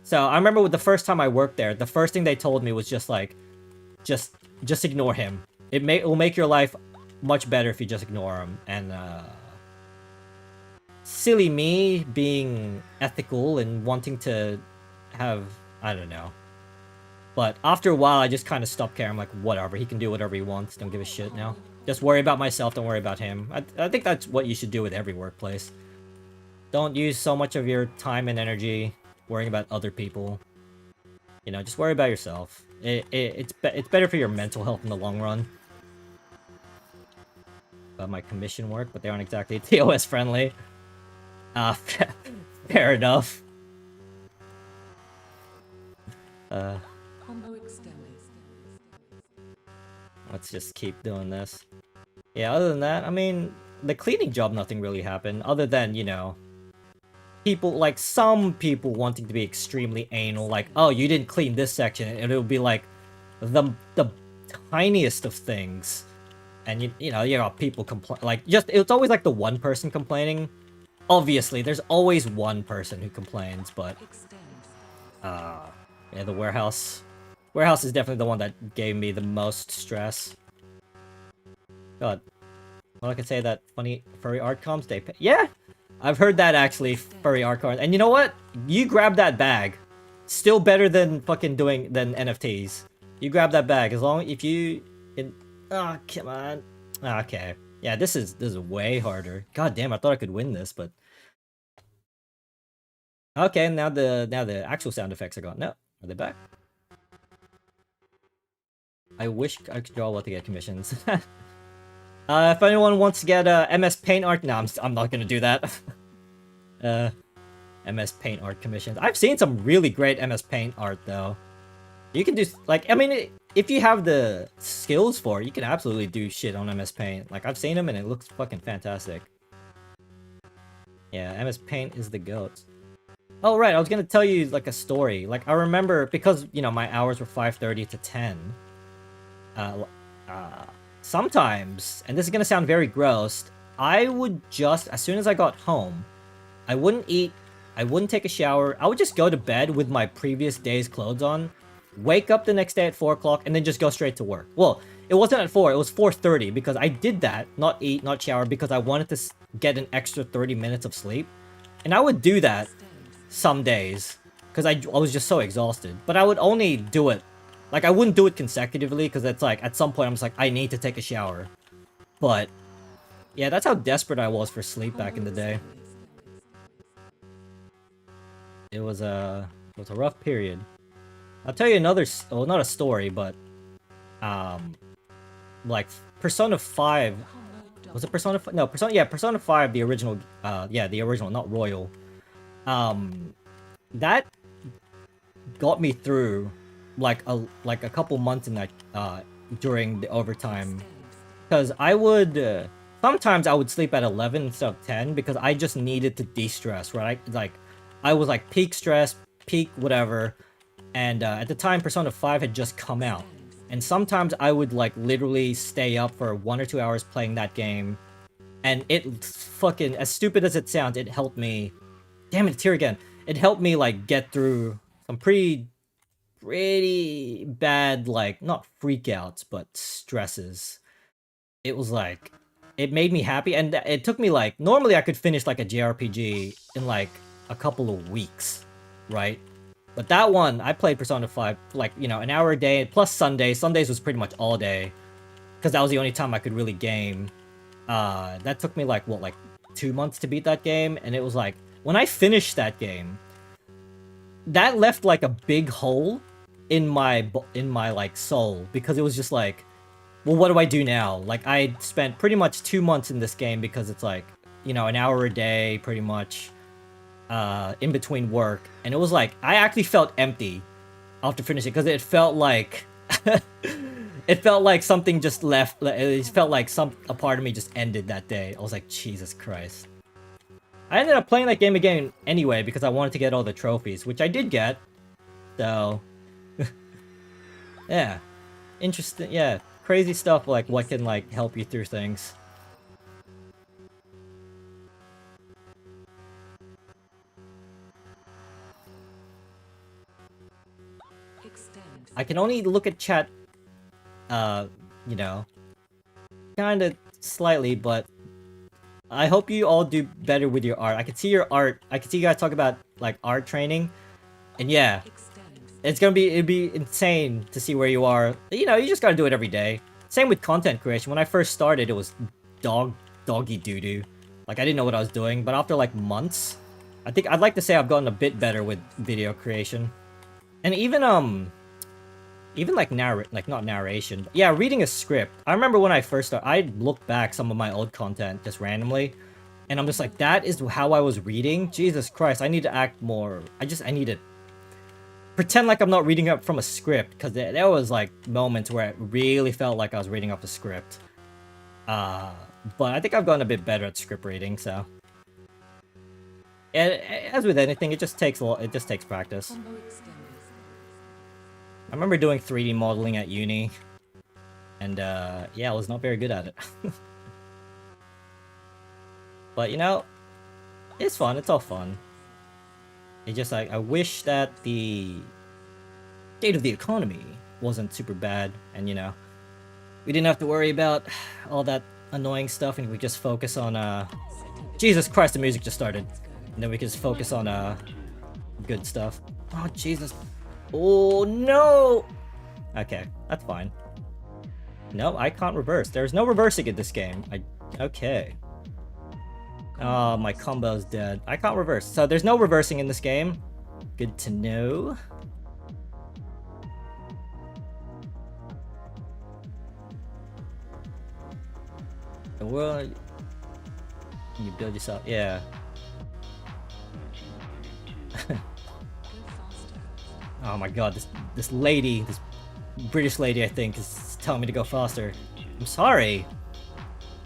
Speaker 1: So I remember with the first time I worked there, the first thing they told me was just like, just ignore him. It will make your life much better if you just ignore him. And silly me being ethical and wanting to have, I don't know. But after a while, I just kind of stopped caring. I'm like, whatever, he can do whatever he wants. Don't give a shit now. Just worry about myself, don't worry about him. I think that's what you should do with every workplace. Don't use so much of your time and energy worrying about other people. You know, just worry about yourself. It's better for your mental health in the long run. About my commission work, but they aren't exactly TOS friendly. Fair enough. Let's just keep doing this. Yeah, other than that, I mean, the cleaning job, nothing really happened. Other than, you know, people, like, some people wanting to be extremely anal. Like, oh, you didn't clean this section. And it'll be, like, the tiniest of things. And, you know, people complain. Like, it's always, like, the one person complaining. Obviously, there's always one person who complains, but... yeah, the warehouse... Warehouse is definitely the one that gave me the most stress. God. Well, I can say that funny furry art comms, they pay. Yeah! I've heard that, actually, furry art comms. And you know what? You grab that bag. Still better than fucking than NFTs. You grab that bag, as long if you... Oh, come on. Okay. Yeah, this is way harder. God damn, I thought I could win this, but... Okay, now the actual sound effects are gone. No, are they back? I wish I could draw well to get commissions. If anyone wants to get MS Paint art, no, I'm not gonna do that. MS Paint art commissions. I've seen some really great MS Paint art though. You can do like, I mean, if you have the skills for it, you can absolutely do shit on MS Paint. Like, I've seen them and it looks fucking fantastic. Yeah, MS Paint is the goat. Oh right, I was gonna tell you like a story. Like, I remember because you know my hours were 5:30 to 10. Sometimes, and this is gonna sound very gross, I would just, as soon as I got home, I wouldn't eat, I wouldn't take a shower, I would just go to bed with my previous day's clothes on, wake up the next day at 4 o'clock, and then just go straight to work. Well, it wasn't at 4, it was 4:30, because I did that, not eat, not shower, because I wanted to get an extra 30 minutes of sleep. And I would do that some days, because I was just so exhausted. But I would only do it, like, I wouldn't do it consecutively, because it's like, at some point, I'm just like, I need to take a shower. But, yeah, that's how desperate I was for sleep back in the day. It was a rough period. I'll tell you another, well, not a story, but, like, Persona 5, was it Persona 5? No, Persona 5, the original, the original, not Royal. That got me through like a couple months in that during the overtime, because I would sometimes I would sleep at 11 instead of 10 because I just needed to de-stress, right? I was like peak stress, peak whatever, and at the time Persona 5 had just come out, and sometimes I would like literally stay up for 1 or 2 hours playing that game, and it fucking, as stupid as it sounds, it helped me. Damn it, it's here again. It helped me like get through some pretty bad, like, not freakouts, but stresses. It was like, it made me happy, and it took me like, normally I could finish like a JRPG in like a couple of weeks, right? But that one, I played Persona 5 like, you know, an hour a day, plus Sundays. Sundays was pretty much all day, because that was the only time I could really game. That took me like, what, like 2 months to beat that game, and it was like, when I finished that game, that left like a big hole in my like soul, because it was just like, well, what do I do now? Like, I spent pretty much 2 months in this game, because it's like, you know, an hour a day pretty much in between work, and it was like, I actually felt empty after finishing, because it felt like it felt like something just left. It felt like a part of me just ended that day. I was like, Jesus Christ. I ended up playing that game again anyway because I wanted to get all the trophies, which I did get. So, yeah. Interesting, yeah. Crazy stuff like what can like help you through things. I can only look at chat, you know, kind of slightly, but I hope you all do better with your art. I can see your art. I can see you guys talk about like art training, and yeah, it'd be insane to see where you are. You know, you just gotta do it every day. Same with content creation. When I first started, it was doggy doo-doo. Like I didn't know what I was doing, but after like months, I think I'd like to say I've gotten a bit better with video creation, and even like not narration, but yeah, reading a script. I remember when I first started, I'd look back some of my old content just randomly, and I'm just like, that is how I was reading? Jesus Christ, I need to act more. I need to pretend like I'm not reading up from a script, because there was like moments where it really felt like I was reading off the script. But I think I've gotten a bit better at script reading, so. And as with anything, it just takes practice. I remember doing 3D modeling at uni, and yeah, I was not very good at it. But you know, it's fun, it's all fun. It's just like, I wish that the state of the economy wasn't super bad, and you know, we didn't have to worry about all that annoying stuff, and we just focus on, Jesus Christ, the music just started. And then we can just focus on, good stuff. Oh, Jesus. Oh, no! Okay, that's fine. No, I can't reverse. There's no reversing in this game. Okay. Oh, my combo's dead. I can't reverse. So there's no reversing in this game. Good to know. Well, you build yourself. Yeah. Oh my god, this lady, this British lady, I think, is telling me to go faster. I'm sorry,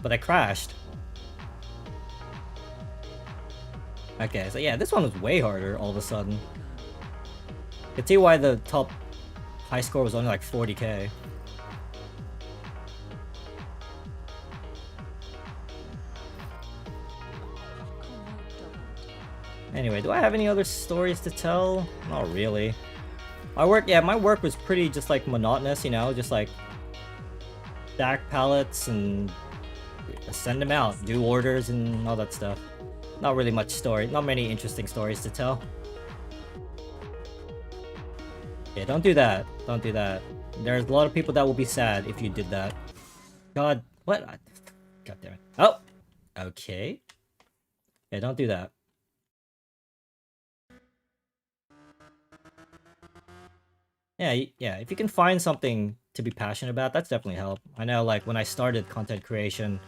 Speaker 1: but I crashed. Okay, so yeah, this one was way harder all of a sudden. You can see why the top high score was only like 40k. Anyway, do I have any other stories to tell? Not really. My work was pretty just like monotonous, you know, just like stack pallets and send them out, do orders and all that stuff. Not really much story, not many interesting stories to tell. Yeah, don't do that. Don't do that. There's a lot of people that will be sad if you did that. God, what? God damn it. Oh! Okay. Yeah, don't do that. Yeah, if you can find something to be passionate about, that's definitely help. I know, like, when I started content creation,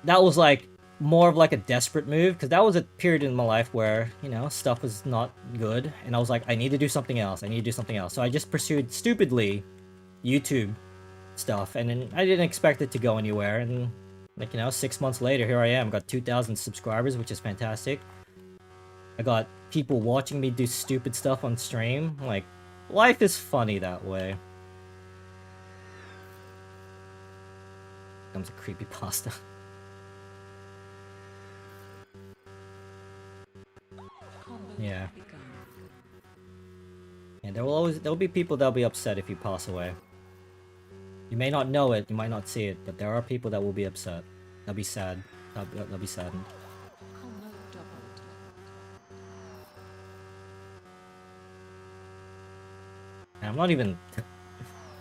Speaker 1: that was, like, more of, like, a desperate move, because that was a period in my life where, you know, stuff was not good, and I was like, I need to do something else, So I just pursued, stupidly, YouTube stuff, and then I didn't expect it to go anywhere, and, like, you know, 6 months later, here I am, got 2,000 subscribers, which is fantastic. I got people watching me do stupid stuff on stream, like, life is funny that way. Becomes a creepypasta. Yeah. And there'll be people that'll be upset if you pass away. You may not know it, you might not see it, but there are people that will be upset. They'll be sad. They'll be saddened. And I'm not even...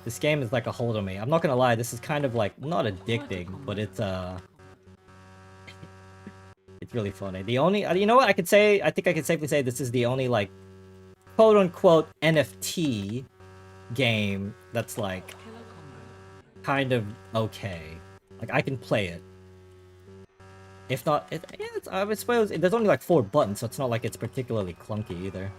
Speaker 1: This game is like a hold on me. I'm not gonna lie, this is kind of like, not addicting, but it's it's really funny. The only... You know what, I think I can safely say this is the only, like, quote-unquote NFT game that's, like, kind of okay. Like, I can play it. If not... I suppose there's only, like, 4 buttons, so it's not like it's particularly clunky either.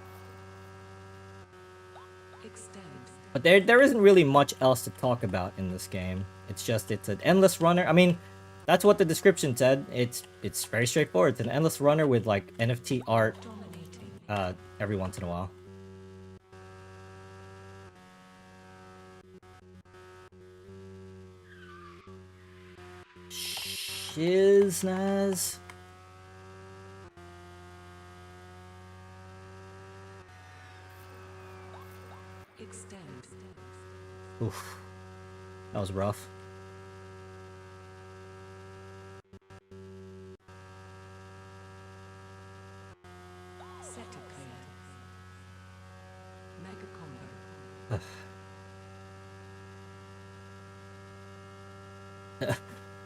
Speaker 1: But there isn't really much else to talk about in this game. It's just, it's an endless runner. I mean, That's what the description said. It's very straightforward. It's an endless runner with like NFT art every once in a while. Shiznaz. Oof. That was rough.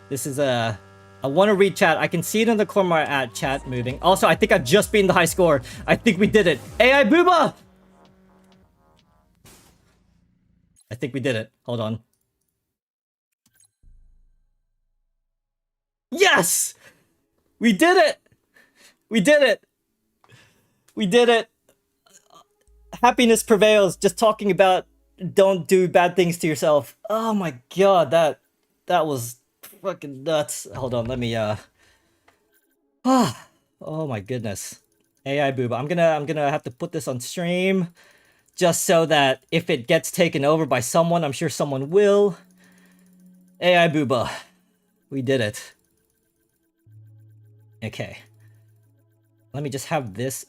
Speaker 1: This is I want to read chat. I can see it in the corner at chat moving. Also, I think I've just beaten the high score. I think we did it. AI Booba! I think we did it. Hold on. Yes! We did it! We did it! We did it! Happiness prevails. Just talking about don't do bad things to yourself. Oh my god, that was fucking nuts. Hold on, let me oh my goodness. AI Booba. I'm gonna have to put this on stream just so that if it gets taken over by someone, I'm sure someone will. AI Booba. We did it. Okay. Let me just have this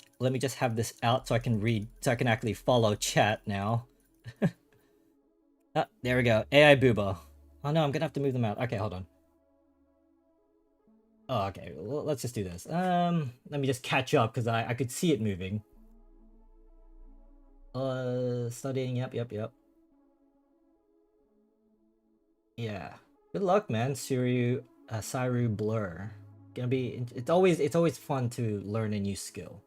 Speaker 1: out so I can read, so I can actually follow chat now. Ah, there we go. AI Booba. Oh no, I'm gonna have to move them out. Okay, hold on. Oh, okay. Well, let's just do this. Let me just catch up because I could see it moving. Studying. Yep. Yeah. Good luck, man. Saru Blur. Gonna be. It's always fun to learn a new skill.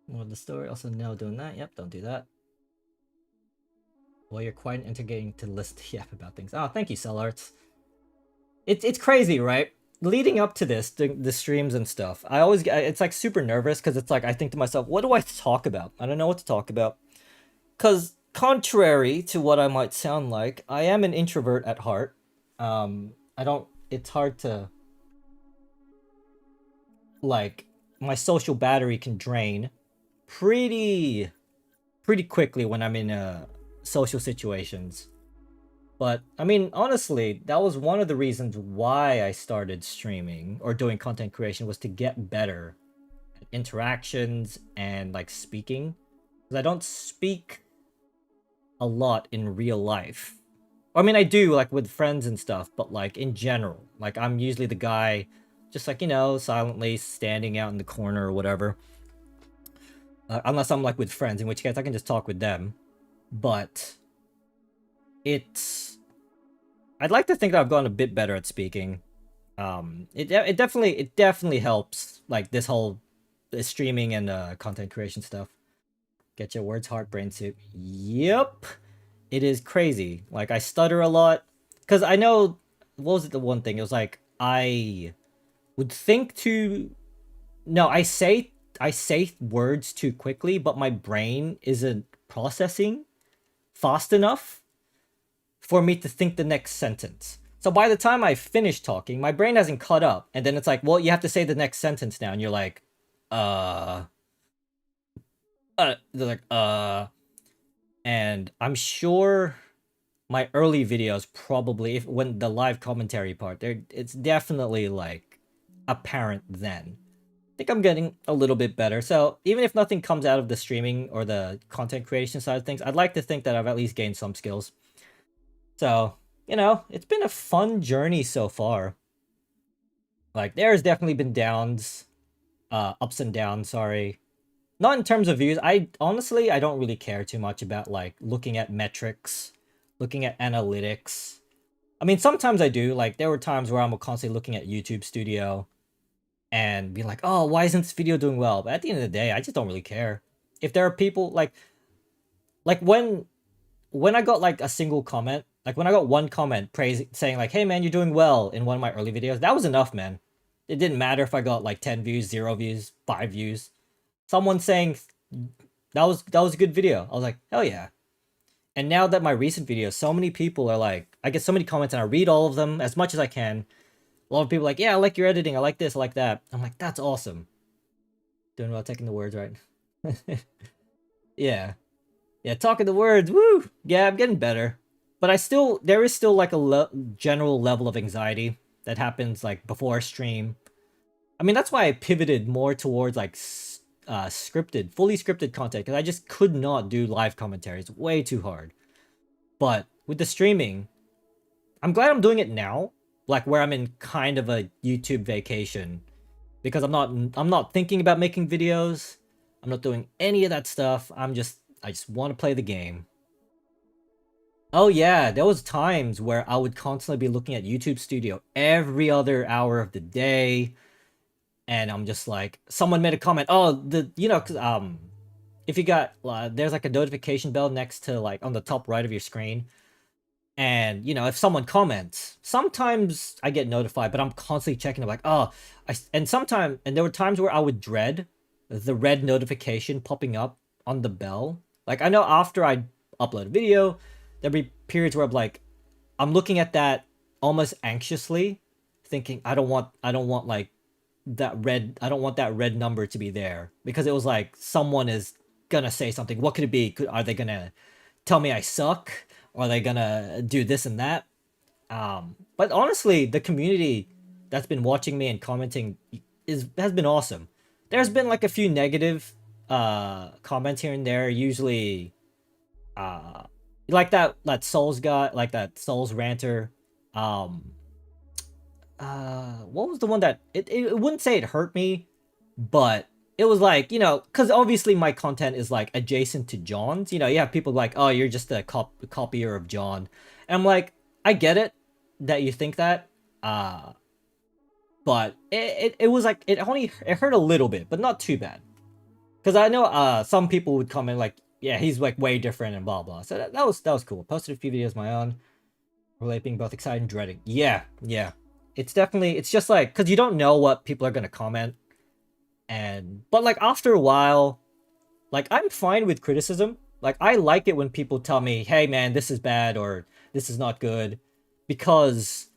Speaker 1: More of the story. Also, no, doing that. Yep. Don't do that. Well, you're quite integrating to list the app about things. Oh, thank you, Cellarts. It's crazy, right? Leading up to this, the streams and stuff, I always get, it's like super nervous because it's like I think to myself, what do I talk about? I don't know what to talk about. Because contrary to what I might sound like, I am an introvert at heart. It's hard to, like, my social battery can drain pretty quickly when I'm in social situations. But, I mean, honestly, that was one of the reasons why I started streaming or doing content creation, was to get better at interactions and, like, speaking. Because I don't speak a lot in real life. I mean, I do, like, with friends and stuff, but, like, in general. Like, I'm usually the guy, just, like, you know, silently standing out in the corner or whatever. Unless I'm, like, with friends, in which case I can just talk with them. But I'd like to think that I've gotten a bit better at speaking. It definitely helps, like, this whole streaming and content creation stuff. Get your words hard, brain soup. Yep, it is crazy. Like, I stutter a lot because I know, what was it, the one thing? It was like I would think to, no, I say words too quickly, but my brain isn't processing fast enough for me to think the next sentence. So by the time I finish talking, my brain hasn't caught up, and then it's like, well, you have to say the next sentence now, and you're like, they're like, and I'm sure my early videos probably, when the live commentary part, it's definitely like apparent then. I think I'm getting a little bit better. So even if nothing comes out of the streaming or the content creation side of things, I'd like to think that I've at least gained some skills. So, you know, it's been a fun journey so far. Like, there's definitely been downs, ups and downs, sorry. Not in terms of views. I don't really care too much about, like, looking at metrics, looking at analytics. I mean, sometimes I do. Like, there were times where I'm constantly looking at YouTube Studio and be like, oh, why isn't this video doing well? But at the end of the day, I just don't really care. If there are people, like when I got, like, a single comment, like, when I got one comment saying, like, hey, man, you're doing well in one of my early videos, that was enough, man. It didn't matter if I got, like, 10 views, 0 views, 5 views. Someone saying that was a good video. I was like, hell yeah. And now that my recent videos, so many people are like, I get so many comments and I read all of them as much as I can. A lot of people are like, yeah, I like your editing, I like this, I like that. I'm like, that's awesome. Doing well taking the words right. Yeah. Yeah, talking the words, woo! Yeah, I'm getting better. But there is still like a general level of anxiety that happens like before a stream. I mean, that's why I pivoted more towards like scripted, fully scripted content, because I just could not do live commentary. It's way too hard. But with the streaming, I'm glad I'm doing it now, like where I'm in kind of a YouTube vacation, because I'm not thinking about making videos. I'm not doing any of that stuff. I just want to play the game. Oh yeah, there was times where I would constantly be looking at YouTube Studio every other hour of the day, and I'm just like, someone made a comment. Oh, if you got there's like a notification bell next to like on the top right of your screen, and if someone comments, sometimes I get notified, but I'm constantly checking. I'm like, oh, and there were times where I would dread the red notification popping up on the bell. Like I know after I upload a video, there'd be periods where I'm looking at that almost anxiously, thinking I don't want like I don't want that red number to be there, because it was like someone is gonna say something. What could it be? Are they gonna tell me I suck? Or are they gonna do this and that? But honestly, the community that's been watching me and commenting has been awesome. There's been like a few negative comments here and there, usually uh like that Souls guy, like that Souls ranter. Um what was the one that it wouldn't say it hurt me, but it was like, because obviously my content is like adjacent to John's. You have people like, oh, you're just a copier of John. And I'm like, I get it that you think that. Uh, but it was like, it hurt a little bit, but not too bad. Because I know some people would comment like, yeah, he's like way different and blah blah. So that was cool. Posted a few videos of my own, relating both excited and dreading. Yeah, yeah. It's just like, because you don't know what people are gonna comment. But like after a while, like I'm fine with criticism. Like I like it when people tell me, hey man, this is bad or this is not good, because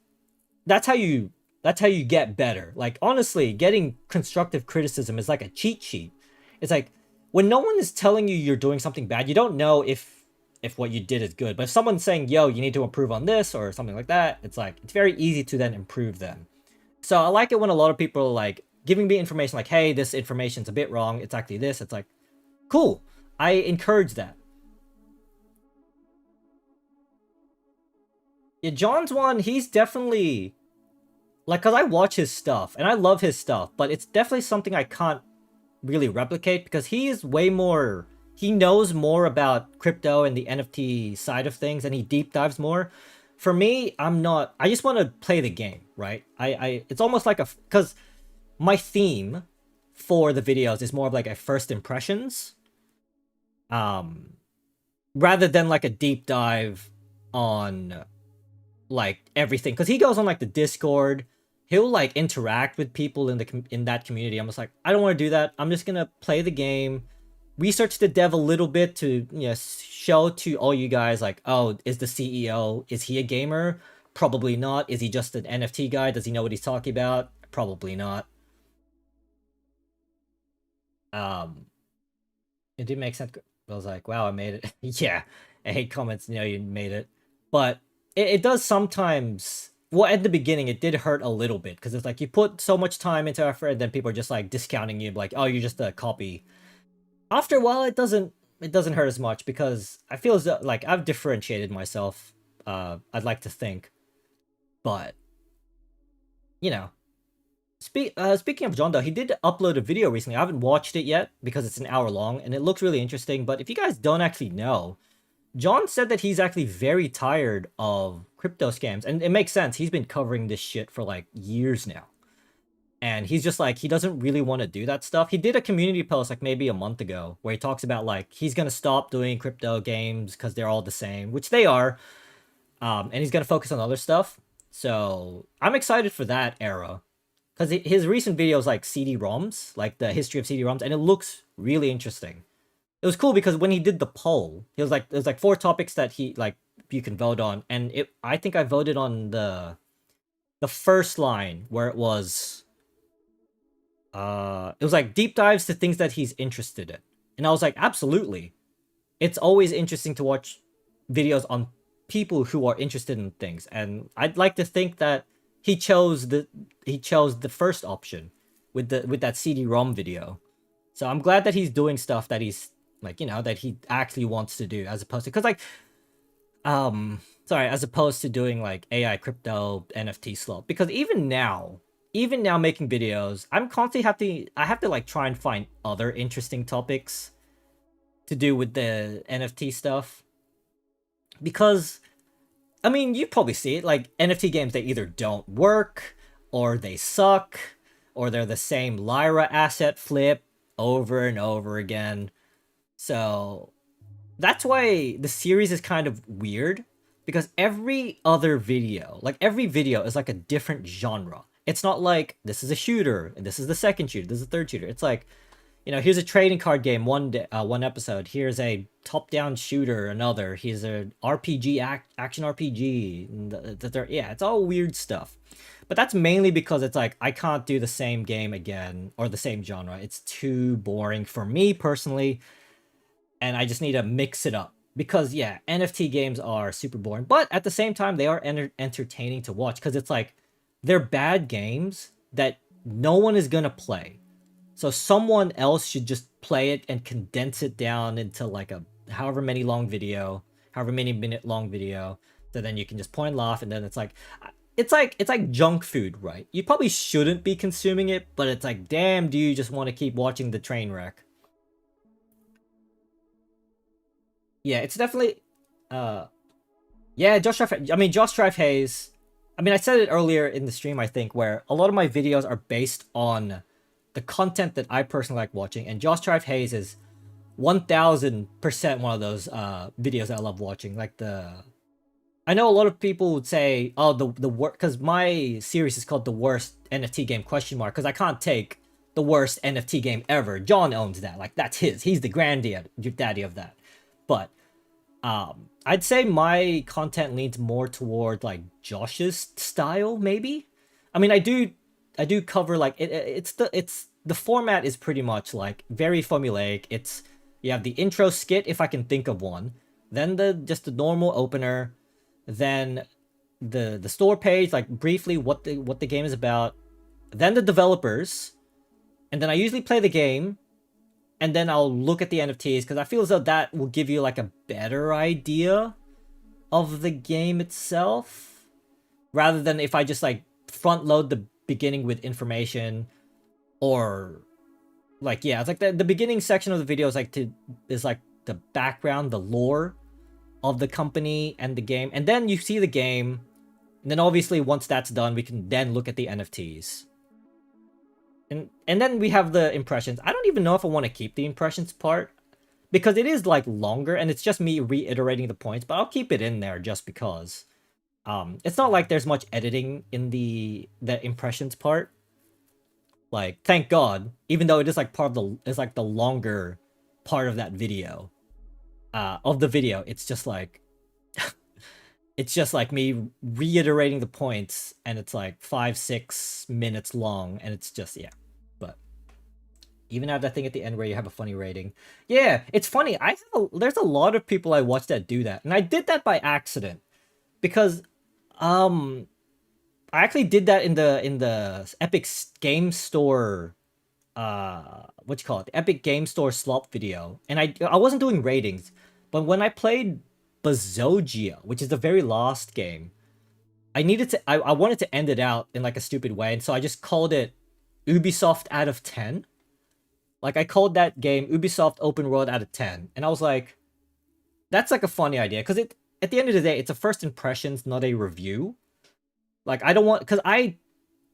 Speaker 1: that's how you that's how you get better. Like honestly, getting constructive criticism is like a cheat sheet. It's like when no one is telling you you're doing something bad, you don't know if what you did is good. But if someone's saying, yo, you need to improve on this or something like that, it's like it's very easy to then improve them. So I like it when a lot of people are like giving me information like, hey, this information's a bit wrong. It's actually this. It's like, cool. I encourage that. Yeah, John's one, he's definitely like, cause I watch his stuff and I love his stuff, but it's definitely something I can't really replicate, because he is way more, he knows more about crypto and the NFT side of things, and he deep dives more. For me, I'm not, I just want to play the game, right? It's almost like cause my theme for the videos is more of like a first impressions, um, rather than like a deep dive on like everything. Because he goes on like the Discord, he'll like interact with people in that community. I'm just like, I don't want to do that. I'm just gonna play the game, research the dev a little bit to show to all you guys like, oh, is the CEO, is he a gamer? Probably not. Is he just an NFT guy? Does he know what he's talking about? Probably not. Um, it did make sense. I was like, wow, I made it. Yeah, I hate comments. You made it, but it does sometimes. Well, at the beginning, it did hurt a little bit, because it's like you put so much time into effort, and then people are just like discounting you, like, oh, you're just a copy. After a while, it doesn't hurt as much, because I feel as though like I've differentiated myself. I'd like to think, but you know. Speaking of John, though, he did upload a video recently. I haven't watched it yet because it's an hour long and it looks really interesting. But if you guys don't actually know, John said that he's actually very tired of crypto scams. And it makes sense. He's been covering this shit for like years now. And he's just like, he doesn't really want to do that stuff. He did a community post like maybe a month ago where he talks about like he's going to stop doing crypto games because they're all the same, which they are. And he's going to focus on other stuff. So I'm excited for that era, because his recent videos like CD-ROMs, like the history of CD-ROMs, and it looks really interesting. It was cool because when he did the poll, he was like, there's like 4 topics that he like you can vote on, and I think I voted on the first line where it was like deep dives to things that he's interested in. And I was like, absolutely. It's always interesting to watch videos on people who are interested in things. And I'd like to think that he chose the first option with that CD-ROM video. So I'm glad that he's doing stuff that he's like, that he actually wants to do, as opposed to, because like sorry, as opposed to doing like AI crypto NFT slope. Because even now making videos, I'm constantly I have to like try and find other interesting topics to do with the NFT stuff. Because I mean, you probably see it, like NFT games, they either don't work, or they suck, or they're the same Lyra asset flip over and over again. So that's why the series is kind of weird, because every video is like a different genre. It's not like this is a shooter and this is the second shooter, this is the third shooter. It's like, here's a trading card game one episode. Here's a top-down shooter another. Here's a RPG action RPG. Yeah, it's all weird stuff. But that's mainly because it's like I can't do the same game again or the same genre. It's too boring for me personally, and I just need to mix it up. Because yeah, NFT games are super boring, but at the same time they are entertaining to watch, because it's like they're bad games that no one is gonna play. So someone else should just play it and condense it down into like a however many minute long video. So then you can just point and laugh, and then it's like junk food, right? You probably shouldn't be consuming it, but it's like, damn, do you just want to keep watching the train wreck? Yeah, it's definitely yeah, Josh Strife Hayes. I mean, I said it earlier in the stream, I think, where a lot of my videos are based on the content that I personally like watching, and Josh Strife Hayes is 1000% one of those videos that I love watching. I know a lot of people would say, oh, the worst, because my series is called the worst NFT game question mark, because I can't take the worst NFT game ever. John owns that, like that's his. He's the granddaddy of that. But I'd say my content leans more toward like Josh's style, maybe. I mean, I do cover like it's the format is pretty much like very formulaic. It's you have the intro skit, if I can think of one, then the normal opener, then the store page, like briefly what the game is about, then the developers, and then I usually play the game, and then I'll look at the NFTs, because I feel as though that will give you like a better idea of the game itself, rather than if I just like front load the beginning with information, or like, yeah, it's like the beginning section of the video is like the background, the lore of the company and the game, and then you see the game, and then obviously once that's done, we can then look at the NFTs. And then we have the impressions. I don't even know if I want to keep the impressions part, because it is like longer and it's just me reiterating the points, but I'll keep it in there just because. It's not like there's much editing in the impressions part. Like, thank God, even though it is like it's like the longer part of that video. Of the video, it's just like it's just like me reiterating the points, and it's like 5-6 minutes long, and it's just, yeah. But even have that thing at the end where you have a funny rating. Yeah, it's funny. There's a lot of people I watch that do that, and I did that by accident, because I actually did that in the Epic Game Store, what you call it, the Epic Game Store slop video, and I wasn't doing ratings, but when I played Bazogia, which is the very last game, I wanted to end it out in like a stupid way, and so I just called it Ubisoft out of 10. Like, I called that game Ubisoft Open World out of 10, and I was like, that's like a funny idea, because at the end of the day, it's a first impressions, not a review. Like, I don't want, because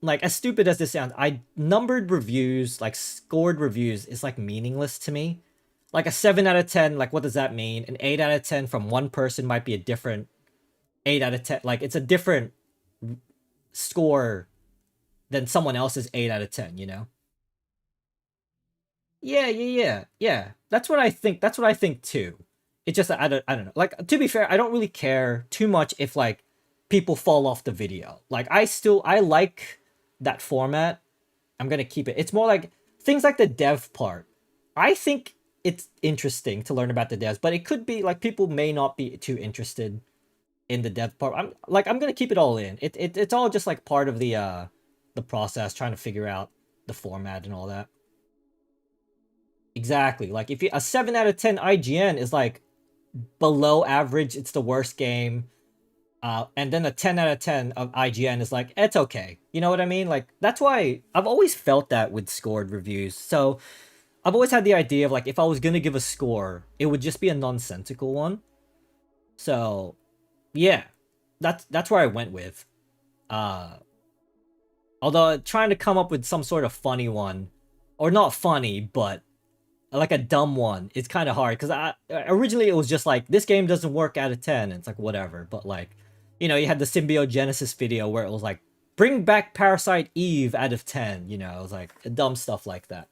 Speaker 1: like, as stupid as this sounds, numbered reviews, like scored reviews, is like meaningless to me. Like a 7 out of 10, like what does that mean? An 8 out of 10 from one person might be a different 8 out of 10. Like, it's a different score than someone else's 8 out of 10, you know? Yeah. That's what I think. That's what I think too. It's just that I don't know. Like, to be fair, I don't really care too much if like people fall off the video. Like I like that format. I'm gonna keep it. It's more like things like the dev part. I think it's interesting to learn about the devs, but it could be like people may not be too interested in the dev part. I'm gonna keep it all in. It's all just like part of the process, trying to figure out the format and all that. Exactly. Like if you a 7 out of 10 IGN is like below average, it's the worst game. And then a 10 out of 10 of IGN is like, it's okay. You know what I mean? Like that's why I've always felt that with scored reviews. So I've always had the idea of like if I was gonna give a score, it would just be a nonsensical one. So yeah, that's where I went with. Uh, Although trying to come up with some sort of funny one, or not funny, but like a dumb one, it's kind of hard because I originally it was just like this game doesn't work out of 10. And it's like whatever, but like, you had the Symbiogenesis video where it was like bring back Parasite Eve out of 10. It was like dumb stuff like that.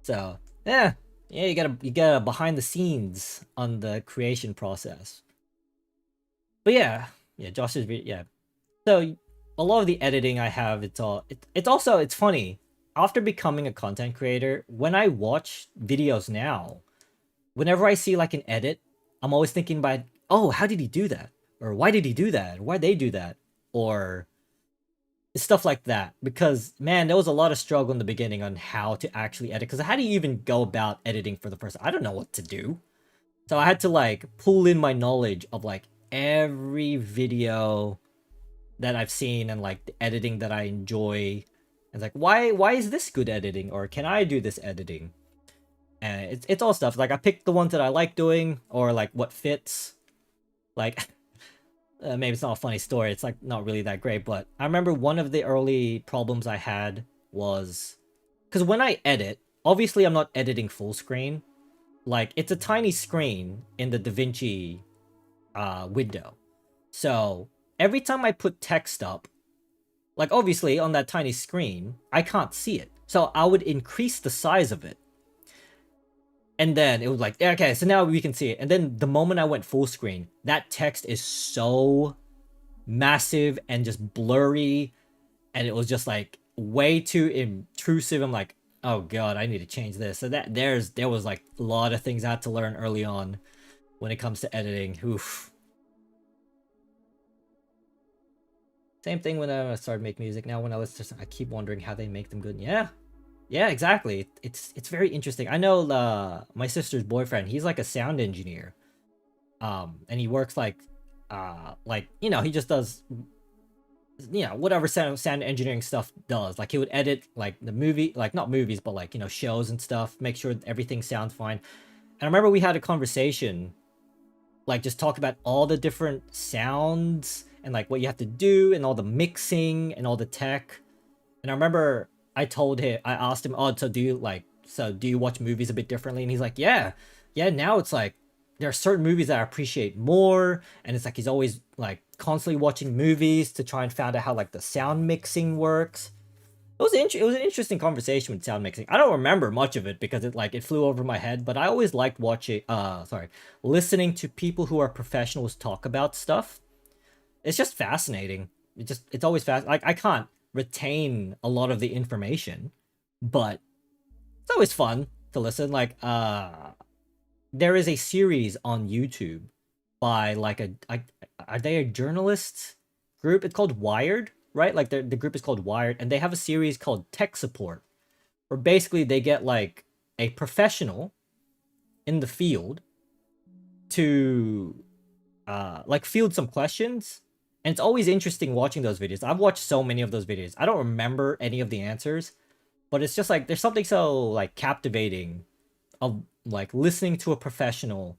Speaker 1: So yeah, you gotta behind the scenes on the creation process. But yeah, Josh's yeah. So a lot of the editing I have, it's also it's funny. After becoming a content creator, when I watch videos now, whenever I see like an edit, I'm always thinking about, oh, how did he do that? Or why did he do that? Why'd they do that? Or stuff like that. Because man, there was a lot of struggle in the beginning on how to actually edit. Because how do you even go about editing for the first? I don't know what to do. So I had to like pull in my knowledge of like every video that I've seen and like the editing that I enjoy. It's like why is this good editing, or can I do this editing? And it's all stuff like I picked the ones that I like doing, or like what fits. Like maybe it's not a funny story. It's like not really that great, but I remember one of the early problems I had was because when I edit, obviously I'm not editing full screen. Like it's a tiny screen in the DaVinci window. So every time I put text up, like obviously on that tiny screen, I can't see it. So I would increase the size of it. And then it was like, okay, so now we can see it. And then the moment I went full screen, that text is so massive and just blurry. And it was just like way too intrusive. I'm like, oh god, I need to change this. So there was like a lot of things I had to learn early on when it comes to editing. Oof. Same thing when I started making music. Now when I listen to, I keep wondering how they make them good. Yeah, exactly. It's very interesting. I know my sister's boyfriend. He's like a sound engineer, and he works like he just does whatever sound engineering stuff does. Like he would edit like the movie, like not movies, but like shows and stuff. Make sure everything sounds fine. And I remember we had a conversation, like just talk about all the different sounds and like what you have to do and all the mixing and all the tech. And I remember I asked him, oh, so do you watch movies a bit differently? And he's like, yeah. Now it's like there are certain movies that I appreciate more, and it's like he's always like constantly watching movies to try and find out how like the sound mixing works. It was an interesting conversation with sound mixing. I don't remember much of it because it flew over my head, but I always liked listening to people who are professionals talk about stuff. It's just fascinating. It's always fast. Like I can't retain a lot of the information, but it's always fun to listen. Like there is a series on YouTube by are they a journalist group? It's called Wired, right? Like the group is called Wired, and they have a series called Tech Support, where basically they get like a professional in the field to like field some questions. And it's always interesting watching those videos. I've watched so many of those videos. I don't remember any of the answers, but it's just like there's something so like captivating of like listening to a professional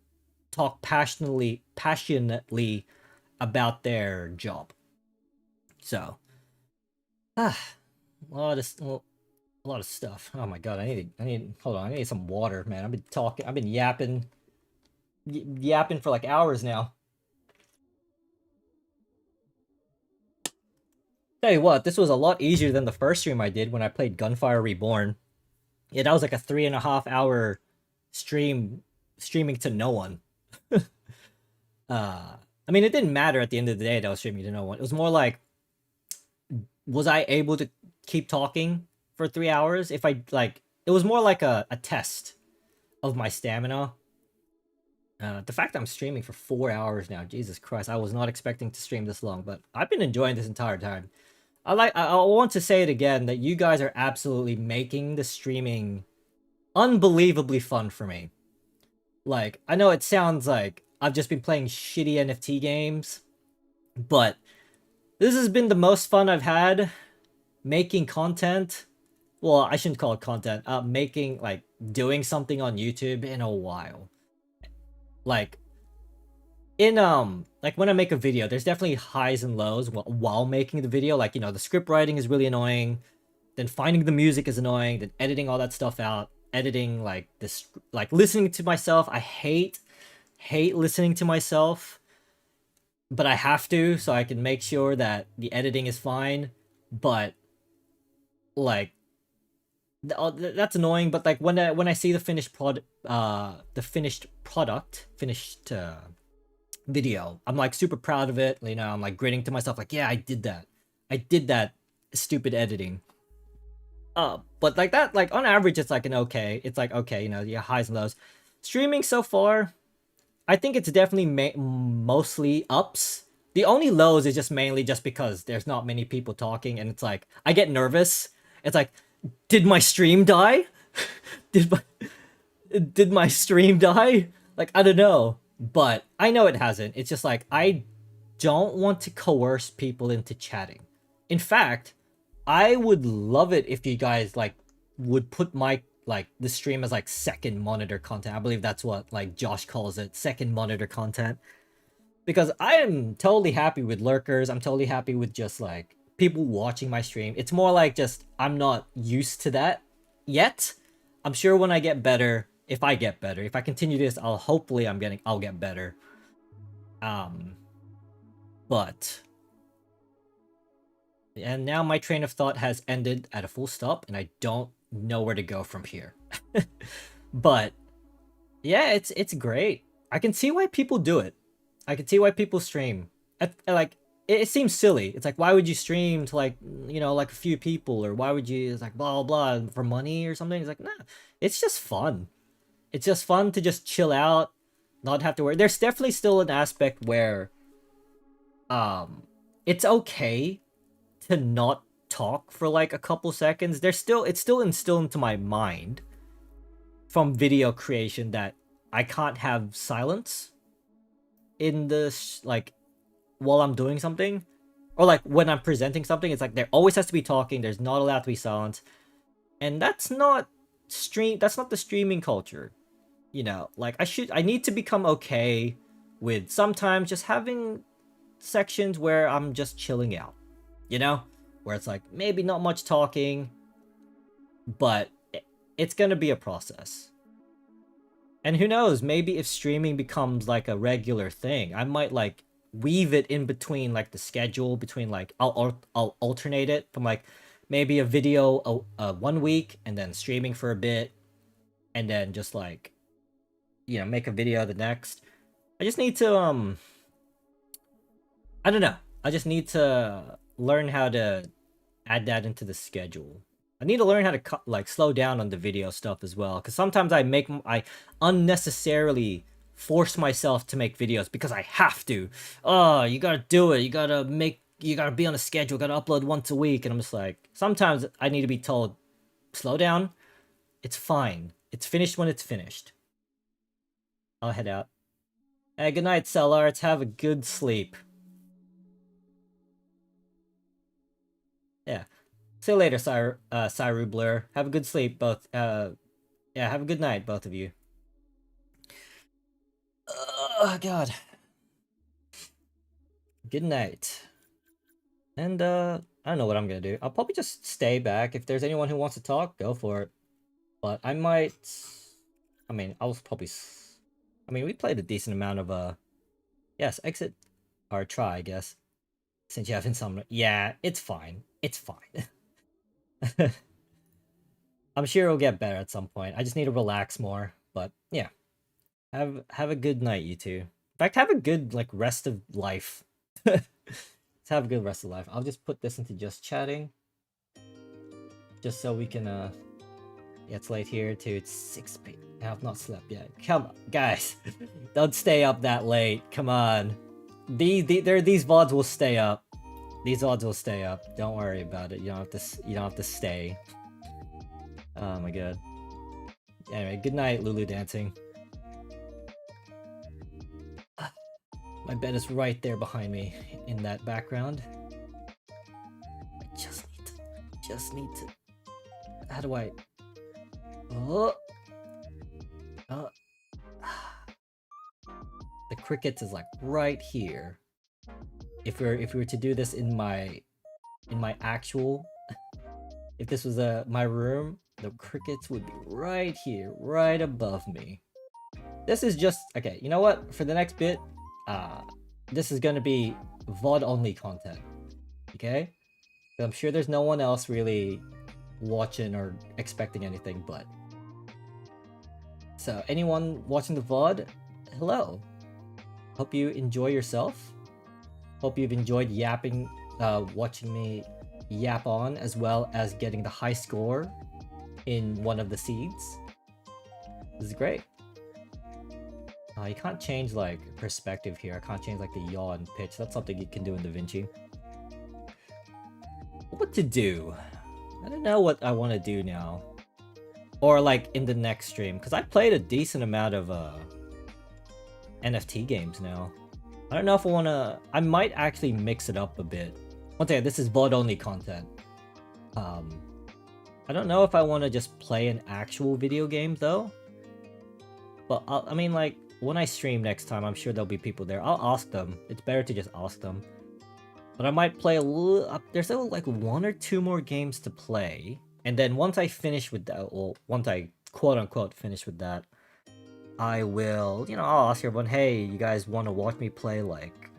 Speaker 1: talk passionately about their job. So, a lot of stuff. Oh my god, hold on. I need some water, man. I've been yapping for like hours now. Tell you what, this was a lot easier than the first stream I did when I played Gunfire Reborn. Yeah, that was like a 3.5 hour streaming to no one. I mean, it didn't matter at the end of the day that I was streaming to no one. It was more like, was I able to keep talking for 3 hours? If I like, it was more like a test of my stamina. The fact that I'm streaming for 4 hours now, Jesus Christ, I was not expecting to stream this long, but I've been enjoying this entire time. I want to say it again that you guys are absolutely making the streaming unbelievably fun for me. Like, I know it sounds like I've just been playing shitty NFT games, but this has been the most fun I've had making content. Well, I shouldn't call it content. Making like doing something on YouTube in a while. Like like when I make a video, there's definitely highs and lows while making the video. Like, the script writing is really annoying, then finding the music is annoying, then editing all that stuff out, editing like this, like listening to myself. I hate listening to myself, but I have to so I can make sure that the editing is fine. But like that's annoying. But like when I see the finished finished video, I'm like super proud of it. I'm like grinning to myself, like, yeah, I did that stupid editing. But like that, like on average, it's like it's like okay, yeah, highs and lows. Streaming so far, I think it's definitely mostly ups. The only lows is just mainly just because there's not many people talking, and it's like I get nervous. It's like, did my stream die? did my did my stream die? Like, I don't know, but I know it hasn't. It's just like I don't want to coerce people into chatting. In fact, I would love it if you guys like would put my like the stream as like second monitor content. I believe that's what like Josh calls it, second monitor content. Because I am totally happy with lurkers. I'm totally happy with just like people watching my stream. It's more like just I'm not used to that yet. I'm sure when I get better, if I get better, if I continue this, I'll get better. Um but and now my train of thought has ended at a full stop and I don't know where to go from here. But yeah, it's great. I can see why people do it. I can see why people stream. Like it seems silly. It's like, why would you stream to like like a few people, or why would you, it's like blah blah blah for money or something? It's like, nah, it's just fun. It's just fun to just chill out, not have to worry. There's definitely still an aspect where it's okay to not talk for like a couple seconds. It's still instilled into my mind from video creation that I can't have silence in this, like while I'm doing something, or like when I'm presenting something. It's like there always has to be talking. There's not allowed to be silence, and that's not the streaming culture. Like I need to become okay with sometimes just having sections where I'm just chilling out. Where it's like maybe not much talking, but it's gonna be a process. And who knows, maybe if streaming becomes like a regular thing, I might like weave it in between like the schedule between like I'll alternate it from like maybe a video 1 week and then streaming for a bit, and then just like make a video the next. I just need to I don't know. I just need to learn how to add that into the schedule. I need to learn how to like slow down on the video stuff as well, because sometimes I unnecessarily force myself to make videos because I have to. Oh, you gotta do it. You gotta be on a schedule. Gotta upload once a week, and I'm just like, sometimes I need to be told, slow down. It's fine. It's finished when it's finished. I'll head out. Hey, good night, Cellards. Have a good sleep. Yeah. See you later, Cyru Blur. Have a good sleep, both. Yeah, have a good night, both of you. Oh, God. Good night. And, I don't know what I'm gonna do. I'll probably just stay back. If there's anyone who wants to talk, go for it. But I might... I mean, I'll probably... I mean, we played a decent amount of, yes, exit. Or try, I guess. Since you have insomnia. Yeah, it's fine. It's fine. I'm sure it'll get better at some point. I just need to relax more. But, yeah. Have a good night, you two. In fact, have a good like rest of life. Let's have a good rest of life. I'll just put this into just chatting, just so we can yeah, it's late here too. It's 6 p.m. I've not slept yet. Come on, guys, don't stay up that late. Come on, these VODs will stay up. These VODs will stay up. Don't worry about it. You don't have to stay. Oh my god. Anyway, good night, Lulu dancing. My bed is right there behind me in that background. I just need to. How do I? Oh. The crickets is like right here. If we were to do this in my actual, if this was my room, the crickets would be right here, right above me. This is just okay. You know what? For the next bit, this is gonna be VOD only content. Okay? I'm sure there's no one else really watching or expecting anything, but so anyone watching the VOD, hello. Hope you enjoy yourself. Hope you've enjoyed yapping, watching me yap on, as well as getting the high score in one of the seeds. This is great. You can't change like perspective here. I can't change like the yaw and pitch. That's something you can do in DaVinci. What to do? I don't know what I want to do now. Or like in the next stream, because I played a decent amount of NFT games now. I don't know if I want to. I might actually mix it up a bit. Once again, this is VOD only content. I don't know if I want to just play an actual video game though. But I mean, like when I stream next time, I'm sure there'll be people there. I'll ask them. It's better to just ask them. But I might play a little. There's still like 1 or 2 more games to play, and then once I finish with that, well, once I quote unquote finish with that, I will, you know, I'll ask everyone, hey, you guys want to watch me play like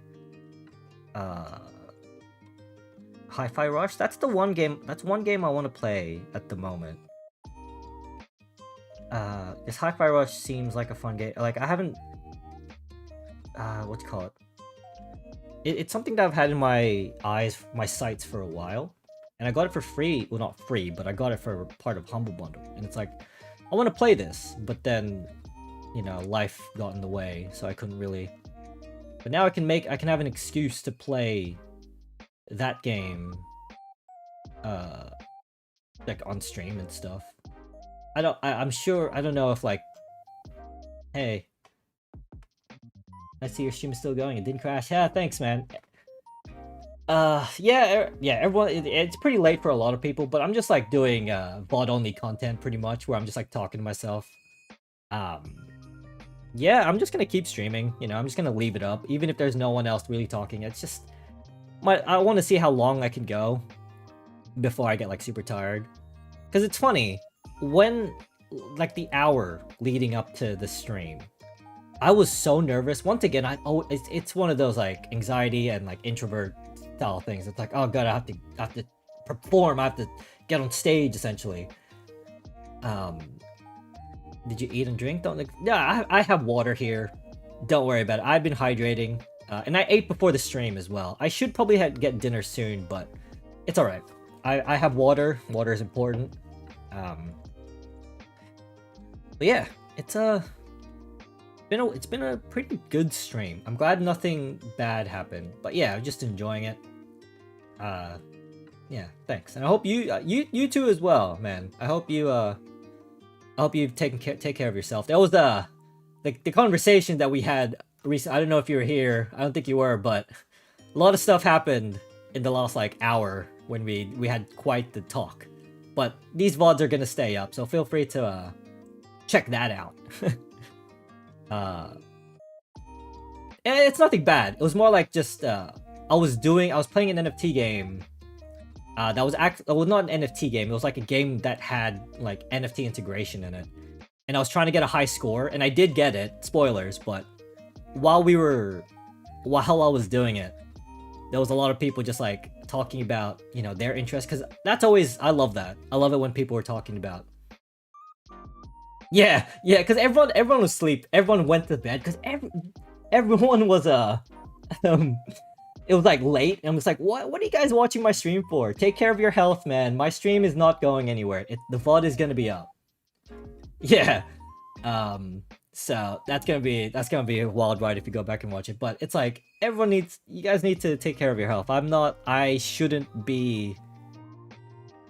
Speaker 1: Hi-Fi Rush? That's one game I want to play at the moment. This Hi-Fi Rush seems like a fun game. Like I haven't what do you call it? It's something that I've had in my sights for a while. And I got it for free. Well, not free, but I got it for part of Humble Bundle. And it's like, I want to play this, but then, you know, life got in the way, so I couldn't really. But now I can have an excuse to play that game, like on stream and stuff. I'm sure, I don't know if like, hey, I see your stream is still going. It didn't crash. Yeah, thanks, man. Yeah, everyone, it's pretty late for a lot of people, but I'm just like doing VOD only content pretty much, where I'm just like talking to myself. Yeah, I'm just gonna keep streaming, you know, I'm just gonna leave it up, even if there's no one else really talking. It's just, I want to see how long I can go before I get like super tired. Because it's funny, when, like the hour leading up to the stream, I was so nervous. Once again, it's one of those like anxiety and like introvert style things. It's like, oh god, I have to perform, I have to get on stage essentially. Did you eat and drink? Yeah, I have water here. Don't worry about it. I've been hydrating, and I ate before the stream as well. I should probably get dinner soon, but it's all right. I have water. Water is important. But yeah, it's been a pretty good stream. I'm glad nothing bad happened. But yeah, I'm just enjoying it. Yeah, thanks. And I hope you too as well, man. I hope you've take care of yourself. That was the conversation that we had recently. I don't know if you were here. I don't think you were, but a lot of stuff happened in the last like hour when we had quite the talk. But these VODs are gonna stay up, so feel free to check that out. It's nothing bad. It was more like just I was playing an NFT game. That was well, not an NFT game. It was like a game that had like NFT integration in it, and I was trying to get a high score, and I did get it. Spoilers, but while I was doing it, there was a lot of people just like talking about, you know, their interest, because that's always, I love that. I love it when people are talking about. Yeah, because everyone was asleep. Everyone went to bed because everyone was um, it was like late, and I was like, what are you guys watching my stream for? Take care of your health, man. My stream is not going anywhere. The VOD is gonna be up. Yeah. So that's gonna be a wild ride if you go back and watch it. But it's like you guys need to take care of your health. I shouldn't be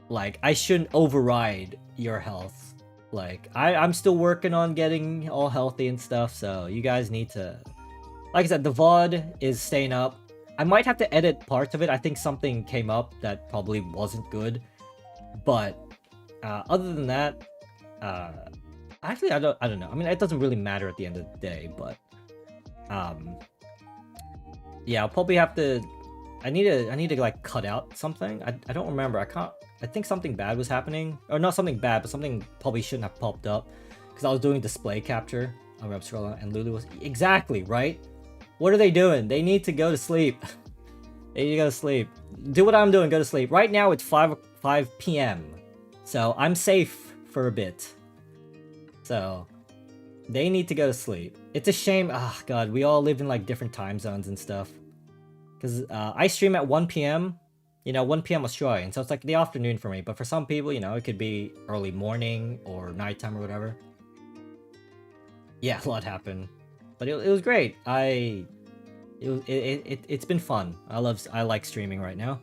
Speaker 1: like, I shouldn't override your health. Like, I'm still working on getting all healthy and stuff, so you guys need to, like I said, the VOD is staying up. I might have to edit parts of it. I think something came up that probably wasn't good. But other than that, actually, I don't know. I mean, it doesn't really matter at the end of the day, but yeah, I'll probably have to. I need to like cut out something. I don't remember. I think something bad was happening, or not something bad, but something probably shouldn't have popped up because I was doing display capture. I'm scrolling, and Lulu was exactly right. What are they doing? They need to go to sleep. They need to go to sleep. Do what I'm doing. Go to sleep. Right now it's 5 p.m. So I'm safe for a bit. So they need to go to sleep. It's a shame. Ah, God, we all live in like different time zones and stuff. Because I stream at 1 p.m. 1 p.m. Australian, so it's like the afternoon for me. But for some people, it could be early morning or nighttime or whatever. Yeah, a lot happened, but it was great. It's been fun. I like streaming right now.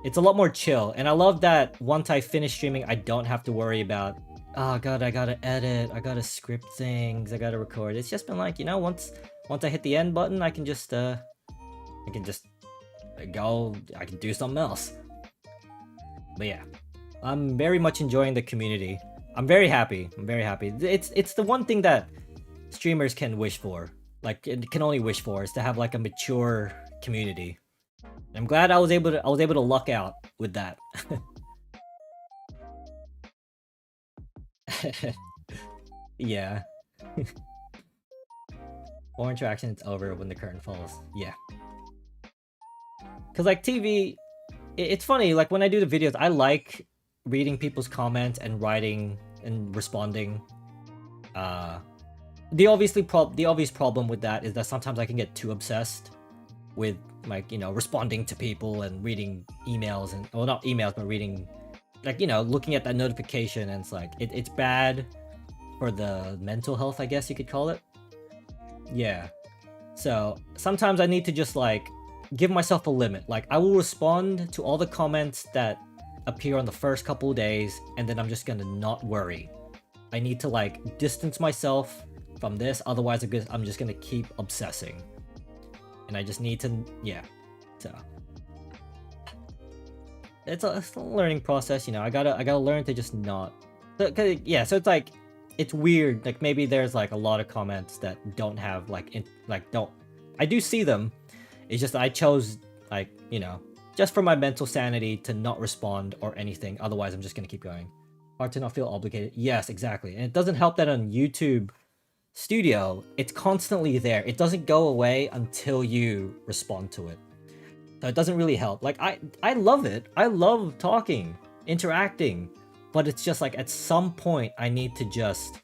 Speaker 1: It's a lot more chill, and I love that once I finish streaming, I don't have to worry about, oh god, I gotta edit, I gotta script things, I gotta record. It's just been like, once I hit the end button, I can just go, I can do something else. But yeah, I'm very much enjoying the community. I'm very happy. It's the one thing that streamers can wish for. Like, it can only wish for, is to have like a mature community. I'm glad I was able to luck out with that. Yeah. More interaction, it's over when the curtain falls. Yeah. Cause like TV, it's funny, like when I do the videos, I like reading people's comments and writing and responding. The obvious problem with that is that sometimes I can get too obsessed with, like, responding to people and reading emails, and, well, not emails, but reading, like, looking at that notification, and it's like, it's bad for the mental health, I guess you could call it. Yeah. So sometimes I need to just like give myself a limit. Like, I will respond to all the comments that appear on the first couple of days, and then I'm just gonna not worry. I need to like distance myself from this, otherwise I'm just gonna keep obsessing. And I just need to, yeah. So it's a learning process, I gotta learn to just not. Yeah, so it's like, it's weird. Like, maybe there's like a lot of comments that don't have I do see them. It's just I chose, like, just for my mental sanity, to not respond or anything. Otherwise, I'm just gonna keep going. Hard to not feel obligated. Yes, exactly. And it doesn't help that on YouTube Studio, it's constantly there. It doesn't go away until you respond to it. So it doesn't really help. Like, I love it. I love talking, interacting, but it's just like, at some point I need to just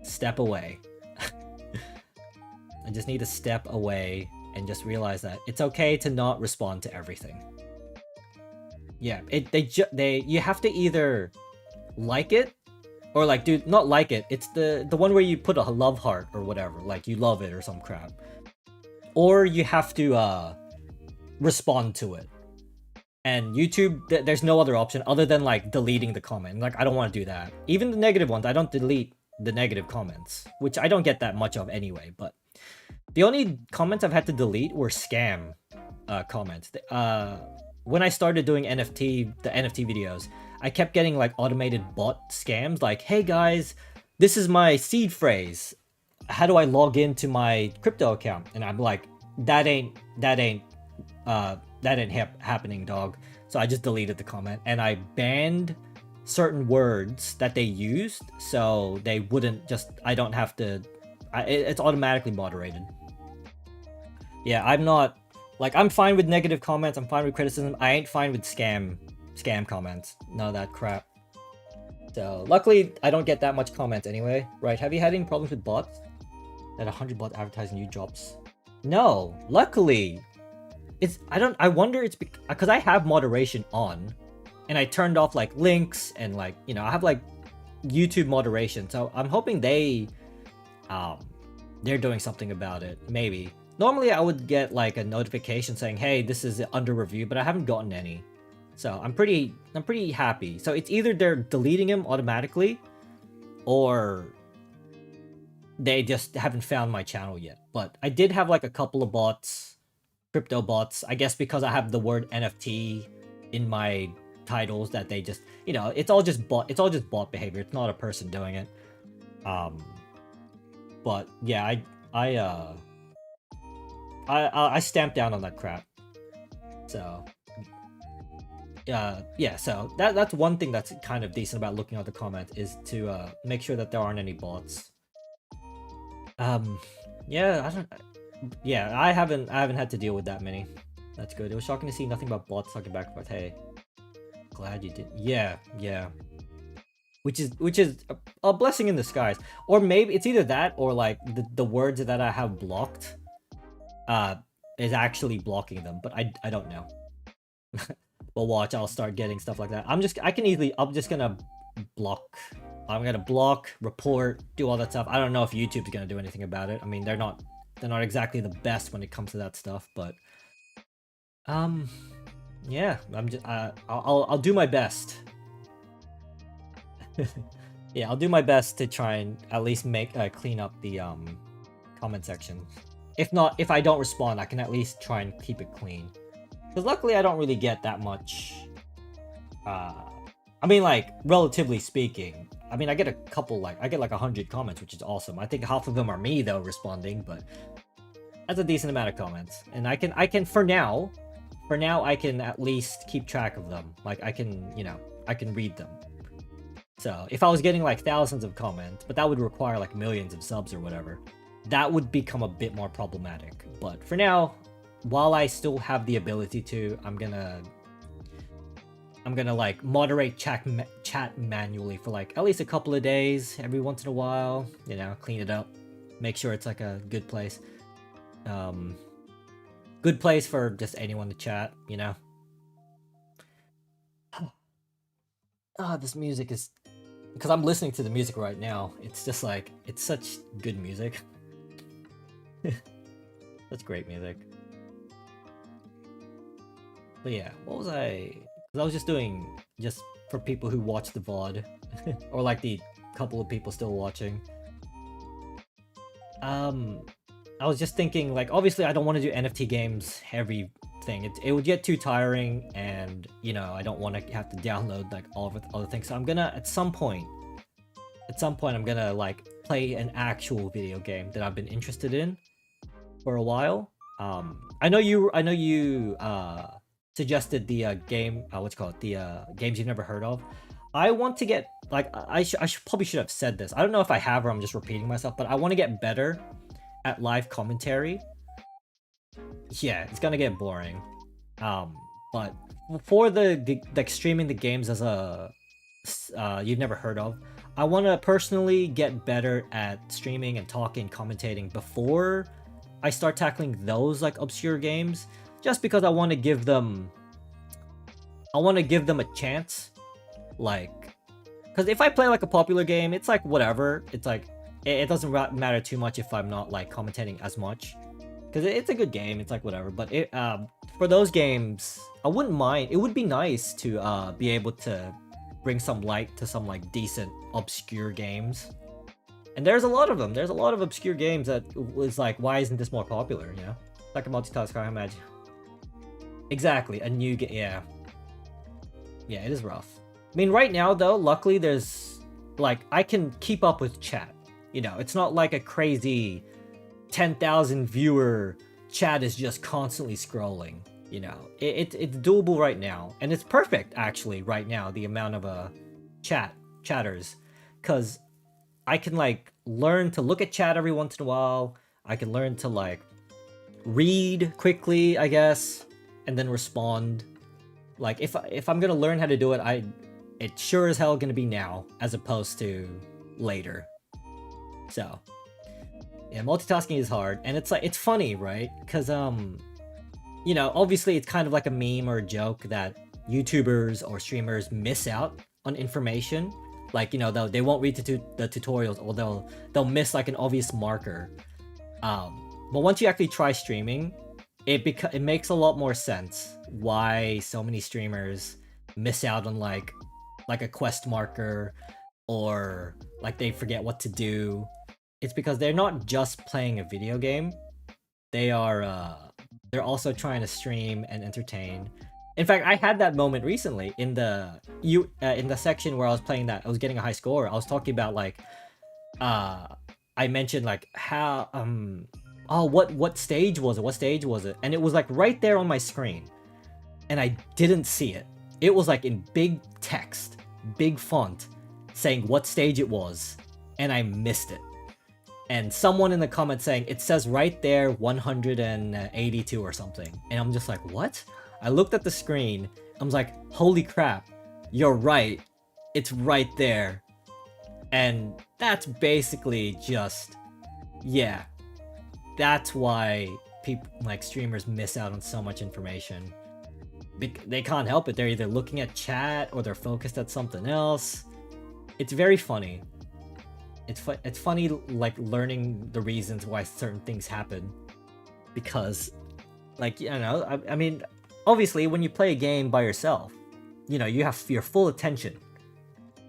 Speaker 1: step away. I just need to step away and just realize that it's okay to not respond to everything. Yeah, you have to either like it, or like, dude, not like it. It's the one where you put a love heart or whatever, like you love it or some crap. Or you have to respond to it. And YouTube, there's no other option other than like deleting the comment. Like, I don't want to do that. Even the negative ones, I don't delete the negative comments, which I don't get that much of anyway. But the only comments I've had to delete were scam comments. When I started doing the NFT videos, I kept getting like automated bot scams, like, hey guys, this is my seed phrase. How do I log into my crypto account? And I'm like, that ain't happening, dog. So I just deleted the comment, and I banned certain words that they used, so they wouldn't I don't have to, it's automatically moderated. Yeah, I'm not, like, I'm fine with negative comments, I'm fine with criticism, I ain't fine with scam comments. None of that crap. So luckily I don't get that much comments anyway, right? Have you had any problems with bots? that 100 bot advertising you drops. No, luckily, I wonder it's because I have moderation on, and I turned off like links and like I have like YouTube moderation, so I'm hoping they're doing something about it. Maybe. Normally I would get like a notification saying, hey, this is under review, but I haven't gotten any. So I'm pretty happy. So it's either they're deleting him automatically, or they just haven't found my channel yet. But I did have like a couple of bots, crypto bots, I guess because I have the word NFT in my titles, that they just, it's all just bot behavior. It's not a person doing it. But yeah, I stamped down on that crap. So yeah, so that's one thing that's kind of decent about looking at the comments, is to make sure that there aren't any bots. Yeah, I haven't had to deal with that many. That's good. It was shocking to see nothing but bots talking back and forth. Hey, glad you did. Yeah. Which is a blessing in disguise. Or maybe it's either that, or like the words that I have blocked is actually blocking them, but I don't know. But watch, I'll start getting stuff like that. I'm just gonna block. I'm gonna block, report, do all that stuff. I don't know if YouTube's gonna do anything about it. I mean, they're not exactly the best when it comes to that stuff, but yeah, I'll do my best. Yeah, I'll do my best to try and at least make clean up the comment section. If not, if I don't respond, I can at least try and keep it clean. Because luckily I don't really get that much, I mean, like, relatively speaking, I mean, I get a couple, like, I get like 100 comments, which is awesome. I think half of them are me, though, responding, but that's a decent amount of comments. And I can, for now, I can at least keep track of them. Like, I can, I can read them. So, if I was getting, like, thousands of comments, but that would require, like, millions of subs or whatever, that would become a bit more problematic. But for now, while I still have the ability to, I'm gonna like moderate chat manually for like at least a couple of days, every once in a while, clean it up, make sure it's like a good place. Good place for just anyone to chat, this music is, because I'm listening to the music right now, it's just like, it's such good music. That's great music. But yeah, what was I? Because I was just for people who watch the VOD, or like the couple of people still watching. I was just thinking, like, obviously I don't want to do NFT games everything. It would get too tiring, and I don't want to have to download like all of the other things. So I'm gonna at some point I'm gonna like play an actual video game that I've been interested in for a while. I know you suggested the game, what's it called, the games you've never heard of. I want to get, like, I probably should have said this. I don't know if I have, or I'm just repeating myself, but I want to get better at live commentary. Yeah, it's gonna get boring. But for the like streaming the games as a you've never heard of, I want to personally get better at streaming and talking, commentating before I start tackling those like obscure games. Just because I want to give them a chance, like, because if I play like a popular game, it's like whatever. It's like it doesn't matter too much if I'm not like commentating as much, because it's a good game. It's like whatever. But for those games, I wouldn't mind. It would be nice to be able to bring some light to some like decent obscure games. And there's a lot of them. There's a lot of obscure games that was like, why isn't this more popular? Like a multitask, I imagine. Exactly, a new game. Yeah, it is rough. I mean, right now though, luckily there's like, I can keep up with chat. It's not like a crazy 10,000 viewer chat is just constantly scrolling. It's doable right now, and it's perfect actually right now, the amount of chatters, because I can like learn to look at chat every once in a while. I can learn to like read quickly, I guess, and then respond. Like if I'm gonna learn how to do it, it's sure as hell gonna be now as opposed to later. So Yeah, multitasking is hard, and it's like it's funny, right? Because you know, obviously it's kind of like a meme or a joke that YouTubers or streamers miss out on information. Like, you know, they won't read the tutorials, or they'll miss like an obvious marker. But once you actually try streaming, it makes a lot more sense why so many streamers miss out on like a quest marker, or like they forget what to do. It's because they're not just playing a video game. They are they're also trying to stream and entertain. In fact, I had that moment recently in the in the section where I was playing that I was getting a high score. I was talking about like I mentioned like how oh what stage was it? What stage was it? And it was like right there on my screen. And I didn't see it. It was like in big text, big font, saying what stage it was, and I missed it. And someone in the comments saying it says right there 182 or something, and I'm just like, what? I looked at the screen. I was like, holy crap, you're right. It's right there. And that's basically just, yeah, that's why people like streamers miss out on so much information. They can't help it. They're either looking at chat or they're focused at something else. It's very funny. It's funny like learning the reasons why certain things happen, because like, you know, I mean, obviously when you play a game by yourself, you know, you have your full attention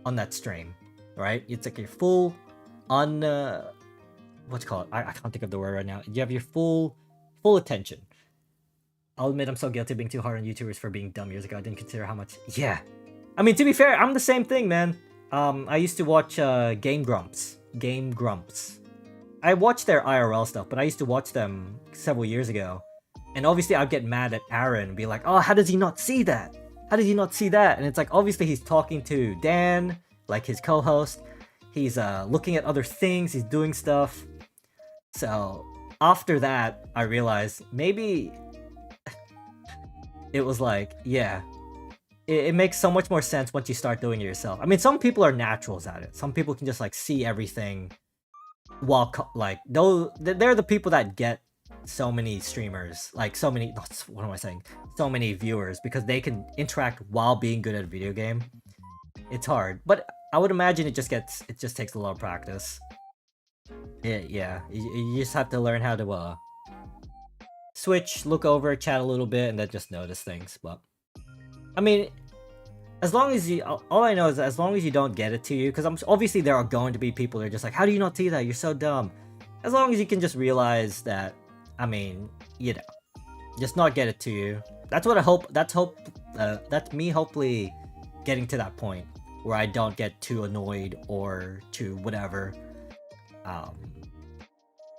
Speaker 1: on that stream, right? It's like your full on what's it called? I can't think of the word right now. You have your full attention. I'll admit I'm so guilty of being too hard on YouTubers for being dumb years ago. I didn't consider how much. Yeah. I mean, to be fair, I'm the same thing, man. I used to watch Game Grumps. I watched their IRL stuff, but I used to watch them several years ago. And obviously I'd get mad at Aaron and be like, oh, how does he not see that? How does he not see that? And it's like, obviously he's talking to Dan, like his co-host. He's looking at other things. He's doing stuff. So after that, I realized maybe it was like, yeah, it makes so much more sense once you start doing it yourself. I mean, some people are naturals at it. Some people can just like see everything while like they're the people that get so many streamers, like so many, what am I saying? So many viewers, because they can interact while being good at a video game. It's hard, but I would imagine it just takes a lot of practice. Yeah, you just have to learn how to switch, look over, chat a little bit, and then just notice things. But I mean, as long as you, all I know is that as long as you don't get it to you, because obviously there are going to be people that are just like, how do you not see that? You're so dumb. As long as you can just realize that, I mean, you know, just not get it to you. That's what I hope. That's me hopefully getting to that point where I don't get too annoyed or too whatever.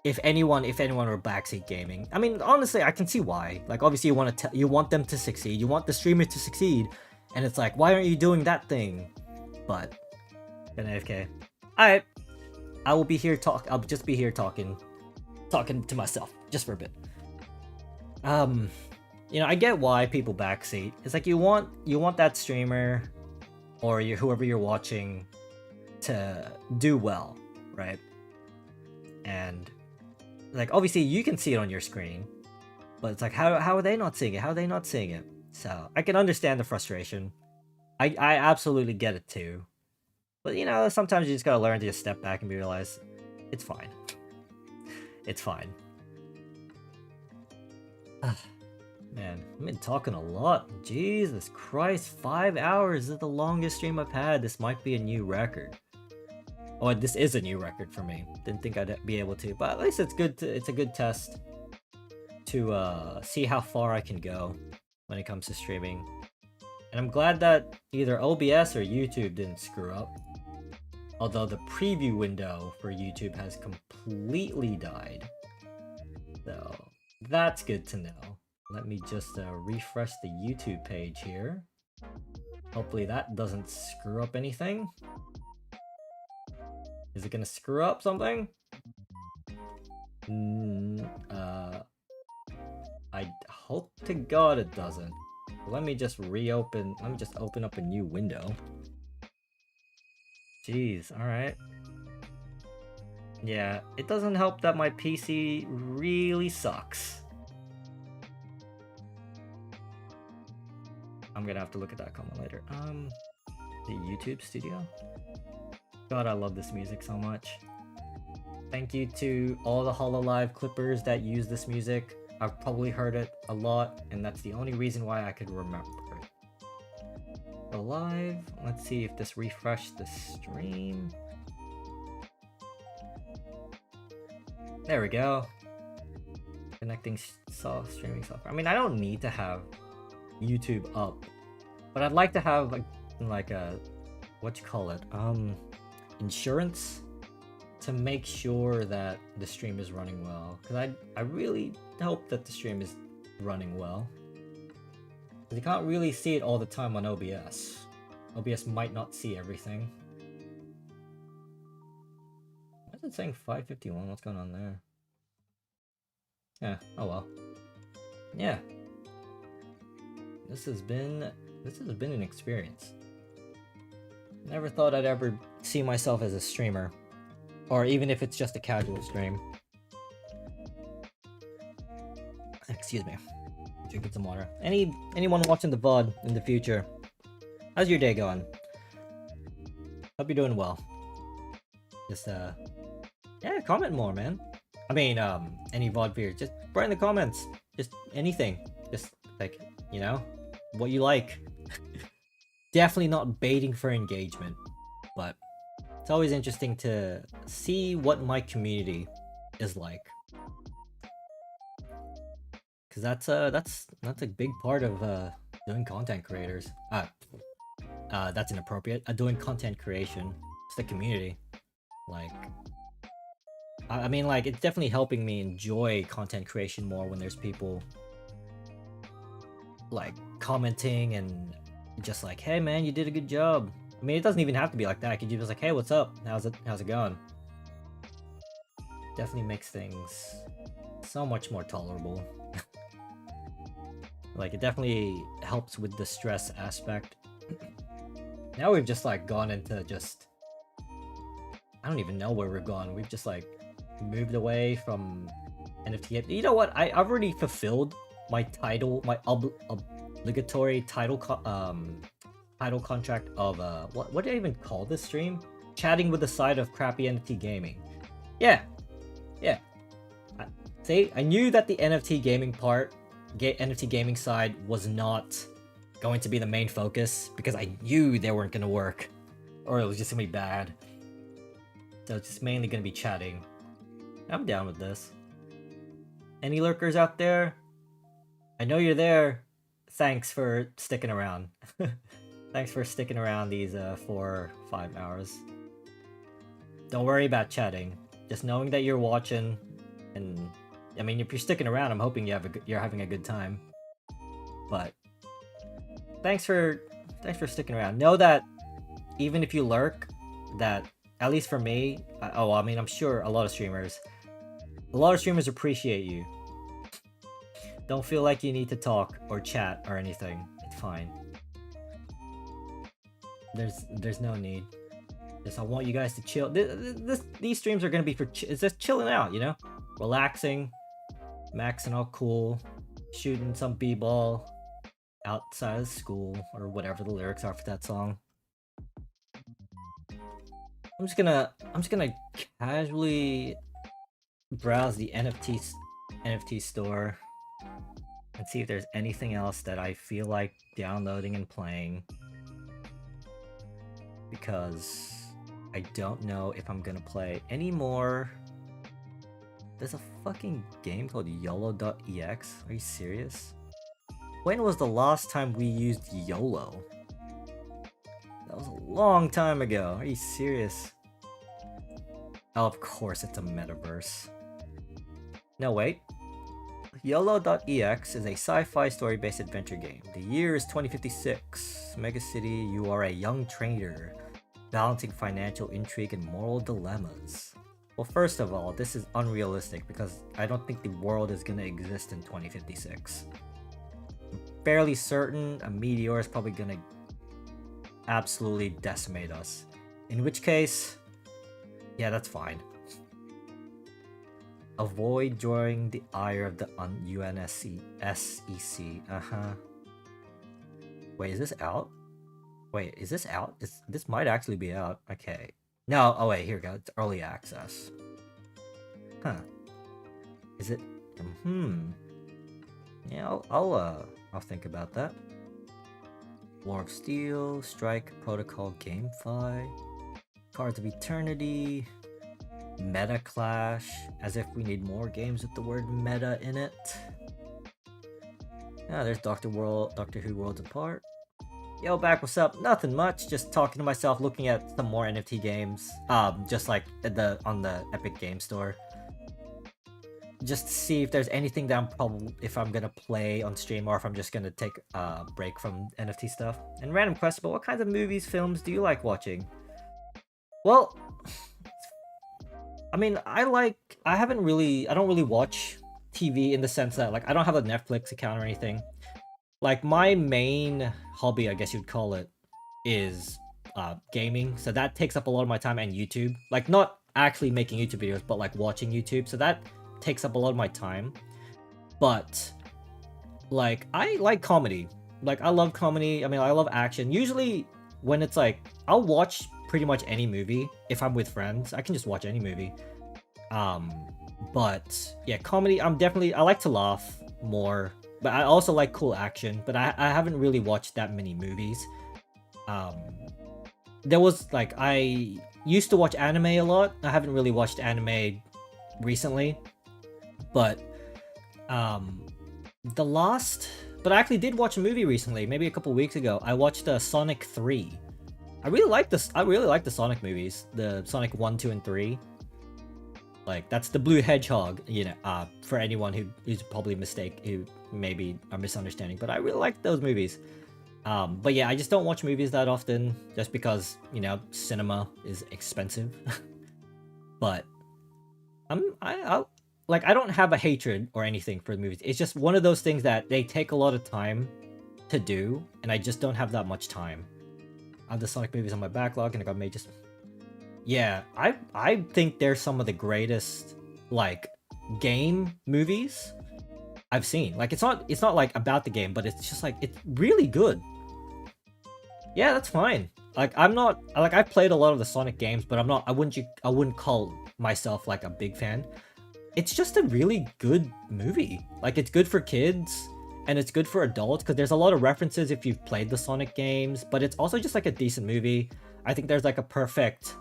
Speaker 1: If anyone were backseat gaming, I mean, honestly, I can see why. Like, obviously, you want them to succeed. You want the streamer to succeed, and it's like, why aren't you doing that thing? But, an AFK. Alright, I will be here I'll just be here talking to myself just for a bit. You know, I get why people backseat. It's like you want that streamer or whoever you're watching to do well, right? And like, obviously you can see it on your screen, but it's like, how are they not seeing it? How are they not seeing it? So I can understand the frustration. I absolutely get it too. But you know, sometimes you just gotta learn to just step back and realize it's fine. It's fine. Man, I've been talking a lot. Jesus Christ, 5 hours is the longest stream I've had. This might be a new record. Oh, this is a new record for me. Didn't think I'd be able to, but at least it's good. It's a good test to see how far I can go when it comes to streaming. And I'm glad that either OBS or YouTube didn't screw up. Although the preview window for YouTube has completely died. So that's good to know. Let me just refresh the YouTube page here. Hopefully that doesn't screw up anything. Is it gonna screw up something? I hope to God it doesn't. Let me just open up a new window. Jeez, alright. Yeah, it doesn't help that my PC really sucks. I'm gonna have to look at that comment later. The YouTube studio? God, I love this music so much. Thank you to all the HoloLive clippers that use this music. I've probably heard it a lot, and that's the only reason why I could remember it. Go live. Let's see if this refreshed the stream. There we go. Connecting streaming software. I mean, I don't need to have YouTube up, but I'd like to have like a what you call it, insurance to make sure that the stream is running well. Because I really hope that the stream is running well. Because you can't really see it all the time on OBS. OBS might not see everything. Why is it saying 551? What's going on there? Yeah, oh well. Yeah. This has been an experience. Never thought I'd ever see myself as a streamer. Or even if it's just a casual stream. Excuse me. Drinking some water. Anyone watching the VOD in the future, how's your day going? Hope you're doing well. Just yeah, comment more, man. I mean, any VOD viewers, just write in the comments. Just anything. Just like, you know, what you like. Definitely not baiting for engagement, but it's always interesting to see what my community is like. Cause that's a big part of doing content creators. That's inappropriate. Doing content creation. It's the community. Like, I mean, like, it's definitely helping me enjoy content creation more when there's people like commenting and just like, hey man, you did a good job. I mean, it doesn't even have to be like that. I could just be like, hey, what's up? How's it going? Definitely makes things so much more tolerable. Like, it definitely helps with the stress aspect. Now we've just like gone into just, I don't even know where we're gone. We've just like moved away from NFT. You know what? I've already fulfilled my title, my obligatory title contract of what did I even call this stream? Chatting with the side of crappy NFT gaming. Yeah. See, I knew that the NFT gaming part, NFT gaming side was not going to be the main focus because I knew they weren't gonna work, or it was just gonna be bad. So it's just mainly gonna be chatting. I'm down with this. Any lurkers out there? I know you're there. Thanks for sticking around. Thanks for sticking around these 4 or 5 hours. Don't worry about chatting. Just knowing that you're watching, and I mean, if you're sticking around, I'm hoping you're having a good time. But thanks for sticking around. Know that even if you lurk, that at least for me, I mean, I'm sure a lot of streamers appreciate you. Don't feel like you need to talk or chat or anything. It's fine. There's no need. Just I want you guys to chill. These streams are gonna be for it's just chilling out, you know, relaxing, maxing out cool, shooting some b-ball outside of school or whatever the lyrics are for that song. I'm just gonna casually browse the NFT store and see if there's anything else that I feel like downloading and playing, because I don't know if I'm gonna play any more. There's a fucking game called YOLO.ex. Are you serious? When was the last time we used YOLO? That was a long time ago. Are you serious? Oh, of course it's a metaverse. No, wait. YOLO.ex is a sci-fi story-based adventure game. The year is 2056. Mega City, you are a young trader, balancing financial intrigue and moral dilemmas. Well, first of all, this is unrealistic because I don't think the world is gonna exist in 2056. I'm fairly certain a meteor is probably gonna absolutely decimate us. In which case, yeah, that's fine. Avoid drawing the ire of the UNSC SEC. Wait, is this out? Wait, is this out? This might actually be out. Okay. No, oh wait, here we go. It's early access. Huh. Is it? Yeah, I'll think about that. War of Steel, Strike, Protocol, GameFi, Cards of Eternity, Meta Clash, as if we need more games with the word meta in it. Ah, there's Doctor Who Worlds Apart. Yo, back, what's up? Nothing much, just talking to myself, looking at some more NFT games. Just like on the Epic Game Store. Just to see if there's anything that if I'm gonna play on stream or if I'm just gonna take a break from NFT stuff. And random question, but what kinds of movies, films do you like watching? Well, I mean, I don't really watch TV in the sense that, like, I don't have a Netflix account or anything. Like, my main hobby, I guess you'd call it, is gaming. So that takes up a lot of my time, and YouTube. Like, not actually making YouTube videos, but like watching YouTube. So that takes up a lot of my time. But like, I like comedy. Like, I love comedy. I mean, I love action. Usually when it's like, I'll watch pretty much any movie if I'm with friends. I can just watch any movie. But yeah, comedy, I like to laugh more, but I also like cool action. But I haven't really watched that many movies. There was like, I used to watch anime a lot. I haven't really watched anime recently. But but I actually did watch a movie recently, maybe a couple weeks ago. I watched Sonic 3. I really like the Sonic movies, the Sonic 1, 2, and 3. Like, that's the blue hedgehog, you know, for anyone who's probably who maybe are misunderstanding, but I really like those movies. But yeah, I just don't watch movies that often, just because, you know, cinema is expensive. But I don't have a hatred or anything for the movies. It's just one of those things that they take a lot of time to do, and I just don't have that much time. I have the Sonic movies on my backlog, and I got made just... Yeah, I think they're some of the greatest, like, game movies I've seen. Like, it's not like about the game, but it's just like, it's really good. Yeah, that's fine. Like, I played a lot of the Sonic games, but I wouldn't call myself like a big fan. It's just a really good movie. Like, it's good for kids and it's good for adults because there's a lot of references if you've played the Sonic games, but it's also just like a decent movie. I think there's like a perfect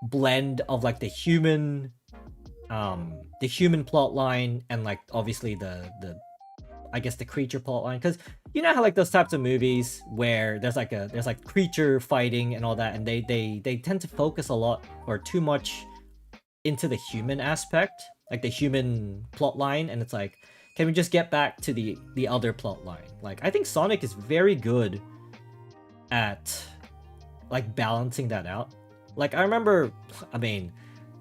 Speaker 1: blend of like the human plot line and like obviously the I guess the creature plot line, because you know how like those types of movies where there's like creature fighting and all that, and they tend to focus a lot or too much into the human aspect, like the human plot line, and it's like, can we just get back to the other plot line? Like, I think Sonic is very good at like balancing that out. Like, I remember, I mean,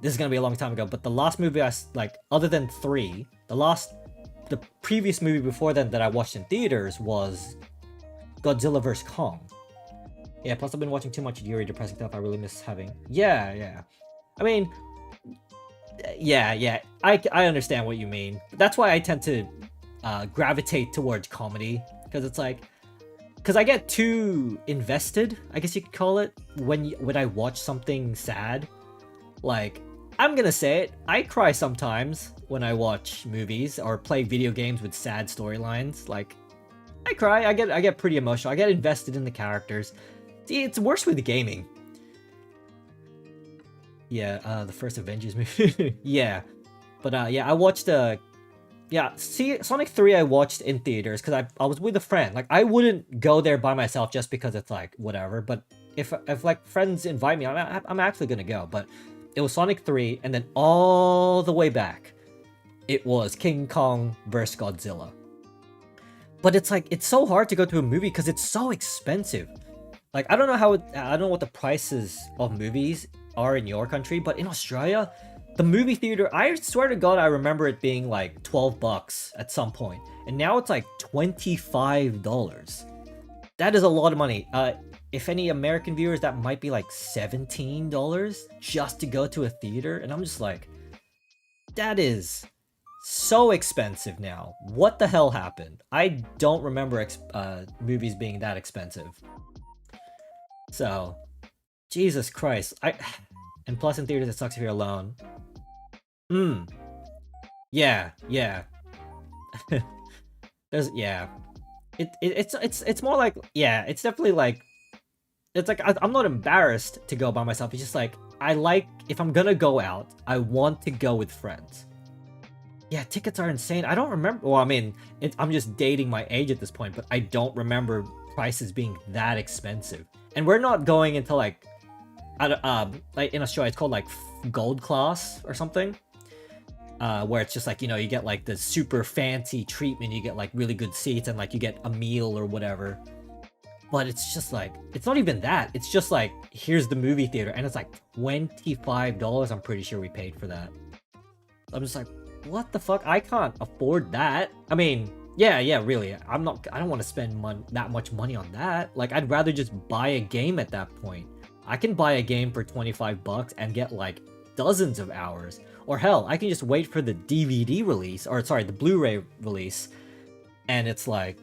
Speaker 1: this is gonna be a long time ago, but the last movie other than 3, the previous movie before then that I watched in theaters was Godzilla vs. Kong. Yeah, plus I've been watching too much Yuri depressing stuff. I really miss having... Yeah. I mean, yeah, I understand what you mean. That's why I tend to gravitate towards comedy, because it's like... Because I get too invested, I guess you could call it, when I watch something sad. Like, I'm gonna say it, I cry sometimes when I watch movies or play video games with sad storylines. Like, I cry, I get pretty emotional, I get invested in the characters. See, it's worse with the gaming. Yeah, the first Avengers movie. Yeah. But yeah, I watched Sonic 3 I watched in theaters because I was with a friend. Like, I wouldn't go there by myself just because it's like whatever, but if like friends invite me, I'm actually gonna go. But it was Sonic 3, and then all the way back it was King Kong vs. Godzilla. But it's like, it's so hard to go to a movie because it's so expensive. Like, I don't know what the prices of movies are in your country, but in Australia, the movie theater, I swear to God, I remember it being like $12 at some point, and now it's like $25. That is a lot of money. If any American viewers, that might be like $17 just to go to a theater, and I'm just like, That is so expensive now. What the hell happened? I don't remember movies being that expensive. So, Jesus Christ. And plus in theaters it sucks if you're alone. Yeah, yeah. Yeah. It's more like, yeah, it's definitely like, it's like I'm not embarrassed to go by myself. It's just like, if I'm gonna go out, I want to go with friends. Yeah, tickets are insane. I don't remember. Well, I mean, I'm just dating my age at this point, but I don't remember prices being that expensive. And we're not going into like in Australia, it's called like gold class or something, where it's just like, you know, you get like the super fancy treatment, you get like really good seats, and like you get a meal or whatever. But it's just like, it's not even that. It's just like, here's the movie theater, and it's like $25. I'm pretty sure we paid for that. I'm just like, what the fuck? I can't afford that. I mean, yeah, really. I don't want to spend that much money on that. Like, I'd rather just buy a game at that point. I can buy a game for 25 bucks and get like dozens of hours. Or hell, I can just wait for the DVD release, or sorry, the Blu-ray release, and it's like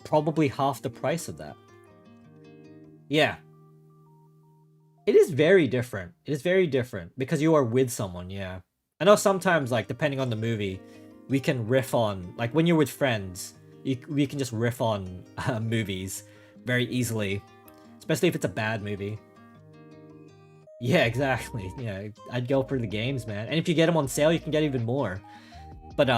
Speaker 1: probably half the price of that. Yeah. It is very different. It is very different because you are with someone, yeah. I know sometimes, like, depending on the movie, we can riff on, like, when you're with friends, we can just riff on movies very easily, especially if it's a bad movie. Yeah, exactly. Yeah, I'd go for the games, man. And if you get them on sale, you can get even more. But,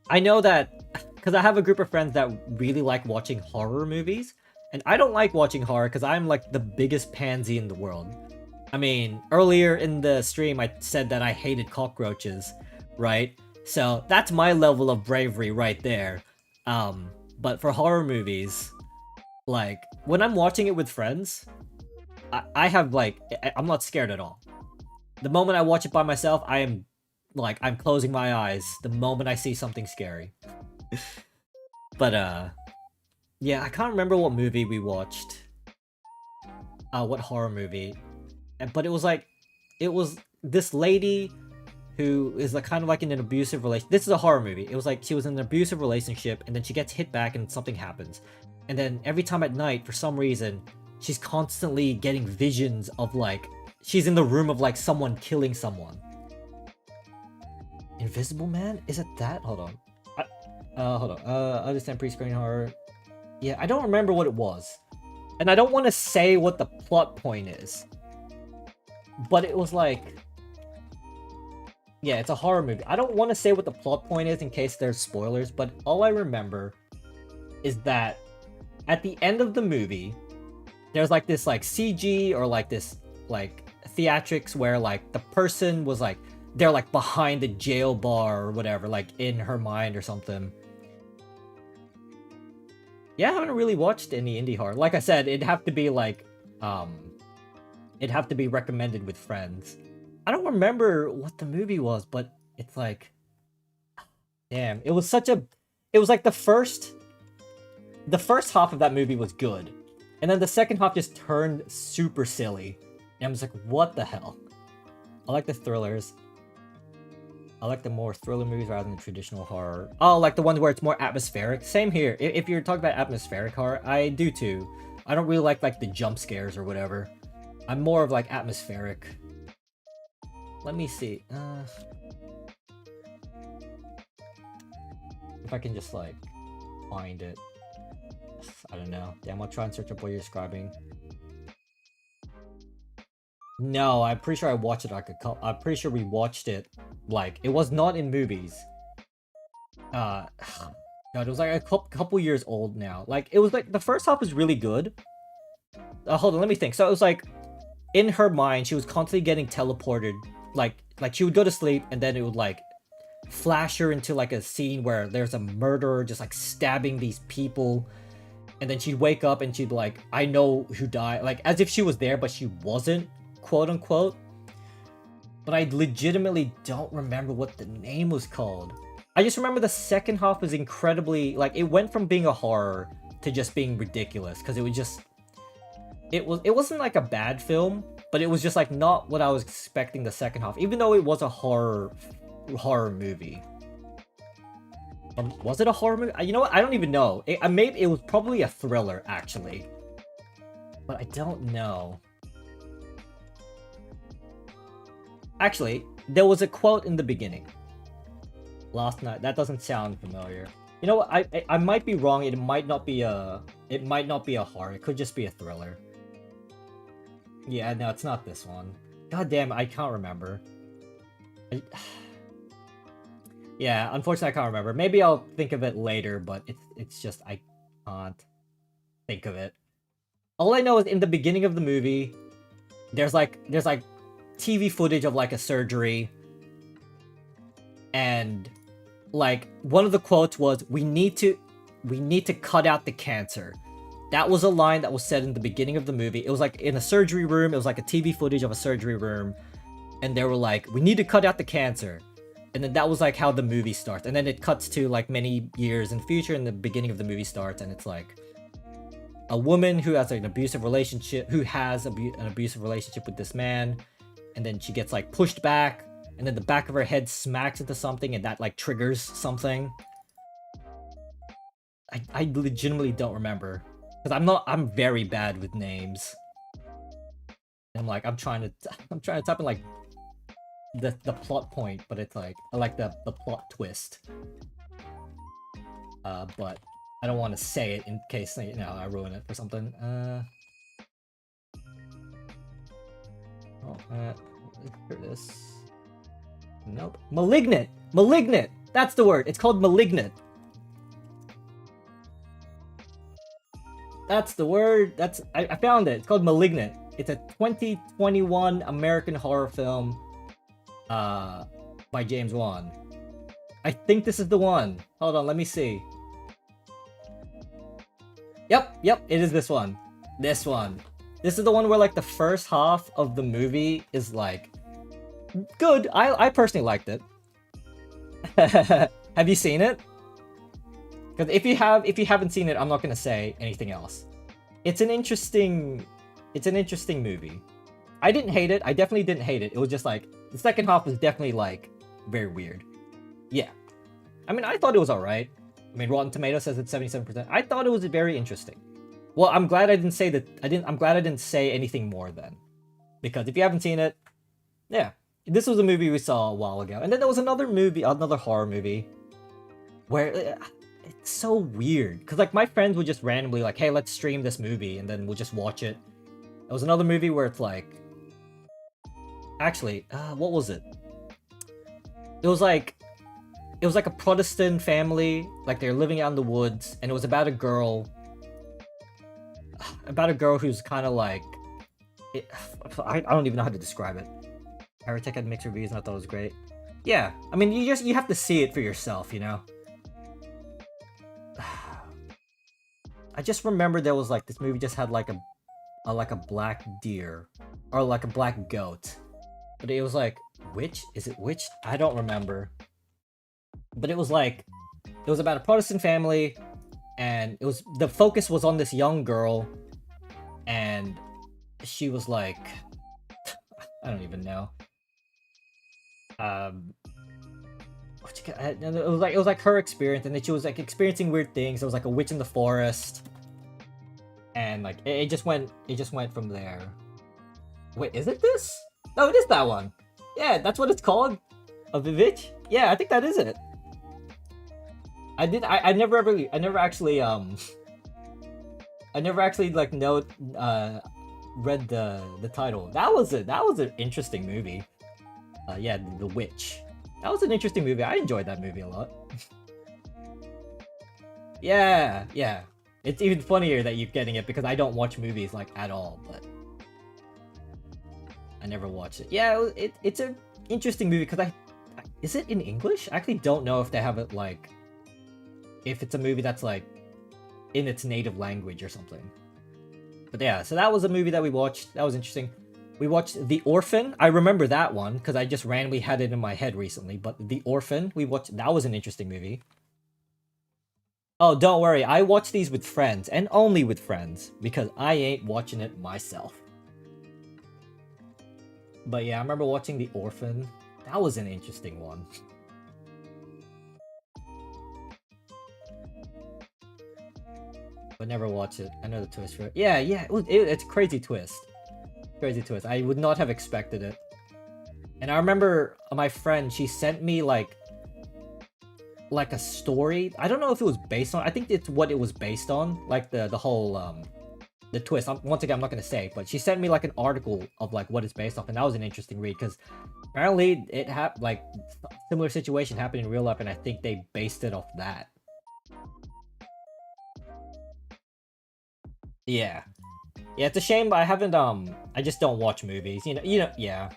Speaker 1: I know that, because I have a group of friends that really like watching horror movies, and I don't like watching horror because I'm, like, the biggest pansy in the world. I mean, earlier in the stream, I said that I hated cockroaches, right? So that's my level of bravery right there. But for horror movies, like, when I'm watching it with friends, I have, like, I'm not scared at all. The moment I watch it by myself, I'm closing my eyes the moment I see something scary. But, yeah, I can't remember what movie we watched. What horror movie. But it was this lady who is like kind of like in an abusive relation. This is a horror movie. It was like she was in an abusive relationship, and then she gets hit back and something happens. And then every time at night, for some reason, she's constantly getting visions of like, she's in the room of like someone killing someone. Invisible Man? Is it that? Hold on. Hold on. Understand pre-screen horror. Yeah, I don't remember what it was. And I don't want to say what the plot point is. But it was like, yeah, it's a horror movie. I don't want to say what the plot point is in case there's spoilers, but all I remember is that at the end of the movie, there's like this like CG or like this like theatrics where like the person was like, they're like behind the jail bar or whatever, like in her mind or something. Yeah, I haven't really watched any indie horror. Like I said, it'd have to be like, it'd have to be recommended with friends. I don't remember what the movie was, but it's like, damn, it was like the first half of that movie was good. And then the second half just turned super silly. And I'm just like, what the hell? I like the thrillers. I like the more thriller movies rather than traditional horror. Oh, like the ones where it's more atmospheric. Same here. If you're talking about atmospheric horror, I do too. I don't really like the jump scares or whatever. I'm more of like atmospheric. Let me see. If I can just like find it. I don't know. Damn, I'll try and search up what you're describing. No, I'm pretty sure I watched it like I'm pretty sure we watched it. Like, it was not in movies. God, it was like a couple years old now. Like, it was like, the first half was really good. Hold on, let me think. So it was like, in her mind, she was constantly getting teleported. Like she would go to sleep, and then it would like flash her into like a scene where there's a murderer just like stabbing these people. And then she'd wake up and she'd be like, I know who died. Like, as if she was there, but she wasn't, quote unquote. But I legitimately don't remember what the name was called. I just remember the second half was incredibly, like, it went from being a horror to just being ridiculous. Because it was just, it wasn't like a bad film. but it was just like not what I was expecting the second half, even though it was a horror movie. Was it a horror movie? You know what? I don't even know. Maybe it was probably a thriller actually, but I don't know. Actually, there was a quote in the beginning. Last night. That doesn't sound familiar. You know what? I might be wrong. It might not be a horror. It could just be a thriller. Yeah, no, it's not this one. God damn, I can't remember. Yeah, unfortunately I can't remember. Maybe I'll think of it later, but it's just I can't think of it. All I know is in the beginning of the movie, there's like TV footage of like a surgery, and like one of the quotes was, we need to cut out the cancer. That was a line that was said in the beginning of the movie. It was like in a surgery room. It was like a TV footage of a surgery room, and they were like, we need to cut out the cancer. And then that was like how the movie starts. And then it cuts to like many years in the future, and the beginning of the movie starts, and it's like a woman who has like an abusive relationship with this man, and then she gets like pushed back, and then the back of her head smacks into something, and that like triggers something. I legitimately don't remember, because I'm very bad with names. And I'm trying to type in like the plot point, but it's like I like the plot twist. But I don't want to say it in case I ruin it or something. Hear this. Nope. Malignant. Malignant. That's the word. It's called Malignant. That's the word. I found it. It's called Malignant. It's a 2021 American horror film by James Wan. I think this is the one. Hold on, let me see. Yep, it is this one. This one. This is the one where like the first half of the movie is like good. I personally liked it. Have you seen it? Because if you haven't seen it, I'm not gonna say anything else. It's an interesting movie. I didn't hate it. I definitely didn't hate it. It was just like the second half was definitely like very weird. Yeah, I mean, I thought it was alright. I mean, Rotten Tomatoes says it's 77%. I thought it was very interesting. Well, I'm glad I didn't say that. I'm glad I didn't say anything more then, because if you haven't seen it, yeah, this was a movie we saw a while ago. And then there was another horror movie, where it's so weird, because like my friends would just randomly like, hey, let's stream this movie, and then we'll just watch it. There was another movie where it's like, actually, what was it? It was like a Protestant family, like they're living out in the woods, and it was about a girl who's kind of like, I don't even know how to describe it. Heretic had mixed reviews, and I thought it was great. Yeah, I mean, you have to see it for yourself, you know. I just remember there was like this movie just had like a black deer, or like a black goat, but it was like witch. Is it witch? I don't remember. But it was about a Protestant family, and the focus was on this young girl, and she was like, I don't even know. It was like her experience, and then she was like experiencing weird things. There was like a witch in the forest, and like it just went from there. Wait, is it this? No, it is that one. Yeah, that's what it's called. A witch? Yeah, I think that is it. I never actually like read the title. That was an interesting movie. Yeah, The Witch. That was an interesting movie. I enjoyed that movie a lot. Yeah. It's even funnier that you're getting it, because I don't watch movies like at all, but I never watched it. Yeah, it's an interesting movie, because is it in English? I actually don't know if they have it like, if it's a movie that's like in its native language or something. But yeah, so that was a movie that we watched. That was interesting. We watched The Orphan. I remember that one because I just randomly had it in my head recently. But The Orphan, we watched. That was an interesting movie. Oh, don't worry. I watch these with friends, and only with friends, because I ain't watching it myself. But yeah, I remember watching The Orphan. That was an interesting one. But never watch it. I know the twist for it. Yeah, yeah, it's a crazy twist. Crazy twist. I would not have expected it. And I remember my friend, she sent me like a story. I don't know if it was based on. I think it's what it was based on, like the whole the twist. Once again, I'm not gonna say, but she sent me like an article of like what it's based off, and that was an interesting read because apparently it like similar situation happened in real life, and I think they based it off that. Yeah, yeah, it's a shame, but I haven't I just don't watch movies. Yeah.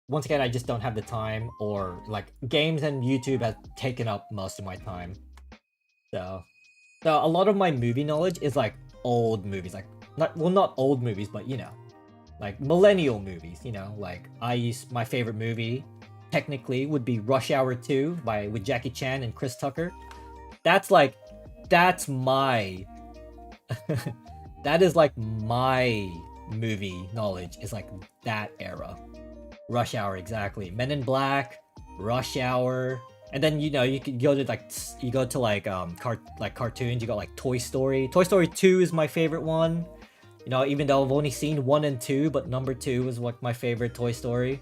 Speaker 1: Once again, I just don't have the time, or like games and YouTube has taken up most of my time. So a lot of my movie knowledge is like old movies, like not old movies, but like millennial movies. Like my favorite movie technically would be Rush Hour 2 with Jackie Chan and Chris Tucker. That's my that is like my movie knowledge is like that era. Rush Hour, exactly. Men in Black, Rush Hour, and then you could go to like cartoons. You got like Toy Story. Toy Story 2 is my favorite one. Even though I've only seen 1 and 2, but number 2 is like my favorite Toy Story.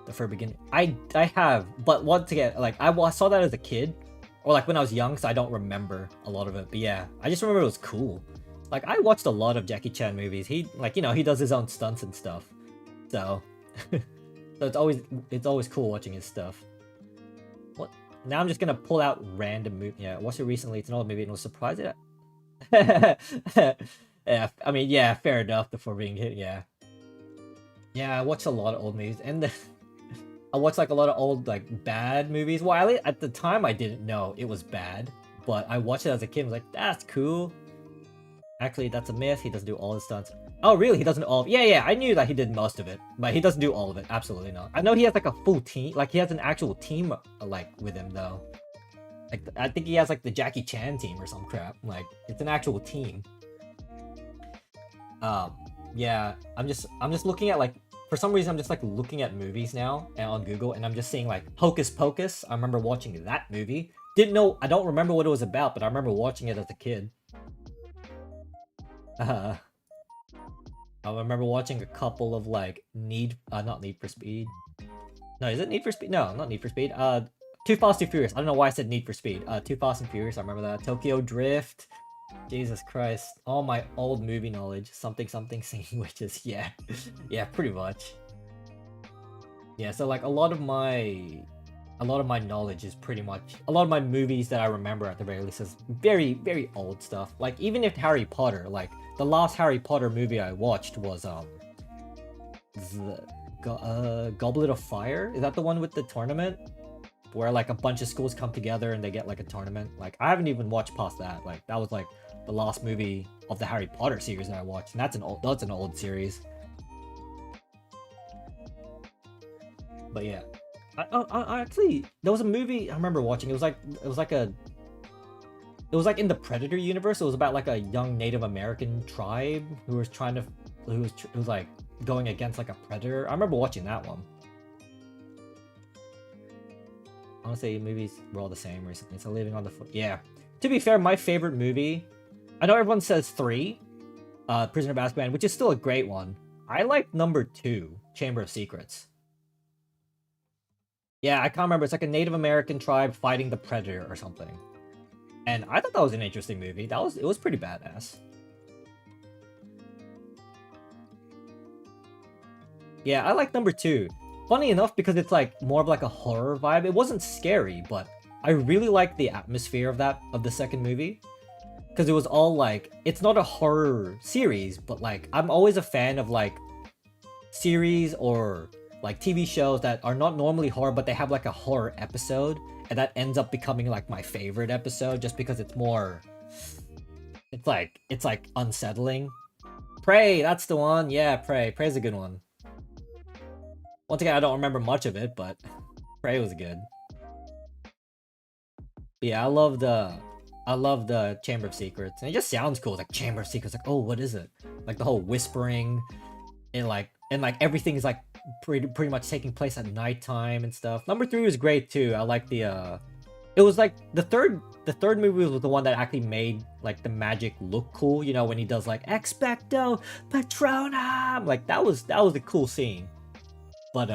Speaker 1: The fur beginning. I have, but once again, like I saw that as a kid, or like when I was young, so I don't remember a lot of it. But yeah, I just remember it was cool. Like I watched a lot of Jackie Chan movies. He he does his own stunts and stuff. So, so it's always cool watching his stuff. What? Now I'm just gonna pull out random movie. Yeah, I watched it recently. It's an old movie and was surprised at it. Yeah, I mean, yeah, fair enough. Before being hit, yeah, yeah. I watched a lot of old movies, and I watched like a lot of old like bad movies. Well, at the time I didn't know it was bad, but I watched it as a kid. I was like, that's cool. Actually, that's a myth. He doesn't do all his stunts. Oh, really? He doesn't all... Yeah, I knew that he did most of it, but he doesn't do all of it. Absolutely not. I know he has, like, a full team. Like, he has an actual team, like, with him, though. Like, I think he has, like, the Jackie Chan team or some crap. Like, it's an actual team. Yeah, I'm just looking at, like... For some reason, I'm just, like, looking at movies now on Google, and I'm just seeing, like, Hocus Pocus. I remember watching that movie. I don't remember what it was about, but I remember watching it as a kid. I remember watching a couple of like not Need for Speed. No, is it Need for Speed? No, not Need for Speed. Too Fast, Too Furious. I don't know why I said Need for Speed. Too Fast and Furious. I remember that. Tokyo Drift. Jesus Christ. All my old movie knowledge. Something Singing Witches. Yeah, yeah, pretty much. Yeah, so like a lot of my knowledge is pretty much a lot of my movies that I remember at the very least is very, very old stuff. Like even if Harry Potter, like the last Harry Potter movie I watched was Goblet of Fire. Is that the one with the tournament where like a bunch of schools come together and they get like a tournament? Like I haven't even watched past that. Like that was like the last movie of the Harry Potter series that I watched, and that's an old series. But yeah. I actually, there was a movie I remember watching. It was like in the Predator universe. It was about like a young Native American tribe who was like going against like a predator. I remember watching that one. Honestly, movies were all the same recently. So Living on the Foot. Yeah. To be fair, my favorite movie, I know everyone says 3, Prisoner of Azkaban, which is still a great one. I like number 2, Chamber of Secrets. Yeah, I can't remember. It's like a Native American tribe fighting the Predator or something. And I thought that was an interesting movie. It was pretty badass. Yeah, I like number 2. Funny enough, because it's like more of like a horror vibe. It wasn't scary, but I really liked the atmosphere of the second movie. Because it was all like, it's not a horror series, but like, I'm always a fan of like series or like TV shows that are not normally horror, but they have like a horror episode, and that ends up becoming like my favorite episode just because it's more, it's like unsettling. Prey, that's the one. Yeah, Prey's a good one. Once again, I don't remember much of it, but Prey was good. Yeah, I love the Chamber of Secrets, and it just sounds cool. It's like Chamber of Secrets, like, oh, what is it? Like the whole whispering. and everything is like pretty much taking place at nighttime and stuff. Number 3 was great too. I like the it was like the third movie was the one that actually made like the magic look cool, you know, when he does like expecto patronum, like that was a cool scene. But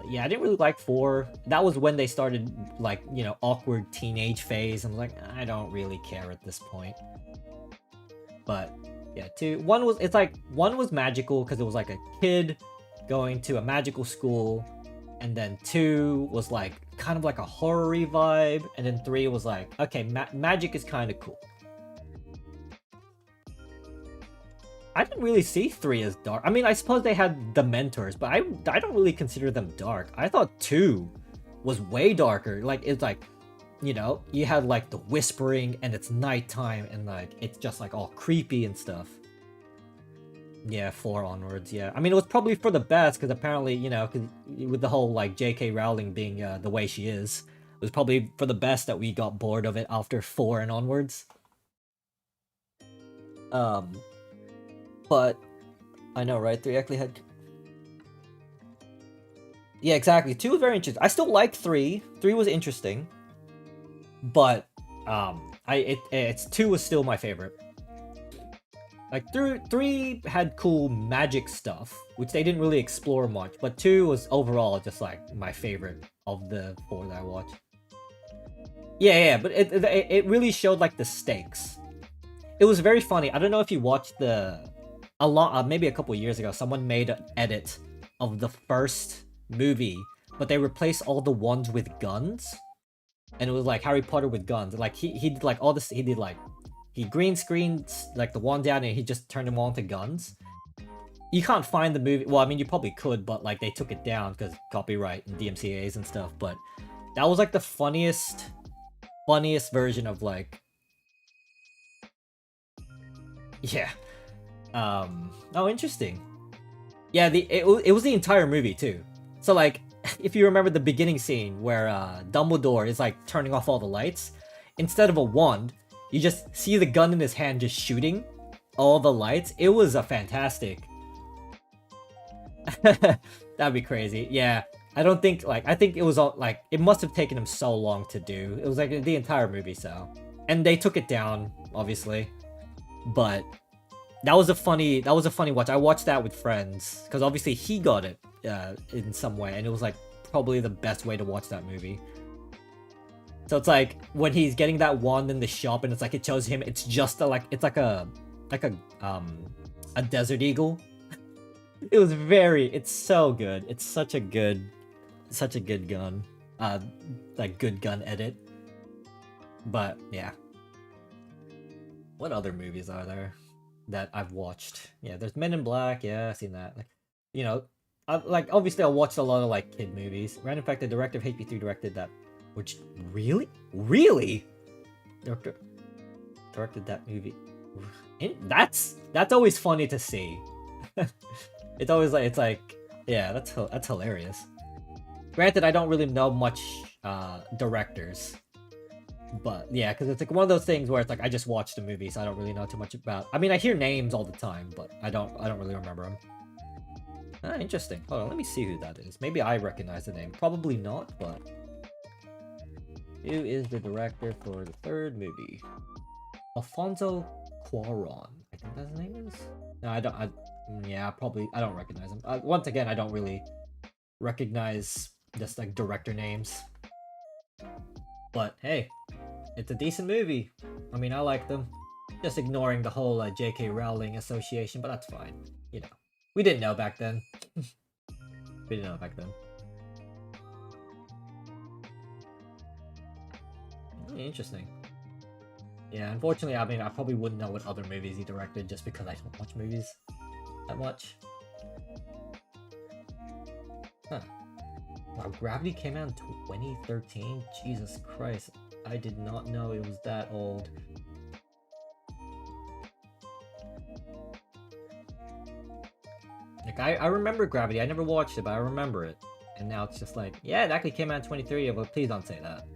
Speaker 1: yeah, I didn't really like 4. That was when they started like, you know, awkward teenage phase. I'm like, I don't really care at this point. But yeah, 2, 1 was, it's like 1 was magical because it was like a kid going to a magical school, and then 2 was like kind of like a horror-y vibe, and then 3 was like, okay, magic is kind of cool. I didn't really see 3 as dark. I mean, I suppose they had the mentors, but I don't really consider them dark. I thought 2 was way darker. Like, it's like, you know, you had like the whispering and it's nighttime and like it's just like all creepy and stuff. Yeah, 4 onwards, yeah. I mean, it was probably for the best because apparently, you know, cause with the whole like J.K. Rowling being the way she is, it was probably for the best that we got bored of it after 4 and onwards. But I know, right? 3 actually had. Yeah, exactly. 2 was very interesting. I still like 3. 3 was interesting, but it's 2 was still my favorite. Like 3 had cool magic stuff, which they didn't really explore much, but 2 was overall just like my favorite of the 4 that I watched. Yeah, but it really showed like the stakes. It was very funny. I don't know if you watched maybe a couple years ago, someone made an edit of the first movie, but they replaced all the ones with guns, and it was like Harry Potter with guns. Like he did like all this. He did like he green screened like the one down, and he just turned them all into guns. You can't find the movie. Well, I mean, you probably could, but like they took it down because copyright and DMCA's and stuff. But that was like the funniest version of like. Yeah. Oh, interesting. Yeah, it was the entire movie too. So like, if you remember the beginning scene where Dumbledore is like turning off all the lights, instead of a wand, you just see the gun in his hand just shooting all the lights. It was a fantastic. That'd be crazy. Yeah, I don't think I think it was all like it must have taken him so long to do. It was like the entire movie, so, and they took it down obviously, but. That was a funny watch. I watched that with friends because obviously he got it in some way, and it was like probably the best way to watch that movie. So it's like when he's getting that wand in the shop, and it's like it shows him. It's just it's like a desert eagle. It's so good. It's such a good gun. Like good gun edit. But yeah. What other movies are there that I've watched? Yeah, there's Men in Black. Yeah, I've seen that. Like, you know, obviously I watched a lot of like kid movies. Random fact: the director of HP3 directed that. Which really directed that movie. That's always funny to see. It's always like yeah, that's hilarious. Granted, I don't really know much directors. But yeah, because it's like one of those things where it's like I just watched the movie, so I don't really know too much about. I mean, I hear names all the time, but I don't really remember them. Ah, interesting. Hold on, let me see who that is. Maybe I recognize the name. Probably not, but who is the director for the 3rd movie? Alfonso Cuarón. I think that's his name is. No, I don't. Yeah, probably. I don't recognize him. Once again, I don't really recognize just like director names. But hey, it's a decent movie. I mean, I like them. Just ignoring the whole J.K. Rowling association, but that's fine. You know, we didn't know back then. We didn't know back then. Interesting. Yeah, unfortunately, I mean, I probably wouldn't know what other movies he directed just because I don't watch movies that much. Huh. Wow, Gravity came out in 2013? Jesus Christ. I did not know it was that old. Like, I remember Gravity. I never watched it, but I remember it. And now it's just like, yeah, it actually came out in 2013, but please don't say that.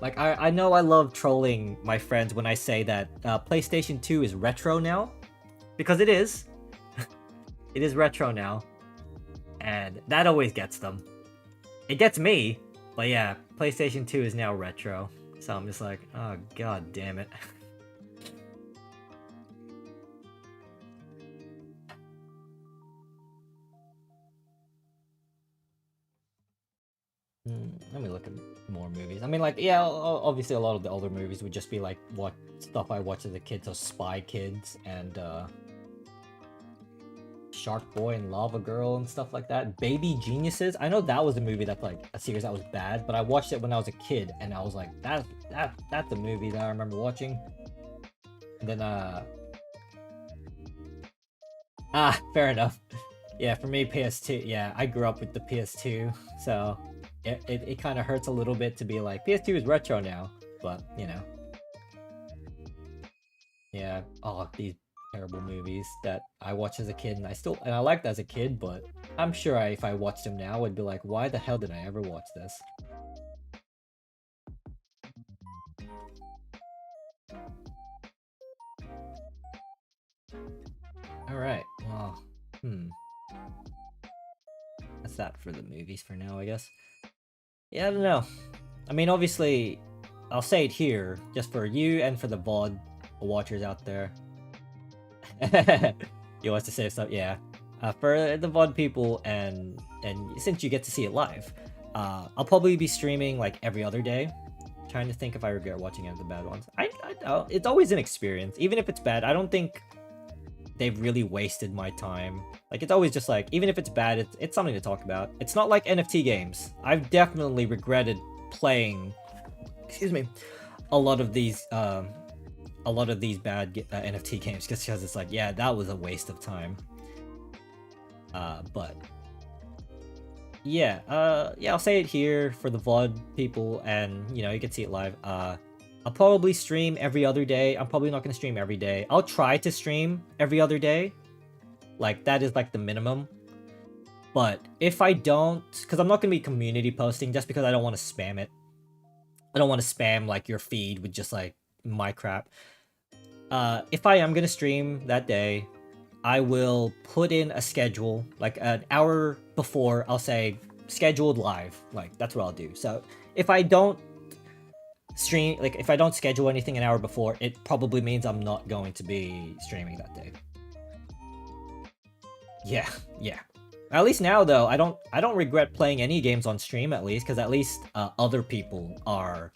Speaker 1: Like, I know I love trolling my friends when I say that PlayStation 2 is retro now. because it is. It is retro now, and that always gets them. It gets me, but yeah, PlayStation 2 is now retro, so I'm just like, oh god damn it. Let me look at more movies. I mean, like, yeah, obviously a lot of the older movies would just be like what stuff I watched as a kid, so Spy Kids and Shark Boy and Lava Girl and stuff like that. Baby Geniuses. I know that was a movie that's like a series that was bad, but I watched it when I was a kid and I was like, that's a movie that I remember watching. And then fair enough. Yeah, for me PS2. Yeah, I grew up with the PS2, so it kind of hurts a little bit to be like PS2 is retro now, but you know. Yeah. Oh, these terrible movies that I watched as a kid, and I liked as a kid, but I'm sure if I watched them now, I'd be like, why the hell did I ever watch this? All right. Well, that's that for the movies for now, I guess. Yeah, I don't know. I mean, obviously, I'll say it here, just for you and for the VOD watchers out there. You want to say stuff? Yeah. For the VOD people, and since you get to see it live, I'll probably be streaming like every other day. Trying to think if I regret watching any of the bad ones. It's always an experience, even if it's bad. I don't think they've really wasted my time. Like, it's always just like, even if it's bad, it's something to talk about. It's not like NFT games. I've definitely regretted playing, excuse me, a lot of these bad NFT games just because it's like, yeah, that was a waste of time. But yeah, I'll say it here for the VOD people, and you know, you can see it live. I'll probably stream every other day. I'm probably not going to stream every day. I'll try to stream every other day. Like, that is like the minimum. But if I don't, because I'm not going to be community posting just because I don't want to spam it. I don't want to spam like your feed with just like my crap. If I am going to stream that day, I will put in a schedule, like an hour before. I'll say scheduled live. Like, that's what I'll do. So if I don't stream, like if I don't schedule anything an hour before, it probably means I'm not going to be streaming that day. Yeah. At least now though, I don't regret playing any games on stream, at least, because at least other people are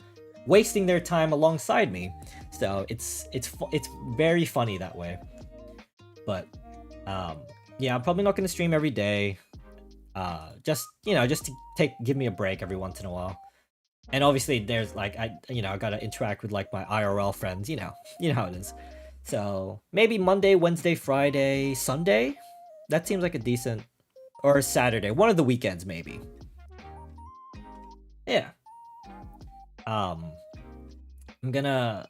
Speaker 1: wasting their time alongside me. So it's very funny that way. But yeah, I'm probably not going to stream every day. Just to give me a break every once in a while. And obviously there's like I gotta interact with like my IRL friends, you know how it is. So maybe Monday, Wednesday, Friday, Sunday. That seems like a decent, or Saturday, one of the weekends maybe. Yeah. I'm gonna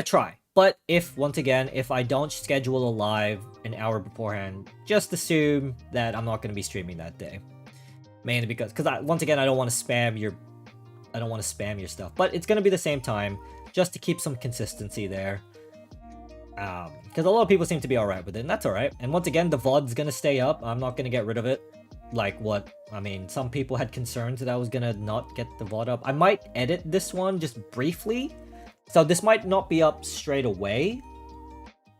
Speaker 1: try. But if I don't schedule a live an hour beforehand, just assume that I'm not gonna be streaming that day. Mainly because once again, I don't want to spam your stuff, but it's gonna be the same time, just to keep some consistency there. Because a lot of people seem to be alright with it, and that's alright. And once again, the VOD's gonna stay up. I'm not gonna get rid of it. Like some people had concerns that I was gonna not get the VOD up. I might edit this one just briefly, so this might not be up straight away,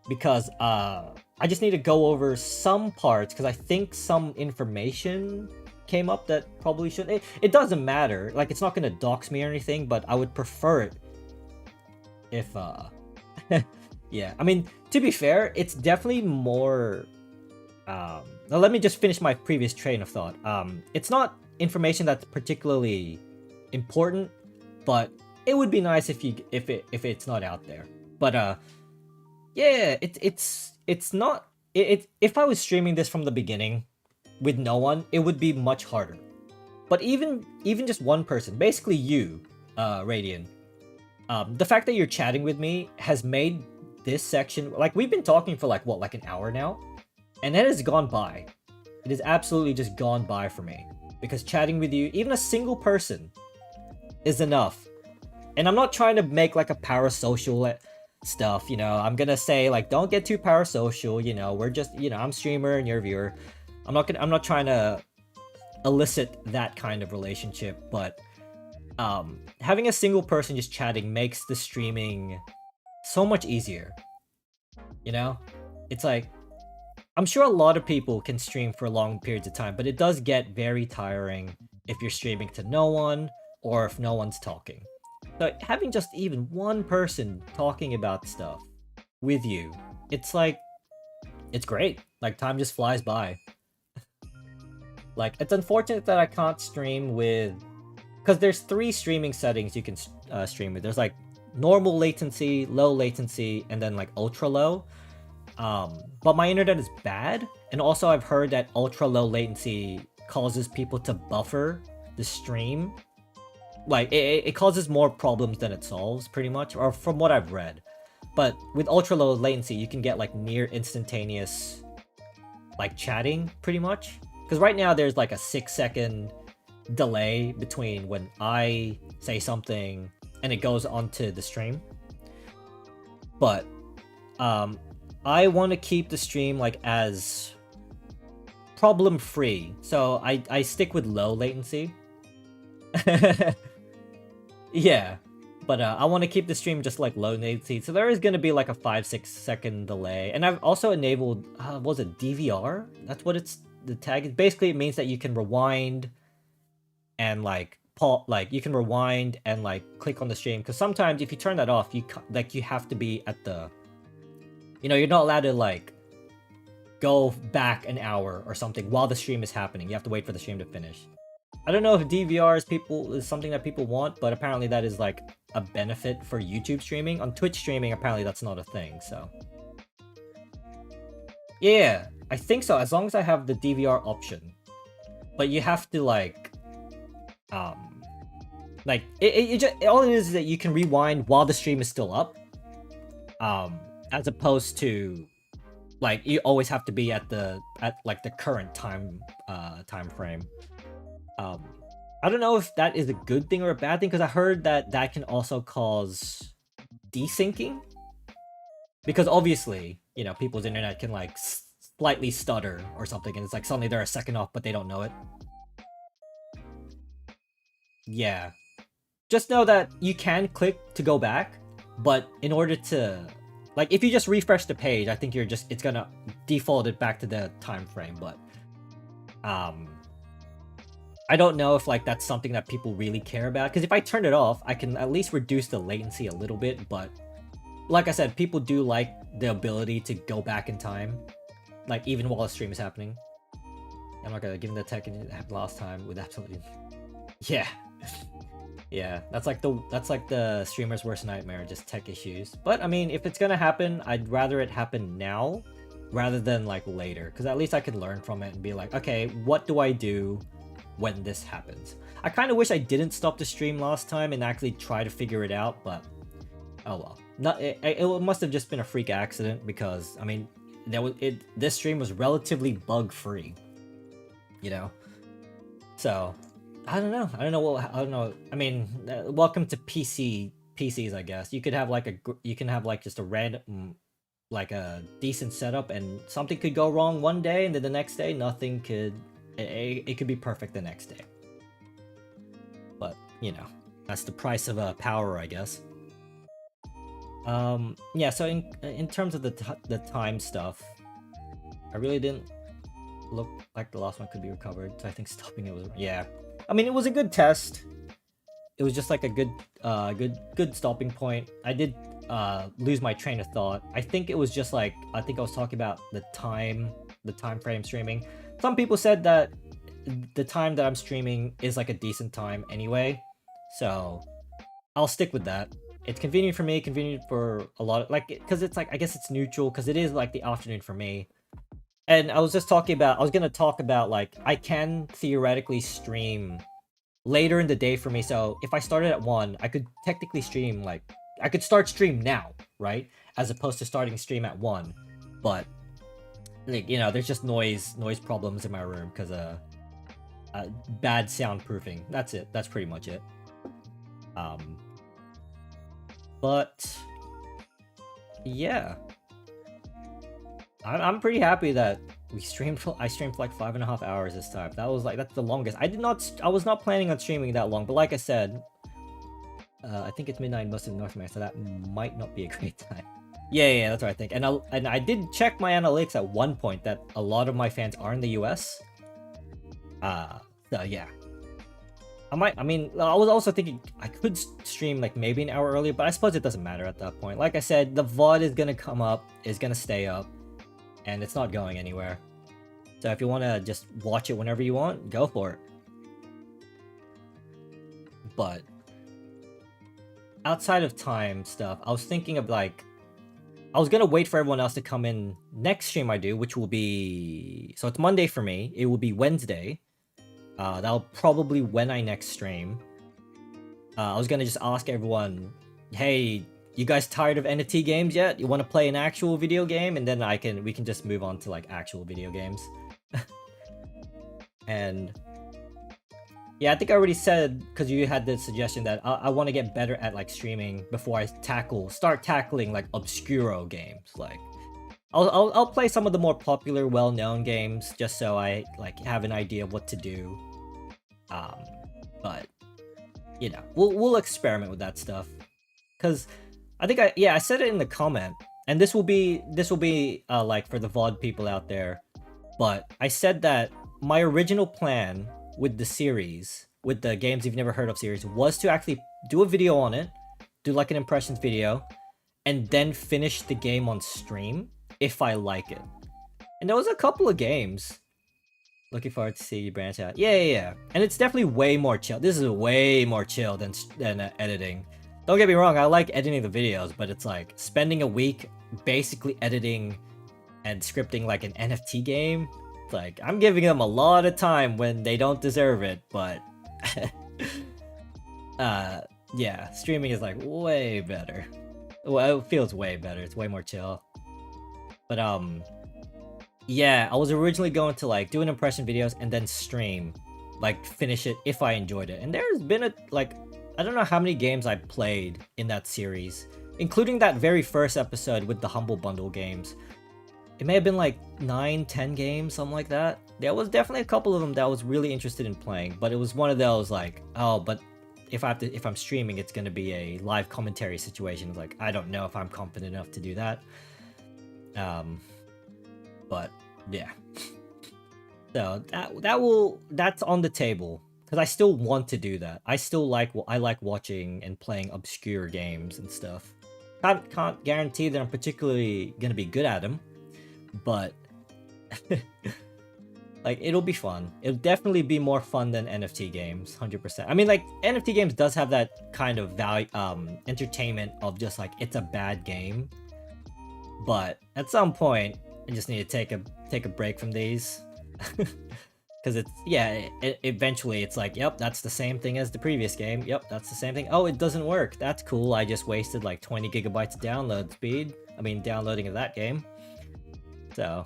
Speaker 1: because I just need to go over some parts, because I think some information came up that probably shouldn't. It doesn't matter. Like, it's not gonna dox me or anything, but I would prefer it if yeah. I mean, to be fair, it's definitely more now let me just finish my previous train of thought. It's not information that's particularly important, but it would be nice if it's not out there. But yeah, it's not if I was streaming this from the beginning with no one, it would be much harder. But even just one person, basically you, Radian, the fact that you're chatting with me has made this section, like, we've been talking for like what, like an hour now, and it has gone by. It has absolutely just gone by for me, because chatting with you, even a single person, is enough. And I'm not trying to make like a parasocial stuff. I'm gonna say like, don't get too parasocial. We're just, I'm streamer and you're viewer. I'm not trying to elicit that kind of relationship, but having a single person just chatting makes the streaming so much easier. It's like, I'm sure a lot of people can stream for long periods of time, but it does get very tiring if you're streaming to no one or if no one's talking. So having just even one person talking about stuff with you, it's like, it's great. Like, time just flies by. Like, it's unfortunate that I can't stream with, because there's 3 streaming settings you can stream with. There's like normal latency, low latency, and then like ultra low. But my internet is bad, and also I've heard that ultra low latency causes people to buffer the stream. Like, it causes more problems than it solves, pretty much, or from what I've read. But with ultra low latency, you can get like near instantaneous like chatting, pretty much. Because right now there's like a 6-second delay between when I say something and it goes onto the stream. But I want to keep the stream like as problem free, so I stick with low latency. Yeah, but I want to keep the stream just like low latency, so there is going to be like a 5-6 second delay. And I've also enabled what was it, DVR? That's what the tag is. Basically it means that you can rewind and like you can rewind and like click on the stream, because sometimes if you turn that off, you have to be at the, you're not allowed to like go back an hour or something while the stream is happening. You have to wait for the stream to finish. I don't know if DVR is something that people want, but apparently that is like a benefit for YouTube streaming. On Twitch streaming, apparently that's not a thing, so. Yeah, I think so, as long as I have the DVR option. But you have to like all it is that you can rewind while the stream is still up. As opposed to like you always have to be at like the current time frame. I don't know if that is a good thing or a bad thing, because I heard that can also cause desyncing, because obviously people's internet can like slightly stutter or something, and it's like suddenly they're a second off but they don't know it. Yeah, just know that you can click to go back, but in order to like, if you just refresh the page, I think it's gonna default it back to the time frame. But I don't know if like that's something that people really care about, because if I turn it off, I can at least reduce the latency a little bit. But like I said, people do like the ability to go back in time, like even while the stream is happening. I'm not gonna give them the tech it happened last time with absolutely. Yeah. Yeah, that's like the streamer's worst nightmare, just tech issues. But I mean, if it's gonna happen, I'd rather it happen now rather than like later, because at least I could learn from it and be like, okay, what do I do when this happens? I kind of wish I didn't stop the stream last time and actually try to figure it out, but oh well. It must have just been a freak accident, because I mean, this stream was relatively bug free, so. I don't know. I mean, welcome to PCs, I guess. You can have like just a random, like a decent setup, and something could go wrong one day, and then the next day nothing could. It could be perfect the next day. But that's the price of power, I guess. Yeah. So in terms of the time stuff, I really didn't look like the last one could be recovered. So I think stopping it was I mean, it was a good test. It was just like a good stopping point. I did lose my train of thought. I think it was just like, I think I was talking about the time frame streaming. Some people said that the time that I'm streaming is like a decent time anyway, so I'll stick with that. It's convenient for me, convenient for a lot of, like, because it's like, I guess it's neutral, because it is like the afternoon for me. And I was gonna talk about like, I can theoretically stream later in the day for me. So if I started at 1, I could technically stream, like, I could start stream now, right? As opposed to starting stream at 1. But like, there's just noise problems in my room because bad soundproofing. That's it. That's pretty much it. But Yeah. I'm pretty happy that I streamed for like 5.5 hours this time. That's the longest. I was not planning on streaming that long, but like I said, I think it's midnight most of North America, so that might not be a great time. Yeah, that's what I think. And I did check my analytics at one point that a lot of my fans are in the US. So yeah. I was also thinking I could stream like maybe an hour earlier, but I suppose it doesn't matter at that point. Like I said, the VOD is gonna come up, is gonna stay up, and it's not going anywhere. So if you want to just watch it whenever you want, go for it. But outside of time stuff, I was thinking of like, I was gonna wait for everyone else to come in next stream I do, which will be, so it's Monday for me. It will be Wednesday. That'll probably when I next stream. I was gonna just ask everyone, hey, you guys tired of NFT games yet? You want to play an actual video game? And then we can just move on to like actual video games. And yeah, I think I already said, because you had the suggestion that I want to get better at like streaming before I start tackling like obscuro games. Like I'll play some of the more popular, well-known games just so I like have an idea of what to do. But you know, we'll experiment with that stuff. Cause I think I said it in the comment, and this will be like for the VOD people out there. But I said that my original plan with the series, with the games you've never heard of series, was to actually do a video on it, do like an impressions video, and then finish the game on stream if I like it. And there was a couple of games. Looking forward to see you branch out. Yeah. And it's definitely way more chill. This is way more chill than editing. Don't get me wrong, I like editing the videos, but it's like spending a week basically editing and scripting like an NFT game. It's like, I'm giving them a lot of time when they don't deserve it, but yeah, streaming is like way better. Well, it feels way better. It's way more chill. But yeah, I was originally going to like do an impression videos and then stream, like finish it if I enjoyed it. And there's been I don't know how many games I played in that series, including that very first episode with the Humble Bundle games. It may have been like 9-10 games, something like that. There was definitely a couple of them that I was really interested in playing, but it was one of those like, oh, but if I'm streaming, it's gonna be a live commentary situation. Like, I don't know if I'm confident enough to do that. But yeah. So that's on the table. Because I still want to do that. I like watching and playing obscure games and stuff. Can't guarantee that I'm particularly gonna be good at them, but like it'll be fun. It'll definitely be more fun than NFT games, 100%. I mean, like NFT games does have that kind of value, entertainment of just like it's a bad game, but at some point I just need to take a break from these. Because eventually it's like, yep, that's the same thing as the previous game. Yep, that's the same thing. Oh, it doesn't work. That's cool. I just wasted like 20 gigabytes of download speed. I mean, downloading of that game. So,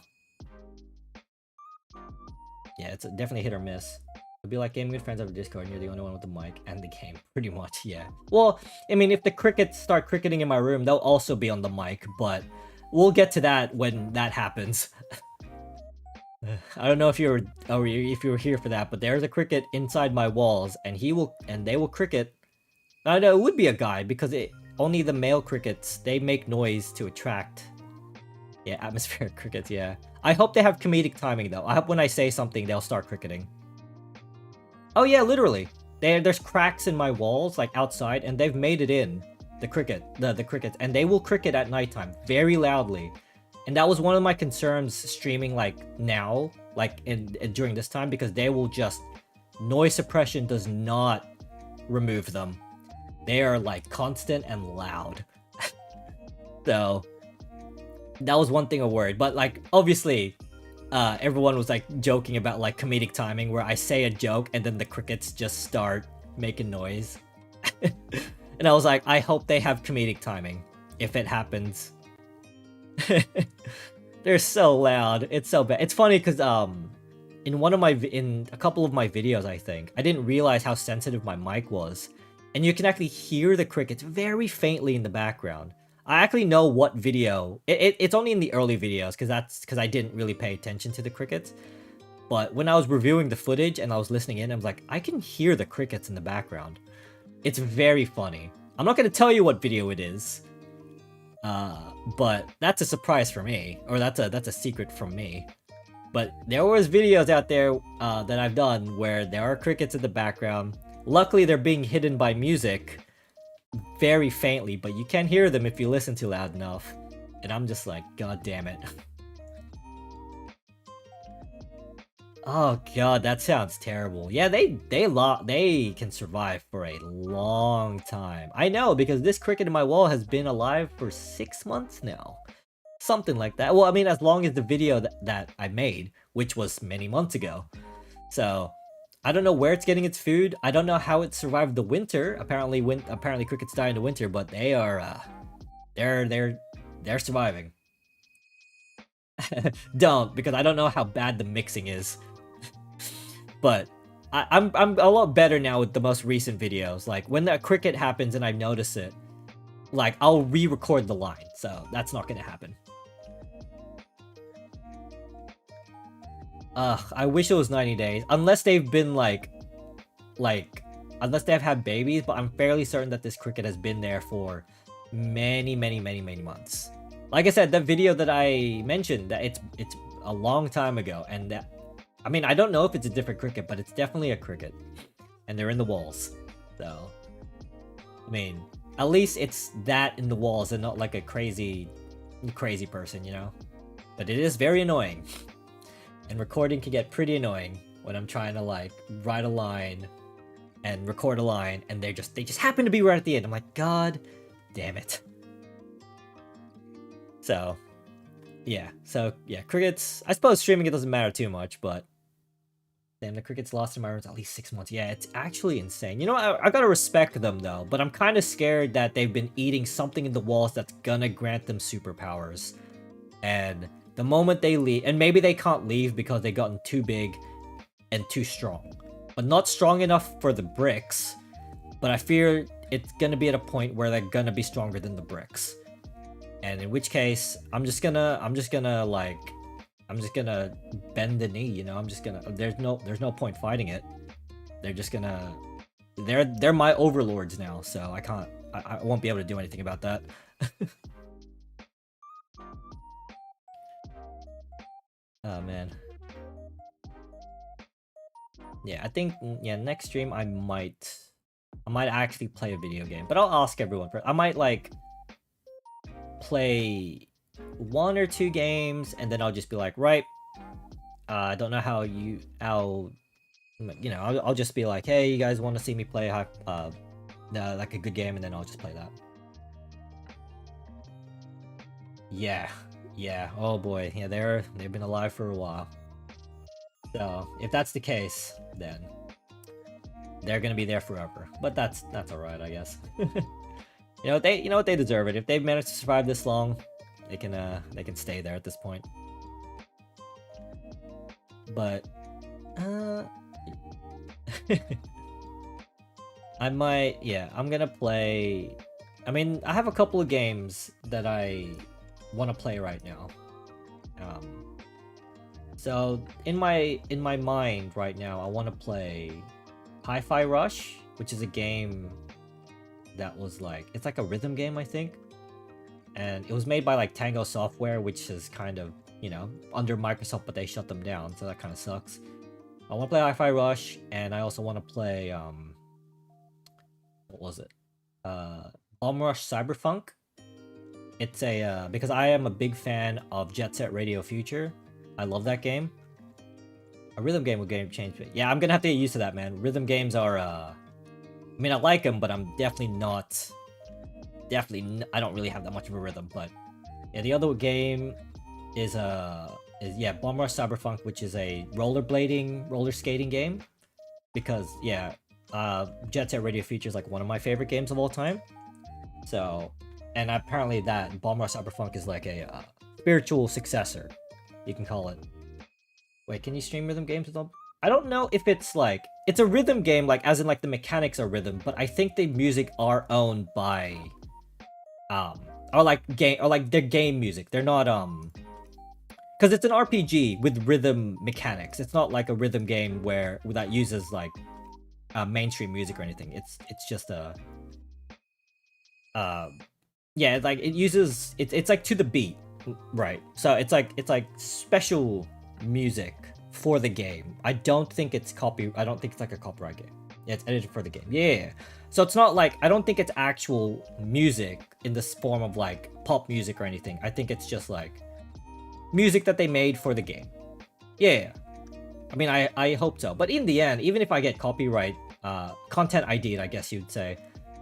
Speaker 1: yeah, it's definitely hit or miss. It'd be like gaming with friends over Discord, and you're the only one with the mic and the game. Pretty much, yeah. Well, I mean, if the crickets start cricketing in my room, they'll also be on the mic, but we'll get to that when that happens. I don't know if you were here for that, but there's a cricket inside my walls, and they will cricket. I know it would be a guy because only the male crickets, they make noise to attract. Yeah, atmospheric crickets. Yeah, I hope they have comedic timing though. I hope when I say something, they'll start cricketing. Oh yeah, literally. There's cracks in my walls, like outside, and they've made it in the crickets, and they will cricket at nighttime very loudly. And that was one of my concerns streaming like now, like during this time, because they will just, noise suppression does not remove them. They are like constant and loud. So that was one thing I worried. But like obviously, everyone was like joking about like comedic timing where I say a joke and then the crickets just start making noise. And I was like, I hope they have comedic timing if it happens. They're so loud. It's so bad. It's funny because in a couple of my videos, I think I didn't realize how sensitive my mic was, and you can actually hear the crickets very faintly in the background. I actually know what video. It's only in the early videos because I didn't really pay attention to the crickets. But when I was reviewing the footage and I was listening in, I was like, I can hear the crickets in the background. It's very funny. I'm not gonna tell you what video it is, but that's a surprise for me, or that's a secret from me. But there was videos out there that I've done where there are crickets in the background. Luckily, they're being hidden by music very faintly, but you can hear them if you listen to loud enough. And I'm just like, god damn it. Oh god, that sounds terrible. Yeah, they can survive for a long time. I know, because this cricket in my wall has been alive for 6 months now. Something like that. Well, I mean, as long as the video that I made, which was many months ago. So, I don't know where it's getting its food. I don't know how it survived the winter. Apparently crickets die in the winter, but they are they're surviving. Don't, because I don't know how bad the mixing is. But I'm a lot better now with the most recent videos. Like when that cricket happens and I notice it, like I'll re-record the line. So that's not gonna happen. I wish it was 90 days. Unless they've been unless they've had babies, but I'm fairly certain that this cricket has been there for many months. Like I said, the video that I mentioned, that it's a long time ago, and that, I mean, I don't know if it's a different cricket, but it's definitely a cricket. And they're in the walls. So, I mean, at least it's that in the walls and not like a crazy person, you know? But it is very annoying. And recording can get pretty annoying when I'm trying to like write a line and record a line and they just happen to be right at the end. I'm like, god damn it. So, yeah. So, yeah, crickets. I suppose streaming it doesn't matter too much, but damn, the crickets lost in my rooms at least 6 months. Yeah, it's actually insane. You know, I gotta respect them though, but I'm kind of scared that they've been eating something in the walls that's gonna grant them superpowers. And the moment they leave, and maybe they can't leave because they've gotten too big and too strong, but not strong enough for the bricks. But I fear it's gonna be at a point where they're gonna be stronger than the bricks. And in which case, I'm just gonna bend the knee, you know. There's no point fighting it. They're just gonna, they're my overlords now, so I won't be able to do anything about that. Oh man. Yeah, I think, yeah, next stream I might actually play a video game, but I'll ask everyone first. I might like play 1 or 2 games, and then I'll just be like, right, I don't know how you know, I'll just be like, hey, you guys want to see me play like a good game, and then I'll just play that. Yeah, oh boy, yeah, they've been alive for a while. So if that's the case, then they're gonna be there forever. But that's alright, I guess. You know what, they deserve it. If they've managed to survive this long, they can stay there at this point. But I'm gonna play. I mean, I have a couple of games that I want to play right now. So in my mind right now, I want to play Hi-Fi Rush, which is a game that was like, it's like a rhythm game, I think. And it was made by like Tango Software, which is kind of, you know, under Microsoft, but they shut them down, so that kind of sucks. I want to play Hi-Fi Rush, and I also want to play what was it? Bomb Rush Cyberpunk. It's a because I am a big fan of Jet Set Radio Future. I love that game. A rhythm game would game change, but yeah, I'm gonna have to get used to that, man. Rhythm games are I mean, I like them, but I'm definitely not. I don't really have that much of a rhythm. But yeah, the other game is Bomb Rush Cyberpunk, which is a roller skating game. Because yeah, Jet Set Radio Future is like one of my favorite games of all time. So, and apparently that Bomb Rush Cyberpunk is like a spiritual successor, you can call it. Wait, can you stream rhythm games with them? I don't know if it's like, it's a rhythm game, like as in like the mechanics are rhythm, but I think the music are owned by or like they're game music. They're not because it's an RPG with rhythm mechanics. It's not like a rhythm game that uses like mainstream music or anything. It's just a yeah, like it uses it's like to the beat, right? So it's like special music for the game. I don't think it's like a copyright game. Yeah, it's edited for the game. Yeah. So it's not like I don't think it's actual music in this form of like pop music or anything. I think it's just like music that they made for the game. Yeah. I mean, I hope so. But in the end, even if I get copyright content ID'd, I guess you'd say,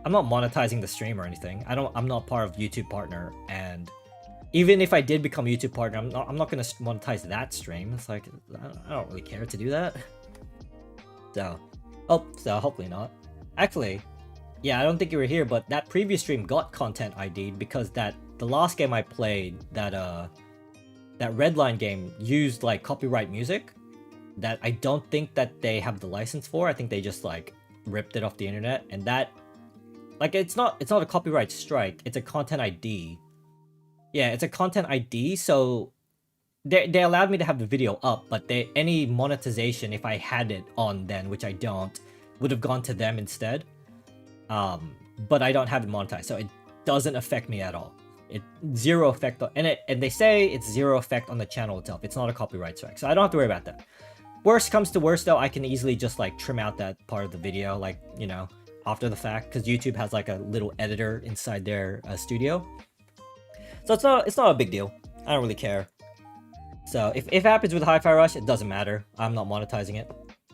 Speaker 1: I'm not monetizing the stream or anything. I'm not part of YouTube partner, and even if I did become YouTube partner, I'm not gonna monetize that stream. It's like I don't really care to do that. So hopefully not. Actually, yeah, I don't think you were here, but that previous stream got content ID'd because the last game I played, that Redline game, used like copyright music that I don't think that they have the license for. I think they just like ripped it off the internet, and that like it's not a copyright strike, it's a content ID. Yeah, it's a content ID, so they allowed me to have the video up, but any monetization, if I had it on then, which I don't, would have gone to them instead. But I don't have it monetized, so it doesn't affect me at all. It zero effect on, and they say it's zero effect on the channel itself. It's not a copyright strike, so I don't have to worry about that. Worst comes to worst though, I can easily just like trim out that part of the video, like, you know, after the fact, because YouTube has like a little editor inside their studio. So it's not a big deal. I don't really care. So if it happens with Hi-Fi Rush, it doesn't matter. I'm not monetizing it.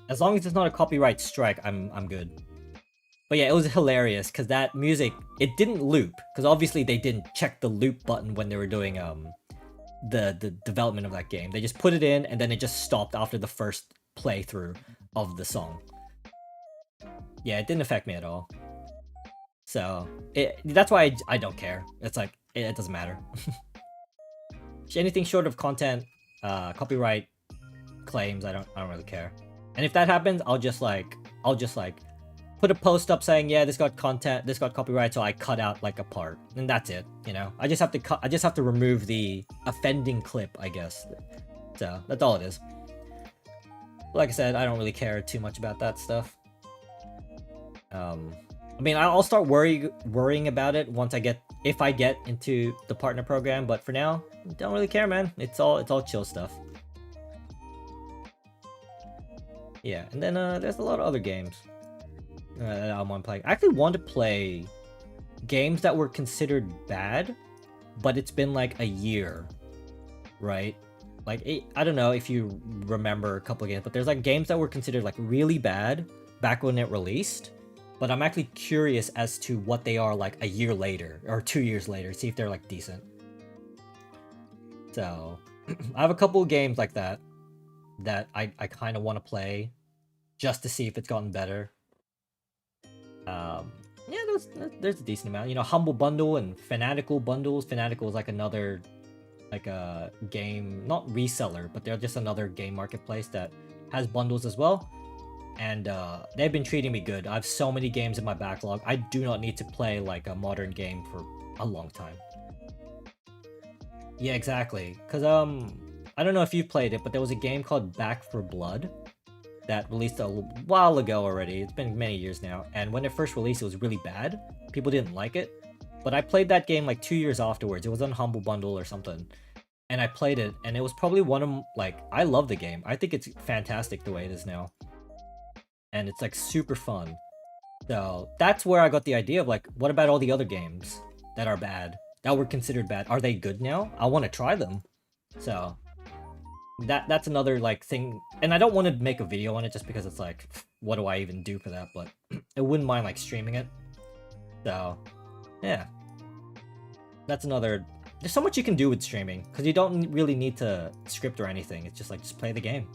Speaker 1: As long as it's not a copyright strike, I'm good. But yeah, it was hilarious because that music, it didn't loop, because obviously they didn't check the loop button when they were doing the development of that game. They just put it in and then it just stopped after the first playthrough of the song. Yeah, it didn't affect me at all. So that's why I don't care. It's like it doesn't matter. Anything short of content copyright claims, I don't really care. And if that happens, I'll just like put a post up saying, yeah, this got copyright, so I cut out like a part, and that's it. You know, I just have to remove the offending clip, I guess. So that's all it is. Like I said, I don't really care too much about that stuff. I mean, I'll start worrying about it if I get into the partner program, but for now, don't really care, man. It's all chill stuff. Yeah, and then there's a lot of other games that I want to play. I actually want to play games that were considered bad, but it's been like a year, right? Like, I don't know if you remember a couple of games, but there's like games that were considered like really bad back when it released. But I'm actually curious as to what they are like a year later or 2 years later, see if they're like decent. So I have a couple of games like that I kind of want to play just to see if it's gotten better. Yeah, there's a decent amount. You know, Humble Bundle and Fanatical bundles. Fanatical is like another like a game, not reseller, but they're just another game marketplace that has bundles as well. And they've been treating me good. I have so many games in my backlog. I do not need to play like a modern game for a long time. Yeah, exactly. Because I don't know if you've played it, but there was a game called Back 4 Blood that released a while ago already. It's been many years now. And when it first released, it was really bad. People didn't like it. But I played that game like 2 years afterwards. It was on Humble Bundle or something. And I played it, and it was probably one of like, I love the game. I think it's fantastic the way it is now. And it's like super fun. So that's where I got the idea of like, what about all the other games that are bad, that were considered bad? Are they good now? I want to try them. So that's another like thing. And I don't want to make a video on it just because it's like, what do I even do for that? But I wouldn't mind like streaming it. So yeah, that's another. There's so much you can do with streaming because you don't really need to script or anything. It's just like, just play the game.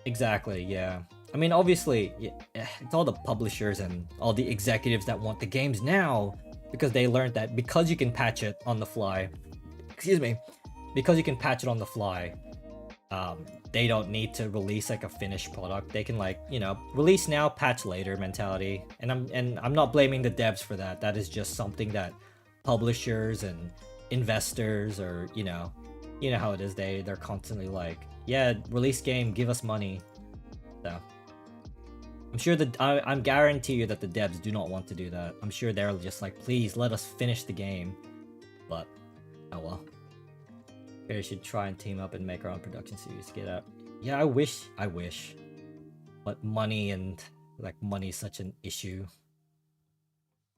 Speaker 1: Exactly, yeah. I mean, obviously, it's all the publishers and all the executives that want the games now because they learned that because you can patch it on the fly, because you can patch it on the fly, they don't need to release like a finished product. They can like, you know, release now, patch later mentality. And I'm not blaming the devs for that. That is just something that publishers and investors, or you know how it is. They're constantly like, yeah, release game, give us money. So I'm sure that I'm guarantee you that the devs do not want to do that. I'm sure they're just like, please let us finish the game. But oh well. We should try and team up and make our own production series to get out. Yeah, I wish. But money and like money is such an issue.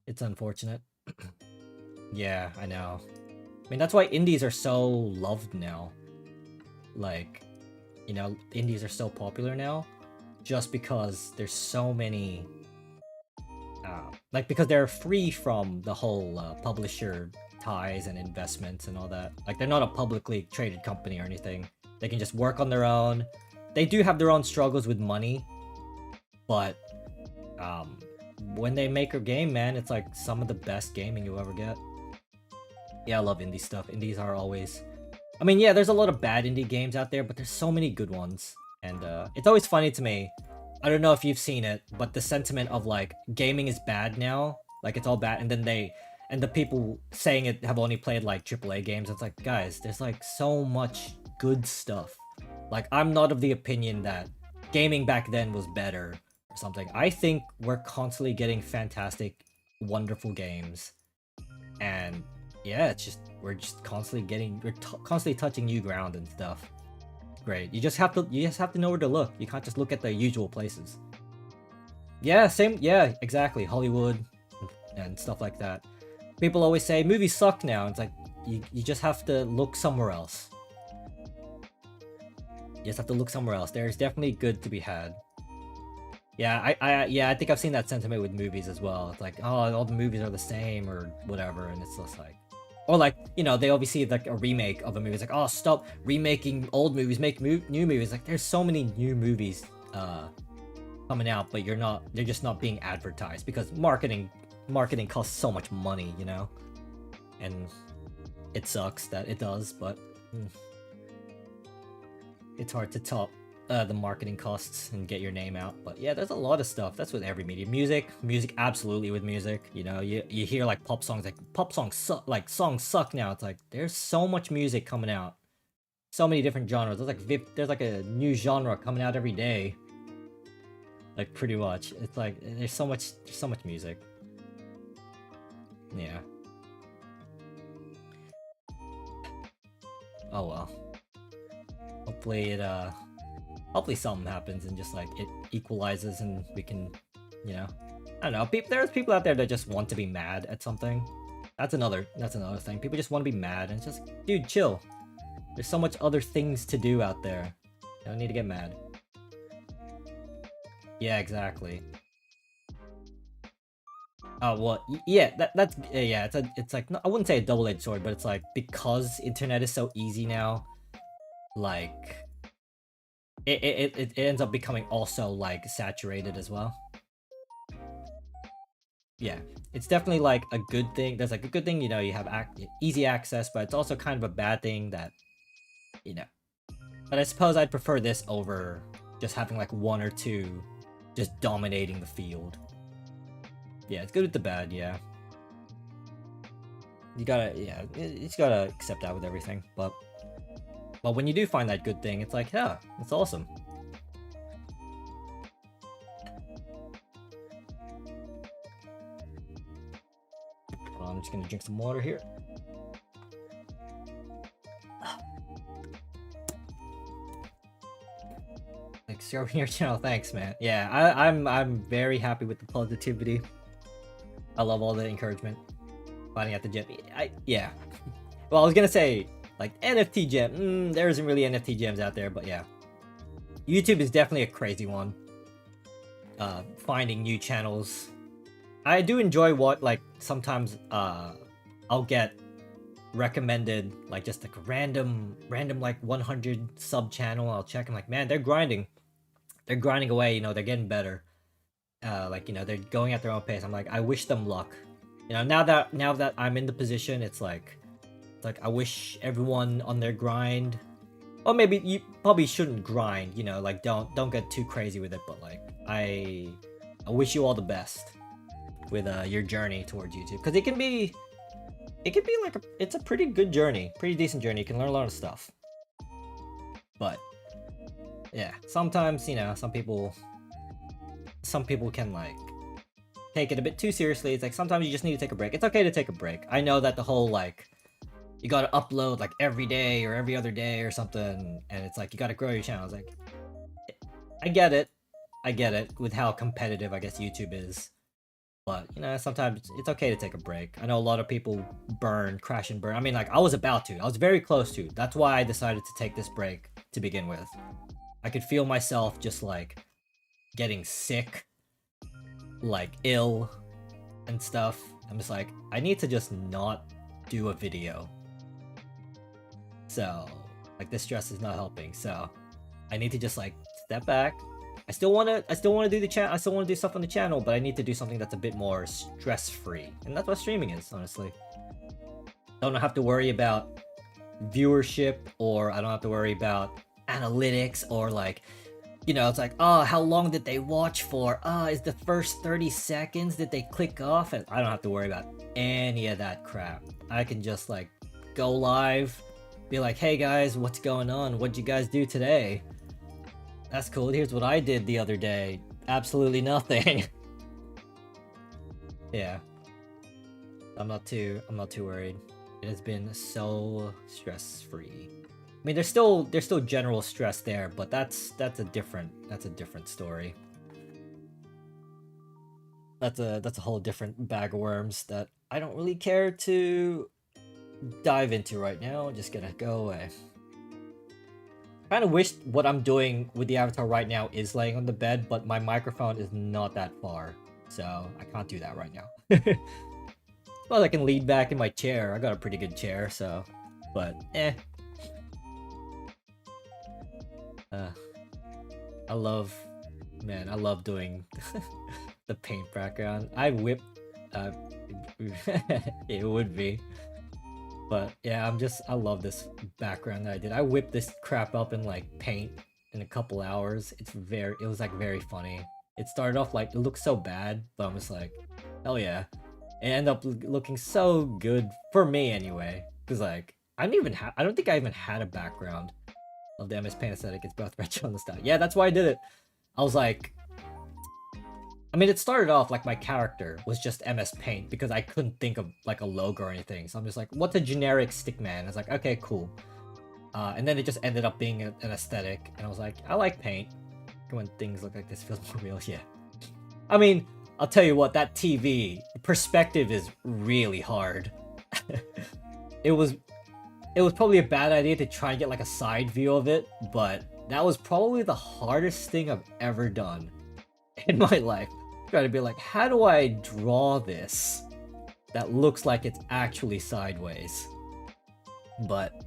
Speaker 1: It's unfortunate. Yeah, I know. I mean, that's why indies are so loved now. Like, you know, indies are so popular now, just because there's so many. Like, because they're free from the whole publisher ties and investments and all that. Like, they're not a publicly traded company or anything. They can just work on their own. They do have their own struggles with money, but when they make a game, man, it's like some of the best gaming you'll ever get. Yeah, I love indie stuff. Indies are always... I mean, yeah, there's a lot of bad indie games out there, but there's so many good ones. And it's always funny to me. I don't know if you've seen it, but the sentiment of like, gaming is bad now. Like, it's all bad. And then the people saying it have only played like AAA games. It's like, guys, there's like so much good stuff. Like, I'm not of the opinion that gaming back then was better or something. I think we're constantly getting fantastic, wonderful games. And yeah, it's just, we're constantly touching new ground and stuff. Great. You just have to know where to look. You can't just look at the usual places. Yeah, same. Yeah, exactly. Hollywood and stuff like that. People always say movies suck now. It's like you just have to look somewhere else. You just have to look somewhere else. There's definitely good to be had. Yeah, I think I've seen that sentiment with movies as well. It's like, oh, all the movies are the same or whatever, and it's just like, or like, you know, they obviously like a remake of a movie. It's like, oh, stop remaking old movies, make new movies. Like, there's so many new movies coming out, but they're just not being advertised because marketing costs so much money, you know, and it sucks that it does, but it's hard to top the marketing costs and get your name out. But yeah, there's a lot of stuff. That's with every medium. Music absolutely with music. You know, you hear like pop songs suck, like songs suck now. It's like there's so much music coming out, so many different genres. There's like a new genre coming out every day. Like, pretty much, it's like there's so much music. Yeah. Oh well. Hopefully something happens and just like it equalizes and we can, you know, I don't know. There's people out there that just want to be mad at something. That's another thing. People just want to be mad, and it's just, dude, chill. There's so much other things to do out there. You don't need to get mad. Yeah, exactly. Oh well, yeah. That's yeah. It's like, I wouldn't say a double-edged sword, but it's like, because internet is so easy now, like it ends up becoming also like saturated as well. Yeah, it's definitely like a good thing. There's like a good thing, you know, you have easy access, but it's also kind of a bad thing that, you know. But I suppose I'd prefer this over just having like one or two just dominating the field. Yeah, it's good with the bad, yeah. You just gotta accept that with everything. But when you do find that good thing, it's like, yeah, it's awesome. Well, I'm just gonna drink some water here. Thanks for your channel. Thanks, man. Yeah, I'm very happy with the positivity. I love all the encouragement. Finding out the gem. Yeah. Well, I was gonna say, like, NFT gem. There isn't really NFT gems out there, but yeah. YouTube is definitely a crazy one. Finding new channels. I do enjoy sometimes I'll get recommended like just like a random like 100 sub channel. I'll check and like, man, they're grinding away, you know, they're getting better. Like, you know, they're going at their own pace. I'm like, I wish them luck. You know, now that I'm in the position, it's like I wish everyone on their grind Or maybe you probably shouldn't grind, you know, like don't get too crazy with it, but like I wish you all the best with your journey towards YouTube, because it can be like it's a pretty good journey, pretty decent journey. You can learn a lot of stuff. But yeah, sometimes, you know, some people can like take it a bit too seriously. It's like sometimes you just need to take a break. It's okay to take a break. I know that the whole like you gotta upload like every day or every other day or something, and it's like you gotta grow your channel. It's like I get it. I get it with how competitive I guess YouTube is. But, you know, sometimes it's okay to take a break. I know a lot of people crash and burn. I mean, like, I was about to. I was very close to. That's why I decided to take this break to begin with. I could feel myself just, like, getting sick, like, ill, and stuff. I'm just like, I need to just not do a video. So, like, this stress is not helping. So, I need to just, like, step back. I still want to do the channel. I still want to do stuff on the channel, but I need to do something that's a bit more stress-free. And that's what streaming is, honestly. Don't have to worry about viewership, or I don't have to worry about analytics, or like, you know, it's like, oh, how long did they watch for? Is the first 30 seconds did they click off? And I don't have to worry about any of that crap. I can just like go live, be like, hey guys, what's going on? What'd you guys do today? That's cool. Here's what I did the other day. Absolutely nothing. Yeah. I'm not too worried. It has been so stress-free. I mean, there's still general stress there, but that's a different story. That's a whole different bag of worms that I don't really care to dive into right now. Just gonna go away. Kind of wish what I'm doing with the avatar right now is laying on the bed, but my microphone is not that far, so I can't do that right now. Well, I can lean back in my chair. I got a pretty good chair, so, but eh. I love doing the paint background. I whip, it would be. But yeah, I love this background that I did. I whipped this crap up in like paint in a couple hours. It was like very funny. It started off like, it looked so bad, but I'm just like, hell yeah. It ended up looking so good for me anyway. Cause like, I don't think I even had a background of the MS Paint aesthetic. It's both retro and style. Yeah, that's why I did it. I was like, I mean, it started off like my character was just MS Paint because I couldn't think of like a logo or anything. So I'm just like, what's a generic stickman? I was like, okay, cool. And then it just ended up being an aesthetic, and I was like, I like paint. When things look like this, feels more real. Yeah. I mean, I'll tell you what, that TV perspective is really hard. it was probably a bad idea to try and get like a side view of it, but that was probably the hardest thing I've ever done in my life. Trying to be like, how do I draw this that looks like it's actually sideways? But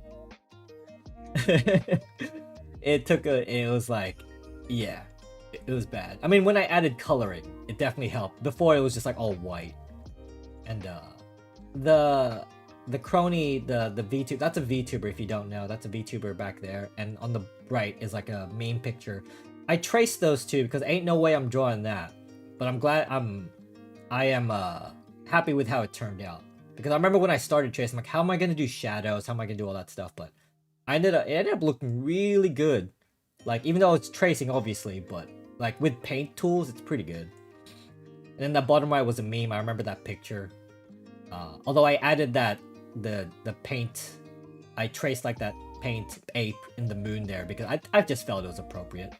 Speaker 1: it was like, yeah, it was bad. I mean, when I added coloring, it definitely helped. Before it was just like all white. And the crony, the VTuber, that's a VTuber if you don't know. That's a VTuber back there. And on the right is like a meme picture. I traced those two because ain't no way I'm drawing that. But I'm glad I am happy with how it turned out. Because I remember when I started tracing, I'm like, how am I gonna do shadows? How am I gonna do all that stuff? But it ended up looking really good. Like, even though it's tracing obviously, but like with paint tools, it's pretty good. And then the bottom right was a meme. I remember that picture. Although I added that the paint, I traced like that paint ape in the moon there because I just felt it was appropriate.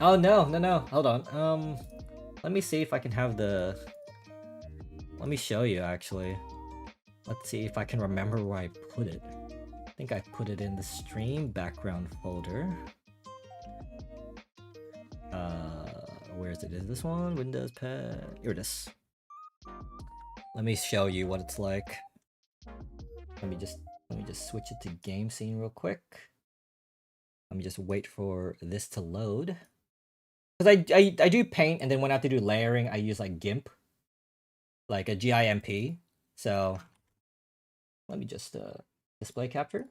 Speaker 1: Oh no, hold on. Let me see if I can have the. Let me show you actually. Let's see if I can remember where I put it. I think I put it in the stream background folder. Where is it? Is this one? Windows Pad. Here it is. Let me show you what it's like. Let me just switch it to game scene real quick. Let me just wait for this to load. Because I do paint, and then when I have to do layering, I use like GIMP. Like a GIMP. So let me just display capture.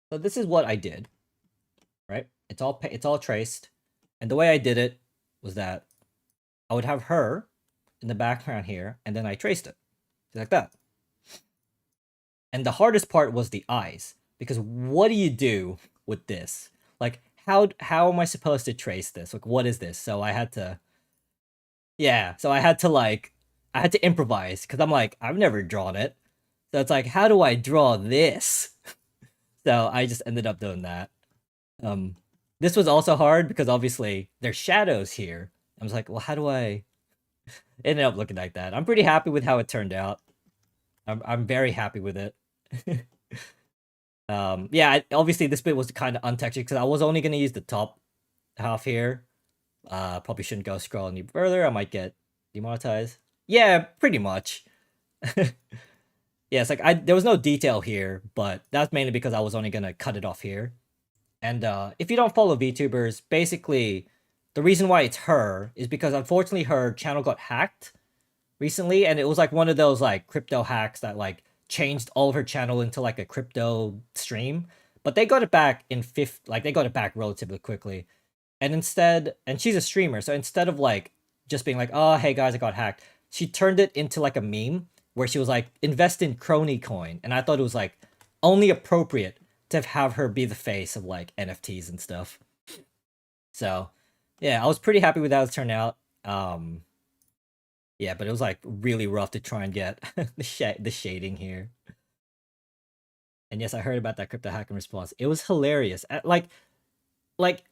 Speaker 1: So this is what I did, right? It's all traced, and the way I did it was that I would have her in the background here, and then I traced it like that. And the hardest part was the eyes, because what do you do with this? Like, how am I supposed to trace this? Like, what is this? So I had to, yeah. So I had to improvise because I'm like, I've never drawn it. So it's like, how do I draw this? So I just ended up doing that. Um, this was also hard because obviously there's shadows here. I was like, well, how do I? It ended up looking like that. I'm pretty happy with how it turned out. I'm very happy with it. Yeah, obviously this bit was kind of untextured because I was only gonna use the top half here. Probably shouldn't go scroll any further. I might get demonetized. Yeah, pretty much. Yeah, it's like there was no detail here, but that's mainly because I was only gonna cut it off here. And if you don't follow VTubers, basically the reason why it's her is because unfortunately her channel got hacked recently, and it was like one of those like crypto hacks that like changed all of her channel into like a crypto stream. But they got it back in they got it back relatively quickly. And she's a streamer, so instead of like just being like, oh hey guys, I got hacked, she turned it into like a meme where she was like, invest in crony coin. And I thought it was like only appropriate to have her be the face of like NFTs and stuff. So yeah, I was pretty happy with how it turned out. Yeah, but it was like really rough to try and get the shading here. And yes, I heard about that crypto hack in response. It was hilarious. Like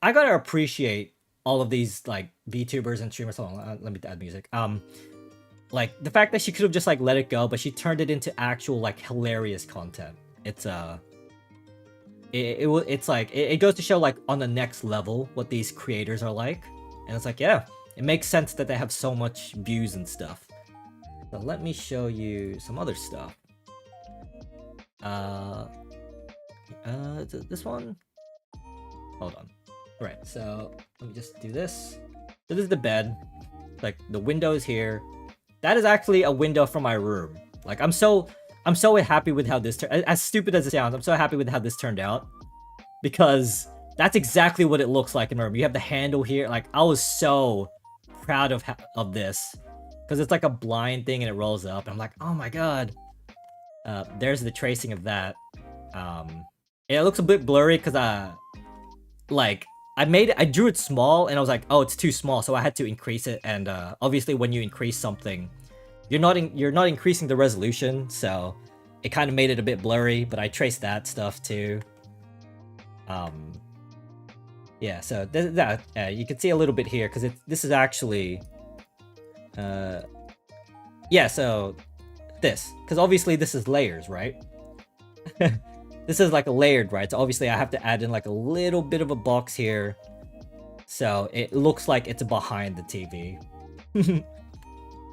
Speaker 1: I gotta appreciate all of these like VTubers and streamers. Hold on, let me add music. Like the fact that she could have just like let it go, but she turned it into actual like hilarious content. It's it's like it goes to show like on the next level what these creators are like, and it's like yeah, it makes sense that they have so much views and stuff. So let me show you some other stuff. This one. Hold on. All right, so let me just do this. So this is the bed. Like the window is here. That is actually a window from my room. Like I'm so happy with how this as stupid as it sounds, I'm so happy with how this turned out, because that's exactly what it looks like in my room. You have the handle here. Like I was so proud of this because it's like a blind thing and it rolls up. And I'm like, oh my god. There's the tracing of that. It looks a bit blurry because like I drew it small and I was like, oh, it's too small, so I had to increase it. And obviously when you increase something, you're not increasing the resolution, so it kind of made it a bit blurry. But I traced that stuff too. Yeah, so that you can see a little bit here because this is actually yeah, so this, because obviously this is layers, right? This is like a layered, right? So obviously I have to add in like a little bit of a box here, so it looks like it's behind the TV.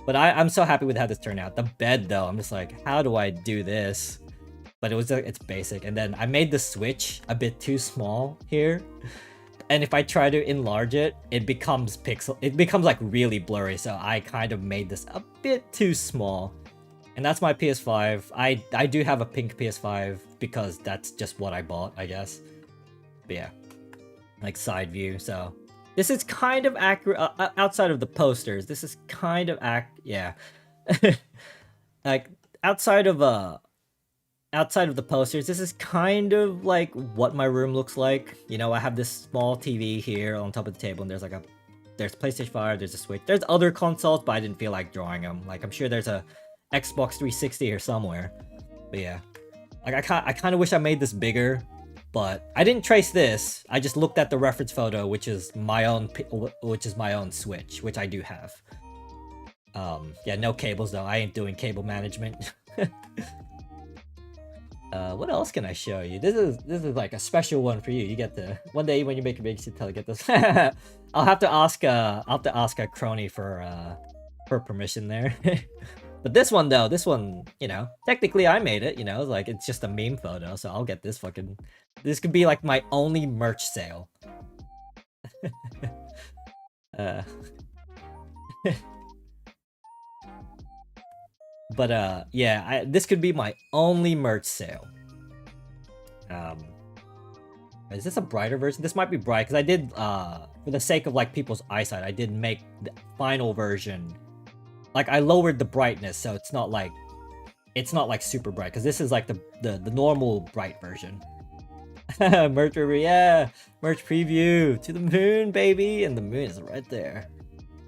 Speaker 1: But I'm so happy with how this turned out. The bed though, I'm just like, how do I do this? But it's basic. And then I made the switch a bit too small here. And if I try to enlarge it, it becomes like really blurry. So I kind of made this a bit too small. And that's my PS5. I do have a pink PS5 because that's just what I bought, I guess. But yeah, like side view. So this is kind of accurate outside of the posters. This is kind of yeah. Like outside of the posters, this is kind of like what my room looks like. You know, I have this small TV here on top of the table, and there's PlayStation 5, there's a Switch, there's other consoles, but I didn't feel like drawing them. Like I'm sure there's a Xbox 360 here somewhere. But yeah, like I kind of wish I made this bigger, but I didn't trace this. I just looked at the reference photo, which is my own Switch, which I do have. Yeah, no cables though. I ain't doing cable management. What else can I show you? This is like a special one for you. You get the one day when you make a big tell get this. I'll have to ask a crony for permission there. But this one though, you know, technically I made it. You know, like it's just a meme photo, so I'll get this fucking. This could be like my only merch sale. But yeah, this could be my only merch sale. Is this a brighter version? This might be bright because I did, for the sake of like people's eyesight, I did make the final version. Like I lowered the brightness so it's not like super bright because this is like the normal bright version. Merch preview, yeah, merch preview to the moon, baby, and the moon is right there.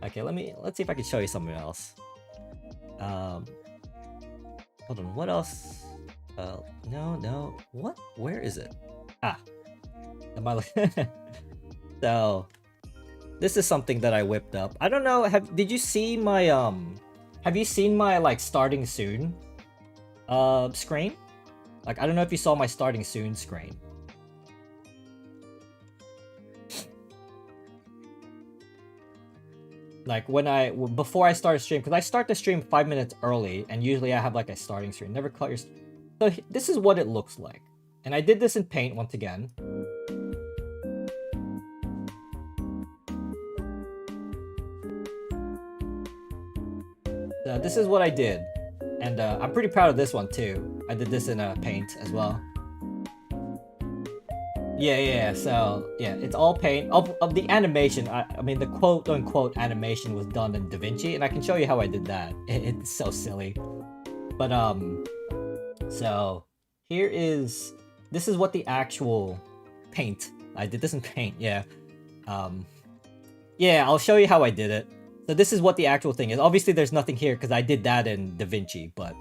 Speaker 1: Okay, let's see if I can show you something else. Hold on, what else? No, what? Where is it? Ah, am I? So, this is something that I whipped up. I don't know. Did you see my Have you seen my like starting soon screen? Like I don't know if you saw my starting soon screen. Like before I start a stream, because I start the stream 5 minutes early, and usually I have like a starting screen. Never caught your. So this is what it looks like, and I did this in Paint once again. So this is what I did, and I'm pretty proud of this one too. I did this in Paint as well. Yeah. So yeah, it's all Paint. Of the animation, I mean the quote-unquote animation was done in DaVinci, and I can show you how I did that. It's so silly, but so this is what the actual Paint. I did this in Paint. Yeah, yeah. I'll show you how I did it. So this is what the actual thing is. Obviously, there's nothing here because I did that in DaVinci, but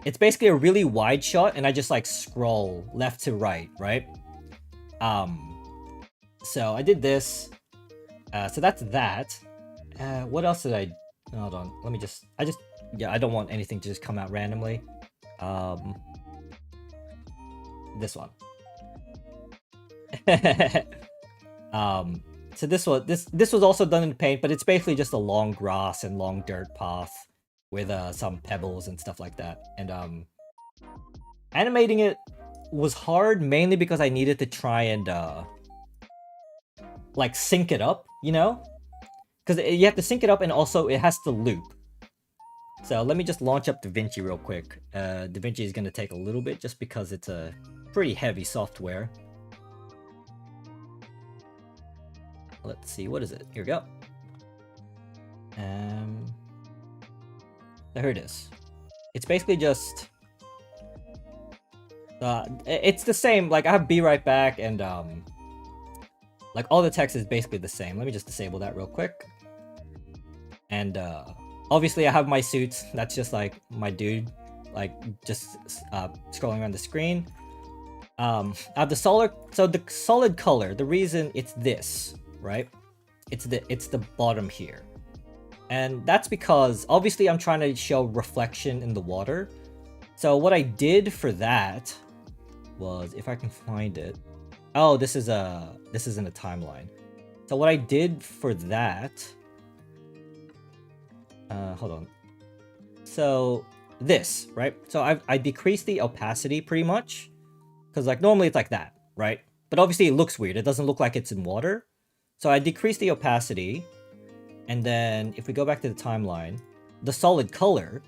Speaker 1: it's basically a really wide shot, and I just like scroll left to right, right? So I did this. So that's that. What else did I? Hold on. Let me just. I don't want anything to just come out randomly. This one. So this was also done in Paint, but it's basically just a long grass and long dirt path with some pebbles and stuff like that. And animating it was hard mainly because I needed to try and like sync it up, you know? Because you have to sync it up and also it has to loop. So let me just launch up DaVinci real quick. DaVinci is going to take a little bit just because it's a pretty heavy software. Let's see, what is it? Here we go. There it is. It's basically just it's the same. Like I have Be Right Back and like all the text is basically the same. Let me just disable that real quick. And obviously I have my suits. That's just like my dude, like just scrolling around the screen. I have the solid. So the solid color. The reason it's this, right? It's the bottom here, and that's because obviously I'm trying to show reflection in the water. So what I did for that was, if I can find it. Oh, this is in a timeline. So what I did for that. Hold on. So this, right? So I decreased the opacity pretty much, because like normally it's like that, right? But obviously it looks weird. It doesn't look like it's in water. So I decreased the opacity, and then if we go back to the timeline, the solid color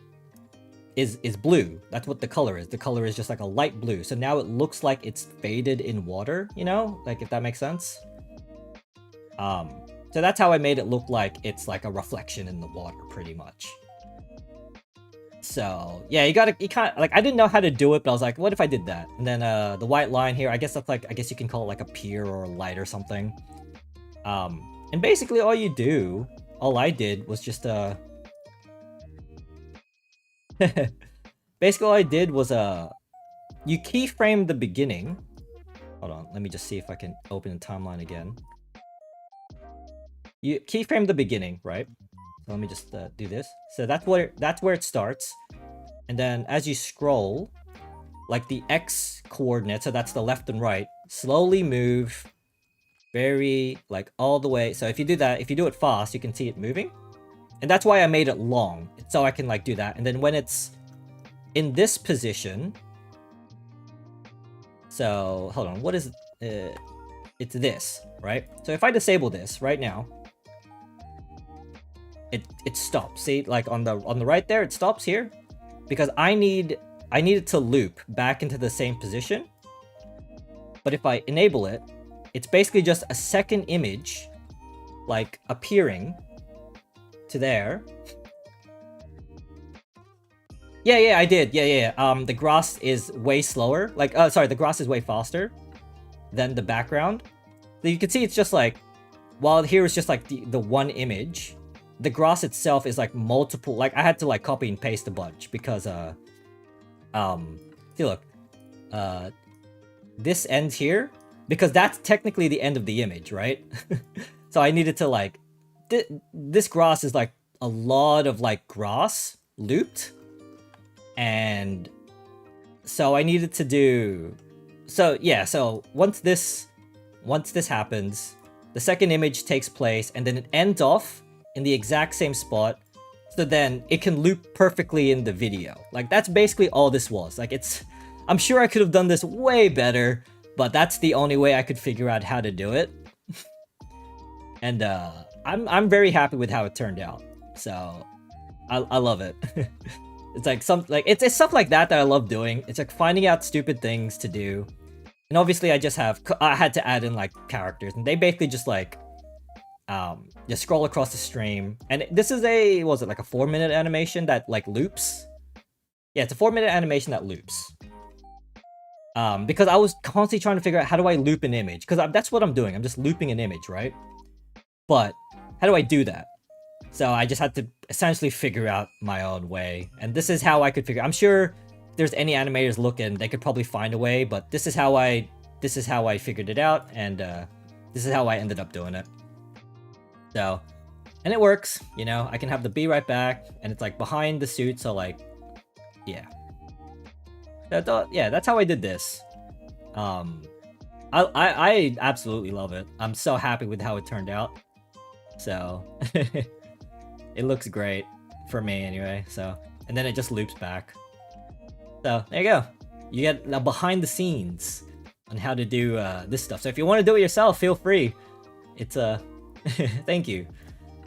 Speaker 1: is blue. That's what the color is. The color is just like a light blue. So now it looks like it's faded in water, you know? Like if that makes sense. So that's how I made it look like it's like a reflection in the water pretty much. So yeah, you kind of like, I didn't know how to do it, but I was like, what if I did that? And then the white line here, I guess that's like, I guess you can call it like a pier or a light or something. And basically all I did was just basically all I did was you keyframe the beginning. Hold on, let me just see if I can open the timeline again. You keyframe the beginning, right? So let me just do this. So that's where it starts. And then as you scroll, like the X coordinate, so that's the left and right, slowly move very like all the way. So if you do that, if you do it fast, you can see it moving. And that's why I made it long, so I can like do that. And then when it's in this position, so hold on, what is it's this, right? So if I disable this right now, it stops. See, like on the right there, it stops here because I need it to loop back into the same position. But if I enable it, it's basically just a second image, like, appearing to there. Yeah, I did. Yeah. The grass is way slower. Like, sorry, the grass is way faster than the background. So you can see it's just like, while here is just like the one image, the grass itself is like multiple. Like, I had to like copy and paste a bunch because see, look, this ends here because that's technically the end of the image, right? So I needed to like, this grass is like a lot of like grass looped, and so I needed to do, so yeah, so once this happens, the second image takes place and then it ends off in the exact same spot, so then it can loop perfectly in the video. Like, that's basically all this was. Like, I'm sure I could have done this way better, but that's the only way I could figure out how to do it. And I'm very happy with how it turned out. So I love it. It's like it's stuff like that I love doing. It's like finding out stupid things to do. And obviously I had to add in like characters, and they basically just like just scroll across the stream. And this is was it like a 4-minute animation that like loops? Yeah, it's a 4-minute animation that loops. Because I was constantly trying to figure out how do I loop an image, because that's what I'm doing. I'm just looping an image, right? But how do I do that? So I just had to essentially figure out my own way, and this is how I could figure. I'm sure if there's any animators looking, they could probably find a way, but this is how I figured it out, and this is how I ended up doing it. So, and it works. You know, I can have the be right back, and it's like behind the suit, so like, yeah. Yeah, that's how I did this. I absolutely love it. I'm so happy with how it turned out. So it looks great for me anyway. So, and then it just loops back. So there you go. You get the behind the scenes on how to do this stuff. So if you want to do it yourself, feel free. It's thank you.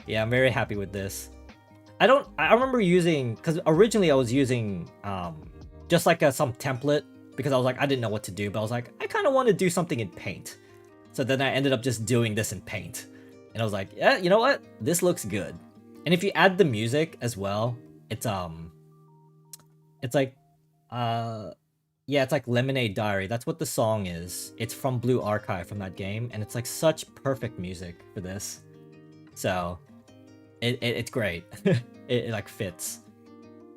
Speaker 1: Yeah, I'm very happy with this. I remember using, because originally I was using just like some template, because I was like, I didn't know what to do, but I was like, I kind of want to do something in Paint. So then I ended up just doing this in Paint. And I was like, yeah, you know what? This looks good. And if you add the music as well, it's like, yeah, it's like Lemonade Diary. That's what the song is. It's from Blue Archive, from that game, and it's like such perfect music for this. So it's great. it like fits.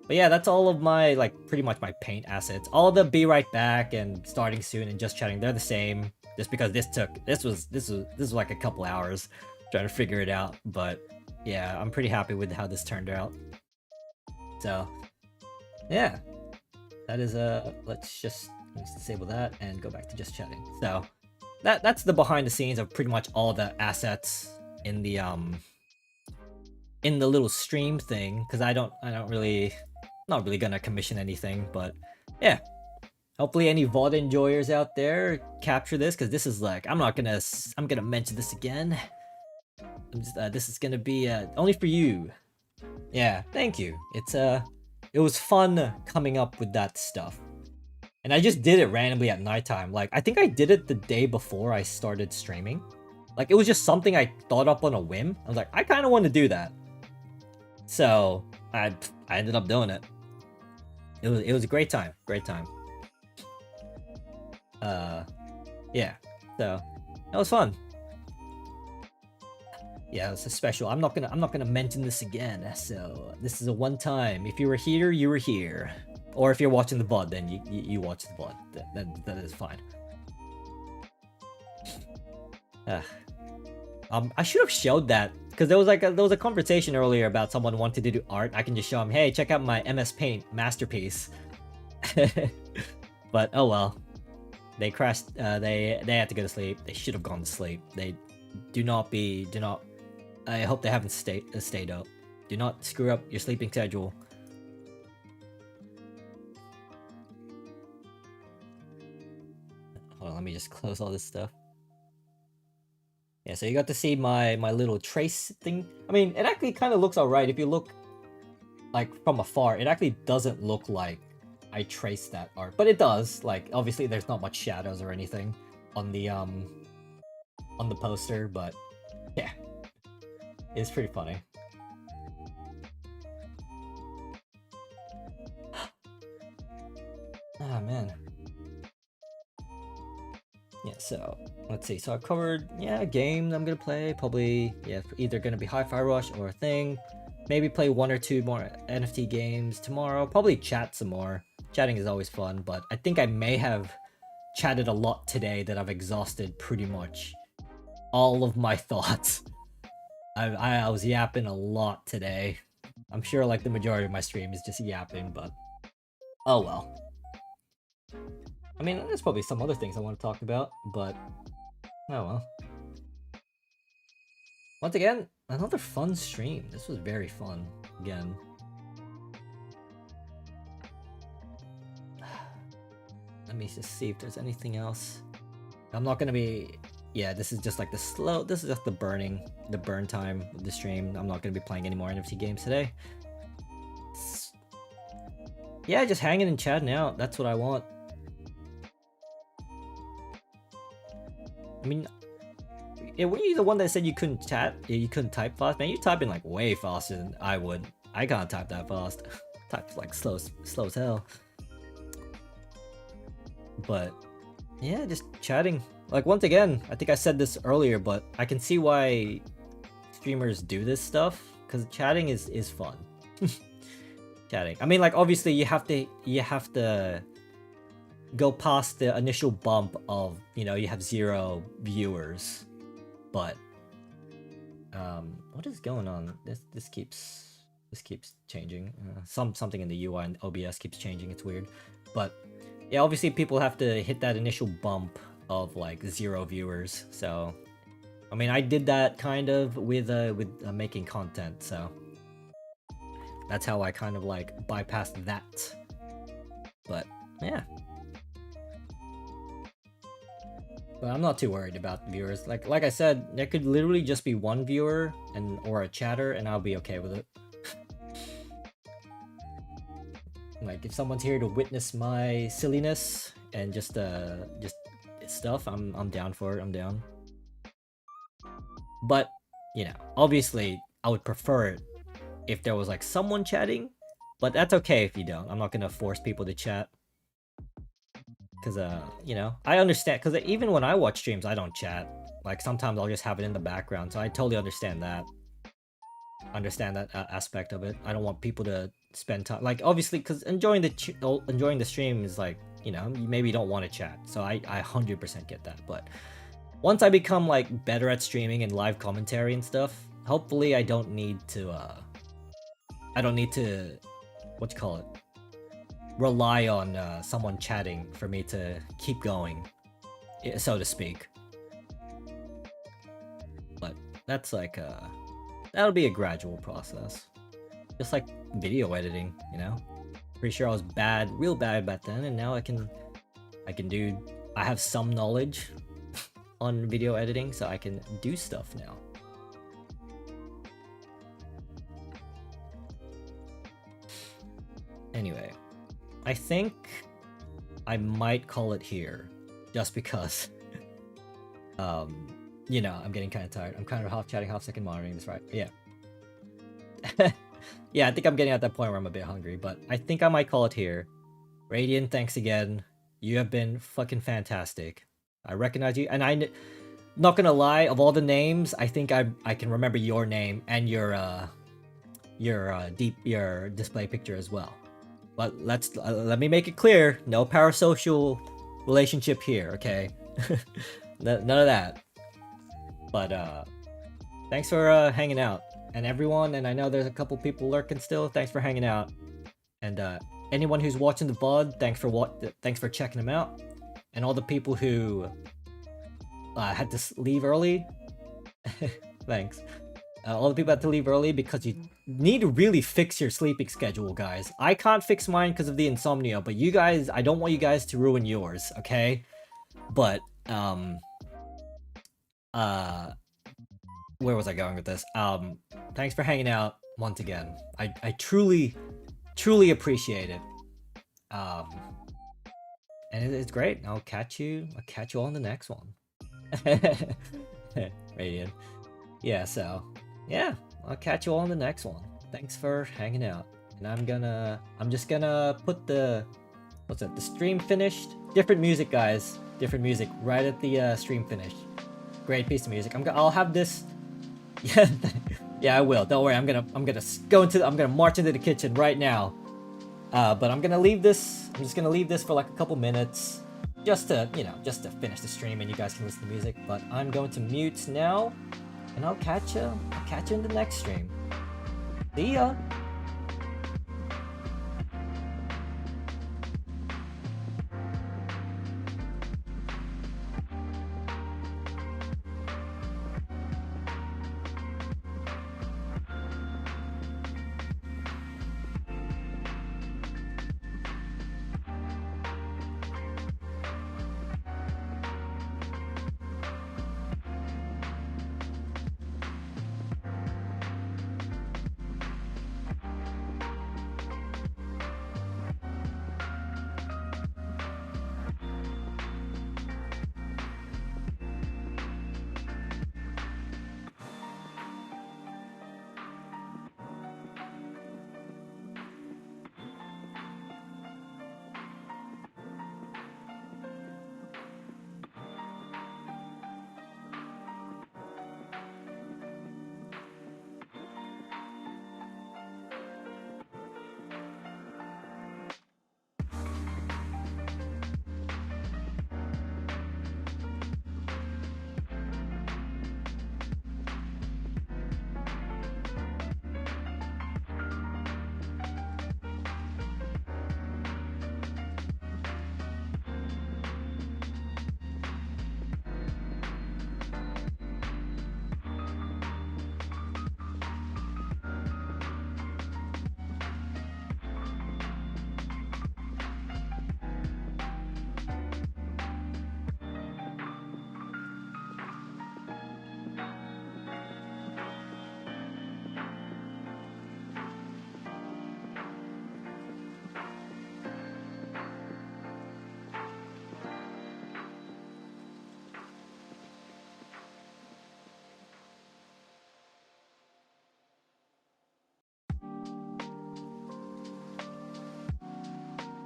Speaker 1: But yeah, that's all of my, like, pretty much my Paint assets. All the Be Right Back and Starting Soon and Just Chatting, they're the same. Just because this was like a couple hours trying to figure it out. But yeah, I'm pretty happy with how this turned out. So yeah, that is let's disable that and go back to Just Chatting. So that's the behind the scenes of pretty much all the assets in the little stream thing, because I don't really, not really gonna commission anything. But yeah, hopefully any VOD enjoyers out there capture this, because this is like, I'm gonna mention this again. This is gonna be only for you. Yeah, thank you. It was fun coming up with that stuff, and I just did it randomly at nighttime. Like, I think I did it the day before I started streaming. Like, it was just something I thought up on a whim. I was like, I kind of want to do that. So I ended up doing it. It was a great time. Yeah. So that was fun. Yeah, it's a special. I'm not gonna mention this again. So this is a one time. If you were here, you were here. Or if you're watching the VOD, then you watch the VOD. That is fine. I should have showed that, because there was a conversation earlier about someone wanting to do art. I can just show them, hey, check out my MS Paint masterpiece. But oh well, they crashed. They had to go to sleep. They should have gone to sleep. They do not. I hope they haven't stayed up. Do not screw up your sleeping schedule. Hold on, let me just close all this stuff. Yeah, so you got to see my little trace thing. I mean, it actually kind of looks alright. If you look, like, from afar, it actually doesn't look like I traced that art. But it does. Like, obviously there's not much shadows or anything on the on the poster, but yeah, it's pretty funny. Ah, man. Yeah, so let's see. So I've covered, yeah, a game I'm gonna play. Probably, yeah, either gonna be Hi-Fi Rush or a thing. Maybe play 1 or 2 more NFT games tomorrow. Probably chat some more. Chatting is always fun, but I think I may have chatted a lot today that I've exhausted pretty much all of my thoughts. I was yapping a lot today. I'm sure like the majority of my stream is just yapping, but oh well. I mean, there's probably some other things I want to talk about, but oh well. Once again, another fun stream. This was very fun again. Let me just see if there's anything else. I'm not gonna be. Yeah, this is just like the slow. This is just the burn time of the stream. I'm not gonna be playing any more NFT games today. Yeah, just hanging and chatting out. That's what I want. I mean, yeah, were you the one that said you couldn't chat? You couldn't type fast? Man, you're typing like way faster than I would. I can't type that fast. Type like slow as hell. But yeah, just chatting. Like once again, I think I said this earlier, but I can see why streamers do this stuff because chatting is fun. Chatting. I mean, like obviously you have to go past the initial bump of, you know, you have 0 viewers, but what is going on? This keeps changing. Something in the UI and OBS keeps changing. It's weird, but yeah, obviously people have to hit that initial bump of like 0 viewers. So I mean, I did that kind of with making content, so that's how I kind of like bypassed that. But yeah. But I'm not too worried about viewers. Like I said, there could literally just be 1 viewer or a chatter, and I'll be okay with it. Like if someone's here to witness my silliness and just stuff, I'm down for it. I'm down. But you know, obviously, I would prefer it if there was like someone chatting. But that's okay if you don't. I'm not gonna force people to chat. Cause you know, I understand. Cause even when I watch streams, I don't chat. Like sometimes I'll just have it in the background. So I totally understand that. Aspect of it. I don't want people to spend time. Like obviously, cause enjoying the stream is like, you know, you maybe don't want to chat. So I 100% get that. But once I become like better at streaming and live commentary and stuff, hopefully I don't need to. What you call it? Rely on someone chatting for me to keep going, so to speak. But that's like that'll be a gradual process, just like video editing, you know. Pretty sure I was real bad back then, and now I have some knowledge on video editing, so I can do stuff now. Anyway, I think I might call it here, just because, you know, I'm getting kind of tired. I'm kind of half chatting, half second monitoring this, right? Yeah. Yeah, I think I'm getting at that point where I'm a bit hungry, but I think I might call it here. Radiant, thanks again. You have been fucking fantastic. I recognize you, and not gonna lie, of all the names, I think I can remember your name and your display picture as well. But let me make it clear, no parasocial relationship here, okay? None of that. But thanks for hanging out, and everyone. And I know there's a couple people lurking still. Thanks for hanging out, and anyone who's watching the VOD, thanks for checking them out, and all the people who had to leave early. Thanks. All the people had to leave early because you need to really fix your sleeping schedule, guys. I can't fix mine because of the insomnia, but you guys, I don't want you guys to ruin yours, okay? But, where was I going with this? Thanks for hanging out once again. I truly appreciate it. And it's great. I'll catch you on the next one. Radiant. Yeah, so yeah, I'll catch you all in the next one. Thanks for hanging out. And I'm just gonna put the the stream finished. Different music, guys. Different music right at the stream finish. Great piece of music. I'll have this. Yeah, yeah, I will. Don't worry. I'm gonna march into the kitchen right now. But I'm gonna leave this. I'm just gonna leave this for like a couple minutes, just to finish the stream, and you guys can listen to music. But I'm going to mute now, and I'll catch you in the next stream. See ya.